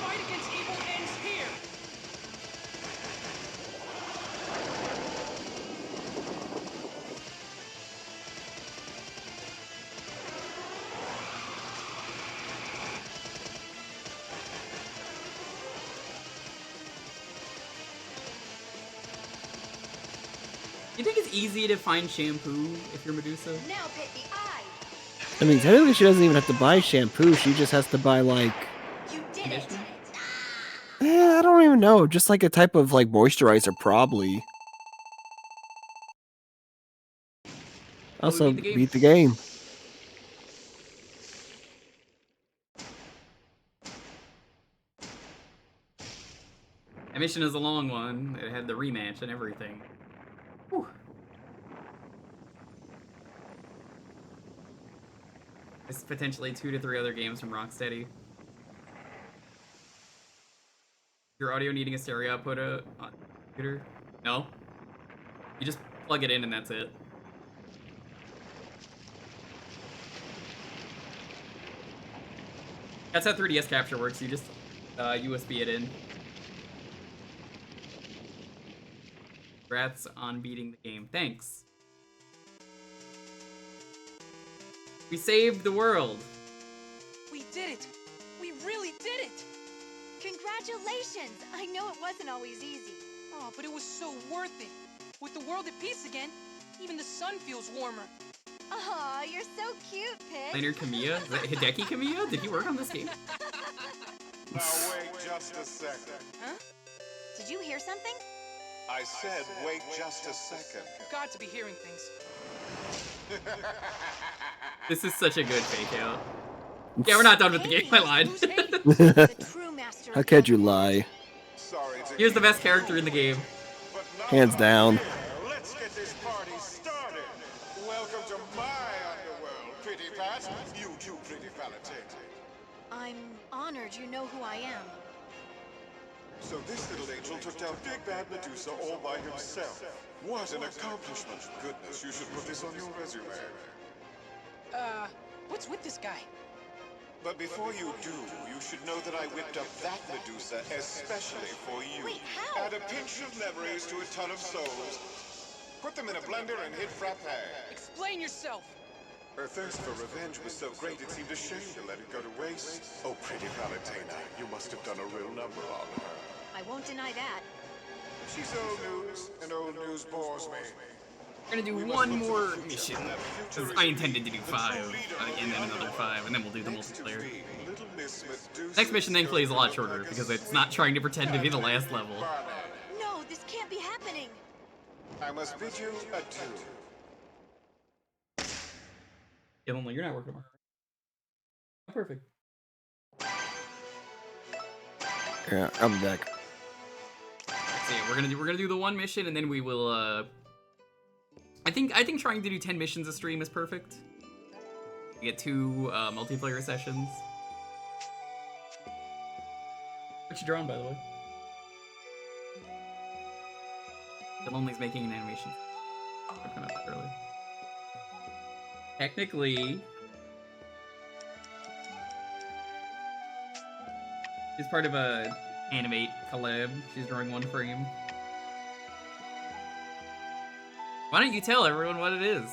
fight against evil ends here. You think it's easy to find shampoo if you're Medusa? Now pit the eye. I mean, technically, she doesn't even have to buy shampoo. She just has to buy like, You did it. Conditioner? I don't even know, just like a type of like moisturizer, probably. Also, beat the game. That mission is a long one. It had the rematch and everything. Whew. It's potentially 2 to 3 other games from Rocksteady. Your audio needing a stereo output on computer? No. You just plug it in and that's it. That's how 3DS capture works. You just USB it in. Congrats on beating the game. Thanks. We saved the world. We did it. We really did it. Congratulations! I know it wasn't always easy. Oh, but it was so worth it. With the world at peace again, even the sun feels warmer. Aw, you're so cute, Pit. Plainer Kamiya? Is that Hideki Kamiya? Did he work on this game? Now wait just a second. Huh? Did you hear something? I said wait just a second. Got to be hearing things. This is such a good fake out. Yeah, we're not done with the game. I lied. Who's hating? The true master of How could you the lie? Sorry to Here's the hear best character in the game. but now Hands that down. I'm here, let's get this party started. Welcome to my underworld, Pretty Pat. You too, Pretty Valentine. I'm honored you know who I am. So this little angel took down Big Bad Medusa all by himself. What an accomplishment. Goodness, you should put this on your resume. What's with this guy? But before you do, you should know that I whipped up that Medusa especially for you. Wait, how? Add a pinch of memories to a ton of souls. Put them in a blender and hit frappe. Explain yourself. Her thirst for revenge was so great it seemed a shame to let it go to waste. Oh, Pretty Valentina, you must have done a real number on her. I won't deny that. She's old news, and old news bores me. We're gonna do one more mission. 'Cause I intended to do 5, and then another 5, and then we'll do the multiplayer. Little Miss Medusa. Next mission, thankfully, is a lot shorter because it's not trying to pretend to be the last level. No, this can't be happening. I must bid you adieu. Yeah, Lonely, you're not working tomorrow. Perfect. Yeah, I'm back. So yeah, we're gonna do the one mission, and then we will. I think trying to do 10 missions a stream is perfect. We get 2 multiplayer sessions. What you drawing, by the way? The Lonely's making an animation. I'll come up early. Technically, she's part of a Animate collab. She's drawing 1 frame. Why don't you tell everyone what it is?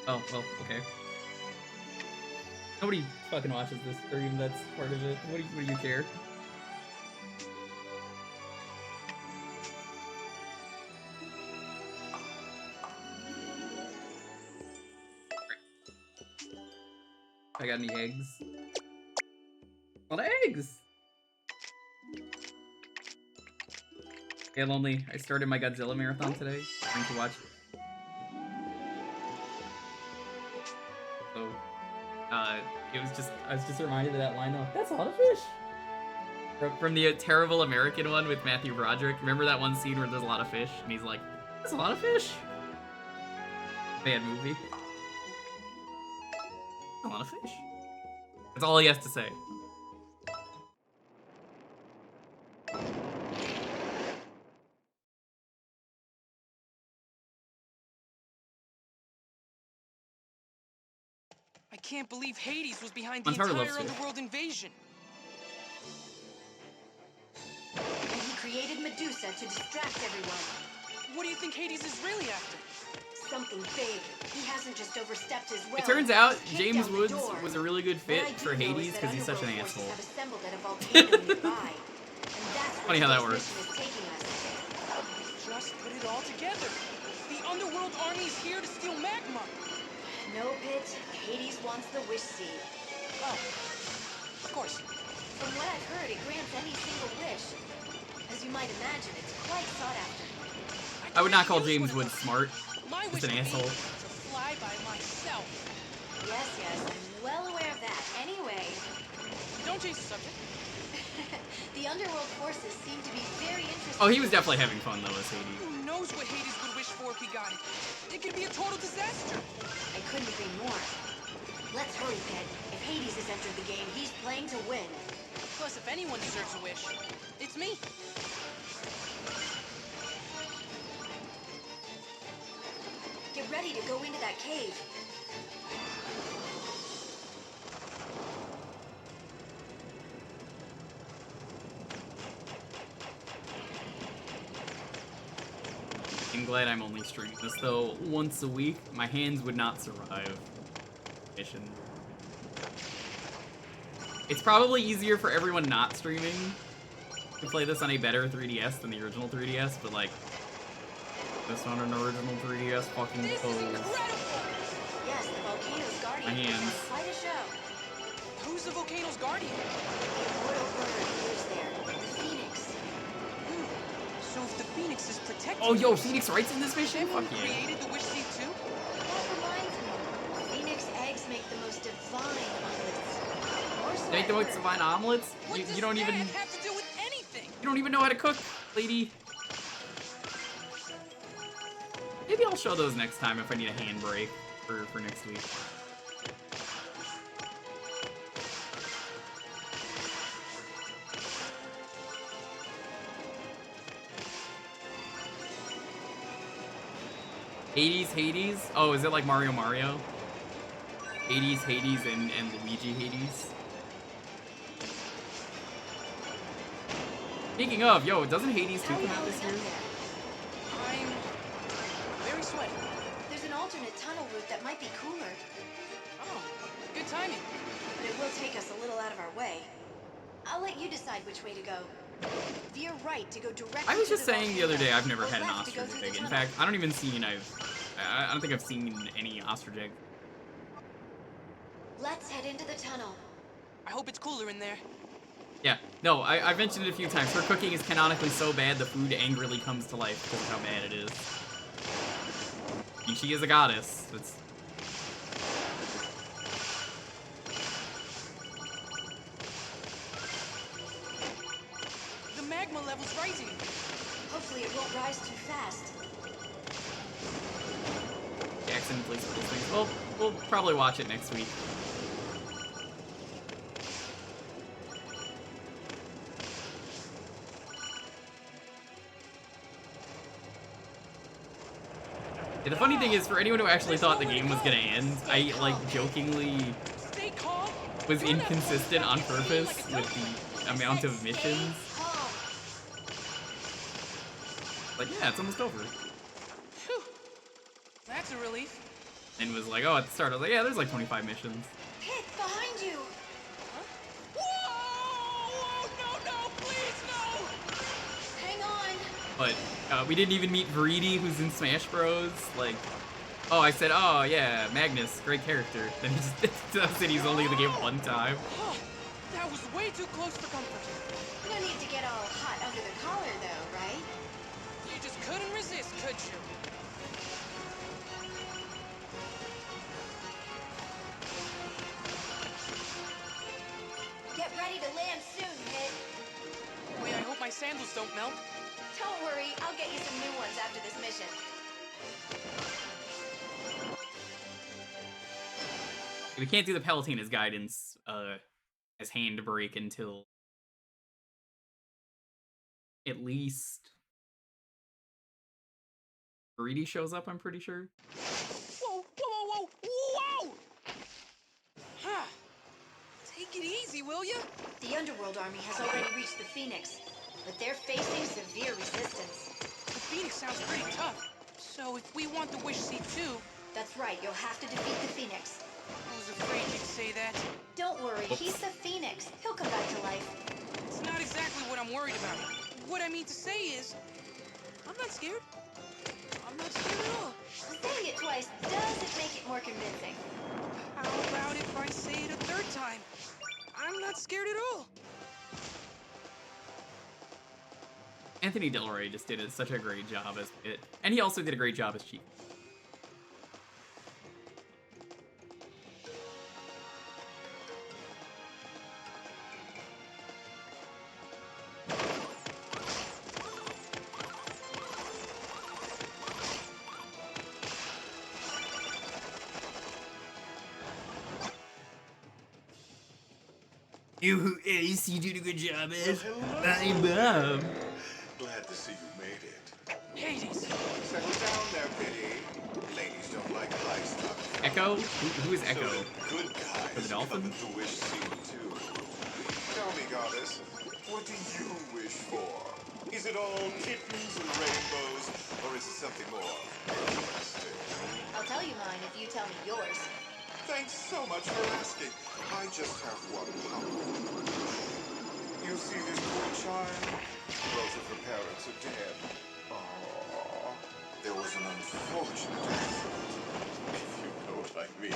Oh, well, okay. Nobody fucking watches this stream, that's part of it. What do you care? I got any eggs? A lot of eggs! Yeah, Lonely, I started my Godzilla marathon today. Trying to watch. So, it was just, I was just reminded of that line though. That's a lot of fish! From the terrible American one with Matthew Broderick. Remember that one scene where there's a lot of fish? And he's like, that's a lot of fish! Bad movie. A lot of fish. That's all he has to say. I can't believe Hades was behind the Montaru entire loves fish. underworld invasion. And he created Medusa to distract everyone. What do you think Hades is really after? Something big. He hasn't just overstepped his will. It turns out He's kicked James down the Woods door. was a really good What I fit do for know is Hades that because he's such an underworld forces asshole. have assembled at a volcano nearby. And that's Funny where how that today's works. mission is taking us. Just put it all together. The underworld army is here to steal magma. No, Pit. Hades wants the wish seed. Oh, of course. From what I've heard, it grants any single wish. As you might imagine, it's quite sought after. I would not call could use James one of Woods those. smart. My Just wish an would be asshole. to fly by myself. Yes, I'm well aware of that. Anyway, Don't change the subject. the underworld forces seem to be very interested. Oh, he was definitely having fun though as Hades. Who knows what Hades would wish for if he got it? It could be a total disaster. I couldn't agree more. Let's hurry, Pit. If Hades has entered the game, he's playing to win. Plus, if anyone deserves a wish, it's me. Get ready to go into that cave. I'm glad I'm only streaming this though once a week. My hands would not survive mission. It's probably easier for everyone not streaming to play this on a better 3DS than the original 3DS, but like, this on an original 3DS fucking This is pose. incredible! Yes, the volcano's guardian My puts on hands. quite a show. Who's the volcano's guardian? The immortal bird who lives there, the phoenix. So if the Phoenix is protecting Oh, yo, us, Phoenix Wright's in this mission? everyone Fuck yeah. created the wish seed too? That reminds me, phoenix eggs make the most divine omelets. Or so Make the I've most heard. divine omelets? What You does don't even that have to do with anything? you don't even know how to cook, lady. Maybe I'll show those next time if I need a handbrake for next week. Hades? Oh, is it like Mario? Hades, and Luigi Hades? Speaking of, yo, doesn't Hades 2 How are come you out holding this up year? there? I'm very sweaty. There's an alternate tunnel route that might be cooler, Oh, good timing. but it will take us a little out of our way. I'll let you decide which way to go. Veer right to go directly I was to just the saying the other day I've volcano, never or had an left to go ostrich through the egg. In tunnel. fact, I don't think I've seen any ostrich egg. Let's head into the tunnel. I hope it's cooler in there. Yeah, no, I've mentioned it a few times. Her cooking is canonically so bad the food angrily comes to life because of how bad it is. I mean, she is a goddess. It's... The magma level's rising. Hopefully it won't rise too fast. Jackson plays with those things. Well, we'll probably watch it next week. Yeah, the funny thing is, for anyone who actually thought the game was gonna end, I, like, jokingly Stay calm. was inconsistent on purpose with the amount of missions. Calm. Like, yeah, it's almost over. Phew. That's a relief. And was like, oh, at the start, I was like, yeah, there's like 25 missions. Pit, behind you! Whoa! No, please, no! Hang on! But we didn't even meet Greedy, who's in Smash Bros. Like, oh, I said, oh yeah, Magnus, great character. Then he just said he's only in the game one time. Oh, that was way too close for comfort. No need to get all hot under the collar, though, right? You just couldn't resist, could you? Get ready to land soon, Pit. Wait, I hope my sandals don't melt. Don't worry, I'll get you some new ones after this mission. We can't do the Palutina's guidance as handbrake until at least Greedy shows up, I'm pretty sure. Whoa! tell you? The Underworld army has already reached the Phoenix, but they're facing severe resistance. The Phoenix sounds pretty tough. So if we want the Wish Seed too... That's right, you'll have to defeat the Phoenix. I was afraid you'd say that. Don't worry, he's the Phoenix. He'll come back to life. It's not exactly what I'm worried about. What I mean to say is... I'm not scared. I'm not scared at all. Saying it twice doesn't make it more convincing. How about if I say it a third time? I'm not scared at all. Anthony Del Rey just did such a great job as it, and he also did a great job as Chief. You did a good job, as my mom. Glad to see you made it. Hades! Settle down there, Pity. Ladies don't like high stuff. Echo? Who is Echo? So the good guys For the dolphin? covet the Wish Seed too. Tell me, goddess, what do you wish for? Is it all kittens and rainbows, or is it something more? I'll tell you mine if you tell me yours. Thanks so much for asking. I just have one problem. You see this poor child? Both of her parents are dead. Aww. There was an unfortunate accident, if you know what I mean.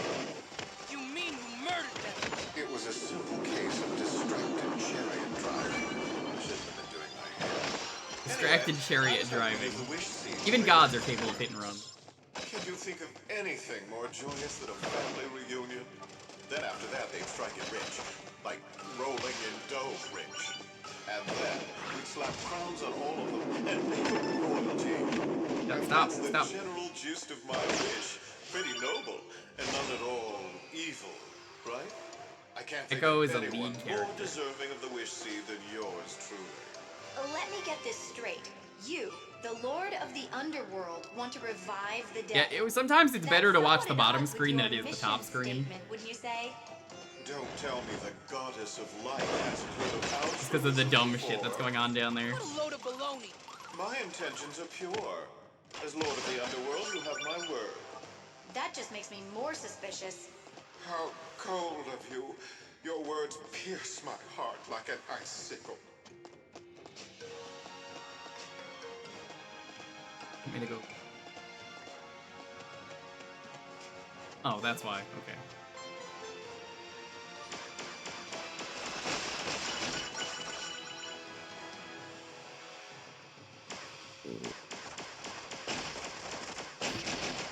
You mean you murdered them? It was a simple case of distracted chariot driving. Should have been doing my hair. Distracted chariot driving. Make a wish scene. Even gods are capable of hit and run. Can you think of anything more joyous than a family reunion? Then after that, they'd strike it rich. Like rolling in dough rich. And then we'd slap crowns on all of them and make them royalty. Yeah, And stop, that's the stop. general gist of my wish. Pretty noble and none at all evil, right? I can't think Echo of is a anyone lead more character. deserving of the wish seed than yours truly. Let me get this straight. You, the Lord of the Underworld, want to revive the Yeah, dead. sometimes it's better to watch the That's somewhat at bottom odds with screen than it your is the top mission screen. statement, wouldn't you say? Don't tell me the goddess of light hasn't heard of ours. Just because of the dumb shit that's going on down there. What a load of baloney. My intentions are pure. As Lord of the Underworld, you have my word. That just makes me more suspicious. How cold of you. Your words pierce my heart like an icicle. Want me to go? Oh, that's why. Okay.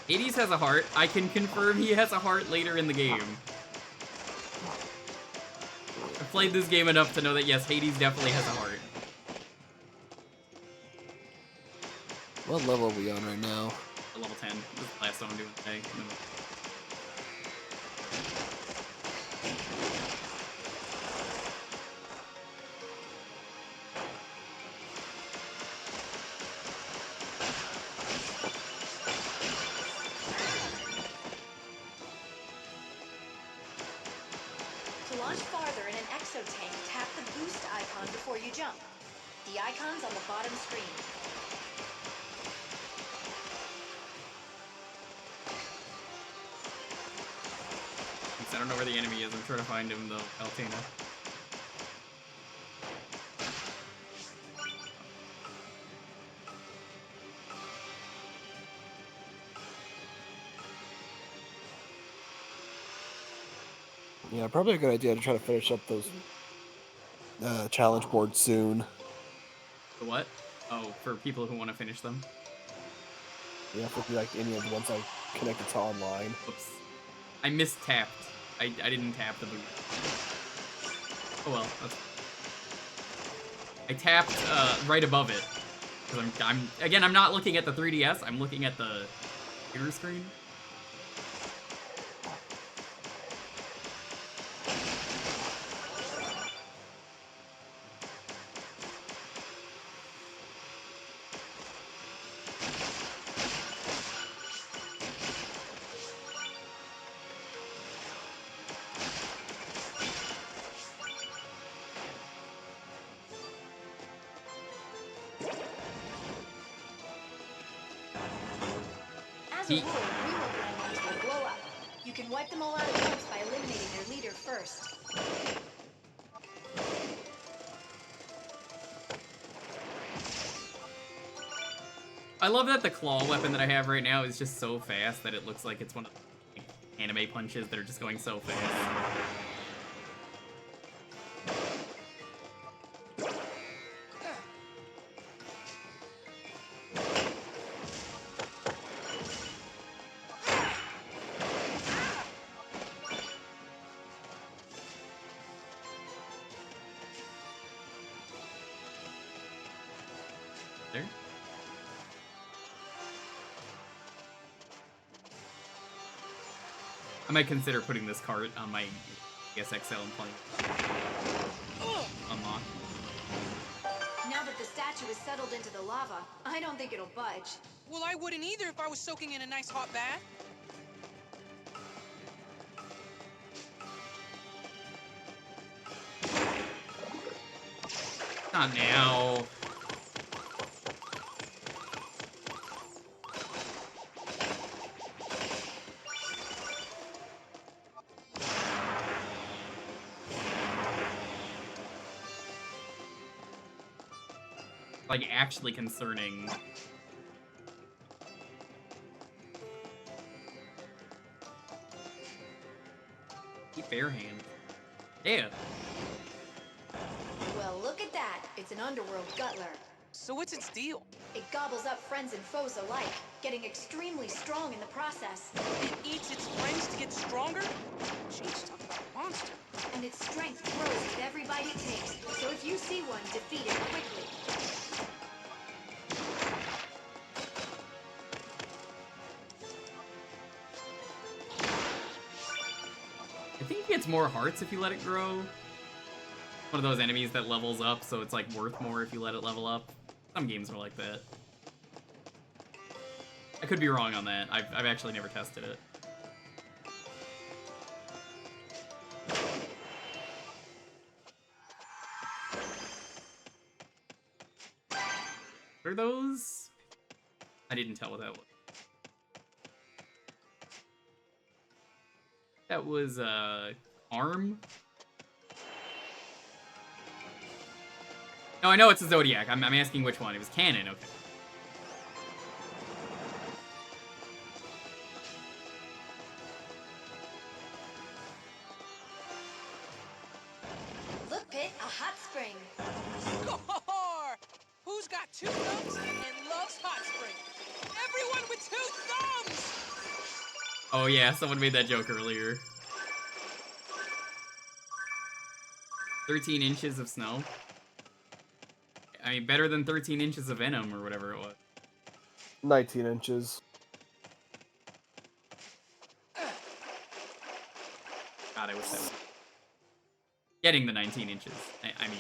Hades has a heart. I can confirm he has a heart later in the game. I've played this game enough to know that yes, Hades definitely has a heart. What level are we on right now? Level 10. This is the last one I'm doing today. To launch farther in an exotank, tap the boost icon before you jump. The icon's on the bottom screen. I don't know where the enemy is. I'm trying to find him, though. Altena. Yeah, probably a good idea to try to finish up those challenge boards soon. The what? Oh, for people who want to finish them. Yeah, for like any of the ones I connected to online. Oops. I mistapped. I didn't tap the boot. Oh well. I tapped right above it. Because I'm not looking at the 3DS. I'm looking at the computer screen. As a rule, reload enemies will blow up. You can wipe them all out at once by eliminating their leader first. I love that the claw weapon that I have right now is just so fast that it looks like it's one of the anime punches that are just going so fast. There. I might consider putting this cart on my XL and playing unlock. Now that the statue is settled into the lava, I don't think it'll budge. Well, I wouldn't either if I was soaking in a nice hot bath. Not now. Like, actually concerning. Keep bare hand. Yeah. Well, look at that. It's an underworld guttler. So what's its deal? It gobbles up friends and foes alike, getting extremely strong in the process. It eats its friends to get stronger? Jeez, talk about a monster. And its strength grows with every bite it takes, so if you see one, defeat it quickly. I think it gets more hearts if you let it grow. One of those enemies that levels up, so it's like worth more if you let it level up. Some games are like that. I could be wrong on that. I've actually never tested it. What are those? I didn't tell what that was. That was, arm? No, I know it's a Zodiac. I'm asking which one. It was canon, okay. Look, Pit, a hot spring. Score! Who's got 2 thumbs and loves hot spring? Everyone with 2 thumbs! Oh yeah, someone made that joke earlier. 13 inches of snow. I mean, better than 13 inches of venom or whatever it was. 19 inches. God, I wish that was... Getting the 19 inches. I mean...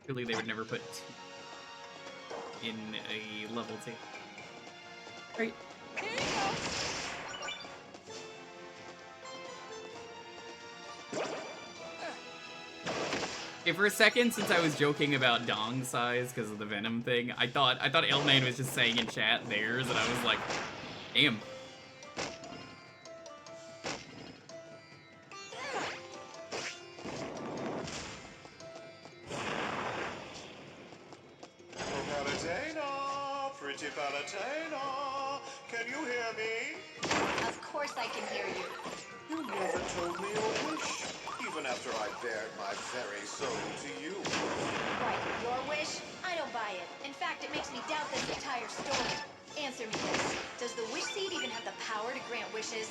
Really, they would never put in a level 2. Great. Here you go. Okay, for a second, since I was joking about dong size because of the venom thing, I thought L9 was just saying in chat theirs, and I was like, damn. Palutena, pretty Palutena, can you hear me? Of course I can hear you. You never told me your wish, even after I bared my very soul to you. Right, your wish? I don't buy it. In fact, it makes me doubt this entire story. Answer me this. Does the wish seed even have the power to grant wishes?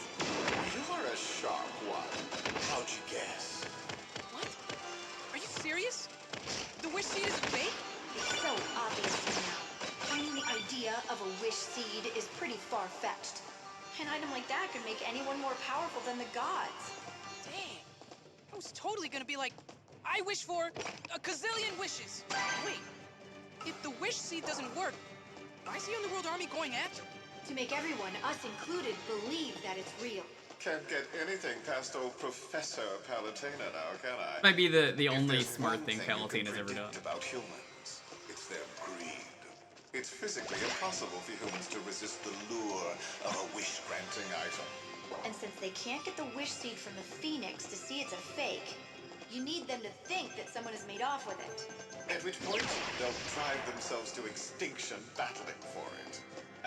You're a sharp one. How'd you guess? What? Are you serious? The wish seed is fake? It's so so obvious to me now. I mean, the idea of a wish seed is pretty far-fetched. An item like that could make anyone more powerful than the gods. Dang. I was totally gonna be like, I wish for a gazillion wishes. Wait, if the wish seed doesn't work, why is the Underworld Army going after me? To make everyone, us included, believe that it's real. Can't get anything past old Professor Palutena now, can I? Might be the If only there's smart one thing you can Palatena's ever done. predict about humans, it's their greed. It's physically impossible for humans to resist the lure of a wish-granting item. And since they can't get the wish seed from the Phoenix to see it's a fake, you need them to think that someone has made off with it. At which point, they'll drive themselves to extinction battling for it.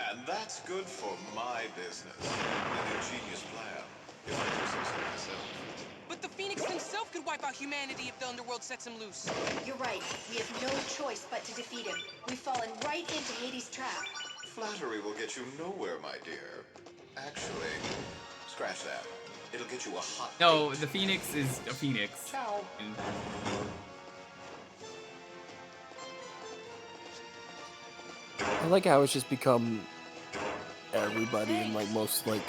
And that's good for my business. An ingenious plan, if I do say so myself. But the Phoenix himself could wipe out humanity if the Underworld sets him loose. You're right. We have no choice but to defeat him. We've fallen right into Hades' trap. Flattery will get you nowhere, my dear. Actually, scratch that. It'll get you a hot No, date. the Phoenix is a Phoenix. Ciao. And I like how it's just become everybody in like most like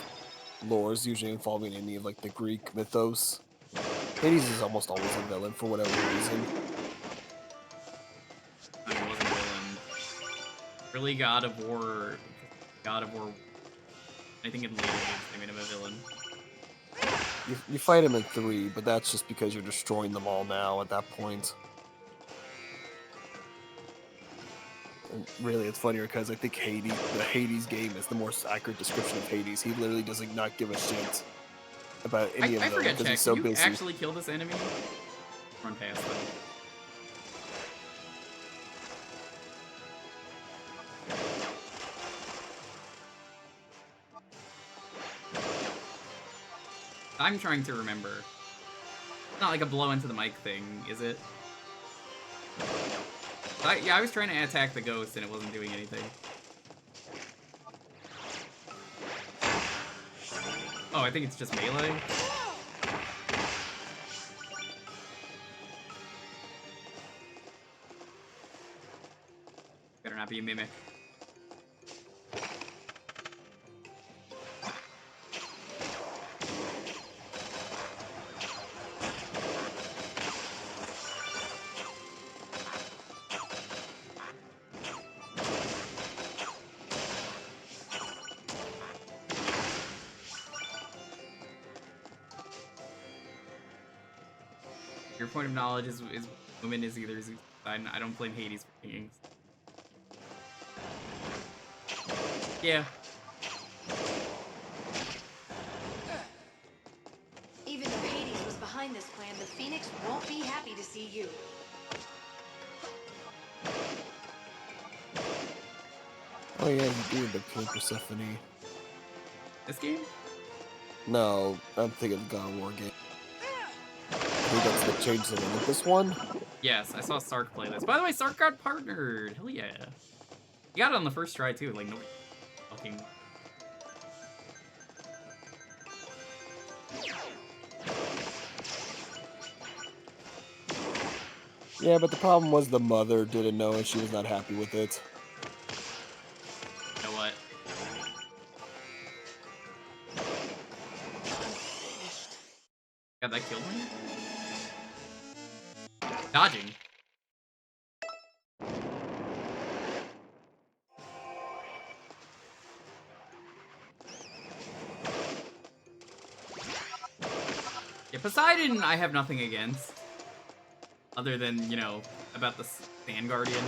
lores usually involving any of like the Greek mythos. Hades is almost always a villain for whatever reason. I mean, it wasn't a villain. Really, God of War. I think in later games they made him a villain. You fight him in 3, but that's just because you're destroying them all now at that point. And really, it's funnier because I think the Hades game is the more accurate description of Hades. He literally does not give a shit about any of I them forget, because Jack. he's so Can you busy. actually kill this enemy? Run past them. I'm trying to remember. It's not like a blow into the mic thing, is it? Yeah, I was trying to attack the ghost and it wasn't doing anything. Oh, I think it's just melee. Better not be a mimic. Your point of knowledge is women is either Zeus. I don't blame Hades for kings. Yeah. Even though Hades was behind this plan, the Phoenix won't be happy to see you. Oh yeah, you do end up killing Persephone. This game? No, I'm thinking of God of War game. I think that's the change the one. This one? Yes, I saw Sark play this. By the way, Sark got partnered. Hell yeah. He got it on the first try too. Like no fucking. Yeah, but the problem was the mother didn't know and she was not happy with it. You know what? God, that killed me? Dodging. Yeah, Poseidon I have nothing against. Other than, you know, about the Sand Guardian.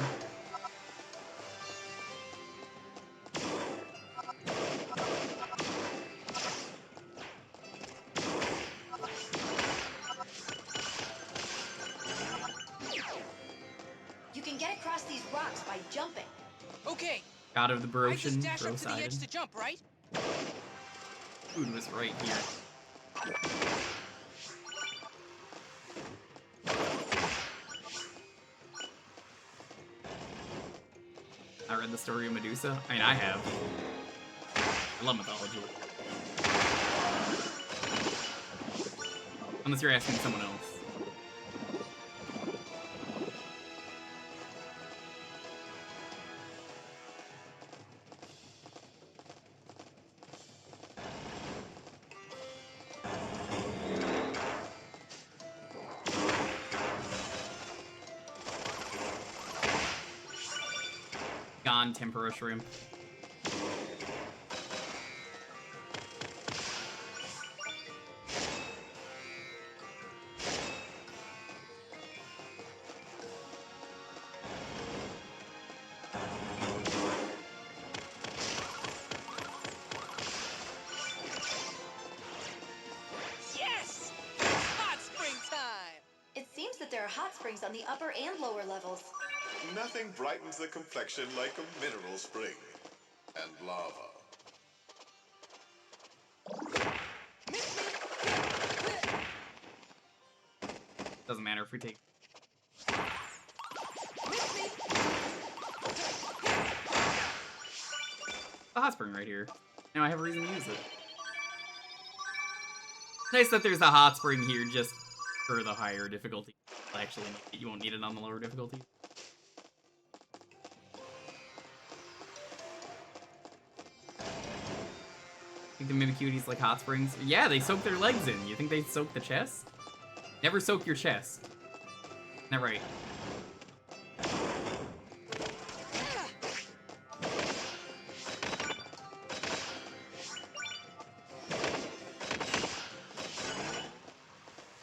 You can get across these rocks by jumping. Okay, God of the I just Brocean, dash up to the edge Poseidon. to jump, right? Food was right here. I read the story of Medusa. I mean, I have. I love mythology. Unless you're asking someone else. non-tempura shrimp. Yes! Hot spring time! It seems that there are hot springs on the upper and lower levels. Nothing brightens the complexion like a mineral spring. And lava. Miss me! Doesn't matter if we take Miss me! the hot spring right here. Now I have a reason to use it. Nice that there's a hot spring here just for the higher difficulty. Actually, you won't need it on the lower difficulty. Think the Mimicuties like hot springs? Yeah, they soak their legs in. You think they soak the chest? Never soak your chest. Isn't that right?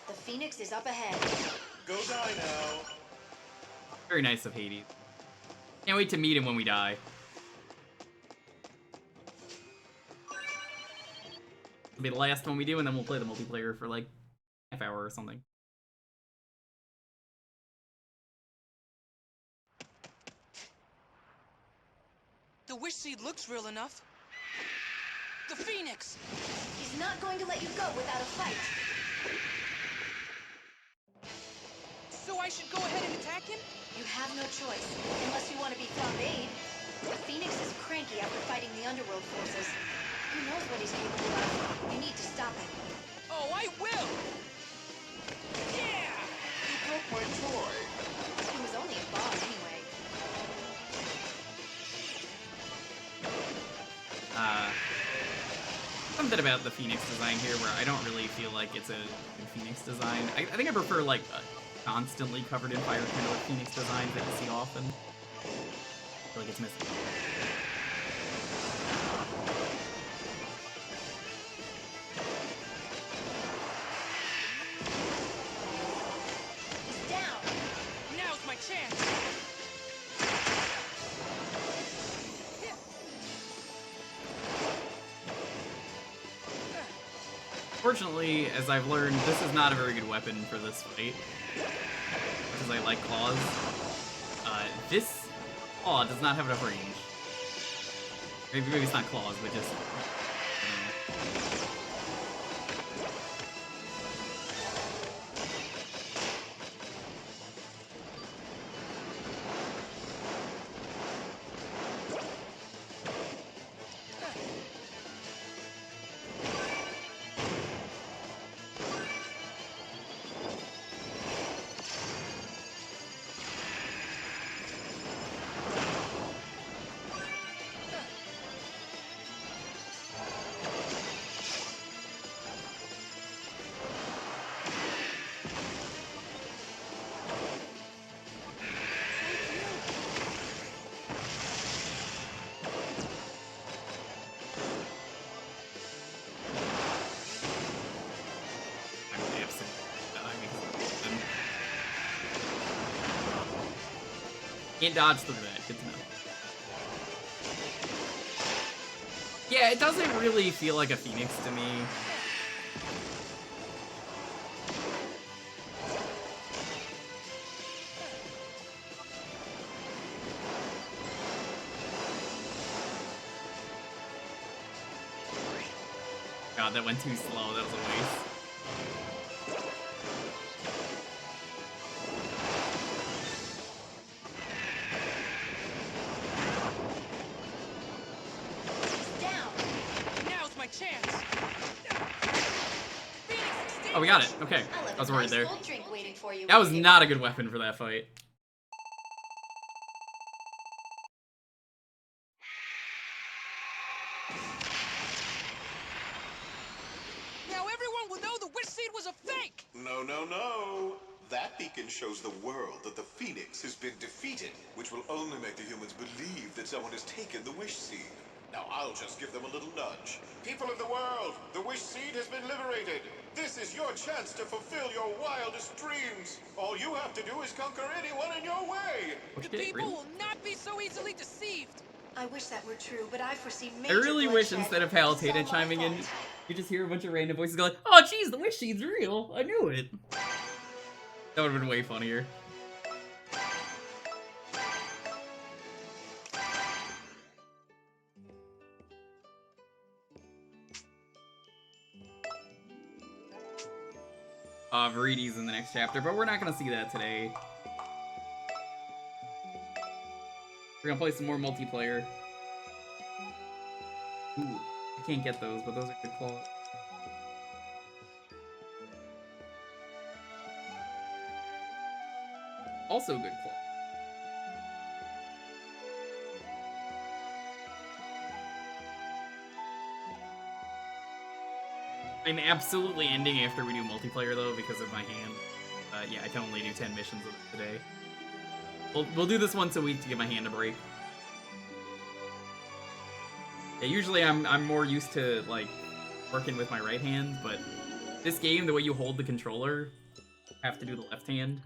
The Phoenix is up ahead. Go die now. Very nice of Hades. Can't wait to meet him when we die. It'll be the last one we do, and then we'll play the multiplayer for like half hour or something. The wish seed looks real enough. The Phoenix! He's not going to let you go without a fight. So I should go ahead and attack him? You have no choice, unless you want to be forbade. The Phoenix is cranky after fighting the underworld forces. Who knows what he's capable of? You need to stop him. Oh, I will! Yeah! You broke my toy. He was only a ball anyway. Something about the Phoenix design here where I don't really feel like it's a good Phoenix design. I think I prefer like a constantly covered in fire kind of Phoenix designs that you see often. I feel like it's missing. He's down. Now's my chance! Fortunately, as I've learned, this is not a very good weapon for this fight. Because I like claws. This claw does not have enough range. Maybe it's not claws, but just... Can't dodge through that. Good to know. Yeah, it doesn't really feel like a Phoenix to me. God, that went too slow. That was a waste. Oh, we got it. Okay. I was worried there. That was not a good weapon for that fight. Now everyone will know the wish seed was a fake! No, no, no. That beacon shows the world that the Phoenix has been defeated, which will only make the humans believe that someone has taken the wish seed. Now I'll just give them a little nudge. People of the world, the wish seed has been liberated. This is your chance to fulfill your wildest dreams. All you have to do is conquer anyone in your way. The people will not be so easily deceived! I wish that were true, but I foresee I major really wish bloodshed. instead of This is all Palutena my chiming in, fault. you just hear a bunch of random voices go like, "Oh, geez, the wish seed's real. I knew it." That would have been way funnier. Viridi's in the next chapter, but we're not gonna see that today. We're gonna play some more multiplayer. Ooh, I can't get those, but those are good claws. Also good claw. I'm absolutely ending after we do multiplayer though because of my hand. Yeah, I can only do 10 missions today. We'll do this once a week to give my hand a break. Yeah, usually I'm more used to like working with my right hand, but this game, the way you hold the controller, you have to do the left hand.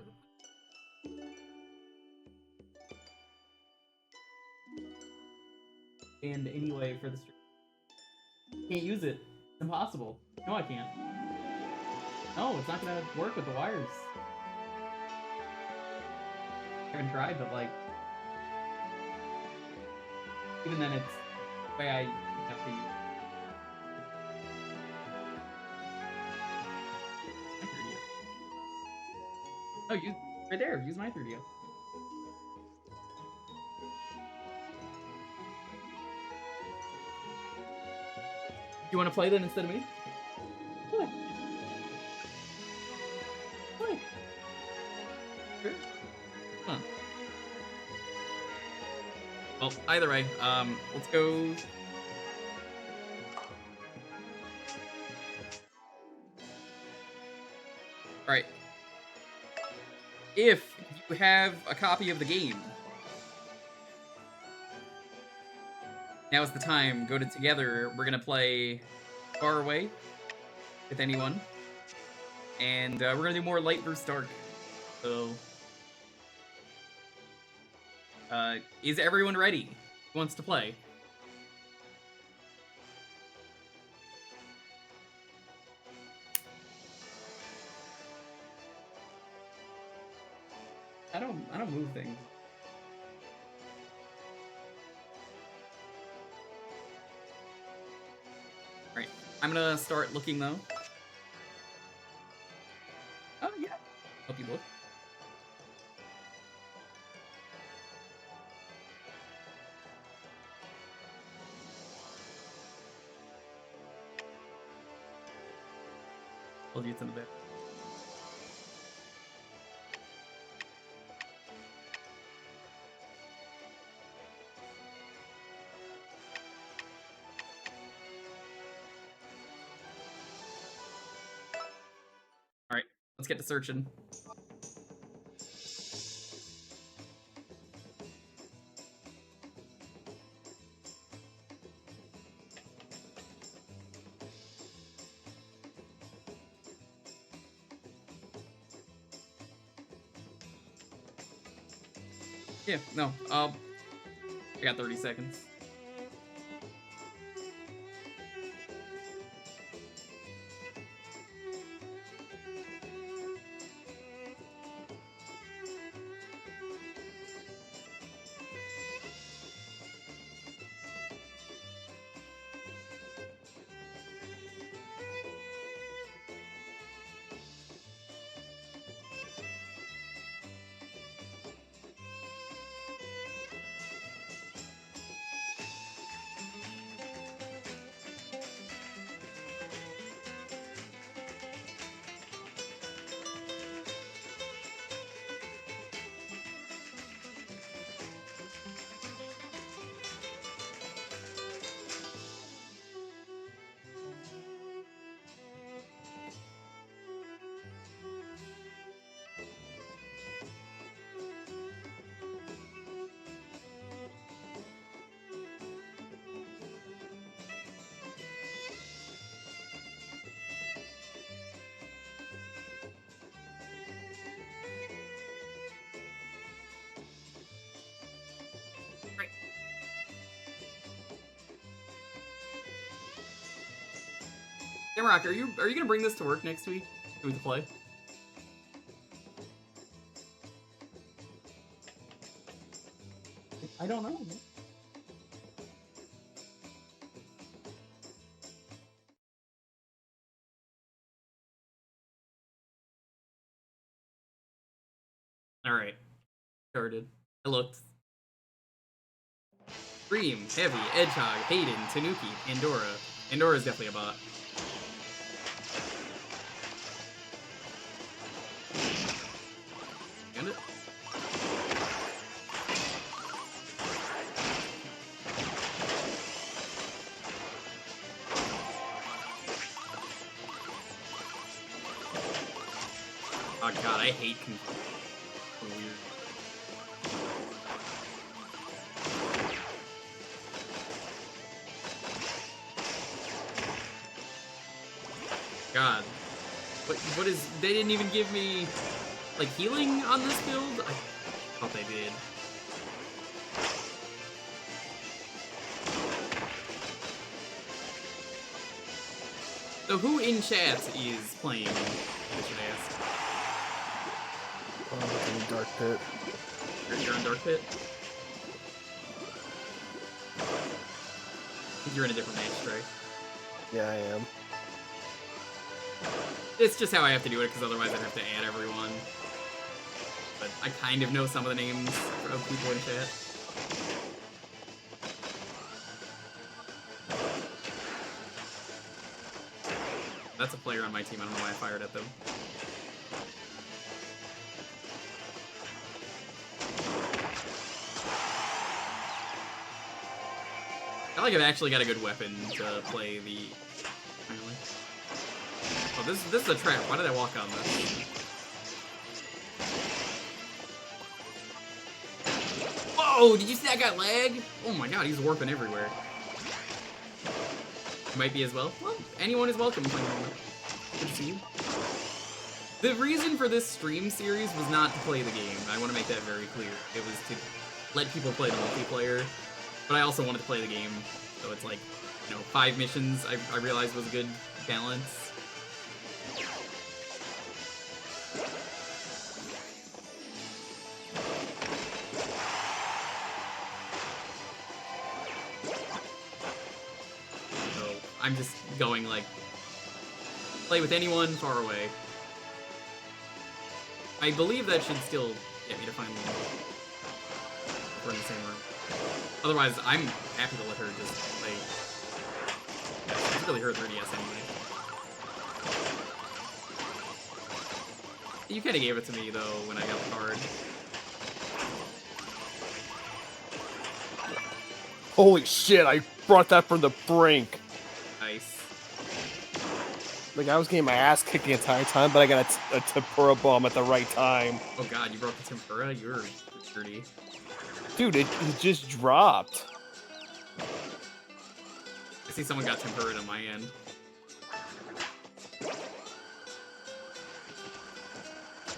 And anyway, for the stream, can't use it. It's impossible. No, I can't. No, it's not gonna work with the wires. I haven't tried, but like, even then, it's the way I have to use. My 3DS. Oh, use right there. Use my 3DS. You want to play then instead of me? Play. Play. Sure. Huh. Well, either way, let's go. Alright. If you have a copy of the game, now is the time. Go to Together. We're gonna play Far Away with anyone. And we're gonna do more Light versus Dark. So, is everyone ready? Who wants to play? I don't move things. Alright, I'm gonna start looking though. Oh yeah. Help you look. Told you it's in the back. Alright, let's get to searching. Yeah, no, I got 30 seconds. Shamrock, are you gonna bring this to work next week? So we can play? I don't know. Alright. Started. I looked. Dream, Heavy, Edgehog, Hayden, Tanuki, Pandora. Pandora's definitely a bot. Get it? Oh god, I hate control. So weird. God. What is... They didn't even give me, like, healing on this build? I thought they did. So who in chat is playing? I should ask. I'm in Dark Pit. You're on Dark Pit? I think you're in a different match, right? Yeah, I am. It's just how I have to do it, because otherwise I'd have to add everyone. But I kind of know some of the names of people in chat. That's a player on my team, I don't know why I fired at them. I feel like I've actually got a good weapon to play the... Finally. Oh, this is a trap. Why did I walk on this? Whoa! Did you see that guy lag? Oh my god, he's warping everywhere. You might be as well. Well, anyone is welcome. Good to see you. The reason for this stream series was not to play the game. I want to make that very clear. It was to let people play the multiplayer. But I also wanted to play the game. So it's like, you know, 5 missions I realized was a good balance. I'm just going, like, play with anyone far away. I believe that should still get me to find one. If we're in the same room. Otherwise, I'm happy to let her just play. It's really her 3DS anyway. You kind of gave it to me, though, when I got the card. Holy shit, I brought that from the brink. Nice. Like, I was getting my ass kicked the entire time, but I got a tempura bomb at the right time. Oh god, you broke the tempura? You're dirty. Dude, it just dropped. I see someone got tempura on my end.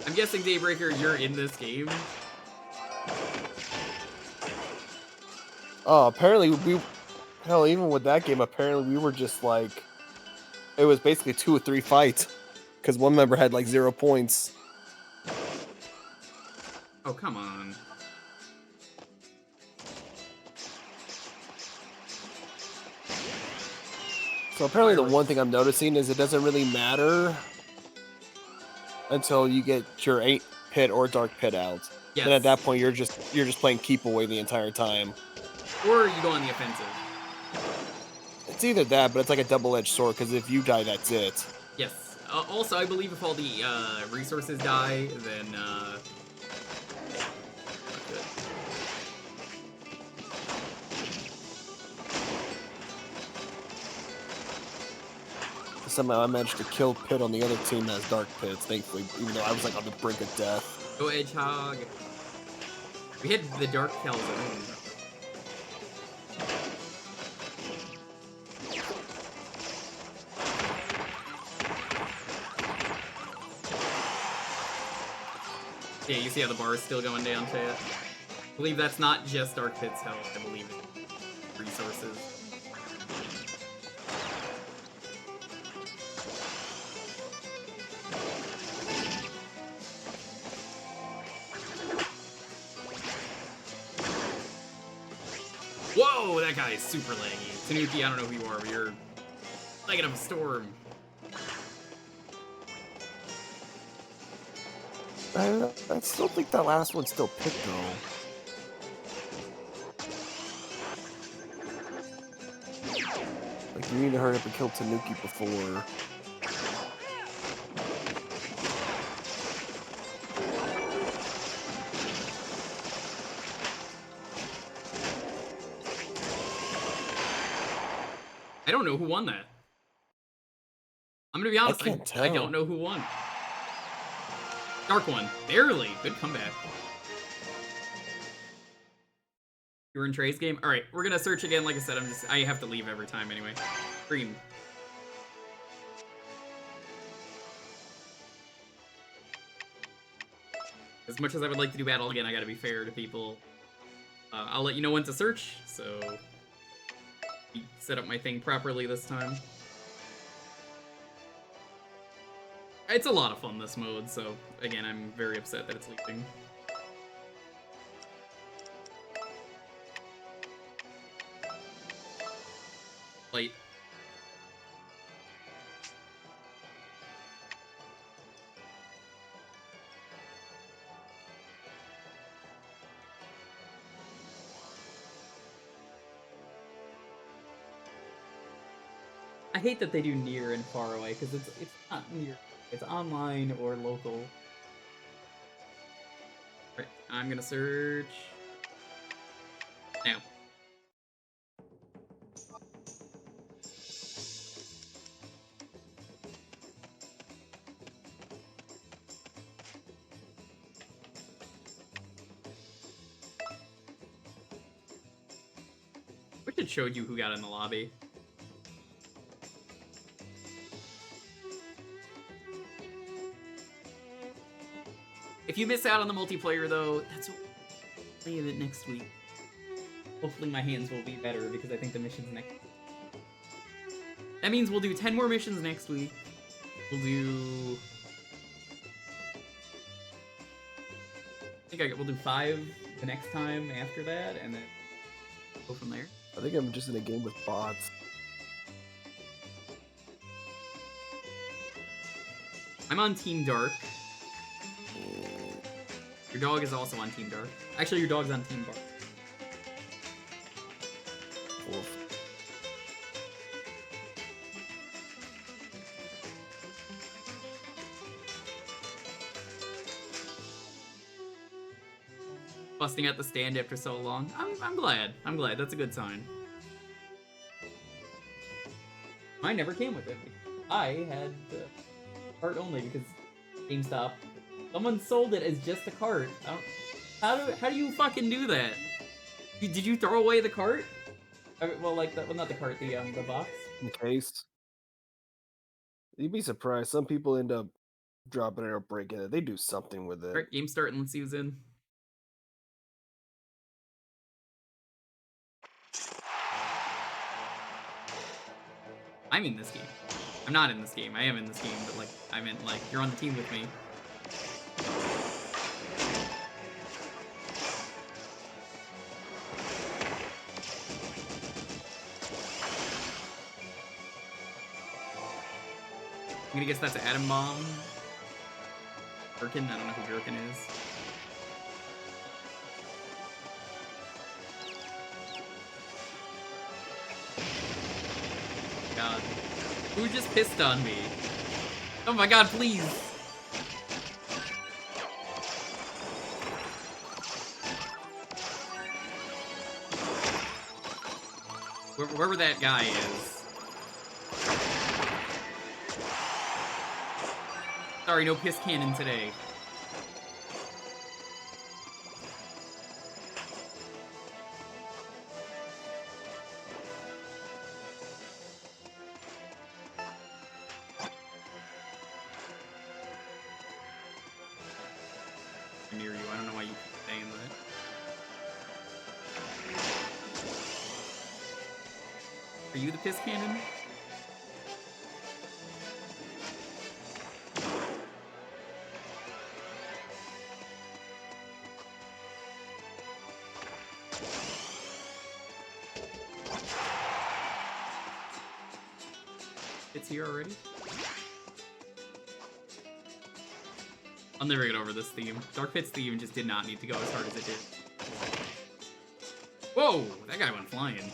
I'm guessing, Daybreaker, you're in this game? Oh, apparently hell, even with that game, apparently we were just like, it was basically 2 or 3 fights, because one member had like 0 points. Oh, come on. So apparently the one thing I'm noticing is it doesn't really matter until you get your 8 pit or dark pit out. Yes. Then at that point you're just playing keep away the entire time. Or you go on the offensive. It's either that, but it's like a double-edged sword, because if you die, that's it. Yes. Also, I believe if all the resources die, then not good. Somehow I managed to kill Pit on the other team that has dark pits, thankfully, even though I was like on the brink of death. Go Edgehog. We hit the Dark Calzone. Yeah, you see how the bar is still going down, chat? I believe that's not just Dark Pit's health, I believe it's resources. Oh, that guy is super laggy. Tanuki, I don't know who you are, but you're lagging up a storm. I still think that last one still picked though. Like, you need to hurry up and kill Tanuki before. I don't know who won that. I'm gonna be honest, can't I tell. don't know who won. Dark one, barely. Good comeback. You were in Trey's game? Alright, we're gonna search again. Like I said, I have to leave every time anyway. Green. As much as I would like to do battle again, I gotta be fair to people. I'll let you know when to search, so set up my thing properly this time. It's a lot of fun, this mode, so again, I'm very upset that it's leaving. Light. I hate that they do near and far away, because it's not near. It's online or local. Right, I'm gonna search now. Wish it showed you who got in the lobby. If you miss out on the multiplayer, though, that's what we'll play it next week. Hopefully my hands will be better, because I think the mission's next week. That means we'll do 10 more missions next week. We'll do... we'll do 5 the next time after that, and then go from there. I think I'm just in a game with bots. I'm on Team Dark. Your dog is also on Team Dark. Actually, your dog's on Team Dark. Wolf. Busting out the stand after so long. I'm glad. I'm glad. That's a good sign. Mine never came with it. I had the cart only because GameStop. Someone sold it as just a cart. How do you fucking do that? Did you throw away the cart? Well, like well, not the cart, the box. In case. You'd be surprised. Some people end up dropping it or breaking it. They do something with it. Alright, game starting. Let's see who's in. I'm in this game. I'm not in this game. I am in this game, but like, I meant like, you're on the team with me. I'm gonna guess that's Atom Bomb. Gherkin? I don't know who Gherkin is. God. Who just pissed on me? Oh my god, please! Wherever that guy is. Sorry, no piss cannon today. Near you. I don't know why you keep saying that. Are you the piss cannon? It's here already. I'll never get over this theme. Dark Pit's theme just did not need to go as hard as it did. Whoa! That guy went flying.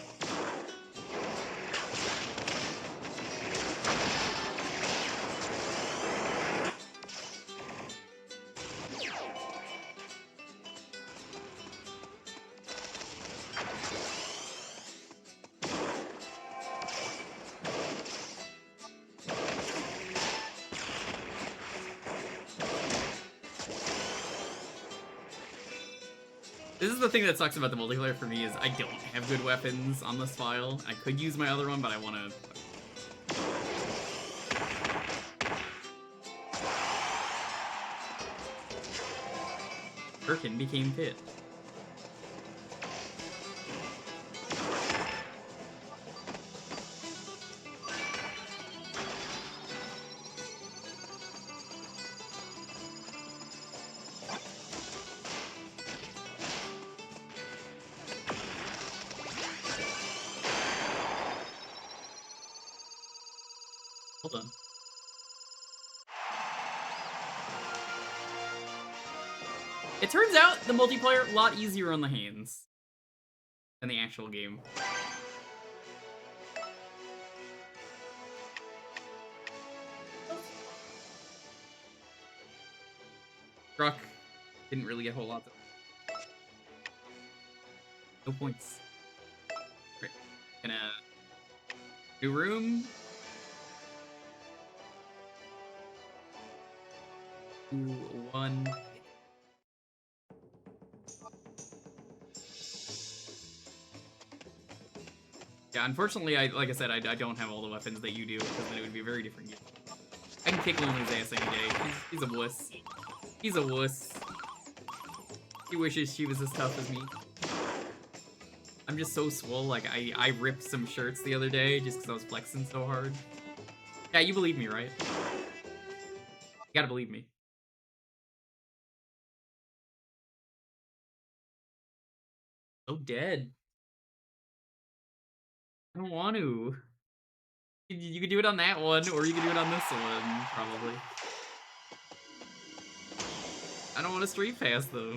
This is the thing that sucks about the multiplayer for me is I don't have good weapons on this file. I could use my other one, but I want to... Birkin became Pit. Hold on. It turns out the multiplayer a lot easier on the hands than the actual game. Truck didn't really get a whole lot though. No points. Right. Gonna new room. 2, 1. Yeah, unfortunately, like I said, I don't have all the weapons that you do, because then it would be a very different game. I can kick Luna's ass any day. He's a wuss. He's a wuss. He wishes she was as tough as me. I'm just so swole, like, I ripped some shirts the other day just because I was flexing so hard. Yeah, you believe me, right? You gotta believe me. Oh, dead. I don't want to. You could do it on that one, or you could do it on this one, probably. I don't want to street pass, though.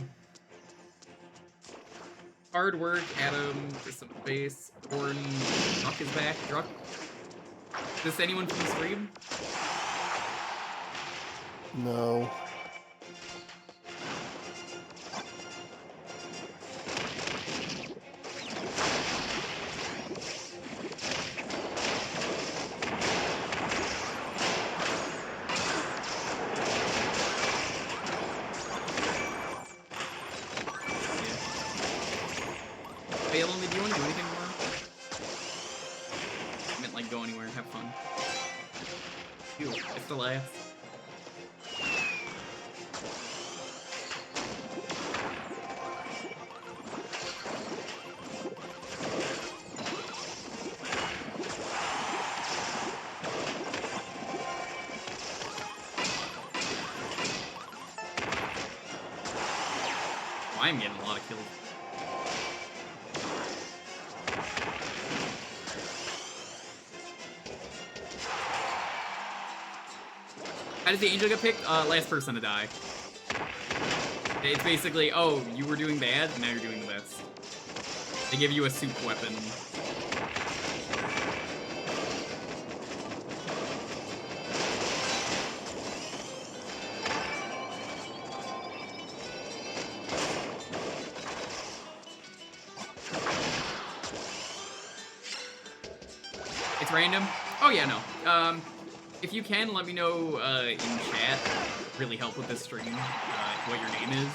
Hard work, Adam, just some space. Orn, Druck is back. Druck. Is this anyone from the stream? No. Balin, did you want to do anything more? I meant like go anywhere and have fun. Ew, it's the last. Oh, I'm getting a lot of kills. How does the angel get picked? Last person to die. It's basically, oh, you were doing bad, now you're doing the best. They give you a soup weapon. It's random? Oh yeah, no. If you can, let me know in chat. Really help with this stream. What your name is.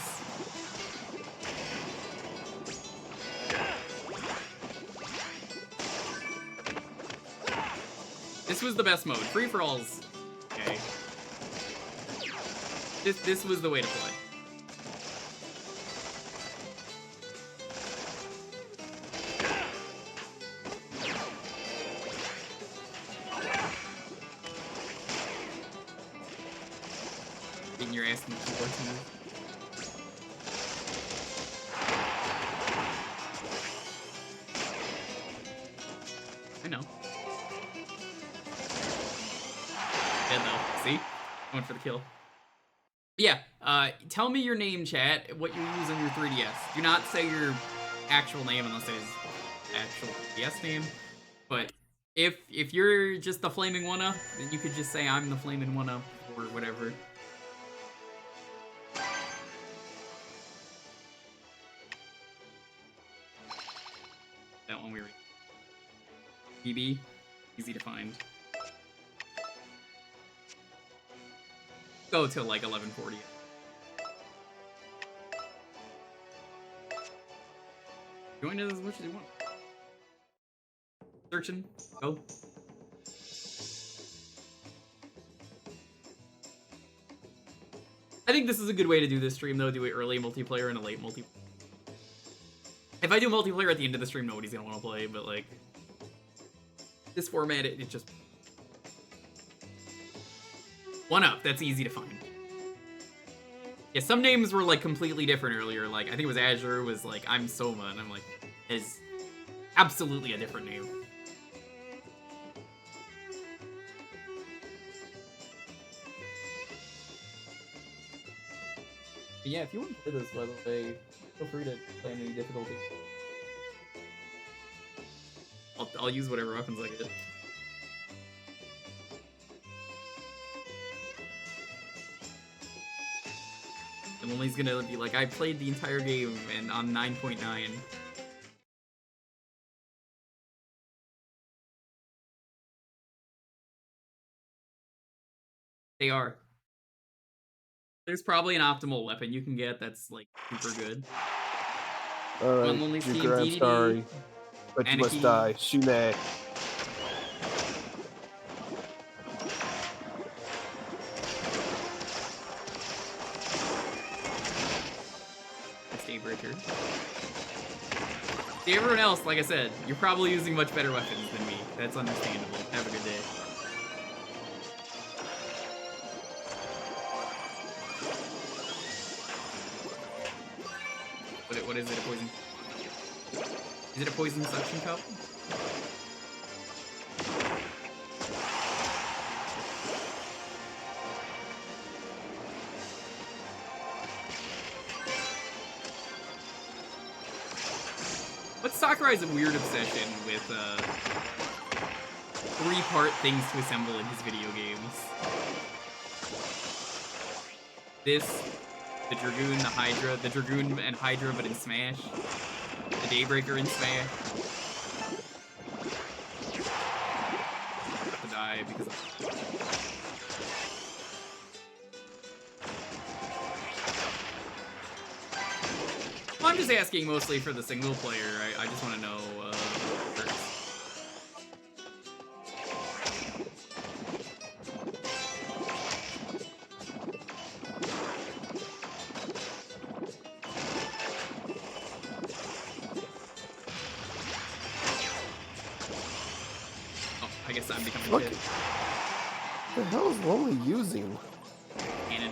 This was the best mode. Free for alls. Okay. This was the way to play. Getting your ass in the keyboard to move. I know. See? Went for the kill. Yeah, tell me your name, chat, what you use on your 3DS. Do not say your actual name unless it is actual 3DS name. But if you're just the Flaming One-Up, then you could just say I'm the Flaming One-Up or whatever. That one we were... BB, easy to find. Go till like 11:40. Join us as much as you want. Searching. Go. I think this is a good way to do this stream, though. Do it early multiplayer and a late multiplayer. If I do multiplayer at the end of the stream, nobody's gonna want to play, but like... This format, it just... One-Up, that's easy to find. Yeah, some names were like completely different earlier. Like, I think it was Azure was like, I'm Soma, and I'm like, is absolutely a different name. But yeah, if you want to play this, by the way, feel free to play any difficulty. I'll use whatever weapons I get. And Lily's gonna be like, I played the entire game and on 9.9. They are. There's probably an optimal weapon you can get that's like super good. Alright, Lonely's team, Jewker, I'm DDD, sorry. But you must die. Shune. Daybreaker. See, everyone else, like I said, you're probably using much better weapons than me. That's understandable. Have a good day. What is it, a poison? Is it a poison suction cup? But Sakurai's a weird obsession with, three-part things to assemble in his video games. This, the Dragoon, the Hydra, the Dragoon and Hydra but in Smash, the Daybreaker in Smash. Have to die because of... Well, I'm just asking mostly for the single player. I just want to know, first. Oh, I guess I'm becoming What dead. the hell is Lonely using? Cannon.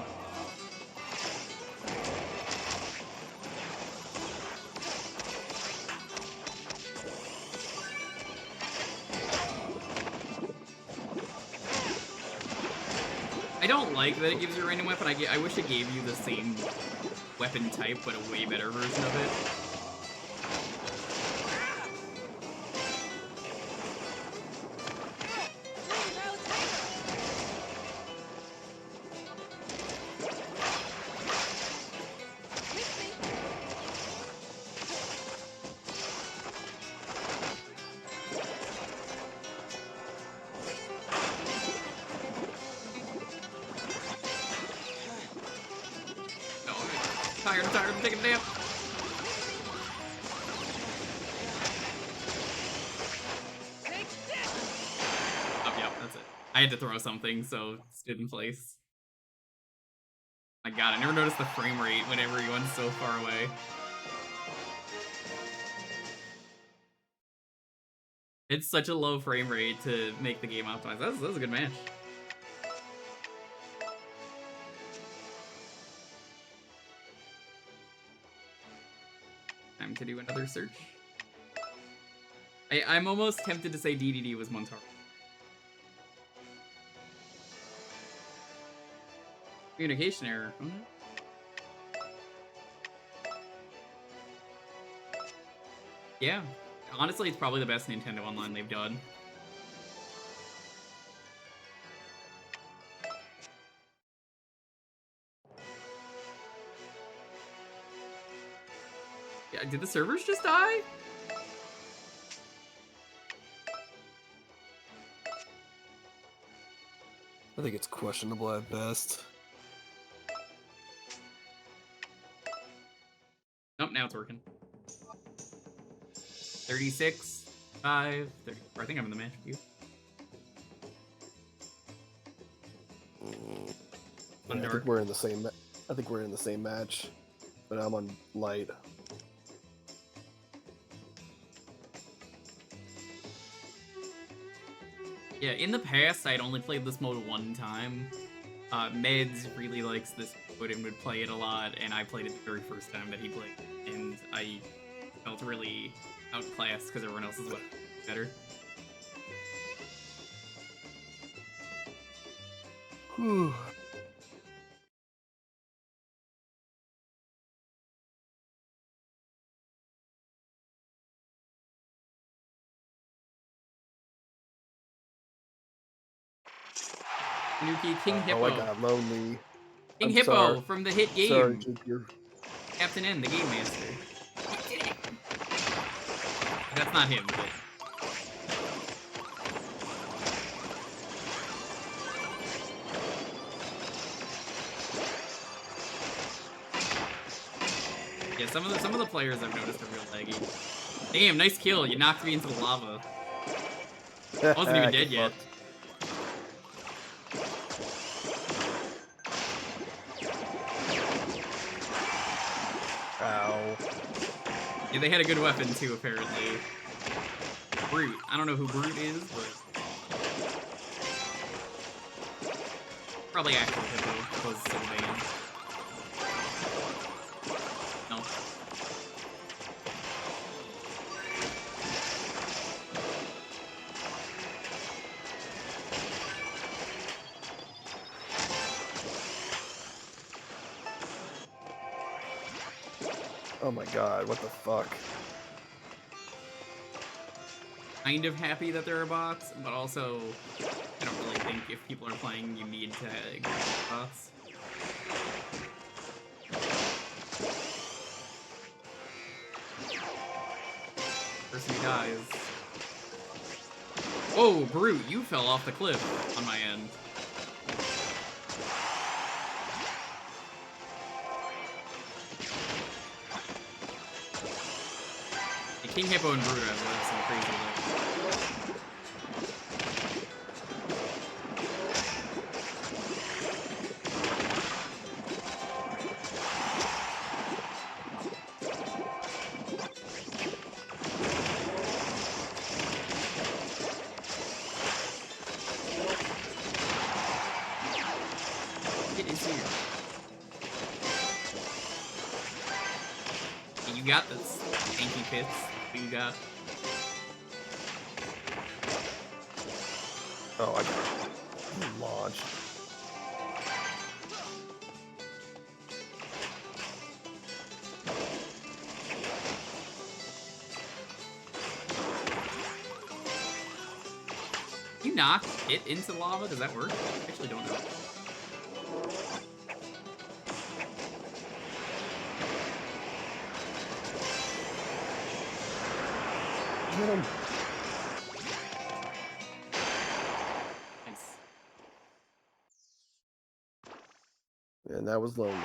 I don't like that it gives you a random weapon. I wish it gave you the same weapon type, but a way better version of it. No, I'm tired, I'm taking a nap. Oh, yeah, that's it. I had to throw something, so it stood in place. My god, I never noticed the frame rate whenever he went so far away. It's such a low frame rate to make the game optimized. That was a good match. Time to do another search. I'm almost tempted to say DDD was Montaro. Communication error. Oh, no. Yeah. Honestly, it's probably the best Nintendo Online they've done. Yeah, did the servers just die? I think it's questionable at best. Nope, now it's working. 36, 5, 34. I think I'm in the match with you. Yeah, I think we're in the same. I think we're in the same match, but I'm on light. Yeah, in the past, I'd only played this mode one time. Meds really likes this mode and would play it a lot, and I played it the very first time that he played, and I felt really outclassed because everyone else is better. Whew. Nuki, King Hippo. Oh, I got lonely. King I'm Hippo sorry. from the hit game. Sorry, Jewker. Captain N, the Game Master. That's not him, but... Yeah, some of the players I've noticed are real laggy. Damn, nice kill. You knocked me into the lava. I wasn't even dead yet. Ow. Yeah, they had a good weapon too, apparently. Brute. I don't know who Brute is, but... Probably actual Hippo, because it's so banned. No. Oh my god, what the fuck? Kind of happy that there are bots, but also I don't really think if people are playing, you need to get bots. Person who dies. Whoa, Brute, you fell off the cliff on my end. Yeah, King Hippo and Brute have some crazy luck. You got this, tanky pits. What you got? Oh, I got it. Launch. You knock it into lava? Does that work? I actually don't know. Get him. Nice. And that was lonely.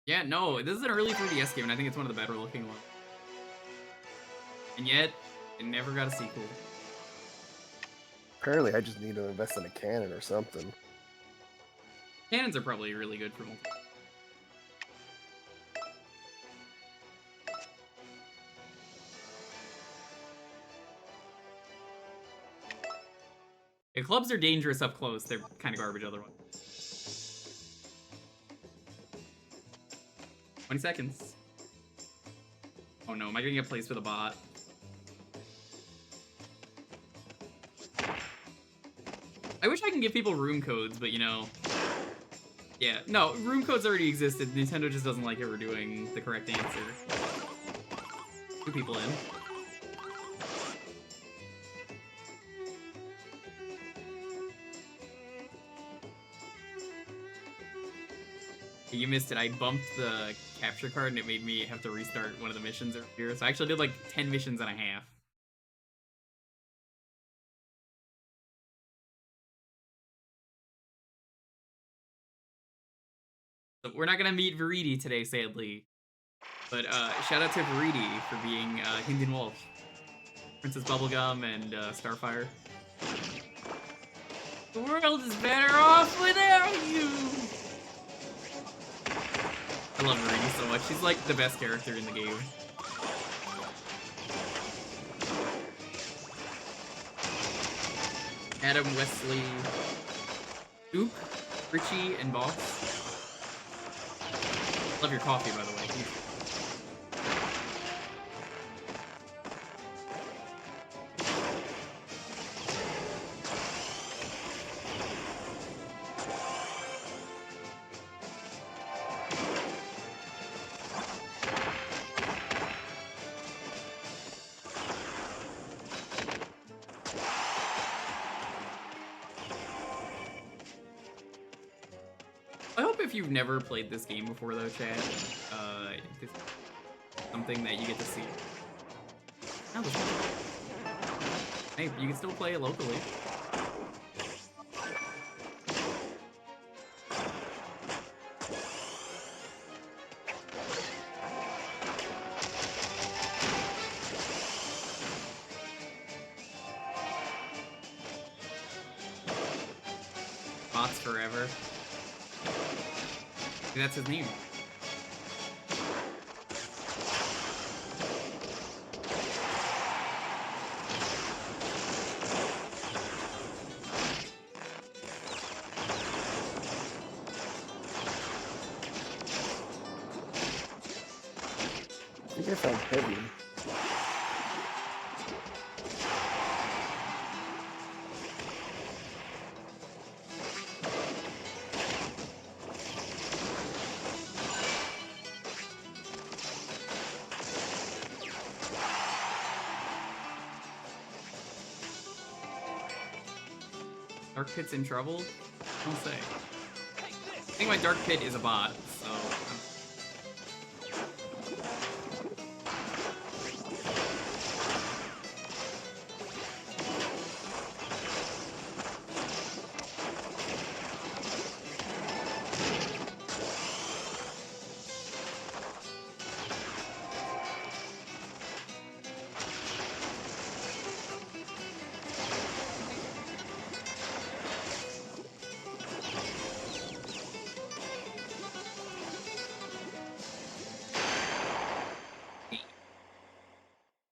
Yeah, no, this is an early 3DS game, and I think it's one of the better looking ones. And yet, it never got a sequel. Apparently, I just need to invest in a cannon or something. Cannons are probably really good for multiplayer. If clubs are dangerous up close, they're kind of garbage otherwise. 20 seconds. Oh no, am I gonna get placed with a bot? I wish I can give people room codes, but you know... Yeah, no, room codes already existed. Nintendo just doesn't like ever doing the correct answer. 2 people in. You missed it. I bumped the capture card and it made me have to restart one of the missions over here. So I actually did like 10 missions and a half. So we're not gonna meet Viridi today, sadly. But shout out to Viridi for being Hyndin Walsh, Princess Bubblegum, and Starfire. The world is better off without you! I love Viridi so much. She's like the best character in the game. Adam, Wesley, Oop, Richie, and Boss. Love your coffee, by the way. I hope if you've never played this game before, though, Chad, it's something that you get to see. Hey, you can still play it locally. Bots forever. That's his name. I think I found heavy. Dark Pit's in trouble? I'll say. I think my Dark Pit is a bot, so...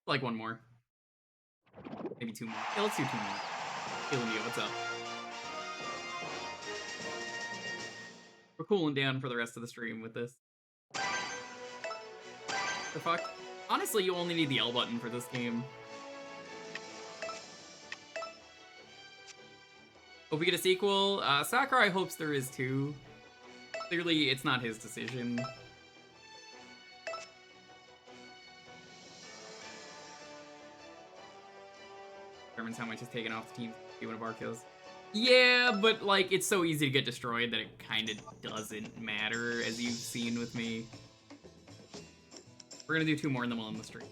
Like one more. Maybe 2 more. Yeah, let's do 2 more. Ilumia, what's up? We're cooling down for the rest of the stream with this. The fuck? Honestly, you only need the L button for this game. Hope we get a sequel. Sakurai hopes there is too. Clearly, it's not his decision. Determines how much is taken off the team if one of our kills. Yeah, but like it's so easy to get destroyed that it kind of doesn't matter, as you've seen with me. We're gonna do 2 more and then we'll end the stream.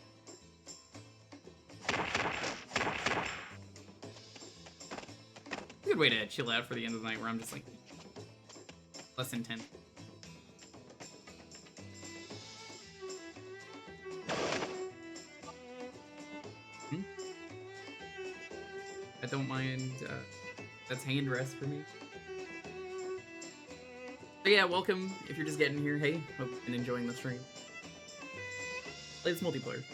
Good way to chill out for the end of the night where I'm just like less intense. I don't mind, that's hand rest for me. So yeah, welcome if you're just getting here. Hey, hope you've been enjoying the stream. Play this multiplayer.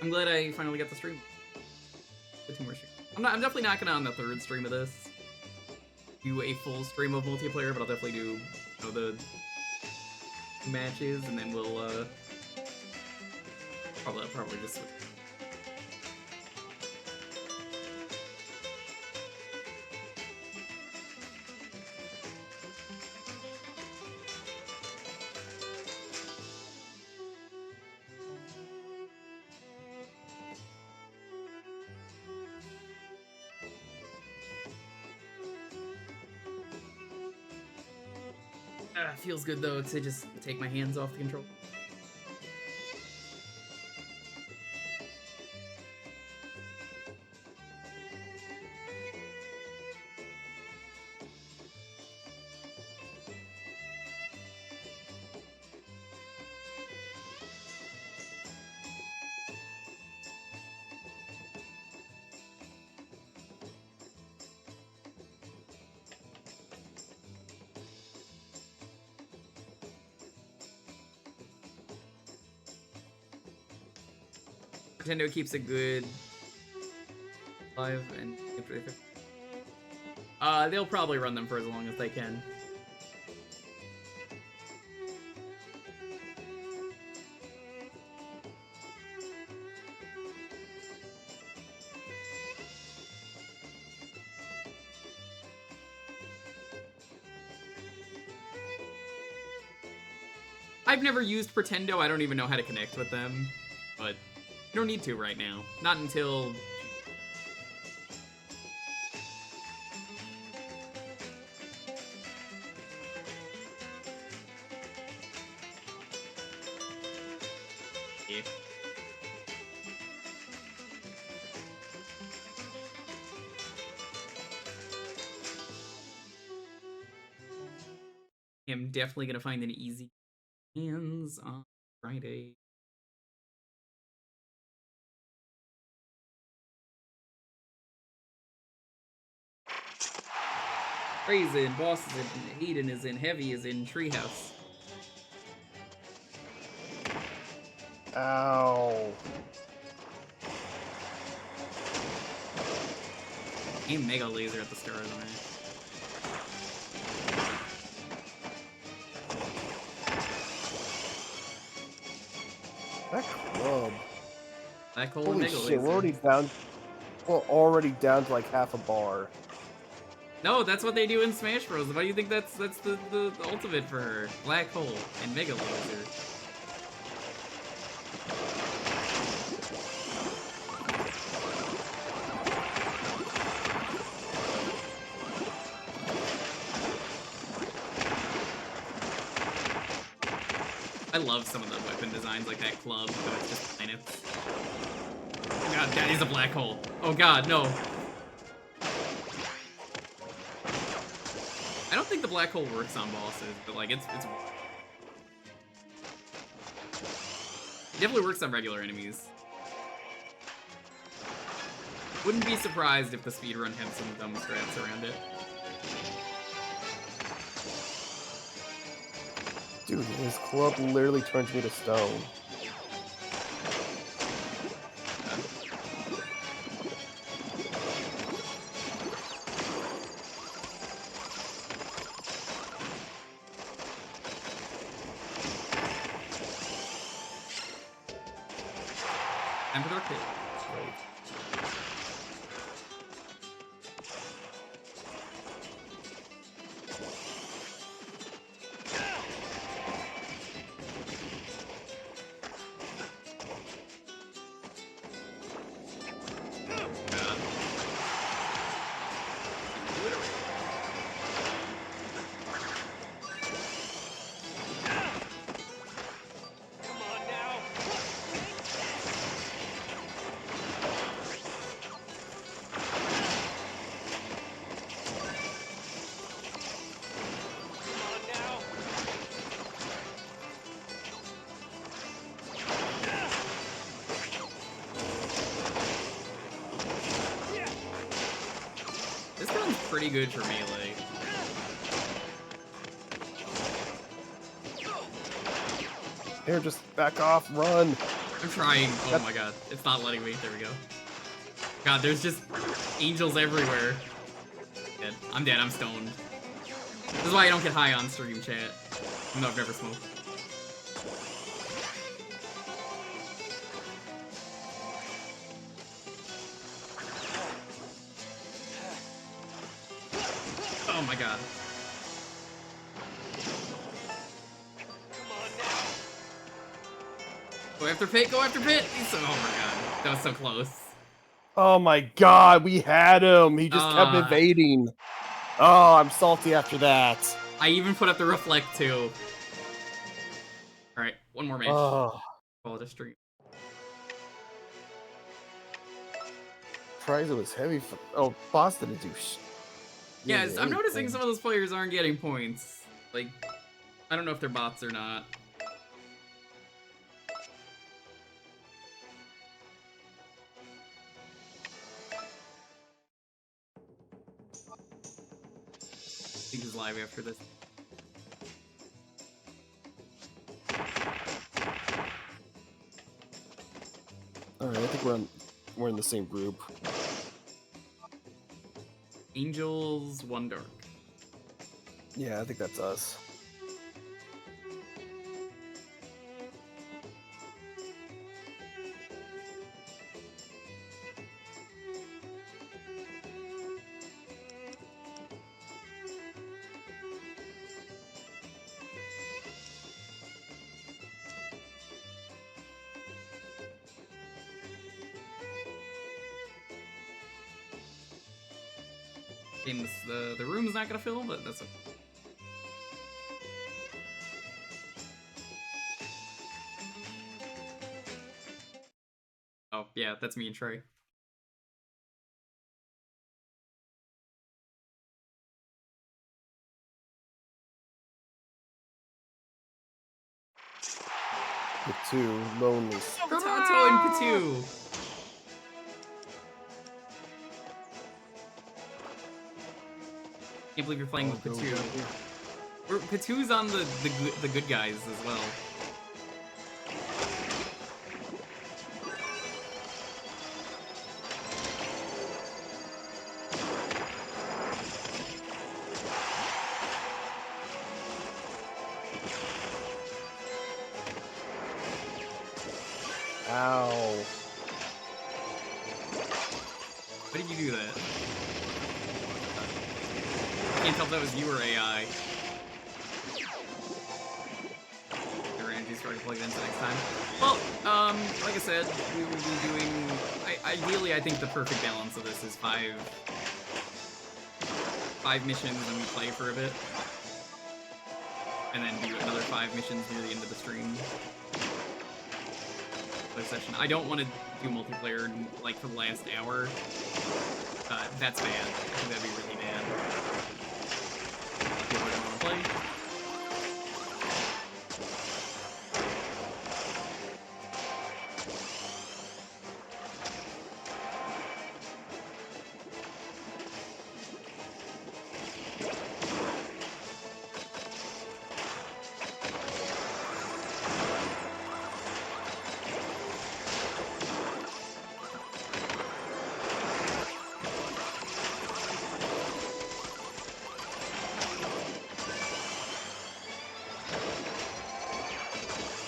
I'm glad I finally got the stream. The 2 more streams. I'm definitely not gonna on the 3rd stream of this do a full stream of multiplayer, but I'll definitely do, you know, the matches, and then we'll probably just switch. Feels good though to just take my hands off the control. Nintendo keeps a good live and they'll probably run them for as long as they can. I've never used Pretendo. I don't even know how to connect with them, but you don't need to right now. Not until... Yeah. I'm definitely gonna find an easy hands on Friday. Ray's in, Boss is in, Hayden is in, Heavy is in, Treehouse. Ow. Aim Mega Laser at the start of the match. That club. Black Hole Holy and Mega shit, Laser. we're already down. We're already down to like half a bar. No, that's what they do in Smash Bros. Why do you think that's the ultimate for her? Black Hole and Mega Laser. I love some of the weapon designs, like that club, but it's just planets. Oh god, that is a black hole. Oh god, no. I don't think the black hole works on bosses, but like it's it definitely works on regular enemies. Wouldn't be surprised if the speedrun had some dumb strats around it. Dude, his club literally turns me to stone. Time for Dark Pit. This gun's pretty good for melee. Here, just back off, run. I'm trying. Oh my god. It's not letting me. There we go. God, there's just angels everywhere. Dead. I'm dead. I'm stoned. This is why I don't get high on stream chat. Even though I've never smoked. Oh my god. Go after Pit, go after Pit! Oh my god, that was so close. Oh my god, we had him. He just kept evading. Oh, I'm salty after that. I even put up the reflect too. Alright, one more match. Oh, Call it a stream. Prize was heavy. Oh, Boston didn't do Yes, I'm noticing anything. some of those players aren't getting points. Like, I don't know if they're bots or not. I think he's live after this. Alright, I think we're in the same group. Angels, One Dark. Yeah, I think that's us. Games, the room's not gonna fill, but that's okay. Oh, yeah, that's me and Trey. Patu, lonely. Tato and Patu! Can't believe you're playing with Patu. Patu's on the good guys as well. Ow. Why did you do that? Can't tell if that was you or AI. Your energy's probably plugged into next time. Well, like I said, we will be doing... ideally, I think the perfect balance of this is five missions and we play for a bit. And then do another 5 missions near the end of the stream. Session. I don't want to do multiplayer like for the last hour. That's bad. I think that'd be really bad. People don't want to play.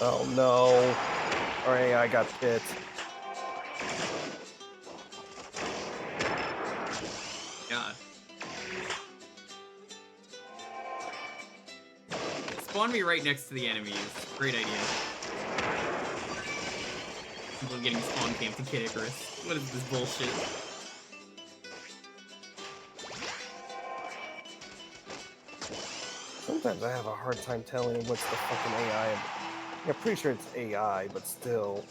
Oh no. Alright, I got hit. God. Spawn me right next to the enemies. Great idea. People getting spawn camped to Kid Icarus. What is this bullshit? Sometimes I have a hard time telling what's the fucking AI. I'm pretty sure it's AI, but still.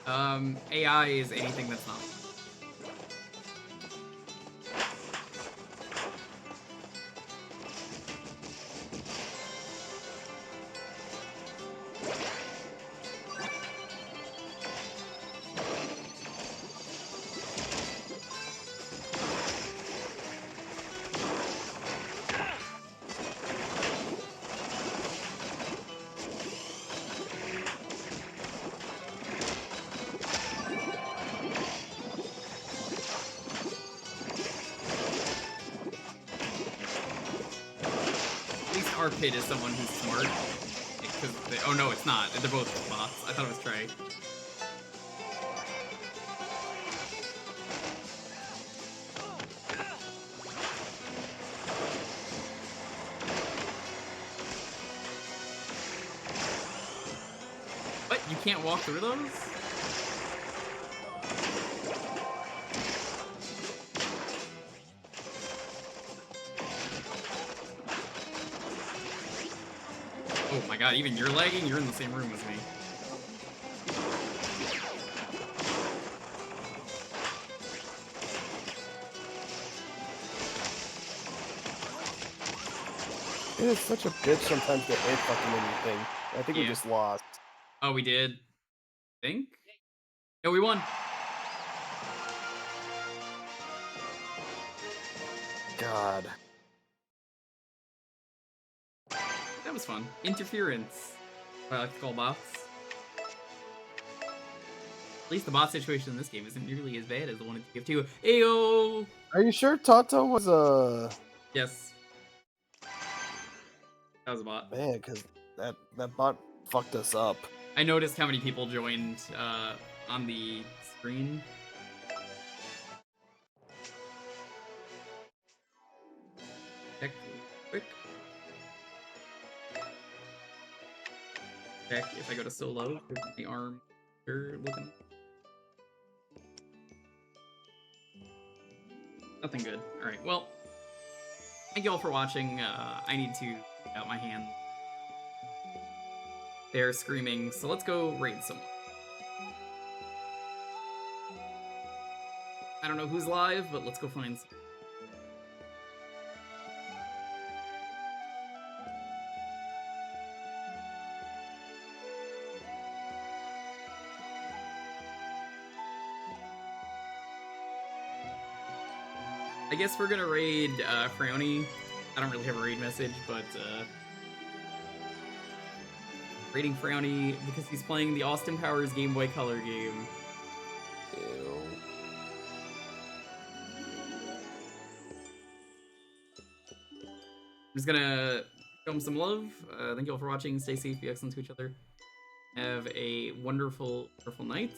AI is anything that's not. Our pit is someone who's smart. Oh no, it's not. They're both bots. I thought it was Trey. What? You can't walk through those? Oh my god, even you're lagging? You're in the same room as me. It is such a bitch sometimes to hit fucking anything. I think we Yeah. just lost. Oh, we did? Think? No, we won. God. That was fun. Interference. What I like to call bots. At least the bot situation in this game isn't nearly as bad as the one in TF2. Ayo! Are you sure Tato was Yes. That was a bot. man? Because that bot fucked us up. I noticed how many people joined on the screen. Check quick. Check if I go to solo. The arm looking. Nothing good. Alright, well. Thank you all for watching. I need to get out my hand. They're screaming, so let's go raid someone. I don't know who's live, but let's go find some. I guess we're gonna raid Frowny. I don't really have a raid message, but raiding Frowny because he's playing the Austin Powers Game Boy Color game. Ew. I'm just gonna show him some love. Thank you all for watching. Stay safe, be excellent to each other. Have a wonderful, wonderful night.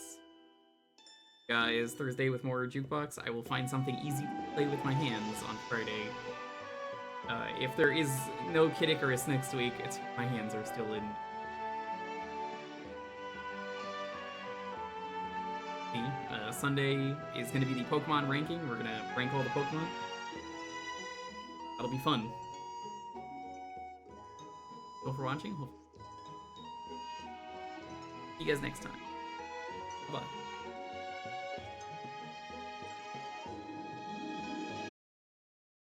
Guys, Thursday with more Jukebox. I will find something easy to play with my hands on Friday. If there is no Kid Icarus next week, it's my hands are still in. Sunday is going to be the Pokemon ranking. We're going to rank all the Pokemon. That'll be fun. Thank you all for watching. See you guys next time. Bye-bye.